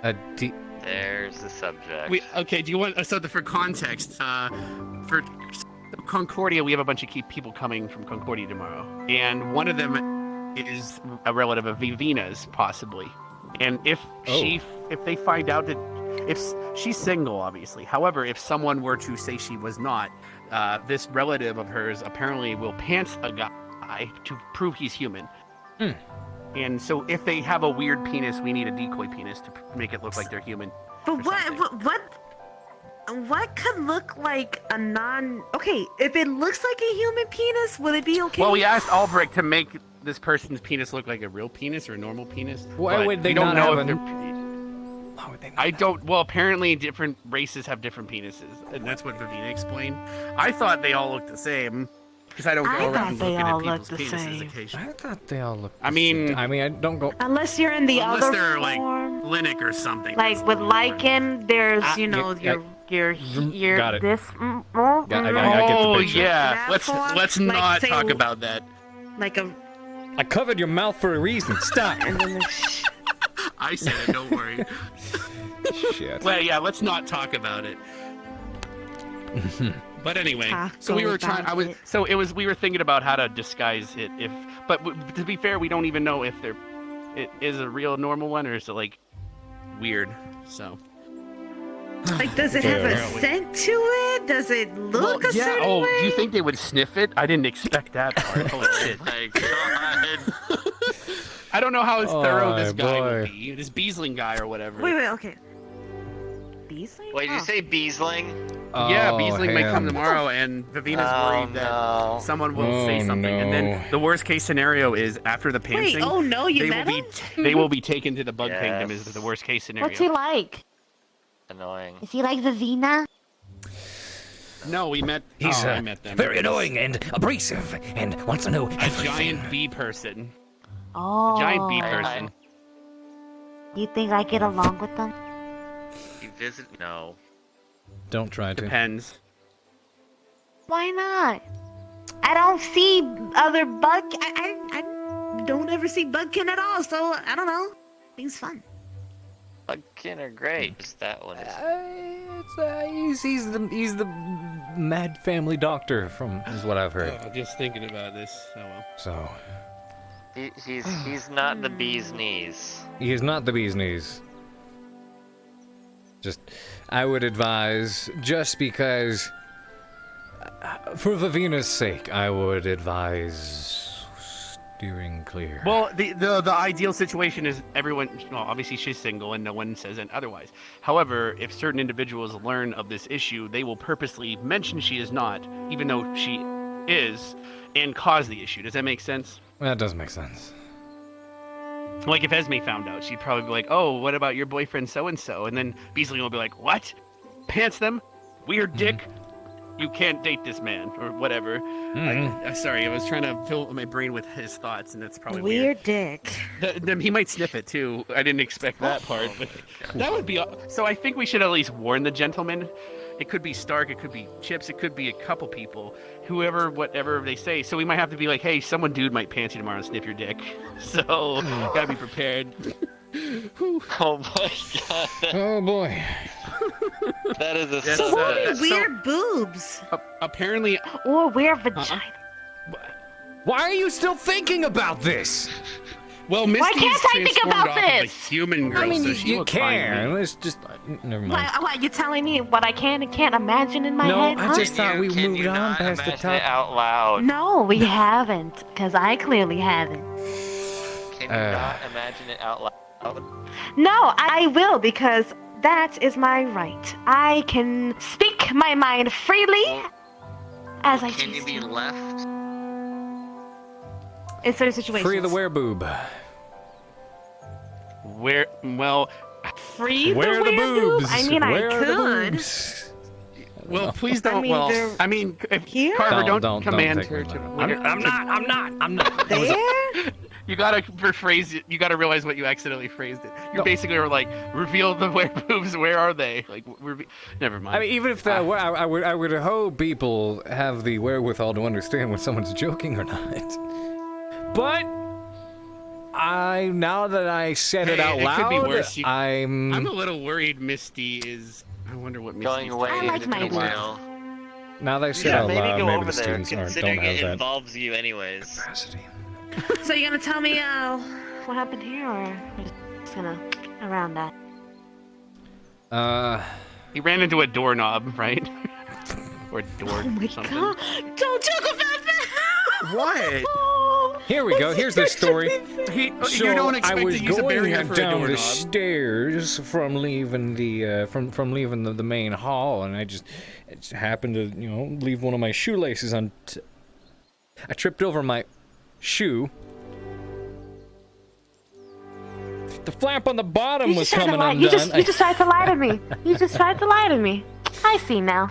There's the subject. Okay. Do you want for context? For Concordia, we have a bunch of people coming from Concordia tomorrow, and one of them is a relative of Vivina's, possibly. And if they find out that if she's single, obviously. However, if someone were to say she was not, this relative of hers apparently will pants a guy to prove he's human. And so if they have a weird penis, we need a decoy penis to make it look like they're human. But what could look like a okay, if it looks like a human penis, will it be okay? Well, we asked Albrecht to make this person's penis look like a real penis or a normal penis. Why would they not have I don't. Well, apparently different races have different penises, and that's what Vivina explained. I thought they all looked the same because I don't go around looking at people's penises occasionally. I thought they all looked. I mean, I don't go. Unless you're in the unless other they're form. like Linux or something. Like with lichen, there's your got it. this. I get the picture. Yeah, That let's form, not say, talk about that. Like a. I covered your mouth for a reason. Stop. And then I said it. Don't worry. Shit. Well, yeah, let's not talk about it. But anyway, so we were trying. We were thinking about how to disguise it. But to be fair, we don't even know if it is a real normal one or is it like weird. So. Like, does it have a scent to it? Does it look a certain way? Do you think they would sniff it? I didn't expect that part. Holy shit. My God. I don't know how thorough this guy would be. This Beesling guy or whatever. Wait, okay. Beesling? Wait, did you say Beesling? Yeah, Beesling may come tomorrow, and Vivina's worried that someone will say something. And then the worst case scenario is after the pantsing. They will be taken to the bug kingdom. Is the worst case scenario. What's he like? Annoying. Is he like Vivina? No, we met. He's I met them. very annoying and abrasive and wants to know everything. A giant bee person. Oh. A giant bee person. Do you think I get along with them? You visit? No. Don't try to. Depends. Why not? I don't see other bug. I don't ever see Bugkin at all, so I don't know. Things fun. Bugkin are great. Just that one. He's the mad family doctor is what I've heard. Just thinking about this. Oh well. So. He's not the bee's knees. He is not the bee's knees. I would advise, just because, for Vivina's sake, I would advise steering clear. Well, the ideal situation is everyone. Well, obviously she's single and no one says it otherwise. However, if certain individuals learn of this issue, they will purposely mention she is not, even though she is, and cause the issue. Does that make sense? That does make sense. Like if Esme found out, she'd probably be like, "Oh, what about your boyfriend so-and-so?" And then Beasley will be like, "What? Pants them? Weird dick? You can't date this man," or whatever. Sorry, I was trying to fill my brain with his thoughts, and that's probably weird dick. He might sniff it too. I didn't expect that part, but that would be. So I think we should at least warn the gentleman. It could be Stark, it could be Chips, it could be a couple people, whatever they say. So we might have to be like, "Hey, dude might pants you tomorrow and sniff your dick." So gotta be prepared. Oh my God. Oh boy. That is a So weird boobs. Apparently. Or weird vagina. Why are you still thinking about this? Well, Why Misty's can't I think transformed about off of a this? human girl, I mean, so she you looks fine to can. me. It's just never mind. What, you telling me what I can and can't imagine in my No, head? I huh? just thought we Can moved you on not past the imagine it top. out loud? No, we haven't, because I clearly haven't. Can you not imagine it out loud? No, I will, because that is my right. I can speak my mind freely as I Can you choose be to. left? In certain situations. Free the wereboob. Where? Well, Free Where the the boobs? I mean, Where I are the could. boobs? well, please don't. they're I mean, if here? Carver, Don't command take her me to. like that. I'm not. There? You gotta rephrase it. You gotta realize what you accidentally phrased it. You basically were like, reveal the boobs. Where are they? Like, never mind. I mean, even if that, I would hope people have the wherewithal to understand when someone's joking or not. But now that I said it out loud, could be worse. I'm a little worried. Misty is. I wonder what Misty's Going away I like my into the jail. now that I said Yeah, out maybe loud, go maybe over the there, students don't considering have it that involves you anyways. capacity. So you're gonna tell me what happened here, or you're just gonna around that? He ran into a doorknob, right? Or door Oh my something. god! Don't talk about that! What? Here we go. Here's the story. So you don't expect I was to use a barrier going for a down the doorknob. stairs from leaving the from leaving the main hall, and I just happened to leave one of my shoelaces on. I tripped over my shoe. The flap on the bottom was coming undone. You just tried to lie to me. You just tried to lie to me. I see now.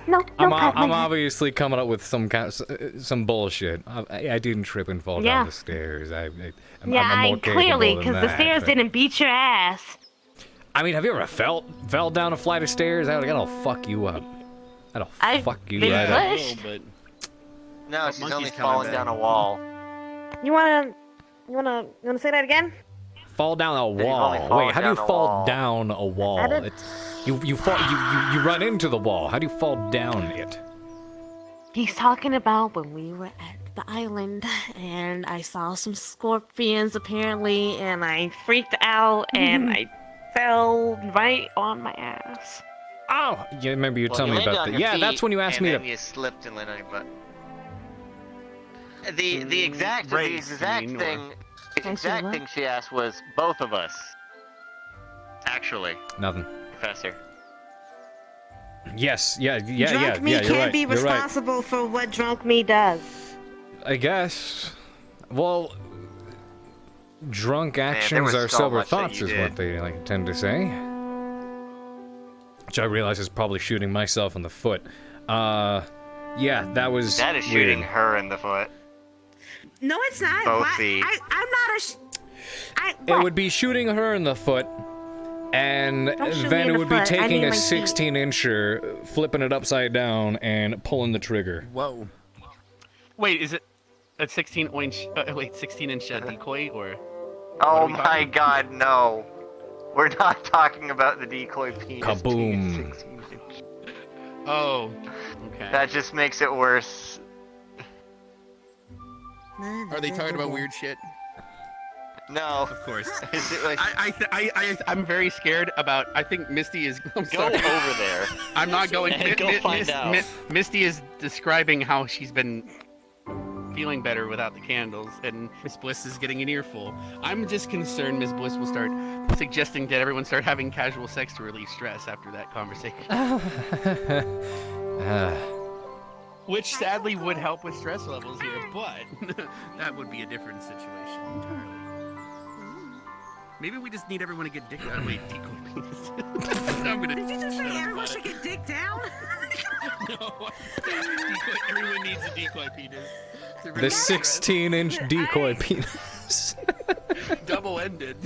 No, I'm problem. obviously coming up with some bullshit. I didn't trip and fall down the stairs. I'm more clearly, because the stairs didn't beat your ass. I mean, have you ever fell down a flight of stairs? That'll fuck you up. That'll fuck you right up. But No, she's only coming falling back. down a wall. You wanna say that again? Fall down a only wall. fallen Wait, how do you down a fall wall. down a wall? I didn't- You fall. You run into the wall. How do you fall down it? He's talking about when we were at the island, and I saw some scorpions apparently, and I freaked out, and I fell right on my ass. Oh, yeah. Remember you Well, telling you me landed about on that? your Yeah, that's feet, when you asked and me then to. you slipped and landed on your butt. The exact race, you mean, or- thing she asked was both of us. Actually, Nothing. Professor. Yes. Yeah. Drunk me You're can't right. be You're right. responsible for what drunk me does. I guess. Well, drunk there actions was are so sober much that thoughts, you is did. what they tend to say. Which I realize is probably shooting myself in the foot. Yeah, that was. That is shooting weird. her in the foot. No, it's not. Both Why- feet. I'm not a. It would be shooting her in the foot, and Don't shoot me then in it the would be foot. I taking mean a my feet. 16-incher, flipping it upside down, and pulling the trigger. Whoa. Wait, is it a 16-inch? 16-inch decoy or? Oh are we my talking? god, no. We're not talking about the decoy penis. Kaboom! Oh, okay. That just makes it worse. Are they talking about weird shit? No. Of course. Is it like, I'm very scared about. I think Misty is. I'm go sorry. over there. I'm not going. And go find out. Misty is describing how she's been feeling better without the candles, and Miss Bliss is getting an earful. I'm just concerned Miss Bliss will start suggesting that everyone start having casual sex to relieve stress after that conversation. Which sadly would help with stress levels here, but that would be a different situation entirely. Maybe we just need everyone to get dick out. Wait, decoy penis. I'm gonna. Did you just say shut up everyone about should it. get dick down? No, decoy, everyone needs a decoy penis. to The relieve stress. 16-inch decoy penis. Double-ended.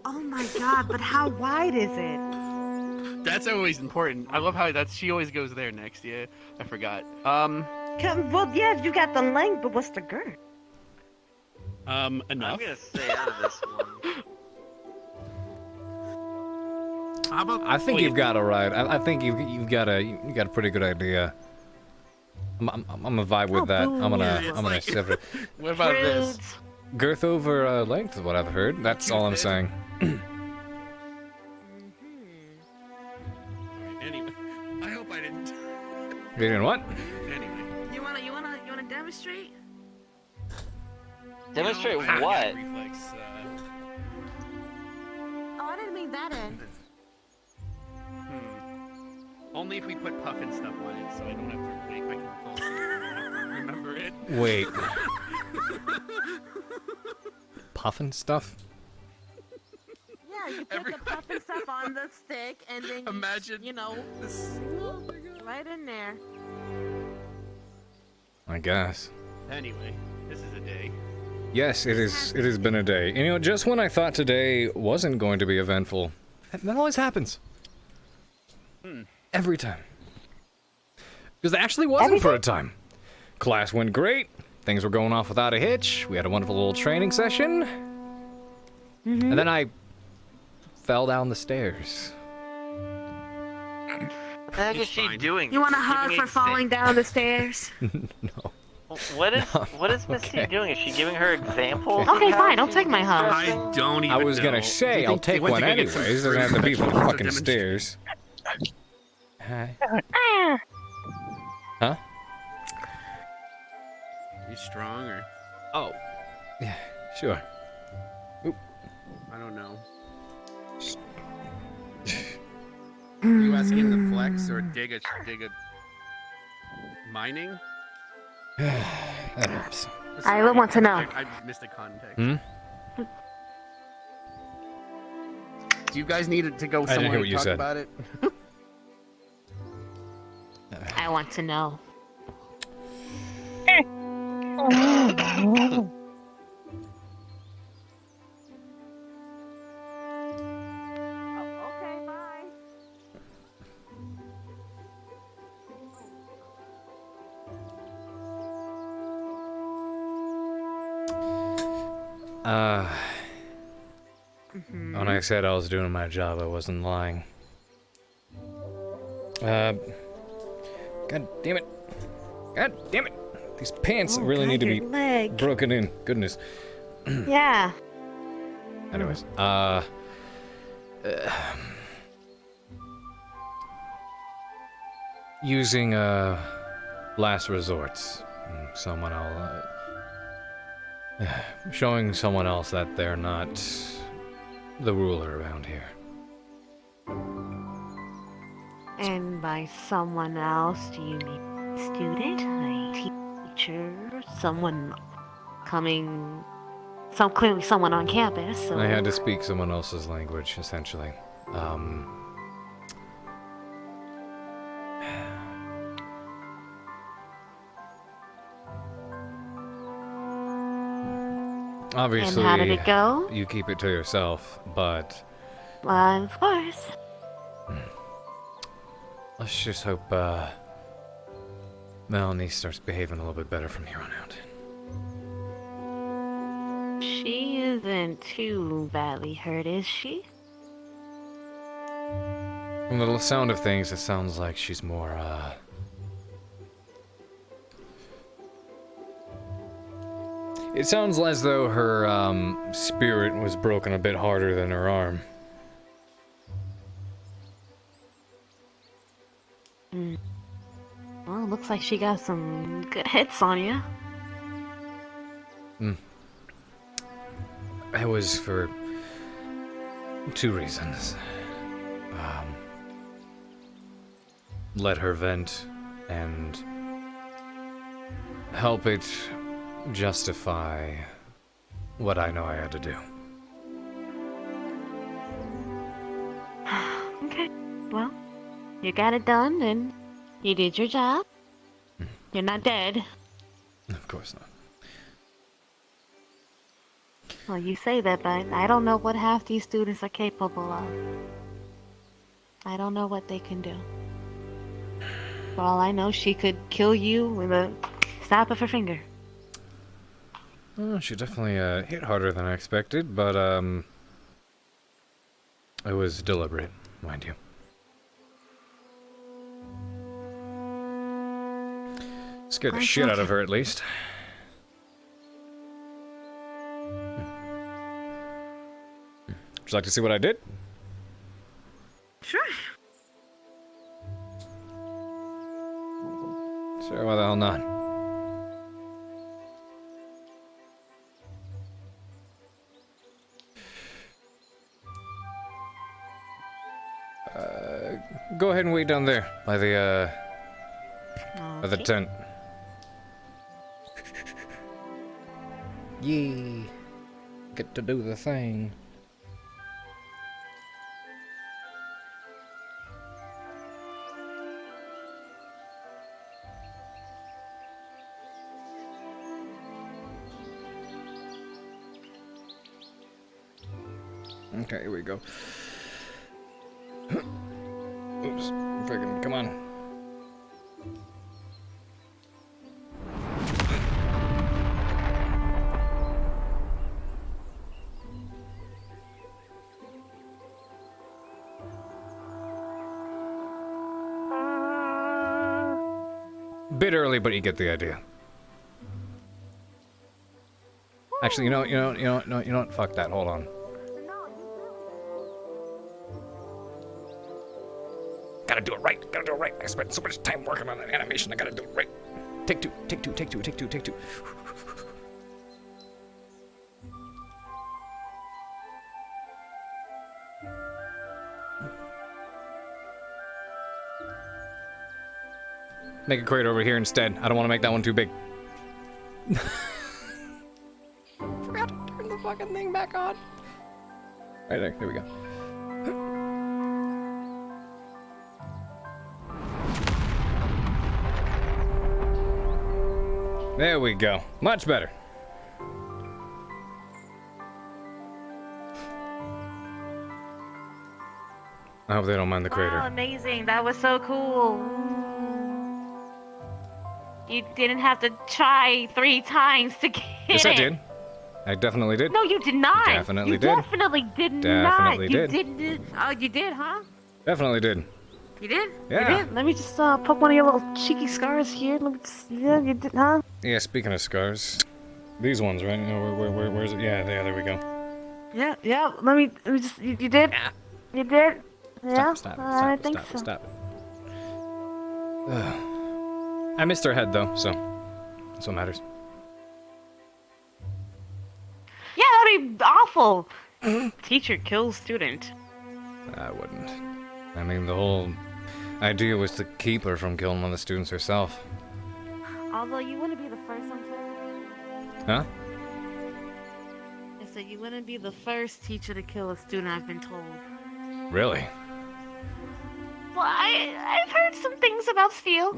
Oh my god, but how wide is it? That's always important. I love how she always goes there next. Yeah, I forgot. Well, yeah, you got the length, but what's the girth? Enough. I'm gonna stay out of this one. How about? I think you've got it right. I think you've got a pretty good idea. I'm gonna vibe with that. I'm gonna accept it. What about this? Girth over length is what I've heard. That's all I'm saying. Anyway, I hope I didn't. You doing what? Anyway. You wanna demonstrate? Demonstrate I have what? Reflex, Oh, I didn't mean that end. Only if we put puff and stuff on it, so I don't have to wait. I can fall asleep. I don't have to remember it. Wait. Puffin stuff? Yeah, you put the puff and stuff on the stick, and then Imagine you know, right in there. I guess. Anyway, this is a day. Yes, it is. It has been a day. And, you know, just when I thought today wasn't going to be eventful, that always happens. Every time. Because it actually wasn't for a time. Class went great. Things were going off without a hitch. We had a wonderful little training session. And then I fell down the stairs. What the heck is she doing? You want a hug Giving for a falling down the stairs? No. What is Misty doing? Is she giving her examples? Okay, fine. I'll take my hug. I don't even I was know. gonna say, I'll take one anyways. It doesn't have to be for the fucking stairs. Hi. Huh? You strong or? Oh. Yeah, sure. Oop. I don't know. Are you asking him to flex or dig a mining? That helps. I would want to know. I missed the context. Do you guys need to go I didn't hear somewhere what to you talk said. about it? I want to know. Okay, bye. When I said I was doing my job, I wasn't lying. God damn it. God damn it. These pants really need to be leg. broken in. Goodness. Yeah. Anyways, using last resorts. Someone else, showing someone else that they're not the ruler around here. And by someone else, do you mean student, a teacher, someone coming, clearly someone on campus? So. I had to speak someone else's language, essentially. Obviously, And how did it go? You keep it to yourself, but Of course. let's just hope Melanie starts behaving a little bit better from here on out. She isn't too badly hurt, is she? From the sound of things, it sounds like she's more, It sounds as though her, spirit was broken a bit harder than her arm. Well, looks like she got some good hits on you. It was for 2 reasons. Let her vent and help it justify what I know I had to do. Okay, well, you got it done, and you did your job. You're not dead. Of course not. Well, you say that, but I don't know what half these students are capable of. I don't know what they can do. For all I know, she could kill you with a snap of her finger. Well, she definitely hit harder than I expected, but it was deliberate, mind you. Scared the shit out of her, at least. Would you like to see what I did? Sure. Sure, why the hell not? Go ahead and wait down there by the by the tent. Yee. Get to do the thing. Okay, here we go. Oops, friggin', come on. Bit early, but you get the idea. Actually, you know what? Fuck that. Hold on. Gotta do it right. Gotta do it right. I spent so much time working on that animation. I gotta do it right. Take two. Take two. Take two. Take two. Take two. Make a crate over here instead. I don't want to make that one too big. Forgot to turn the fucking thing back on. Right there. There we go. There we go. Much better. I hope they don't mind the crater. Wow, amazing. That was so cool. You didn't have to try 3 times to get it. Yes, I did. I definitely did. No, you did not. Definitely you did. Definitely did Definitely not. did. You did. Oh, you did, huh? Definitely did. You did? Yeah. You did? Let me just poke one of your little cheeky scars here. Let me just, yeah, you did, huh? Yeah, speaking of scars. These ones, right? Where's it? Yeah, there we go. Yeah. Let me just, you did? Yeah. You did? Yeah? Stop I it, think stop it, so. stop it. I missed her head, though, so that's what matters. Yeah, that'd be awful. Teacher kills student. I wouldn't. I mean, the whole idea was to keep her from killing one of the students herself. Although you wouldn't be the first one to. Huh? I said you wouldn't be the first teacher to kill a student, I've been told. Really? Well, I've heard some things about Steel.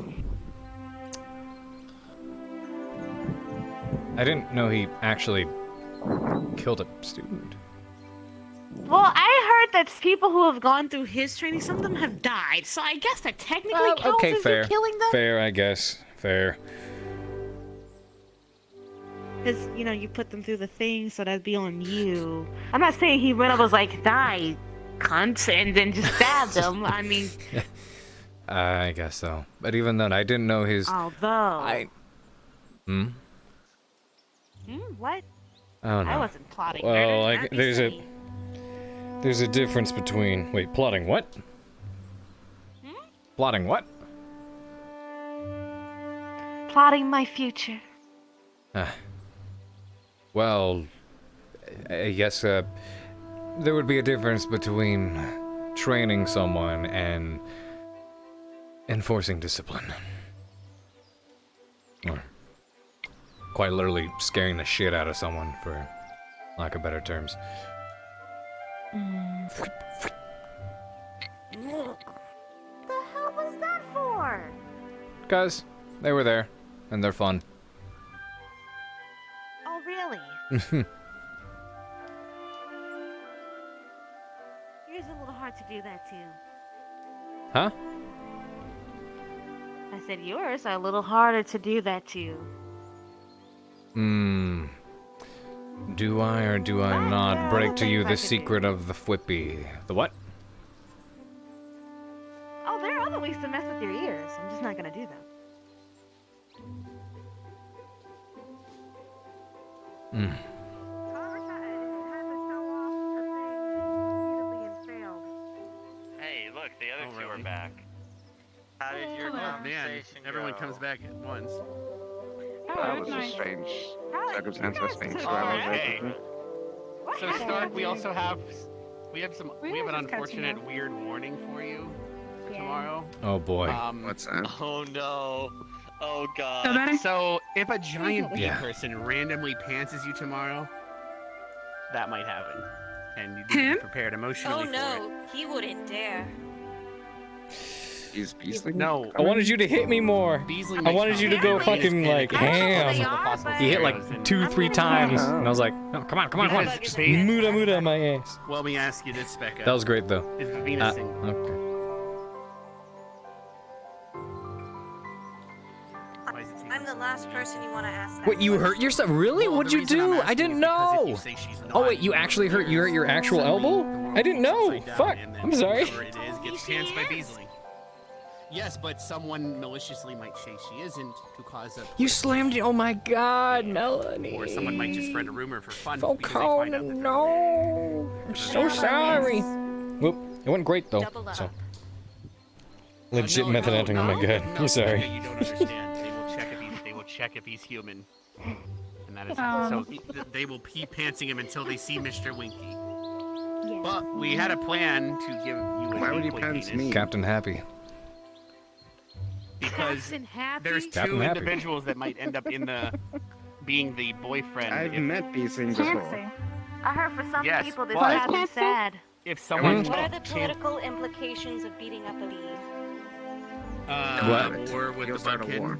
I didn't know he actually killed a student. Well, I heard that people who have gone through his training, some of them have died. So I guess that technically counts Okay, as fair. you killing them. Fair, I guess. Fair. Because, you put them through the thing, so that'd be on you. I'm not saying he went up and was like, die, cunt, and then just stabbed them. I mean... I guess so. But even then, I didn't know his... Although... What? Oh, no. I wasn't plotting well, murder. like, there's a difference between... Wait, plotting what? Plotting what? Plotting my future. Well, I guess, there would be a difference between training someone and enforcing discipline. Or quite literally scaring the shit out of someone, for lack of better terms. The hell was that for? Guys, they were there, and they're fun. Oh, really? Yours a little hard to do that too. Huh? I said yours are a little harder to do that too. Do I or do I not break to you the secret of the Flippy? The what? Oh, there are other ways to mess with your ears. I'm just not gonna do them. Mm. Hey, look, the other two are back. How did your Man, conversation everyone go? comes back at once. That was a strange circumstance, I think. So Okay. So Stark, we also have we have an unfortunate weird warning for you tomorrow. Oh boy. What's that? Oh no. Oh god. Feel better? So if a giant bee Yeah. person randomly pantses you tomorrow, that might happen, and you need to Him? be prepared emotionally Oh no, he wouldn't dare. Is Beasley? No. I wanted you to hit me more. Beasley I might wanted you to go come. fucking like ham. He hit like 2-3 times, and I was like, no, come on, Because muda my ass. Well, let me ask you this, Becca. That was great though. Is Venus single? Okay. I'm the last person you want to ask that. Wait, you hurt yourself? Really? Well, What'd the you reason I'm do? I asking didn't is because if know. you say she's Oh not, wait, you actually hurt your actual elbow? I didn't know. Fuck. I'm sorry. Whoever it is gets pantsed by Beasley. Yes, but someone maliciously might say she isn't to cause a. You slammed it. Oh my God, Melanie. Or someone might just spread a rumor for fun. Oh, because they find out that no. I'm so sorry. Whoop. It went great though. So. Legit method acting. Oh my God. I'm sorry. You don't understand. They will check if he's human. And that is so they will pee pantsing him until they see Mr. Winky. Yeah. But we had a plan to give you a Why would you decoy pants penis me? Captain Happy. because there's Captain two Happy. individuals that might end up in the being the boyfriend. I've if, met Beasley before. I heard for some Yes, people this but- had me sad. if someone What are the political implications of beating up a bee? war with You'll the start bug a kid. war.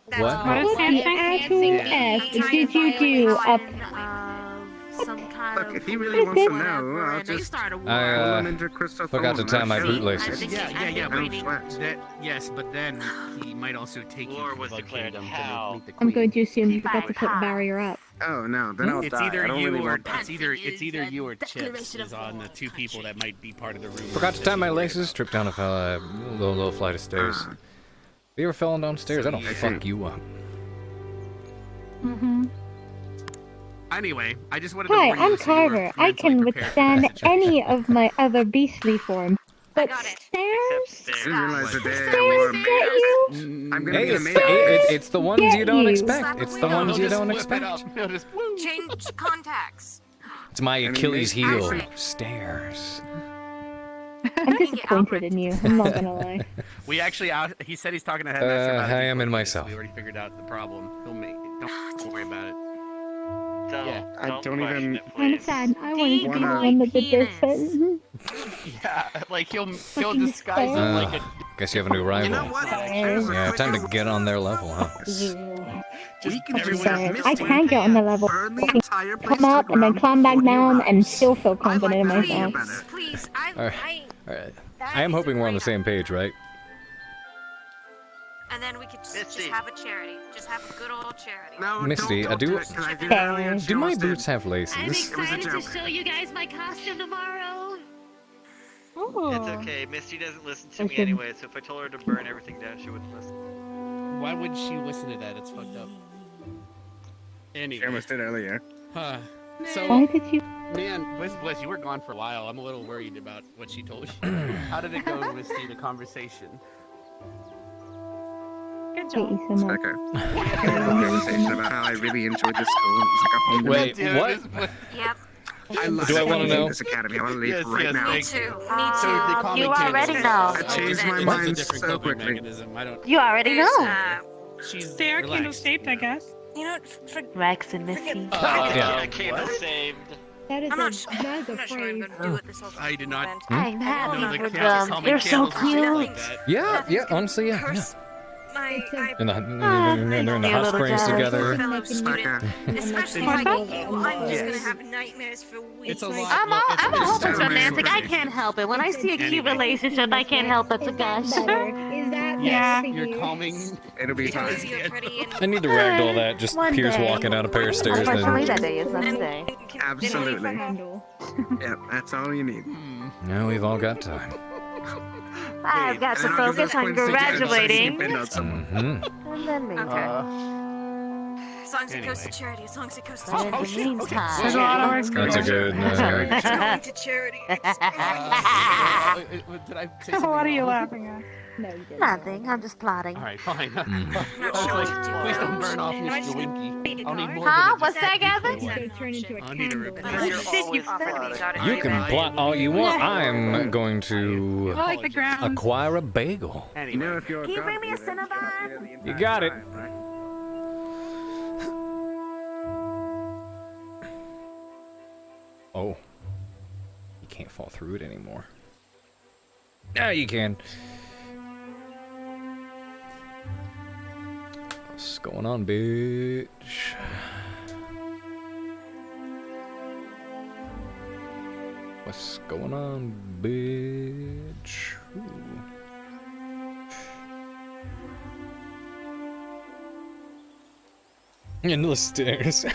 What? What the actual F did you do up? Some kind Look, of if he really wants to know, whatever, I'll and they just start a war. pull I him into Crystal forgot to Thorn. tie my I'll boot show you. laces. Yeah, Don't but sweat. yes, but then he might also take War you to was the bug declared kingdom how? to meet the I'm queen. going to assume you forgot to put the barrier up. Oh no, then I'll It's die. either I don't you really or want that. it's either you or Chips is on the two people that might be part of the room. Forgot to tie my laces. Tripped down a little flight of stairs. Have you ever fallen downstairs? That'll fuck you up. Mm-hmm. Anyway, I just wanted to Hi, warn you I'm so you were Carver. I mentally can prepared for withstand that situation. any of my other beastly forms. But stairs? I didn't realize the day I Stairs wore get you? I'm gonna Hey, be a it's maid. it's the ones you don't expect. It's the ones you don't Flip it expect. up. He'll just woo. Change contacts. It's my Achilles make heel. action. Stairs. I'm disappointed in you. I'm not gonna lie. We actually he said he's talking to Headmaster about I it am in before, myself. We already figured out the problem. He'll make it. Don't worry about it. I don't question even. it, I'm please. sad. I wanted to be the Wanna- one that did this. Yeah, like he'll Fucking disguise it like a. Guess you have a new rival. You know what? Yeah, time to get on their level, huh? We can everyone just just I can get on the level. burn the I can entire place come up to and then ground climb back before he down and arrives. still feel confident in I like that idea myself. better. Please, Alright. Alright. I am hoping we're on the same page, right? And then we could just Misty. have a charity. Just have a good old charity. No, Misty, don't do it, 'cause I did it earlier and she do my almost did. boots have I'm laces? excited to joke. show you guys my costume tomorrow. It's okay. Misty doesn't listen to me anyway, so if I told her to burn everything down, she wouldn't listen. Why would she listen to that? It's fucked up. She Anyway. almost did earlier. Huh. So, Why did you? man, Bliss, you were gone for a while. I'm a little worried about what she told you. How did it go, Misty, the conversation? Good Hate job. you so much. Okay. We had a conversation about how I really enjoyed this school. It was like a home to Wait, me. what? Yep. I love Do I wanna know? this academy. I want to leave Yes, right yes, now. Me thank too. you. Me So too. the common You kid already is- know. I changed my That's a mind different so coping quickly. mechanism. I don't. You already There's, know. She's They are candle relaxed. shaped, I guess. you know, for, Rex and Missy. Yeah. I came saved. That is I'm a not sure. that is I'm a not sure I'm phrase. gonna do it this whole I did not. event. I'm happy No, the for candles, them. common They're so candles are cute. like that. Yeah, yeah, honestly, yeah. Curse my In the they're in the hot springs together. fellow student. Especially if I get you, I'm just gonna have nightmares for weeks. It's a lot. I'm a hopeless just romantic. I amazing. can't help it. When I see a cute Anyway. relationship, I can't help but to gush. Is that Yeah. better for You're you? calming. It'll be fine. Because you're pretty and I need to ragdoll that. Just One Pierce day. walking out a pair of stairs. Unfortunately, Then... that day is not today. Absolutely. Handle. Yep, that's all you need. No, we've all got time. I've got to And then I'll give focus this on Quincy Jones graduating. bend on someone. Mm-hmm. And then maybe. Okay. As long as it goes to charity. As long as it goes to But charity. in the meantime, There's a lot of work That's a good. It's going to charity. Did I say something What are you wrong? laughing at? No, you didn't. nothing. I'm just plotting. All right, fine. Not I was sure like, what to do. please don't burn off I Mr. just Winky. made a I'll need card. more Huh? than What's that, Gavin? It's gonna turn into a I need a candle. repair. You can plot all you want. I'm going to I like the ground. acquire a bagel. You know, if you're Can you bring me a Cinnabon? You got it. Oh. You can't fall through it anymore. Now you can. What's going on, bitch? What's going on, bitch? Ooh. Into the stairs.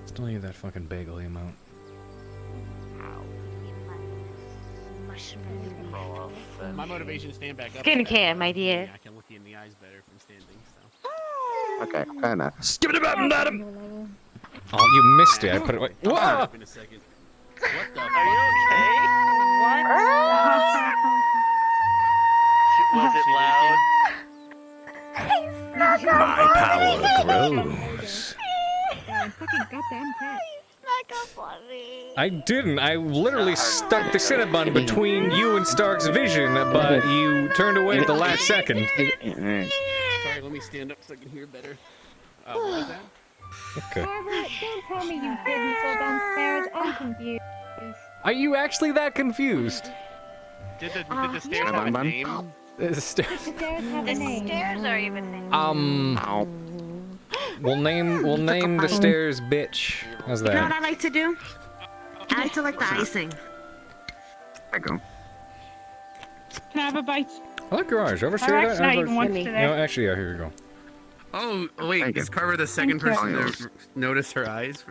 Still need that fucking bagel amount. My motivation to stand back up. Skincare, my dear. I can look you in the eyes better from standing. So. Okay, fair enough. Skip it about Adam. Oh, you missed it. I put it away. I'll Whoa! up in a second. What the? Are you okay? What? Was it loud? My power grows. Fucking goddamn cat. I didn't. I literally stuck the Cinnabon between you and Stark's vision, but you turned away at the last second. Sorry, let me stand up so I can hear better. What was that? Okay. Carver, don't tell me you didn't go downstairs. I'm confused. Are you actually that confused? Did the stairs have a name? The stairs. The stairs have a The name. stairs are even named. We'll name the stairs bitch. How's You know what that? I like to do? I like to like the icing. There you go. Can I have a bite? I like your eyes. You ever I've share actually that? not eaten once No, today. actually, yeah, here you go. Oh, wait, is Carver the second Thank person you. to notice her eyes?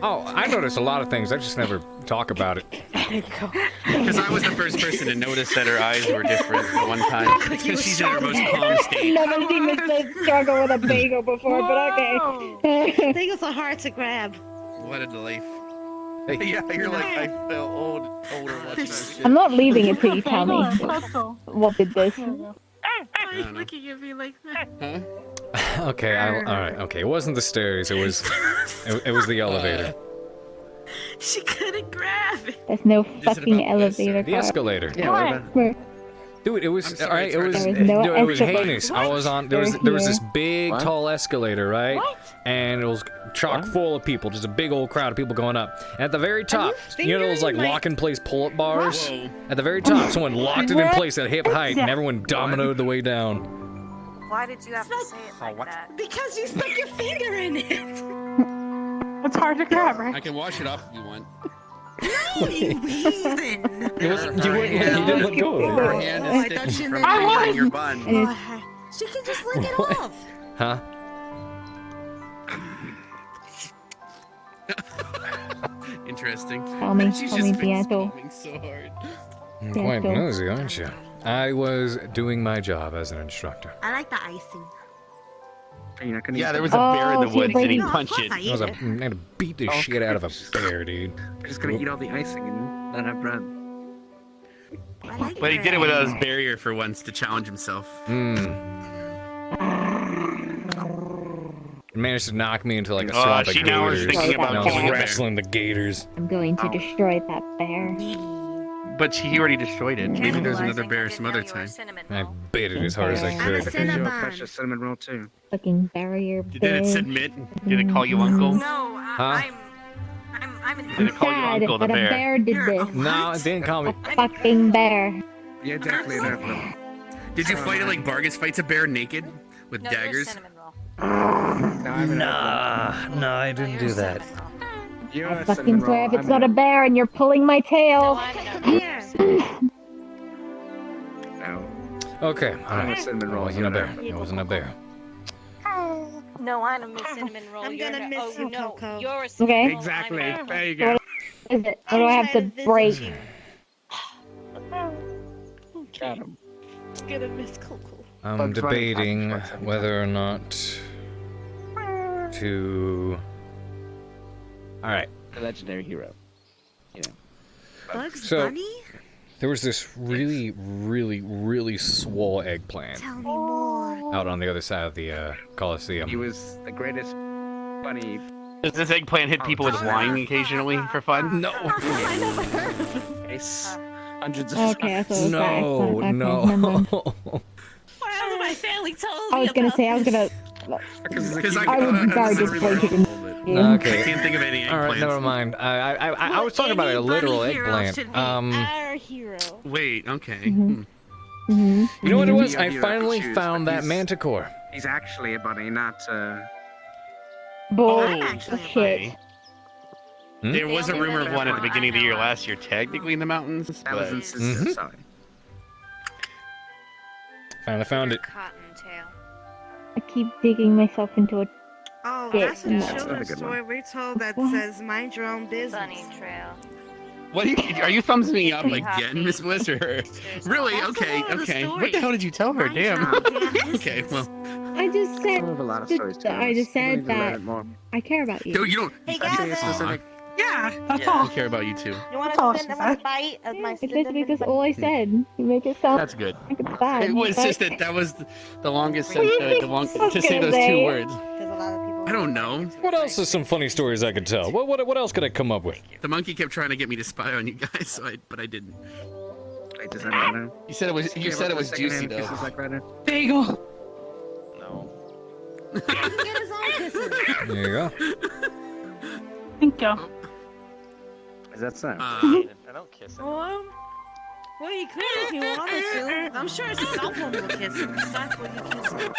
Oh, I notice a lot of things. I just never talk about it. Because I was the first person to notice that her eyes were different at one time. Because she's in her most calm state. Never seen Mr. struggle with a bagel before, but okay. Bagels are hard to grab. What a life. Yeah, you're like, I felt older watching this shit. I'm not leaving it till you tell me Pretzel. what did this. Why are you looking at me like that? Huh? Okay, all right, okay. It wasn't the stairs. It was, it was the elevator. She couldn't grab it. There's no it fucking about this, elevator. The Carver. escalator. Yeah, Where- Dude, it was I'm sorry, alright. it's It hard was to- There was no it was escalator. heinous. I was on. There was this big What? tall escalator, right? What? And it was chock full of people, just a big old crowd of people going up. And at the very top, you know those like fingering my- lock in place pull up bars? Whoa. At the very top, someone locked it in place at hip height, and Yeah. everyone dominoed the way down. Why did you have to say it like that? Because you stuck your finger in it. It's hard to grab, I right? can wash it off if you want. No, you heathen. You didn't let go of Her it. hand Oh, I is thought sticking she from meant- behind your bun. She can just lick it What? off. Huh? Interesting. Tell me, She's tell just me, been Beato. screaming so hard. You're quite nosy, aren't you? I was doing my job as an instructor. I like the icing. You're not gonna Yeah, eat there was that. a bear in the Oh, so you're woods and he breaking- punched it. I I was eat a, it. I had to beat the shit out of a bear, dude. You're just gonna eat all the icing and not have bread. I like But he did it bread. without his barrier for once to challenge himself. It managed to knock me into like a Oh, swamp she of now is gators. thinking about and I killing was a bear. wrestling the gators. I'm going to destroy that bear. But he already destroyed it. Maybe there's another Cannibalizing, bear I some didn't other know you were a time. cinnamon I roll. bit it as hard as I I'm a could. Your Cinnabon. precious cinnamon roll too. Fucking barrier Did bear. it submit? Did it call you uncle? No, Huh? I'm in Did I'm it call you sad uncle, the that a bear? bear did You're this. a- No, it didn't call me. A fucking bear. Yeah, definitely that. Did you fight it like Vargas fights a bear naked with No, you're a daggers? cinnamon roll. No, I didn't do that. You're I a fucking cinnamon swear roll. if it's not a bear and you're pulling my tail. No, I'm No. Okay, I'm a alright. cinnamon It roll. wasn't a bear. It wasn't a bear. No, I'm a Miss Cinnamon Roll. I'm You're gonna a- miss oh, you, no, Coco. you're a cinnamon Okay. roll. Exactly. I'm There you So go. what is it? What do I have to break? Got him. Gonna miss Coco. I'm Bugs Bunny debating catch trucks. whether or not to. Alright. A legendary hero. You know. Bugs So- Bunny? There was this really, really, really swole eggplant Tell me more. out on the other side of the Coliseum. He was the greatest bunny. Does this eggplant hit people with wine occasionally for fun? No. Ace. Hundreds of Okay, I thought it was that No, excellent. Okay, no. never mind. Whatever my family told I was gonna say I was gonna. Because I was very disappointed in you. Okay. I can't think of any All right, eggplants. never mind. I was talking about a literal eggplant. Our hero. Wait, okay. Mm-hmm. You know what it was? Yeah, I hero finally to choose, found but that he's- manticore. He's actually a bunny, not Bull actually a shit. There was a rumor of one at the beginning of the year last year, technically in the mountains, that was but insisted. Sorry. Finally found it. Cottontail. I keep digging myself into a. Oh, Yeah, that's a no. children's That's a good story we told that What? says mind your own business. Bunny Trail. what are you thumbs me up again, Miss Bliss? Or really? That's Okay, the moral of the okay. story. What the hell did you tell her? Mind your Damn. own damn Okay, business. well, I just I said. have a lot of stories too. I just said Need to learn that it more. I care about you. dude, you don't. Hey, Actually, it's Gavin, specific. Yeah, that's Yeah. I all. care about you too. you want That's all to she spend said. a bite of my It's literally cinnamon just all I said. You make it sound That's good. like it's bad. It was but- just that was the longest What do you think the I long was to say gonna those say? two words. Because a lot of people. I don't know. What else is some funny stories I could tell? What else could I come up with? The monkey kept trying to get me to spy on you guys, so but I didn't. Wait, does that matter? You said it was. You said it was juicy though. Kisses like right Bagel. No. Get his own kisses. There you go. Thank you. Is that so? I don't kiss him. Well, you could if you wanted to. I'm sure someone will kiss him. That's what you kiss him.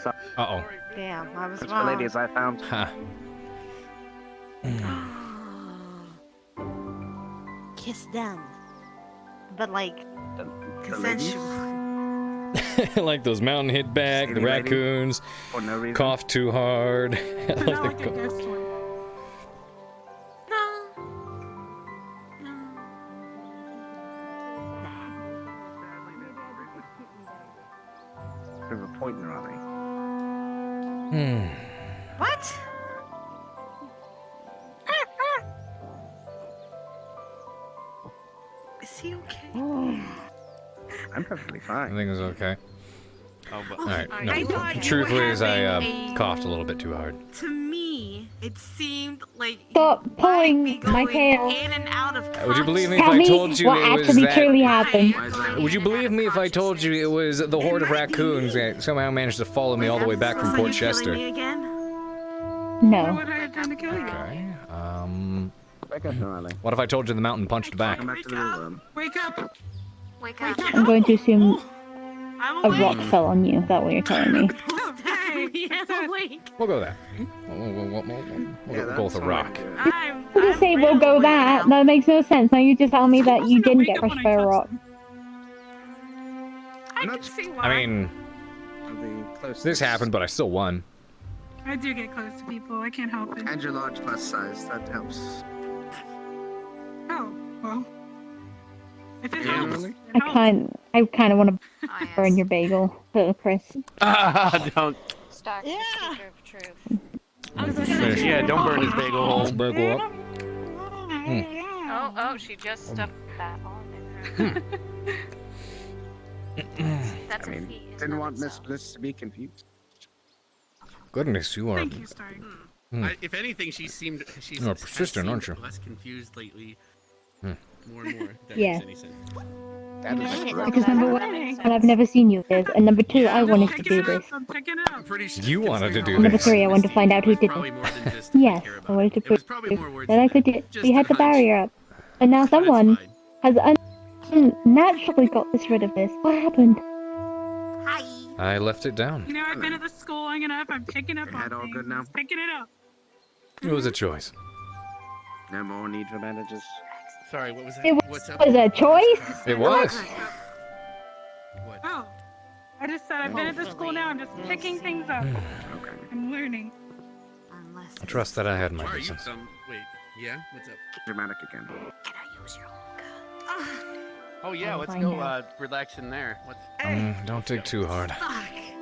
So, Uh Damn, I was that's for wrong. ladies I found. oh. Kiss them. But like, The consensual. Like those mountain hit back, the Silly lady. raccoons, For no reason. cough too hard. I Not like like the a ghost one. Bit of a point in their eye. What? Is he okay? I'm perfectly I fine. think it's okay. Oh, but Alright, I no. thought you Truth were is, I having a- coughed a little bit too hard. To me, it seemed like Stop you pulling might be my going tail. in and out of Would you believe me if Tell I me told you what it was actually that? truly happened. Would you believe me if I told you it was the horde of raccoons that somehow managed to follow me all the way back from Port Chester? Me again? What No. would I have done to kill you? Okay. Wake up, Norley. What if I told you the mountain punched back? Come back to the real room. Wake up! Wake up. I'm going to assume I'm a awake. rock fell on you. Is that what you're telling me? Definitely am awake. We'll go there. We'll go with a rock. I'm I just say we'll go that. That makes no sense. Now you just tell me that you didn't get crushed by a rock. I can see why. I mean, The closest. this happened, but I still won. I do get close to people. I can't help it. And your large plus size. That helps. Oh, well. If it Yeah. helps. Really? It helps. I kind of want to Oh, yes. burn your bagel, Chris. Don't. Stalk the Yeah. speaker of truth. I'm Finish. Yeah, don't burn his bagel hole. Bagel up. Oh, she just stuffed that on in her. That's I a mean, feat. in didn't and want of Miss itself. Bliss to be confused. Goodness, you are. Thank you, Stark. If anything, she's You're persistent, aren't you? less confused lately. Hmm. More and more. If that Yeah. makes any sense. That is Okay, correct. Because number one, and I've never seen you this, and number two, I wanted to Pick do it this. up. I'm picking it I'm up. pretty sure. You wanted to do And number this. three, I wanted to find out who did Probably it. more than just Yes, care about I wanted to it. It was prove probably more words that than I could do it. Just We had a the hunch. barrier up, and now But it's someone fine. has unnaturally got this rid of this. What happened? I left it down. You know, I've been at the school long enough. I'm picking up Your on head all things. good now? Picking it up. It was a choice. No more need for bandages. Sorry, what was that? It What's up? was a choice. It was. just said I've been at this school now. I'm just picking things up. Okay. I'm learning. I trust that I had my Are you reasons. wait, yeah? What's up? Dramatic again. Can I use your own Oh yeah, let's go relax in there. Let's Don't dig too hard.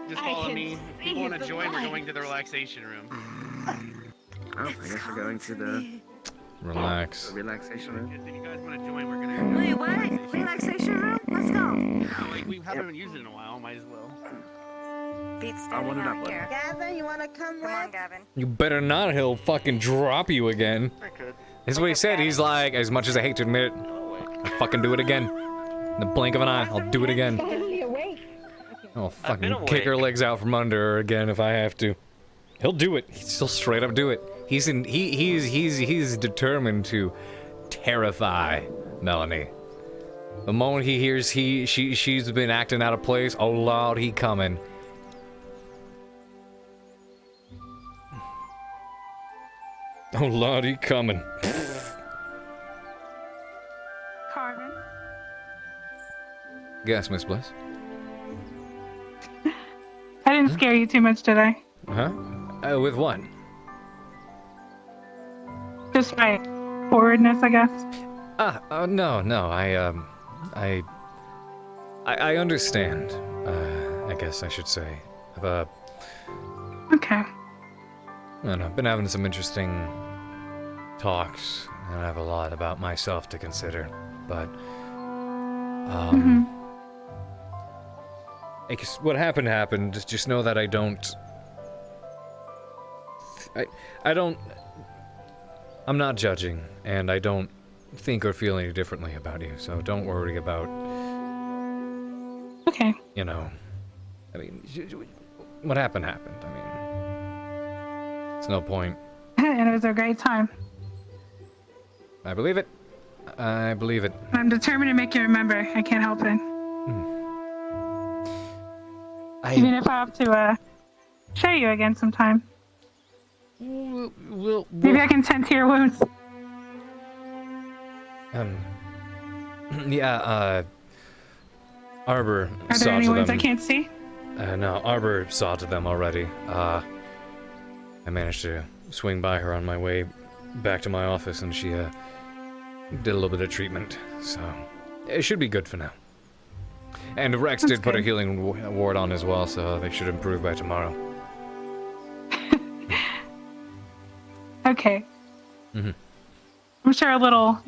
just follow me. If people want to join, we're going to the relaxation room. Oh, I guess we're going to the Relax. relaxation room. If you guys want to join, we're gonna. Wait, what? Relaxation room? Let's go. Like we haven't used it in a while. Might as well. Beats I standing wanted out that here. Gavin, you wanna come on, Gavin. You better not, he'll fucking drop you again. I could. That's what he said. He's like, as much as I hate to admit it, I'll fucking do it again. In the blink of an eye, I'll do it again. Finally awake. I'll fucking kick her legs out from under her again if I have to. He'll do it. He'll straight up do it. He's determined to terrify Melanie. The moment he hears she's been acting out of place, oh lord, he coming. Oh lord, he coming. Carmen. Yes, Miss Bliss. I didn't scare you too much, did I? Huh? With what? Just my forwardness, I guess. No, I understand. I guess I should say. Okay. I don't know, I've been having some interesting talks, and I have a lot about myself to consider, but, I guess what happened, just know that I don't, I'm not judging, and I don't think or feel any differently about you, so don't worry about, okay. you know, I mean, what happened, I mean, it's no point. And it was a great time. I believe it. I believe it. I'm determined to make you remember. I can't help it. Even if I have to show you again sometime. Maybe I can tend to your wounds. Yeah, Arbor Are saw there any to wounds them. I can't see? No, Arbor saw to them already. I managed to swing by her on my way back to my office, and she did a little bit of treatment, so it should be good for now. And Rex did put a healing ward on as well, so they should improve by tomorrow. Okay. Mm-hmm. I'm sure a little,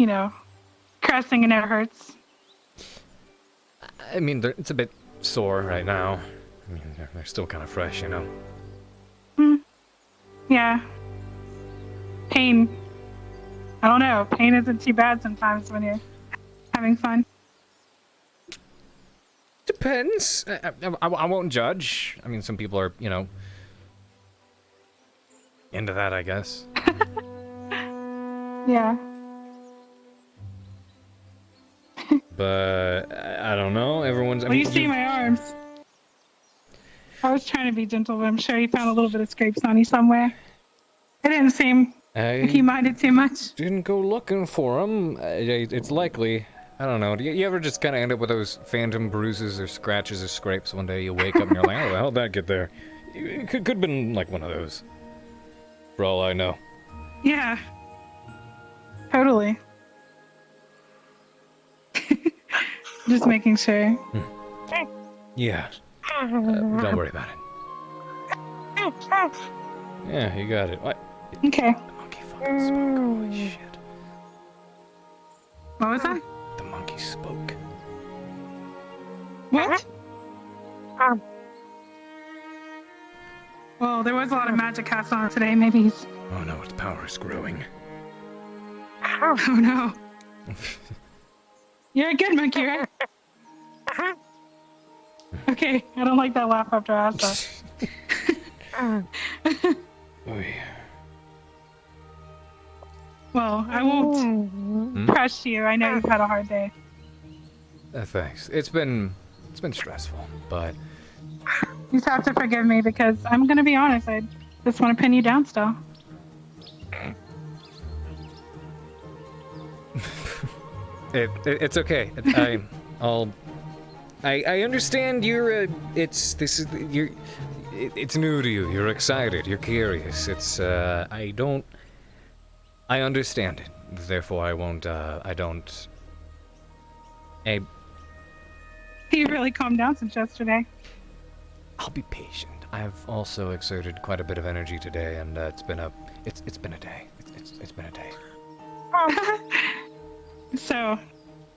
caressing and it hurts. I mean, it's a bit sore right now. I mean, they're still kind of fresh, you know. Yeah. Pain. I don't know. Pain isn't too bad sometimes when you're having fun. Depends. I won't judge. I mean, some people are, into that, I guess. Yeah. But I don't know. Everyone's. Well, you see my arms. I was trying to be gentle, but I'm sure you found a little bit of scrapes on you somewhere. It didn't seem like you minded too much. Didn't go looking for them. It's likely. I don't know. Do you ever just kind of end up with those phantom bruises or scratches or scrapes one day? You wake up and you're like, how the hell did that get there? It could have been like one of those. For all I know. Yeah. Totally. Just making sure. Yeah. Don't worry about it. Yeah, you got it. What? Okay. The monkey fucking spoke. Holy shit. What was that? The monkey spoke. What? Well, there was a lot of magic cast on today. Maybe he's... Oh no, its power is growing. Oh no. You're a good monkey, right? Okay, I don't like that laugh after I asked that. Well, I won't press you. I know you've had a hard day. Thanks. It's been stressful, but You just have to forgive me because I'm gonna be honest. I just want to pin you down still. it's okay. I understand you're, it's new to you. You're excited. You're curious. I understand it. Therefore, I won't, You really calmed down since yesterday. I'll be patient. I've also exerted quite a bit of energy today, and it's been a day. It's been a day. So.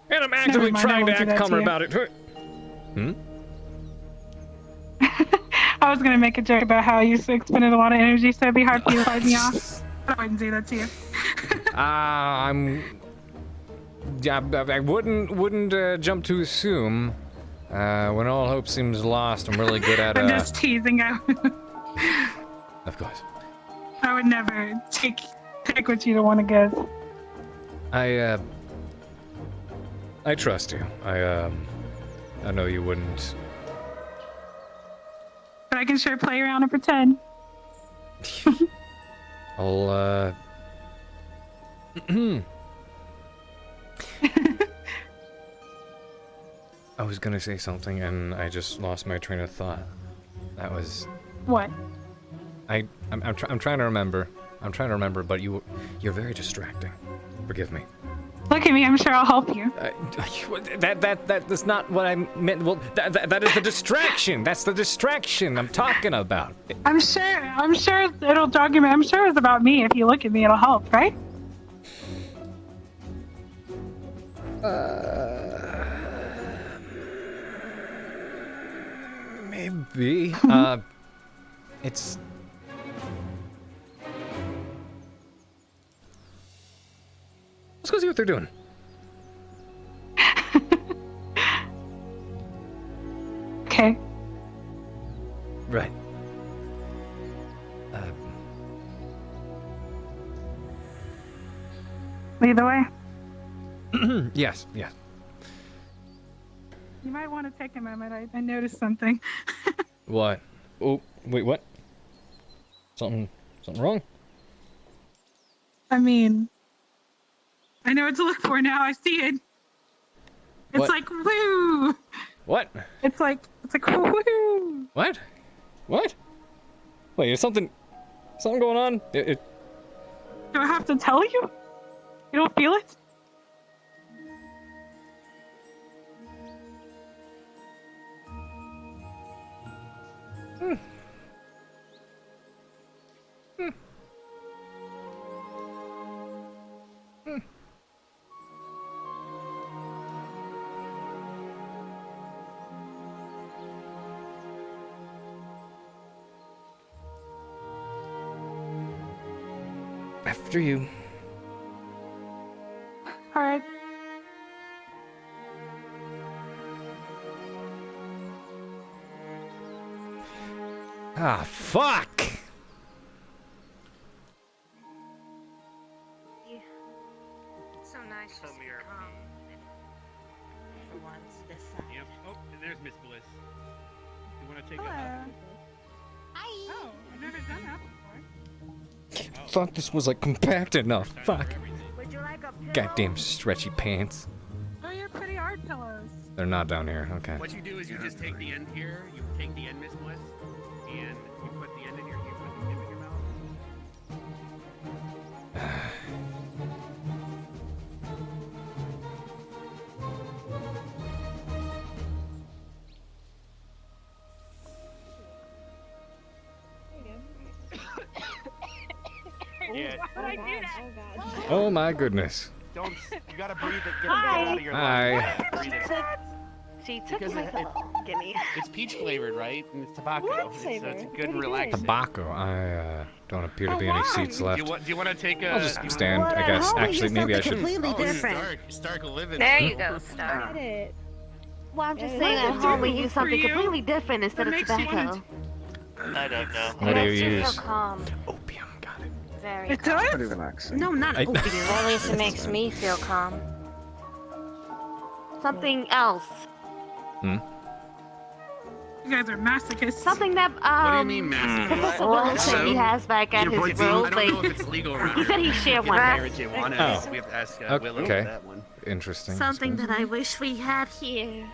And I'm actively trying to act calmer about it. I was gonna make a joke about how you expended a lot of energy, so it'd be hard for you to fight me off. I wouldn't do that to you. I wouldn't jump to assume. When all hope seems lost, I'm really good at. I'm just teasing. Of course. I would never take what you don't want to give. I trust you. I know you wouldn't. But I can sure play around and pretend. I'll I was gonna say something and I just lost my train of thought. That was. What? I'm trying to remember. But you're very distracting. Forgive me. Look at me. I'm sure I'll help you. That's not what I meant. Well, that is the distraction. That's the distraction I'm talking about. I'm sure it'll jog your. I'm sure it's about me. If you look at me, it'll help, right? Maybe. It's. Let's go see what they're doing. Okay. Right. Lead the way. Yes. You might want to take a moment. I noticed something. What? Oh, wait, what? Something wrong? I mean, I know what to look for now. I see it. It's What? like woo. What? It's like woo. What? Wait, there's something going on? Do I have to tell you? You don't feel it? After you. All right. Ah, fuck! So nice just to come for once this side. Yep. Oh, and there's Miss Bliss. You want to take Hello. a hug? Hi. Oh, I've never done that before. Thought this was like compact enough. Fuck. Would you like a pillow? Goddamn stretchy pants. Oh, you're pretty art pillows. They're not down here. Okay. What you do is you just take the end here, you take the end, Miss Bliss, and you put the end in your, you put the tip in your mouth. Yeah. Why would I do that? Oh my goodness. Don't. You gotta breathe it. Get it out of your Hi. lungs. Breathe it. She took Because my gimme. It's peach flavored, right? And it's tobacco. So it's good and relaxing. Tobacco. I don't appear to be any seats left. Do you want to take a? I'll just stand, I guess. Actually, maybe I should. Completely different. Stark living. There you go, Stark. Well, I'm just saying at home we use something you? completely different instead of What makes you tobacco. I don't know. What do you Makes use? feel calm. Opium. Got it. Very It calm. does? Pretty relaxing. No, not I- opium. At least it makes me feel calm. Something else. Hmm? You guys are masochists. Something that What do you mean, massive? Professor Willis said he has back at his I road. don't know if it's legal around He said he shared one. marijuana. Oh. We have to ask Willow Okay. for that one. Interesting. Something that I wish we had here.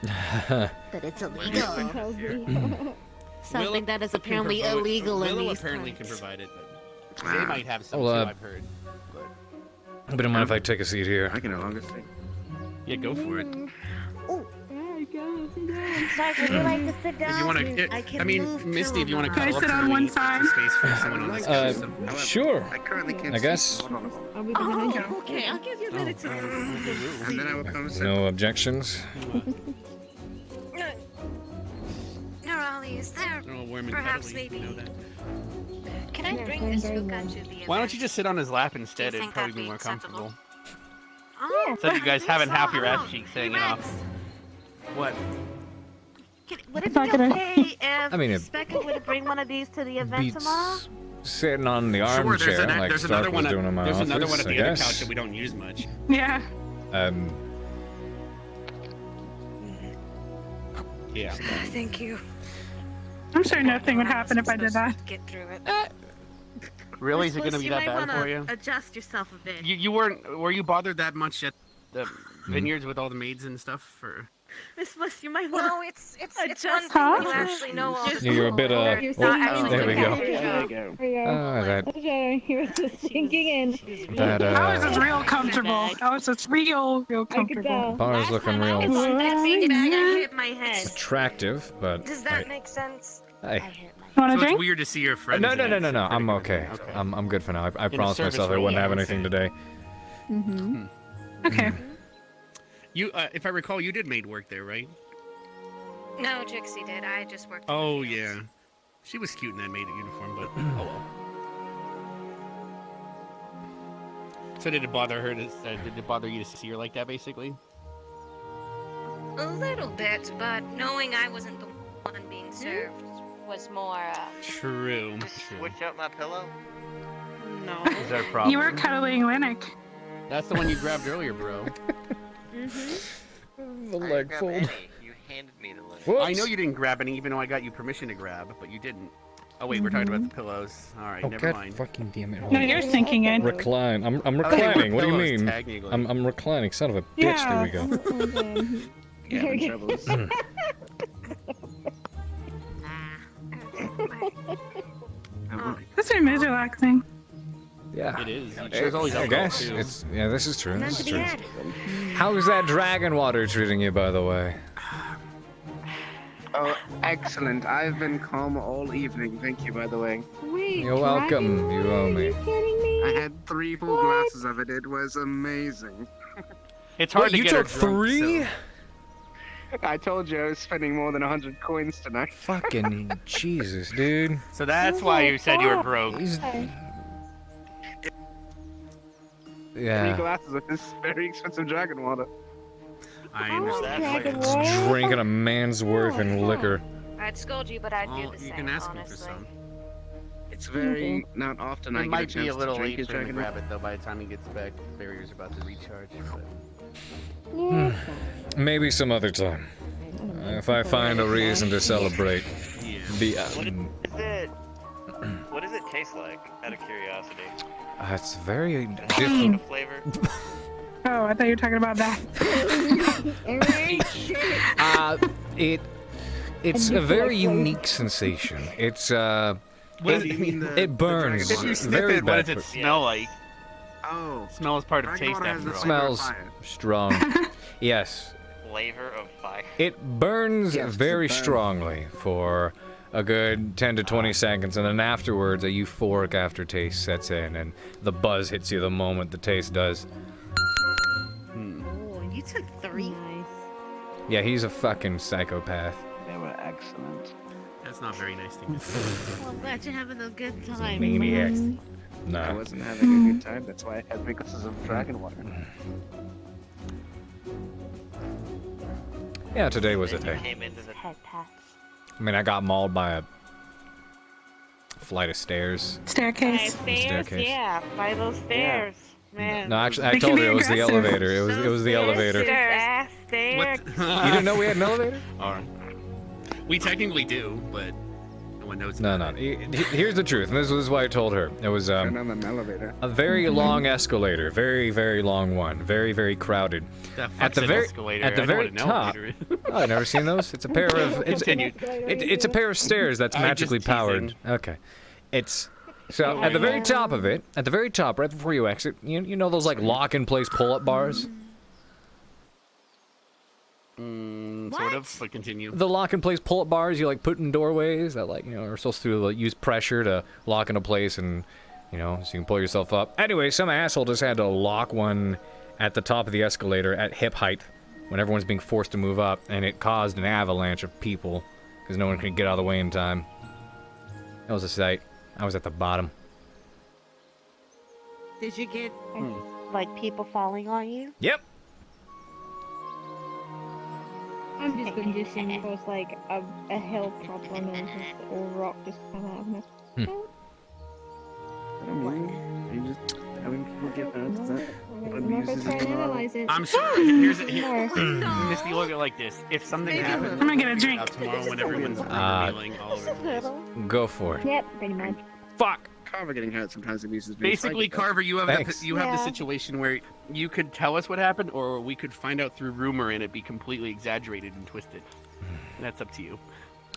That it's illegal. Something that is apparently illegal in Willow these apparently parts. can provide it, but they might have some Well, too, I've heard. But don't mind if I take a seat here. I can no longer see. Yeah, go for it. Mark, would you like to sit down? If you want to, I mean, Misty, if you want to Can I cuddle sit up to on me, one we side? need space for someone on this system. Sure. I currently can't I guess. Oh, okay. I'll give you a minute to. And then I will come sit. No objections. Nerali, is there Oh, warm and perhaps cuddly, you know maybe... that. Can I bring this hookah to the event? Why don't you just sit on his lap instead? Do you It'd think probably that'd be be more acceptable? comfortable. Oh, So you guys having half your ass cheeks hanging off. What? Would it It's not be gonna- okay if I mean, it Becca would bring one of these to the event tomorrow? beats sitting on the Sure, armchair like there's Stark another was one. doing in my There's office, another one at I the other guess. couch that we don't use much. Yeah. Yeah. Thank you. I'm sure nothing would happen if I did that. Get through it. Really? Is it gonna be You that might bad wanna for you? Adjust yourself a bit. You weren't? Were you bothered that much at the vineyards with all the maids and stuff? Or Miss Bliss, you might want to. No, it's one adjust. thing when you actually know all the You're a bit, Not actually there we go. There you go. Ah, that, Okay, he was just sinking in. that, I was just real comfortable. I was just real comfortable. bar's looking real That big bag, I hit my head. attractive, but Does that make sense? hey. Want a so drink? it's weird to see your friends. No, in no, it. no, It's no, no. pretty I'm good. okay. Okay. I'm good for now. I a promised service myself I role, wouldn't yeah, have I would anything say. today. Mm-hmm. Okay. You, if I recall, you did maid work there, right? No, Jixie did. I just worked. Oh yeah, she was cute in that maid uniform, but oh well. So did it bother her? Did it bother you to see her like that, basically? A little bit, but knowing I wasn't the one being served was more. True. Switch out my pillow? No. Is that a problem? You were cuddling Linux. That's the one you grabbed earlier, bro. The leg fold. You handed me the list. I know you didn't grab any, even though I got you permission to grab, but you didn't. Oh wait, we're talking about the pillows. All right, Oh, never God mind. fucking damn it. No, you're sinking in. Recline. I'm Oh, reclining. What do you pillows, mean? technically. I'm reclining. Son of a bitch. Yeah. There we go. Yeah, I'm in trouble. This room is relaxing. Yeah. It is. There's always I alcohol, guess. too. It's yeah, this is true. None This to is be true. added. How's that dragon water treating you, by the way? Oh, excellent. I've been calm all evening. Thank you, by the way. Wait, You're welcome. You owe me. Are you kidding me? I had 3 full glasses of it. It was amazing. It's hard Wait, to you get her took drunk, 3? so- I told you I was spending more than 100 coins tonight. Fucking Jesus, dude. So that's why you said you were broke. He's... 3 Yeah. glasses of this very expensive dragon water. I understand. Just drinking a man's worth in liquor. I'd scold you, but I'd do Well, the you same. can ask me for honestly. some. It's very not often I It get a might chance be a little to drink late his for him to dragon grab water. it though. By the time he gets back, the barrier's about to recharge. But... Maybe some other time. If I find a reason to celebrate. Yeah. What does it taste like, out of curiosity? It's very What different. flavor? Oh, I thought you were talking about that. It's a very unique sensation. It's What is Do you mean the it burns If you sniff very it, what bad. does it for- smell like? Oh, Smell is part of Dragon taste water has after the all. Smells fire. strong. Yes, Flavor of fire. it burns Yes, very it burns. strongly for a good 10 to 20 seconds, and then afterwards, a euphoric aftertaste sets in, and the buzz hits you the moment the taste does. Oh, you took 3. Yeah, he's a fucking psychopath. They were excellent. That's not very nice thing to say. Well, I'm glad you're having a good time. Maniac. I No. wasn't having a good time. That's why I had 3 glasses of dragon water. Yeah, today was a day. Came into the Head pats. I mean, I got mauled by a flight of stairs. Staircase. Staircase. Yeah, by those stairs. Man. No, actually, I They can told be her it was the aggressive. elevator. It was the elevator. Stairs. Stairs. What? You didn't know we had an elevator? Alright. We technically do, but no one knows. No, about no. it. Here's the truth, and this was why I told her. It was Turn on an elevator. a very long escalator, very, very long one, very, very crowded. That At the fuck's an very escalator. at the I know very what an top, elevator is. Oh, I've never seen those. It's a pair of Continue. it's a pair of stairs that's I'm just magically powered. teasing. Okay, it's so at the very top of it, at the very top, right before you exit, you know those like lock-in-place pull-up bars. Sort of, but continue. The lock-in-place pull-up bars you like put in doorways that like are supposed to like, use pressure to lock into place and so you can pull yourself up. Anyway, some asshole just had to lock one at the top of the escalator at hip height when everyone's being forced to move up, and it caused an avalanche of people because no one could get out of the way in time. That was a sight. I was at the bottom. Did you get like people falling on you? Yep. I'm just conditioned it was like a hill problem and just a rock just come out of it. You just having people get hurt. I'm sorry. Here's Misty, look at it like this. If something happens, I'm gonna get a drink. tomorrow when everyone's kneeling all over the place. Go for it. Yep, pretty much. Fuck. Carver getting hurt sometimes abuses me. Basically, Carver, you have Thanks. you have the situation where you could tell us what happened, or we could find out through rumor and it be completely exaggerated and twisted. And that's up to you.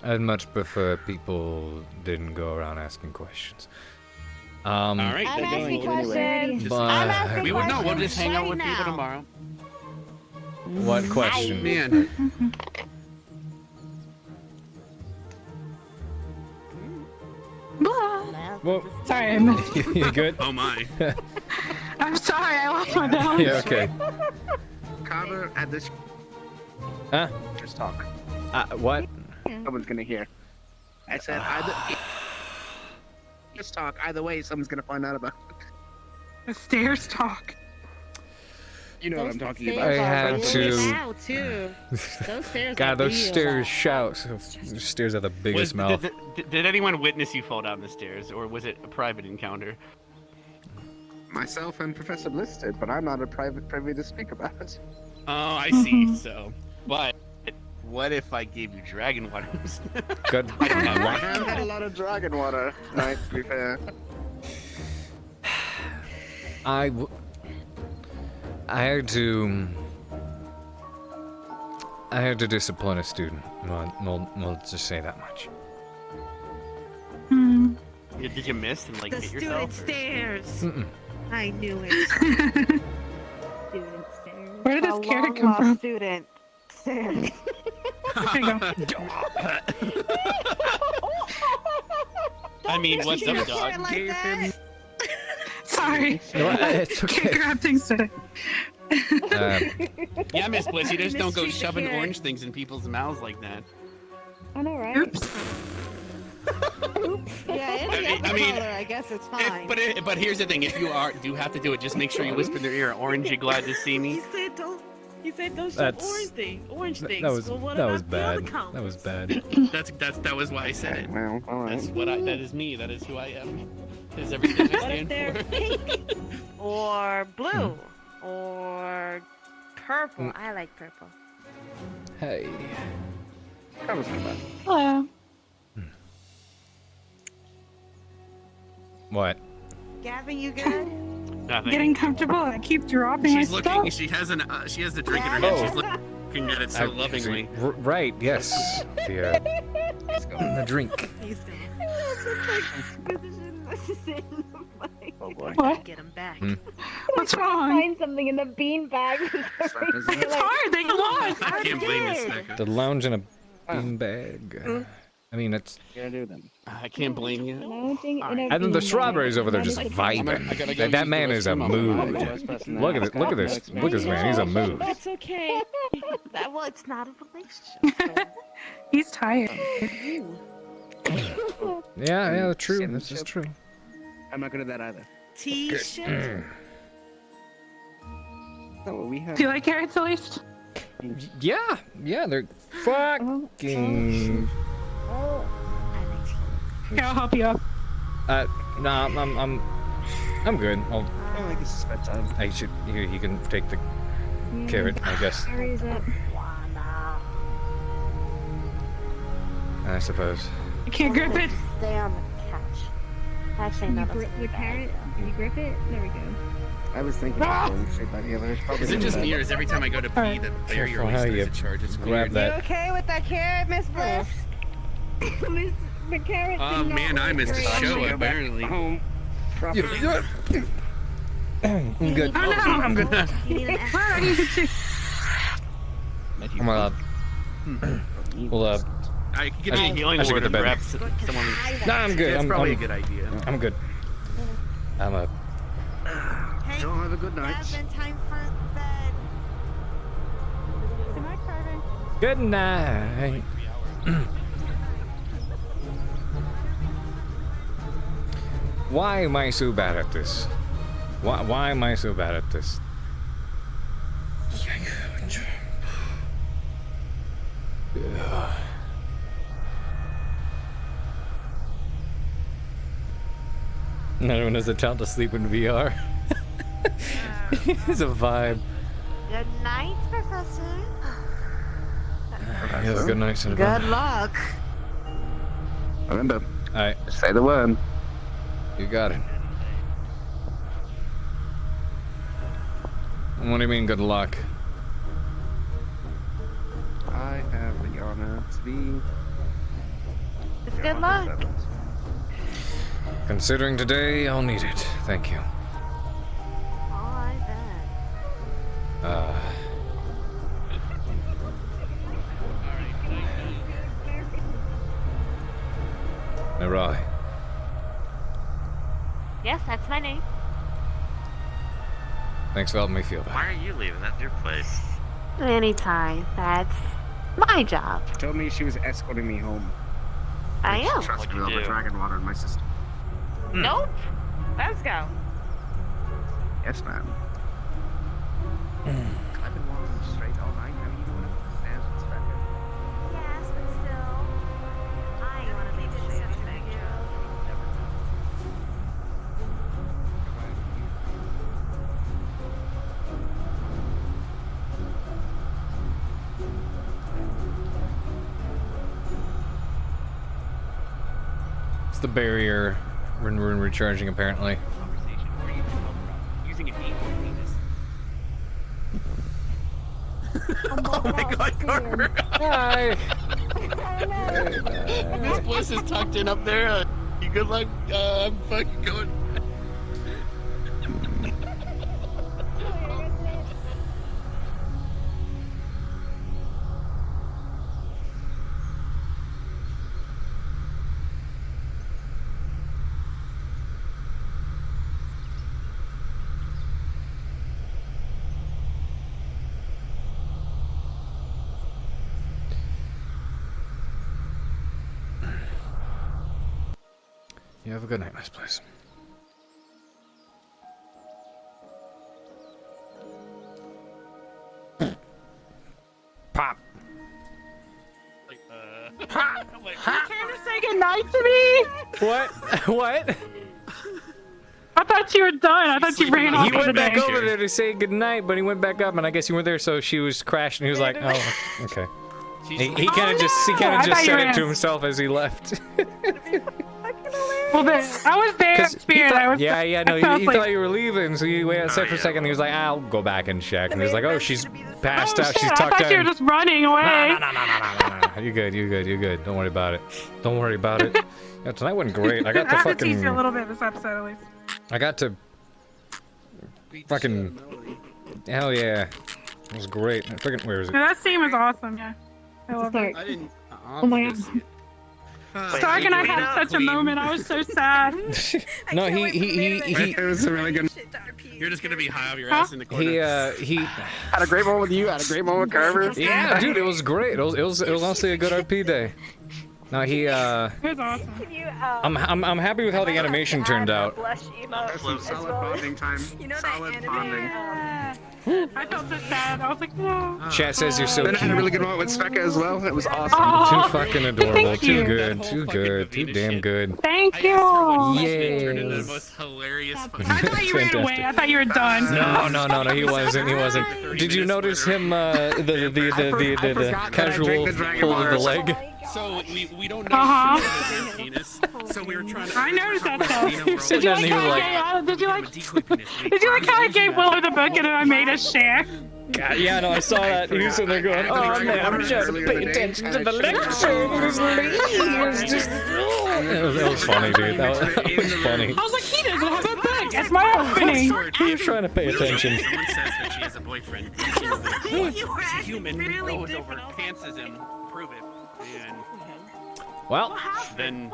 I'd much prefer people didn't go around asking questions. All right, I'm asking questions. But we would know. We'll just hang out with people tomorrow. What question? Man. Well, sorry, you good? Oh my. I'm sorry, I lost my balance. Yeah, okay. Carver at this. Huh? Just talk. What? Someone's gonna hear. I said either. Just talk. Either way, someone's gonna find out about it. The stairs talk. You know what I'm talking about. I had to. Now too. Those stairs. God, are those real. stairs shout. Those stairs are the biggest mouth. Did anyone witness you fall down the stairs, or was it a private encounter? Myself and Professor Bliss did, but I'm not privy to speak about it. Oh, I see. So, but what if I gave you dragon waters? Good. I have had a lot of dragon water tonight, to be fair. I had to discipline a student. We'll just say that much. Did you miss and like The hit yourself? student stairs. Mm-mm. I knew it. Student stairs. Where did this A carrot come long-lost from? Student stairs. There you go. I mean, what's up, Don't dog? like that. Sorry. No, it's okay. Can't grab things today. Yeah, Miss Bliss, you just don't go Mistreat the shoving carrot. orange things in people's mouths like that. I know, right? Yeah, any I other mean, color, I guess it's fine. But here's the thing: if you do have to do it, just make sure you whisper in their ear, "Orange, you glad to see me." He said don't. He said don't show That's- orange things. That was Well, what that about was the bad. other colors? That was bad. That was why I said it. Well, all right. That is me. That is who I am. That is everything I What if stand they're for. pink or blue or purple? I like purple. Hey. Carver's not bad. Hello. What? Gavin, you good? Nothing. Getting comfortable. I keep dropping my She's looking. stuff. She has the drink in her hand. She's looking at it so lovingly. Right. Yes. The drink. He's good. Oh boy. What? Get him back. What's wrong? Find something in the bean bag. It's hard. They lost. I can't blame this Snecka. The lounge in a bean bag. I mean, it's. What are you gonna do then? I can't blame you. Lounging in a And then the bean strawberries bag. over there just That is vibing. I gotta go That use man the is a restroom. mood. Look Look at this. Look at this man. He's a mood. That's okay. Well, it's not a relationship. So. He's tired. Yeah. True. This is true. I'm not good at that either. T-shirt. No, we have. Do you like carrots at least? Yeah. They're fucking. Oh, Here, I'll help you up. Nah. I'm good. I like this is bedtime. I should. Here, you can take the carrot. I guess. hurries up. I suppose. I can't grip it. Stay on the couch. Actually, You no, that's grip a the bad carrot. idea. You grip it. There we go. I was thinking of going straight by the other. Is it just me, or is every time I go to pee, the barrier always starts to charge? It's weird. Grab that. You okay with that carrot, Miss Bliss? Miss the carrot. Oh man, I missed a show apparently. Home. I'm good. Oh, no. I'm good. I'm well, I can get a healing I should word get to and bed. grab someone. Nah, I'm good. That's I'm probably a good idea. I'm good. I'm a. Don't have a good night. Jasmine, time for bed. Good night, Carver. Good night. Why am I so bad at this? Why am I so bad at this? No one has a talent to sleep in VR. It's a vibe. Good night, Professor. Have a good night, son of a- Good luck. Remember, Alright. say the word. You got it. What do you mean, good luck? I have the honor to be. It's good luck. Considering today, I'll need it. Thank you. Oh, I bet. Mirai. Yes, that's my name. Thanks for helping me feel better. Why are you leaving? That's your place. Anytime. That's my job. She told me she was escorting me home. I am. Trust me, all the dragon water in my system. Nope. Let's go. Yes, ma'am. I've been walking straight all night. How are you doing? Stands with Spectre. Yes, but still, I want to make sure you do. It's the barrier. We're recharging, apparently. Using an equal penis. Oh my god, Carver! Hi! Miss Bliss is tucked in up there. You good luck, I'm fucking going. You have a good night, Miss Bliss. Pop. You came to say goodnight to me? What? What? I thought you were done. I thought you ran off He for the went back day. over there to say goodnight, but he went back up, and I guess you weren't there, so she was crashing. He was like, "Oh, okay." He kind of just said it to himself as he left. Well, then, I was there in spirit. I was, no, I he was like, thought you were leaving, so he waited for a second, and he was like, "I'll go back and check," and he was like, "Oh, she's passed out. She's I tucked thought you were in." just running away. No. You're good. Don't worry about it. Don't worry about it. Yeah, tonight went great. I got to I have to tease fucking. you a little bit this episode, at least. I got to fucking. Hell yeah. It was great. Freaking, where is it? Yeah, that scene was awesome, yeah. I love it. I didn't. Oh my god. Stark and I had such a moment. I was so sad. No, he It was a really good. You're just gonna be high off your ass in the corner. he had a great moment with you. Had a great moment with Carver. Yeah, dude, it was great. It was honestly a good RP day. No, he It was awesome. I'm happy with how the animation turned out. That's some solid bonding time. Solid bonding. I felt so sad. I was like, no. Chat says you're so Then I had a cute. really good moment with Specca as well. It was awesome. Too fucking adorable. Thank Too you. good. Too good. Too damn good. Thank you. Turned into the Yes. most hilarious. I thought you ran away. Fantastic. I thought you were done. No, he wasn't. He wasn't. Did you notice him? The casual pull of the leg. So we don't know if she has a penis. So we were trying to. I noticed that stuff. You said that and you were like, Did you like how I gave Willow the book and I made us share? God, yeah, no, I saw that. He was sitting there going, oh man, I'm trying to pay attention to the lecture. That was funny, dude. That was funny. I was like, he doesn't have a book. That's my opening. He was trying to pay attention. Someone says that she has a boyfriend. She's a human who goes over pantses him. Prove it. And well, then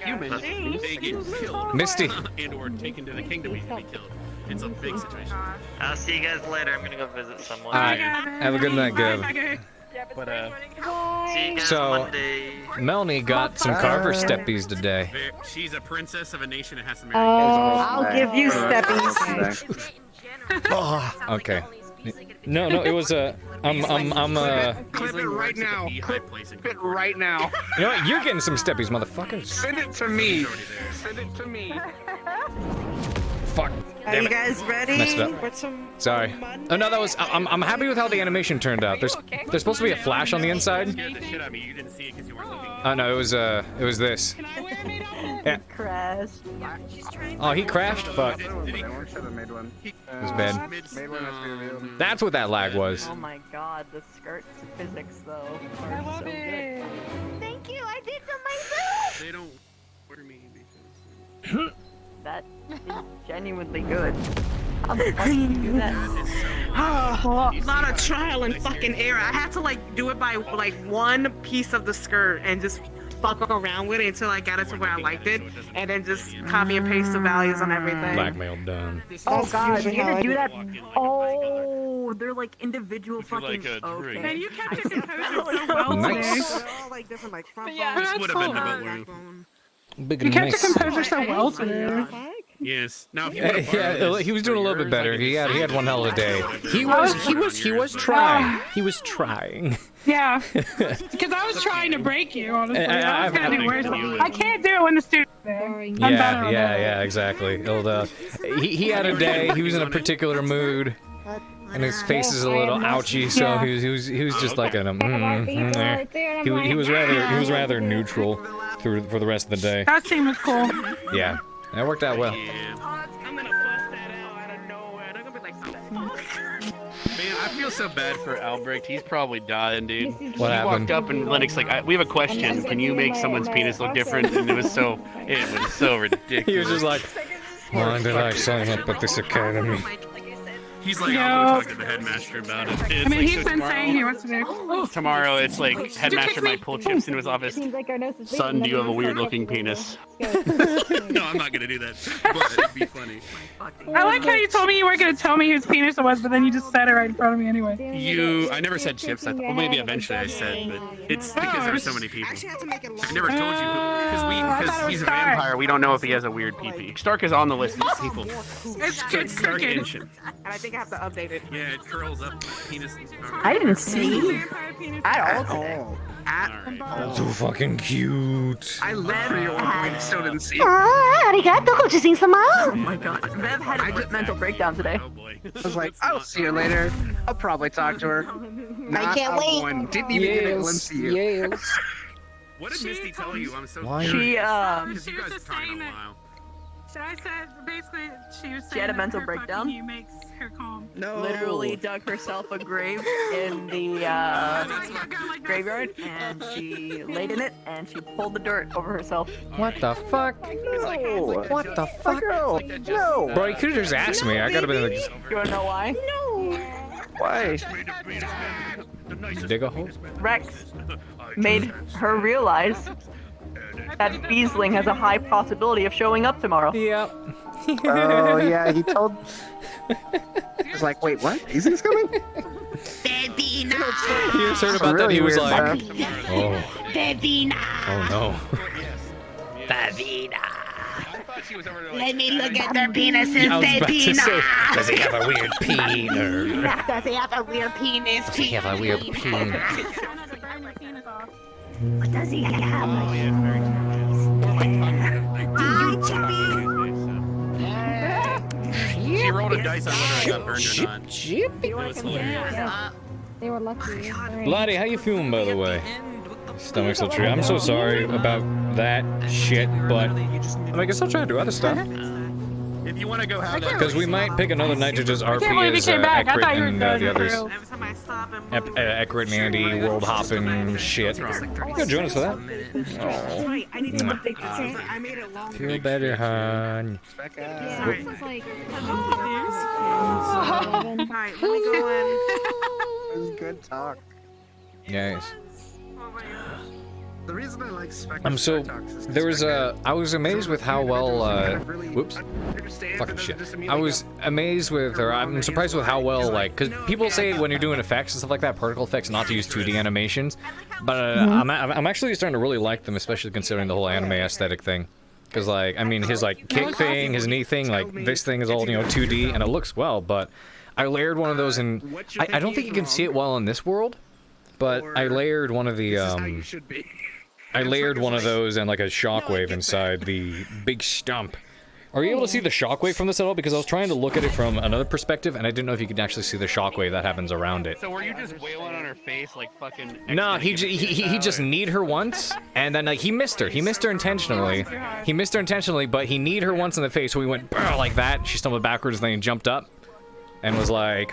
humans, they get killed. Misty. And or taken to the kingdom to be killed. It's a big situation. I'll see you guys later. I'm gonna go visit someone. Alright, have a good night, Gov. But see you guys So, Monday. Melanie got some Carver steppies today. she's a princess of a nation that has to marry. I'll give you steppies. Oh, okay. No, it was a. Clip it right now. Clip it right now. You know what? You're getting some steppies, motherfuckers. Send it to me. Send it to me. Fuck. Are you guys ready? Messed it up. For some Sorry. Oh no, that was. I'm happy with how the animation turned out. There's supposed to be a flash on the inside. Scared the shit out of me. You didn't see it because you weren't looking. Oh no, it was this. Yeah. crashed? Oh, he crashed. Fuck. It was bad. That's what that lag was. Oh my god, the skirts physics though are so good. Thank you, I did them myself! They don't order me. That is genuinely good. How the fuck did you do that? A lot of trial and fucking error. I had to like do it by like one piece of the skirt and just fuck around with it until I got it to where I liked it, and then just copy and paste the values on everything. Blackmail done. Oh god, you're gonna do that? Oh, they're like individual fucking. Okay. Man, you kept your composure so well Nice. today. They're all like different, like front Yeah, bone, that's Would have been cool. the backbone. Big You and kept nice. your composure so well today. Yes. Now if you would have Yeah, he was doing a little bit better. He had one hell of a day. He was trying. He was trying. Yeah, because I was trying to break you, honestly. I was gonna do worse. I- I can't do it when the student's there. I'm better on that. Yeah, exactly. He had a day. He was in a particular mood, and his face is a little ouchy. So he was just like in a. He was rather neutral for the rest of the day. That scene was cool. Yeah, that worked out well. I'm gonna bust that out of nowhere. They're gonna be like, Man, I feel so bad for Albrecht. He's probably dying, dude. What he happened? walked up and Lennox like, we have a question. Can you make someone's penis look different? And it was so ridiculous. He was just like, why did I sign up at this academy? He's like, No. I'll go talk to the headmaster about it. I mean, he's been saying he wants to do. Tomorrow, it's like, headmaster might pull chips into his office. Son, do you have a weird-looking penis? No, I'm not gonna do that. But it'd be funny. I like how you told me you weren't gonna tell me whose penis it was, but then you just said it right in front of me anyway. I never said chips. Well, maybe eventually I said, but it's because there are so many people. I never told you because he's a vampire. We don't know if he has a weird pee-pee. Stark is on the list of people. It's Stark crooked. Ancient. and I think I have to update it. Yeah, it curls up. Penis. I didn't see at all today. So fucking cute. I love your point. Still didn't see. Arigato, Oh my god. Bev had a mental breakdown today. I was like, I'll see her later. I'll probably talk to her. I can't wait. One. Didn't even get a glimpse of you. Yes. What did Misty tell you? I'm so Why? She because you guys are talking a while. So I said, basically, she was saying She had a that mental her breakdown? fucking you makes her calm. literally dug herself a grave in the graveyard, and she laid in it, and she pulled the dirt over herself. What the fuck? No. What the fuck? No. Bro, you could've just asked me. I could've been like, You wanna know why? Why? dig a hole? Rex made her realize that Beesling has a high possibility of showing up tomorrow. Yep. Oh yeah, he told. He was like, wait, what? Beasling's coming? He just heard about that. He was like, oh. Oh no. Let me look at their penises, I was about to say, Bebina. does he have a weird peener? Does he have a weird penis? Does he have a weird peen? What does he have? She wrote roll the dice on whether I got burned or not. Jip. They were lucky. Lottie, how you feeling, by the way? Stomach's so true. I'm so sorry about that shit, but I mean, I guess I'll try to do other stuff. If you want to go have that, Because we might pick another night to just RP can't believe you as came back. I Ekrit thought you were and done the others. for real. Every time I stop him. Ekrit and Andy, world hopping shit. You can join us for that. Right, I need to update this. I made it long. Feel better, hon. Yeah, this is like. Alright, let me go in. It was good talk. Yes. The reason I like Spec So there was I was amazed with how well whoops fucking shit. I was amazed with, or I'm surprised with how well, like, because people say when you're doing effects and stuff like that, particle effects, not to use 2D animations, but I'm actually starting to really like them, especially considering the whole anime aesthetic thing. Because, like, I mean, his like kick thing, his knee thing, like this thing is all, you know, 2D and it looks well, but I layered one of those in. I don't think you can see it well in this world, but I layered one of the I layered one of those and like a shockwave inside the big stump. Are you able to see the shockwave from this at all? Because I was trying to look at it from another perspective, and I didn't know if you could actually see the shockwave that happens around it. So were you just wailing on her face like fucking? No, he just kneed her once, and then like he missed her. He missed her intentionally. He missed her intentionally, but he kneed her once in the face, so he went "Brr," like that. She stumbled backwards, then he jumped up, and was like.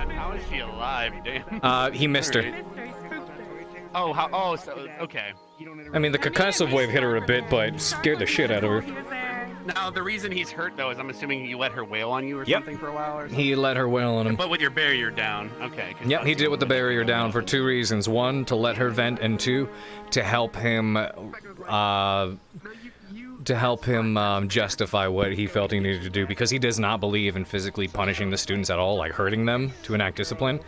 How is she alive? Damn. He missed her. Oh, how? Oh, so okay. I mean, the concussive wave hit her a bit, but scared the shit out of her. Now, the reason he's hurt, though, is I'm assuming you let her wail on you or something for a while or something? He let her wail on him. But with your barrier down, okay. Yep, he did it with the barrier down for two reasons. One, to let her vent, and two, to help him, justify what he felt he needed to do, because he does not believe in physically punishing the students at all, like hurting them to enact discipline,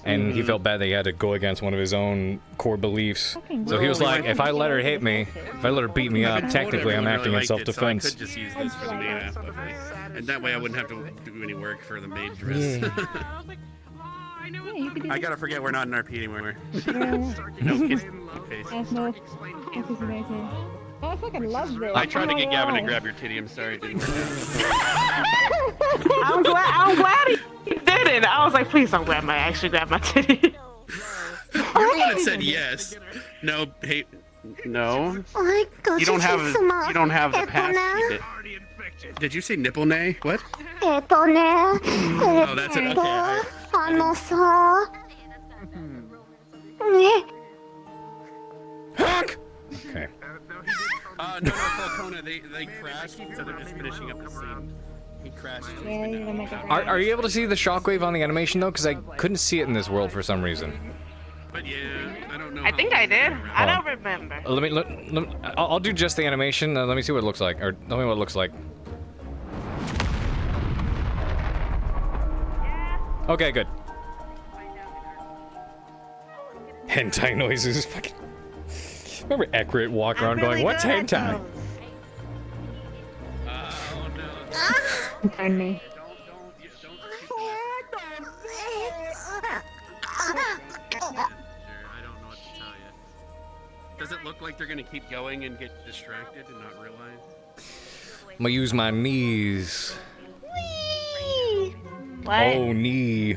and he felt bad that he had to go against one of his own core beliefs. So he was like, if I let her hit me, if I let her beat me up, technically I'm acting in self-defense. So I could just use this for the main app, and that way I wouldn't have to do any work for the maid dress. I gotta forget we're not in RP anymore. No kissing face. Oh, I fucking love this. I tried to get Gavin to grab your titty. I'm sorry, it didn't work I'm glad he did it. I was like, please don't grab my titty. You're the one that said yes. No, hey, no. You don't have the pass. Did you say nipple nay? What? Oh, that's it. Okay. Okay. No, Falcona, they crashed, so they're just finishing up the scene. He crashed. Are you able to see the shockwave on the animation though? Because I couldn't see it in this world for some reason. But yeah, I don't know. I think I did. I don't remember. Let me I'll do just the animation. Let me see what it looks like, or tell me what it looks like. Okay, good. Hentai noises, fucking. Remember Ekrit walk around going, "What's hentai?" Turn me. Does it look like they're gonna keep going and get distracted and not realize? I'm gonna use my knees. What? Oh, knee.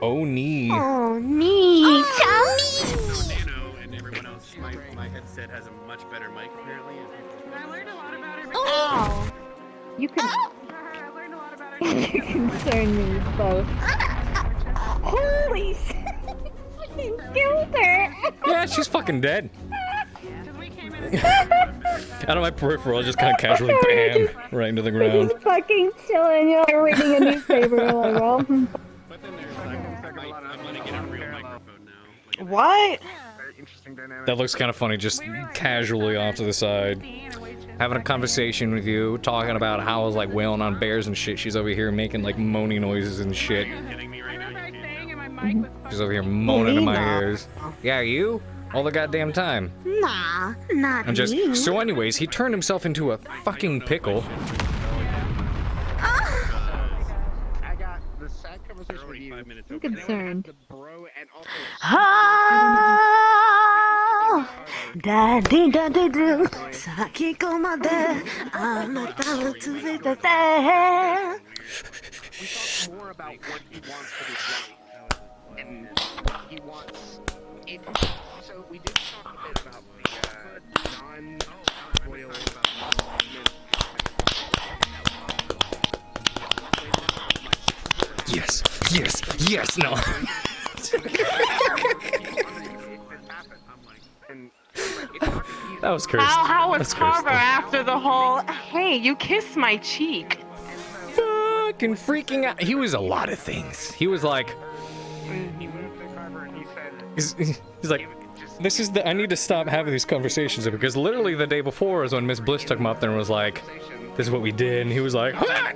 Oh, knee. Oh, knee. Tell me. Nano and everyone else, my headset has a much better mic apparently. I learned a lot about her. Oh. You can. You concern me both. Holy shit! You killed her. Yeah, she's fucking dead. Out of my peripheral, just kind of casually, bam, right into the ground. Just fucking chilling. You're reading a newspaper. You're like, well. But then there's I'm gonna get a real microphone now. What? That looks kind of funny, just casually off to the side. Having a conversation with you, talking about how I was like wailing on bears and shit. She's over here making like moaning noises and shit. She's over here moaning in my ears. Yeah, you? All the goddamn time. Nah, not I'm just. me. So, anyways, he turned himself into a fucking pickle. I got the sad conversation with you. I'm concerned. Oh, da dee da dee doo. We talked more about what he wants for this life, and he wants it. So we did talk a bit about the non-royal. Yes, yes, yes, no. That was cursed. How was That's Carver cursed. after the whole, hey, you kissed my cheek? Fucking freaking out. He was a lot of things. He was like, he's like, this is the, I need to stop having these conversations because literally the day before was when Miss Bliss took him up there and was like, this is what we did, and he was like, "Ah!"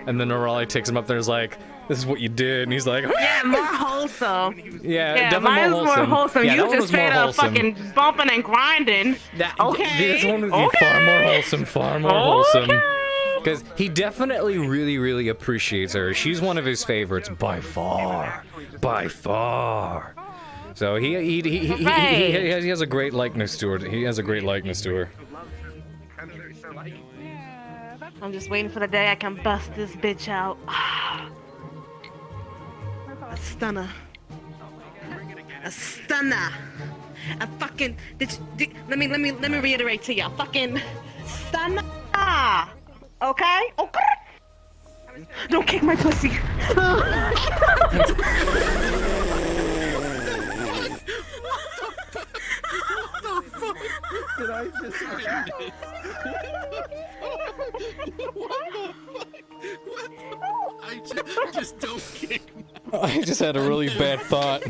And then Raleigh takes him up there and is like, this is what you did, and he's like, "Ah!" Yeah, more wholesome. Yeah, definitely mine's more wholesome. more wholesome. Yeah, that You one just was more straight up wholesome. fucking bumping and grinding. Okay. This one would be Okay. far more wholesome, far more wholesome. Because he definitely really, really appreciates her. She's one of his favorites by far. By far. So he has a great likeness to her. He has a great likeness to her. I'm just waiting for the day I can bust this bitch out. A stunner. A stunner. A fucking. Let me reiterate to you. Fucking stunner. Okay? Okay. Don't kick my pussy. Did I just I just don't kick. I just had a really bad thought.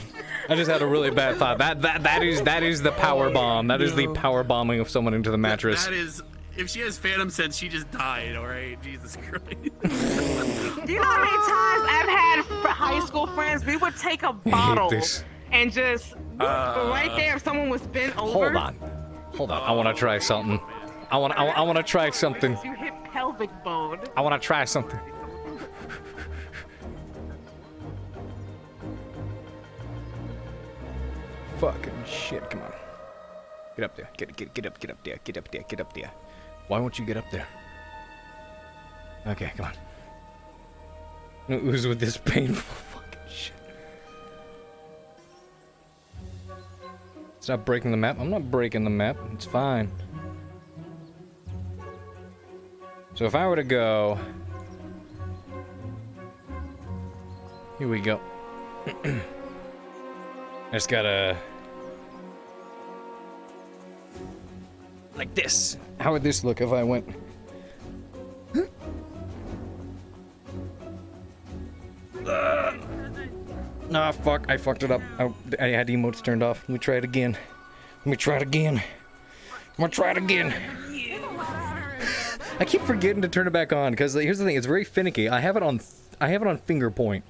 That is the power bomb. That is the power bombing of someone into the mattress. That is. If she has phantom sense, she just died. All right, Jesus Christ. Do you know how many times I've had high school friends? We would take a bottle this. and just right there if someone was bent over. Hold on. I want to try something. I want to try something. You hit pelvic bone. I want to try something. Fucking shit! Come on. Get up there. Get up there. Why won't you get up there? Okay, come on. It was with this painful fucking shit. Stop breaking the map. I'm not breaking the map. It's fine. So if I were to go... Here we go. I just gotta... Like this. How would this look if I went... Nah, fuck. I fucked it up. I had emotes turned off. Let me try it again. I'm gonna try it again. I keep forgetting to turn it back on because here's the thing. It's very finicky. I have it on finger point,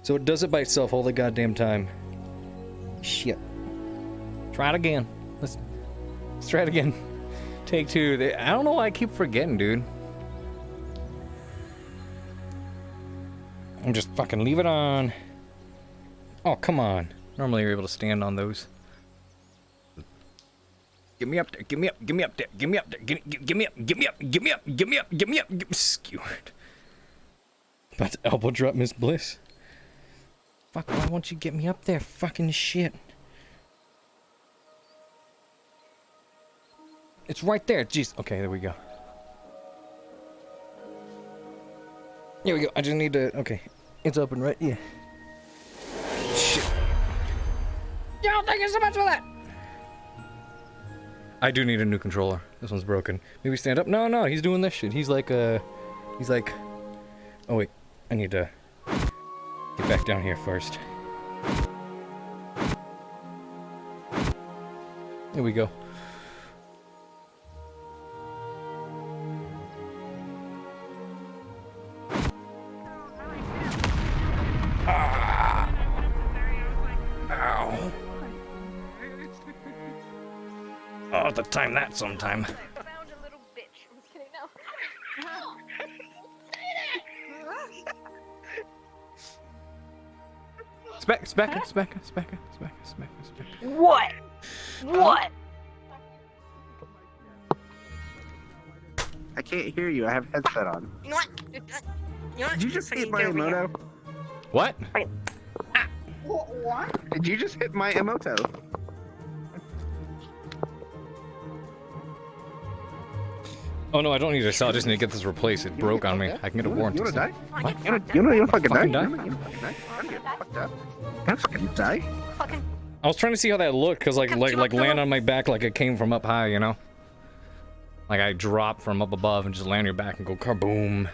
so it does it by itself all the goddamn time. Shit. Try it again. Let's try it again. Take two. I don't know why I keep forgetting, dude. I'm just fucking leave it on. Oh, come on. Normally you're able to stand on those. Get me up there. Get me up there. Get me up there. Get me up. Skewered. About to elbow drop Miss Bliss. Fuck, why won't you get me up there? Fucking shit. It's right there. Jeez. Okay, there we go. Here we go. I just need to... Okay. It's open, right? Yeah. Shit. Yo, thank you so much for that! I do need a new controller. This one's broken. Maybe stand up? No, he's doing this shit. He's like, oh wait. I need to get back down here first. Here we go. Ow. I'll have to time that sometime. Specca. What? can't hear you. I have headset on. You know what? Did you just hit my emoto? What? What? Did you just hit my emoto? Oh no, I don't need to sell. I just need to get this replaced. It broke on me. I can get a warranty. You wanna die? What? You wanna fucking die? Fucking die? You wanna fucking die? I was trying to see how that looked, cause like land on my back like it came from up high, you know? Like I dropped from up above and just land on your back and go kaboom.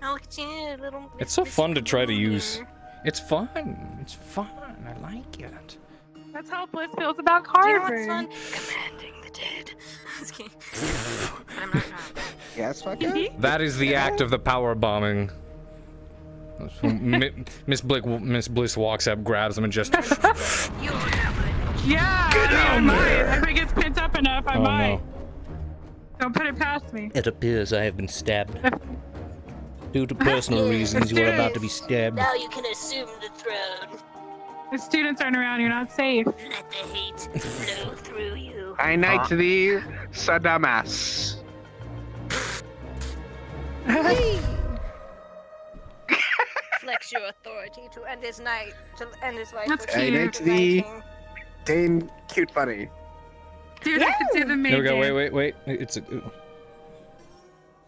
Oh, look at you, little. It's so fun to try to use. It's fun. It's fun. I like it. That's how Bliss feels about Carver. Do you know what's fun? Commanding the dead. I'm not trying. Yes, fuck yeah. That is the act of the power bombing. Miss Bliss walks up, grabs him, and just. Yeah, I might. If it gets pent up enough, I might. No. Don't put it past me. It appears I have been stabbed. Due to personal reasons, you are about to be stabbed. Now you can assume the throne. The students aren't around. You're not safe. Let the hate flow through you. I knight thee, Sadamas. Flex your authority to end his night, to end his life. That's I knight thee, Dame Cute Bunny. Dude, I could see the maid. There we go. Wait. It's a.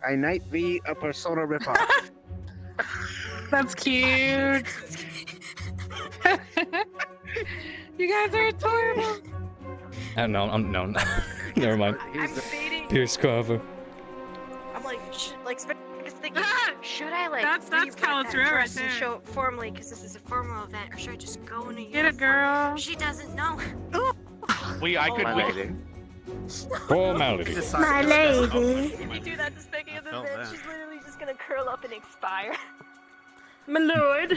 I knight thee a Persona ripoff. That's cute. You guys are adorable. No. Never mind. I'm debating. Pierce Carver. I'm like, thinking, should I like That's Calitrell right dress there. and show it formally because this is a formal event, or should I just go in a Get it, girl. She doesn't know. I could. Formality. My lady. If you do that to Specky in the Felt bed, that. she's literally just gonna curl up and expire. My lord.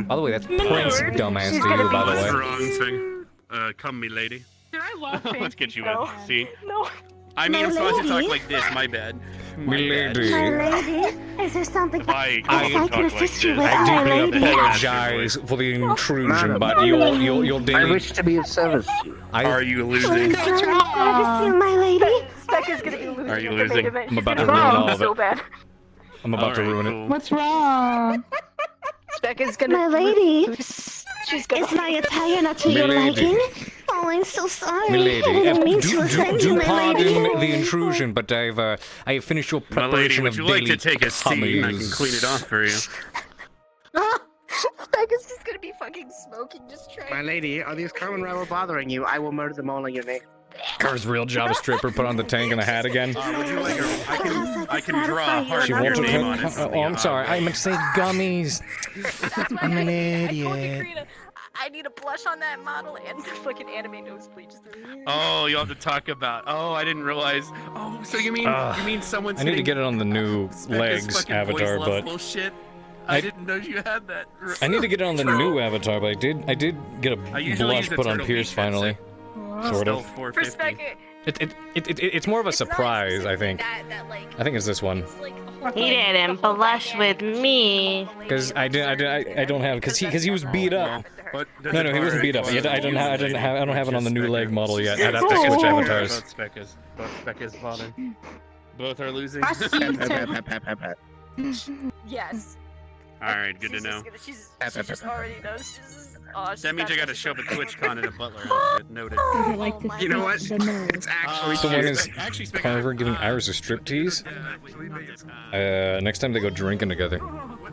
By the way, that's My Prince, lord. dumbass She's to gonna you, be by the way. Wrong thing. Come, me lady. Dude, I love Pink. Let's get you No. a seat. No. I mean, My I'm supposed to talk lady? like this. My bad. Milady. My lady, is there something I I can can talk like assist you this. with, I my deeply lady? apologize for the intrusion, but Madam. you'll I daily. wish to be of service to you. Are you Please losing? let me service you, my lady. Specca's gonna be losing. Are you in the main losing? event. I'm She's about to gonna ruin lose all of so it. bad. I'm about to Alright, ruin it. cool. What's wrong? Specca's gonna. My lady, She's gonna. is my attire not to your Milady. liking? Oh, I'm so sorry. Milady, I didn't mean to offend you, do my pardon lady. the intrusion, but I have finished your My lady, preparation would of you like daily to take a seat and I can cummies. clean it off for you? Specca's just gonna be fucking smoking, just trying. My lady, are these common rebel bothering you? I will murder them all in your name. Carver's real job is stripper, put on the tank and a hat again. Would you like I can draw a heart She with wants your to name on it. Oh, I'm sorry. I meant to say gummies. I'm an idiot. I need a blush on that model and the fucking anime nosebleed. Just Oh, you'll have to talk about. Oh, I didn't realize. Oh, so you mean someone's. I need to get it on the new legs avatar, but bullshit. I didn't know you had that. I need to get it on the new avatar, but I did get a I usually blush use a put on Turtle Pierce Beach finally. Sort of. For Specca, It's more of a surprise, I think. I think it's this one. He didn't blush with me. Because I don't have because he was beat up. No, he wasn't beat up. I don't have it on the new leg model yet. I'd have to switch avatars. Both Specca's father. Both are losing. yes. Alright, good to know. She just already knows. That means I gotta show up at TwitchCon in a butler outfit. Noted. You know what? It's actually So when is Actually, Carver giving Iris a striptease? Next time they go drinking together.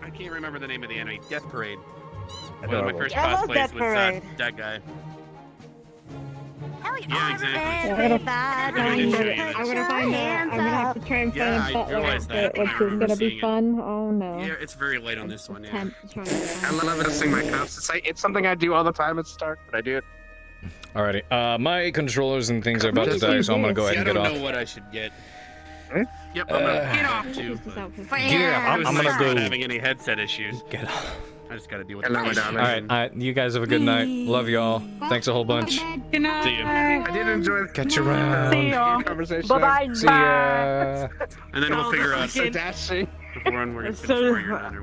I can't remember the name of the anime. Death Parade. One of Adorable. my first I love cosplays Death was Parade. that guy. Yeah, exactly. I'm gonna have to try and Yeah, find I Butler realized that. outfit, which I is remember gonna be seeing it. fun. Oh no. Yeah, it's very light on this one. Yeah. I love it. Sing my cups. It's something I do all the time at Stark, but I do it. Alrighty. My controllers and things are about to die, so I'm gonna go ahead and get I off. don't know what I should get. Yep, Uh, I'm gonna Get have to. But... Yeah, I'm gonna Not go. having any headset issues. Get off. I just gotta deal with Hello, it. my darling. Alright, you guys have a good night. Love y'all. Thanks a whole bunch. Good night. See you. I did enjoy the Catch you around. conversation. Bye-bye. See ya. And then we'll figure out So dashing. if we're on, we're gonna finish Warrior 9 or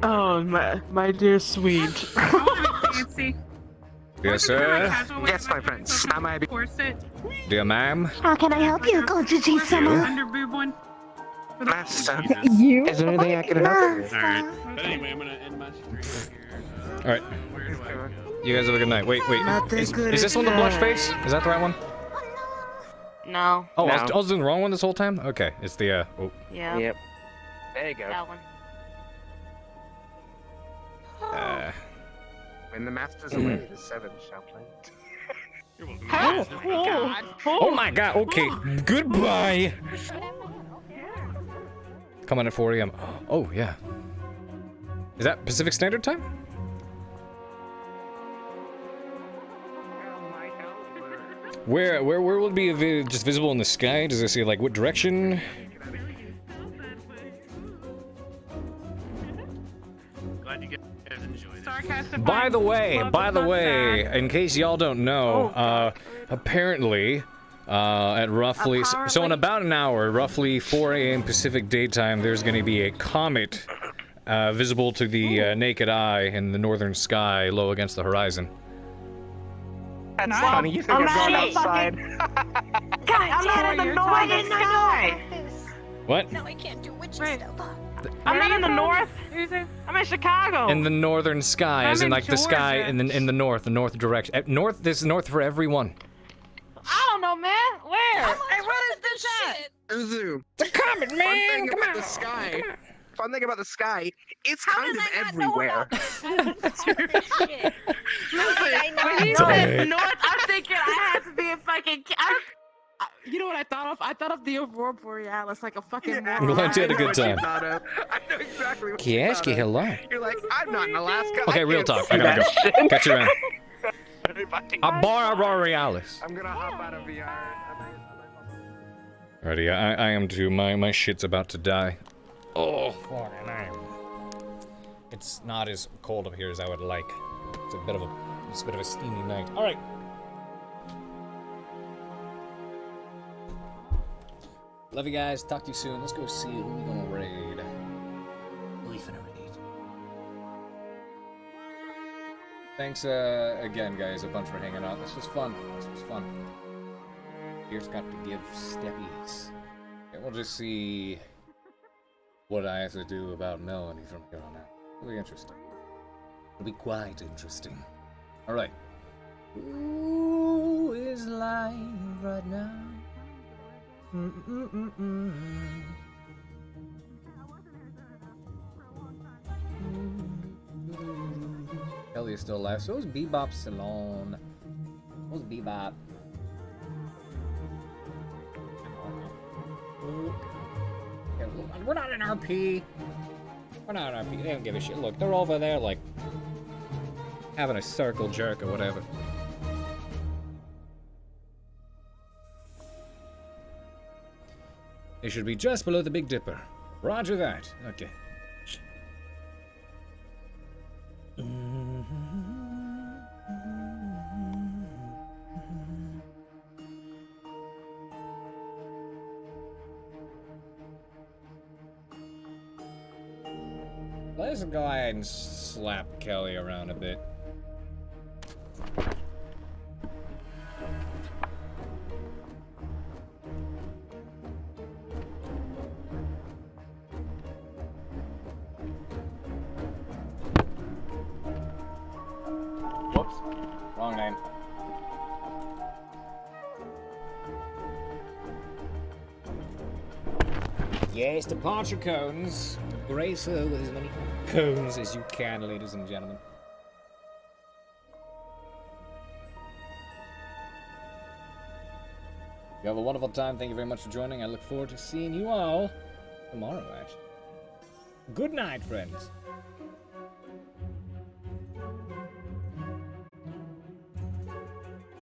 whatever. my dear sweet. Fancy. Yes, sir. Yes, my friends. I might be. Corset. Dear ma'am. How can I help you, Go Gigi Summer? Under boob one. Master. You? Is there anything I can help you with? Alright. But anyway, I'm gonna end my stream here. Alright. Where do I go? You guys have a good night. Wait. Nothing good Is this is one the blush good. face? Is that the right one? No. Oh, No. I was doing the wrong one this whole time? Okay, it's the, oh. Yeah. Yep. There you go. That one. When the master's away, the seven shall play. You're welcome. Oh my god, okay. Goodbye! Coming at 4 a.m. Oh, yeah. Is that Pacific Standard Time? Where will it be just visible in the sky? Does it say, like, what direction? Glad you guys enjoyed it. By the way, in case y'all don't know, apparently, at roughly, so in about an hour, roughly 4 a.m. Pacific daytime, there's going to be a comet visible to the naked eye in the northern sky, low against the horizon. That's funny. You think I'm going outside? I'm not in the northern sky. What? No, I can't do witchy stuff. I'm not in the north. I'm in Chicago. In the northern sky, as in like the sky in the north direction. North, this is north for everyone. I don't know, man. Where? Hey, where is this at? Uzu. The comet, man. Come on. The sky. Fun thing about the sky, it's kind of everywhere. Listen, when he said north, I'm thinking I had to be in fucking. You know what I thought of? I thought of the Aurora Borealis, like a fucking. I'm glad you had a good time. I know exactly what Kieski, hello. You're like, I'm not in Alaska. Okay, real talk. I gotta go. Catch you around. Aurora Borealis. I'm gonna hop out of VR. Alrighty, I am too. My shit's about to die. Oh, fucking hell. It's not as cold up here as I would like. It's a bit of a steamy night. All right. Love you guys. Talk to you soon. Let's go see who we gonna raid. Who we finna raid? Thanks again, guys, a bunch for hanging out. This was fun. Here's got to give steppies. Okay, we'll just see what I have to do about Melanie from here on out. It'll be interesting. It'll be quite interesting. Alright. Who is live right now? Kelly is still alive. So is Bebop Salon. What's Bebop? We're not in RP. We're not in RP. They don't give a shit. Look, they're over there, like, having a circle jerk or whatever. It should be just below the Big Dipper. Roger that. Okay. Let's go ahead and slap Kelly around a bit. Whoops. Wrong name. Yes, departure cones. Grace her with as many cones as you can, ladies and gentlemen. You have a wonderful time. Thank you very much for joining. I look forward to seeing you all tomorrow, actually. Good night, friends.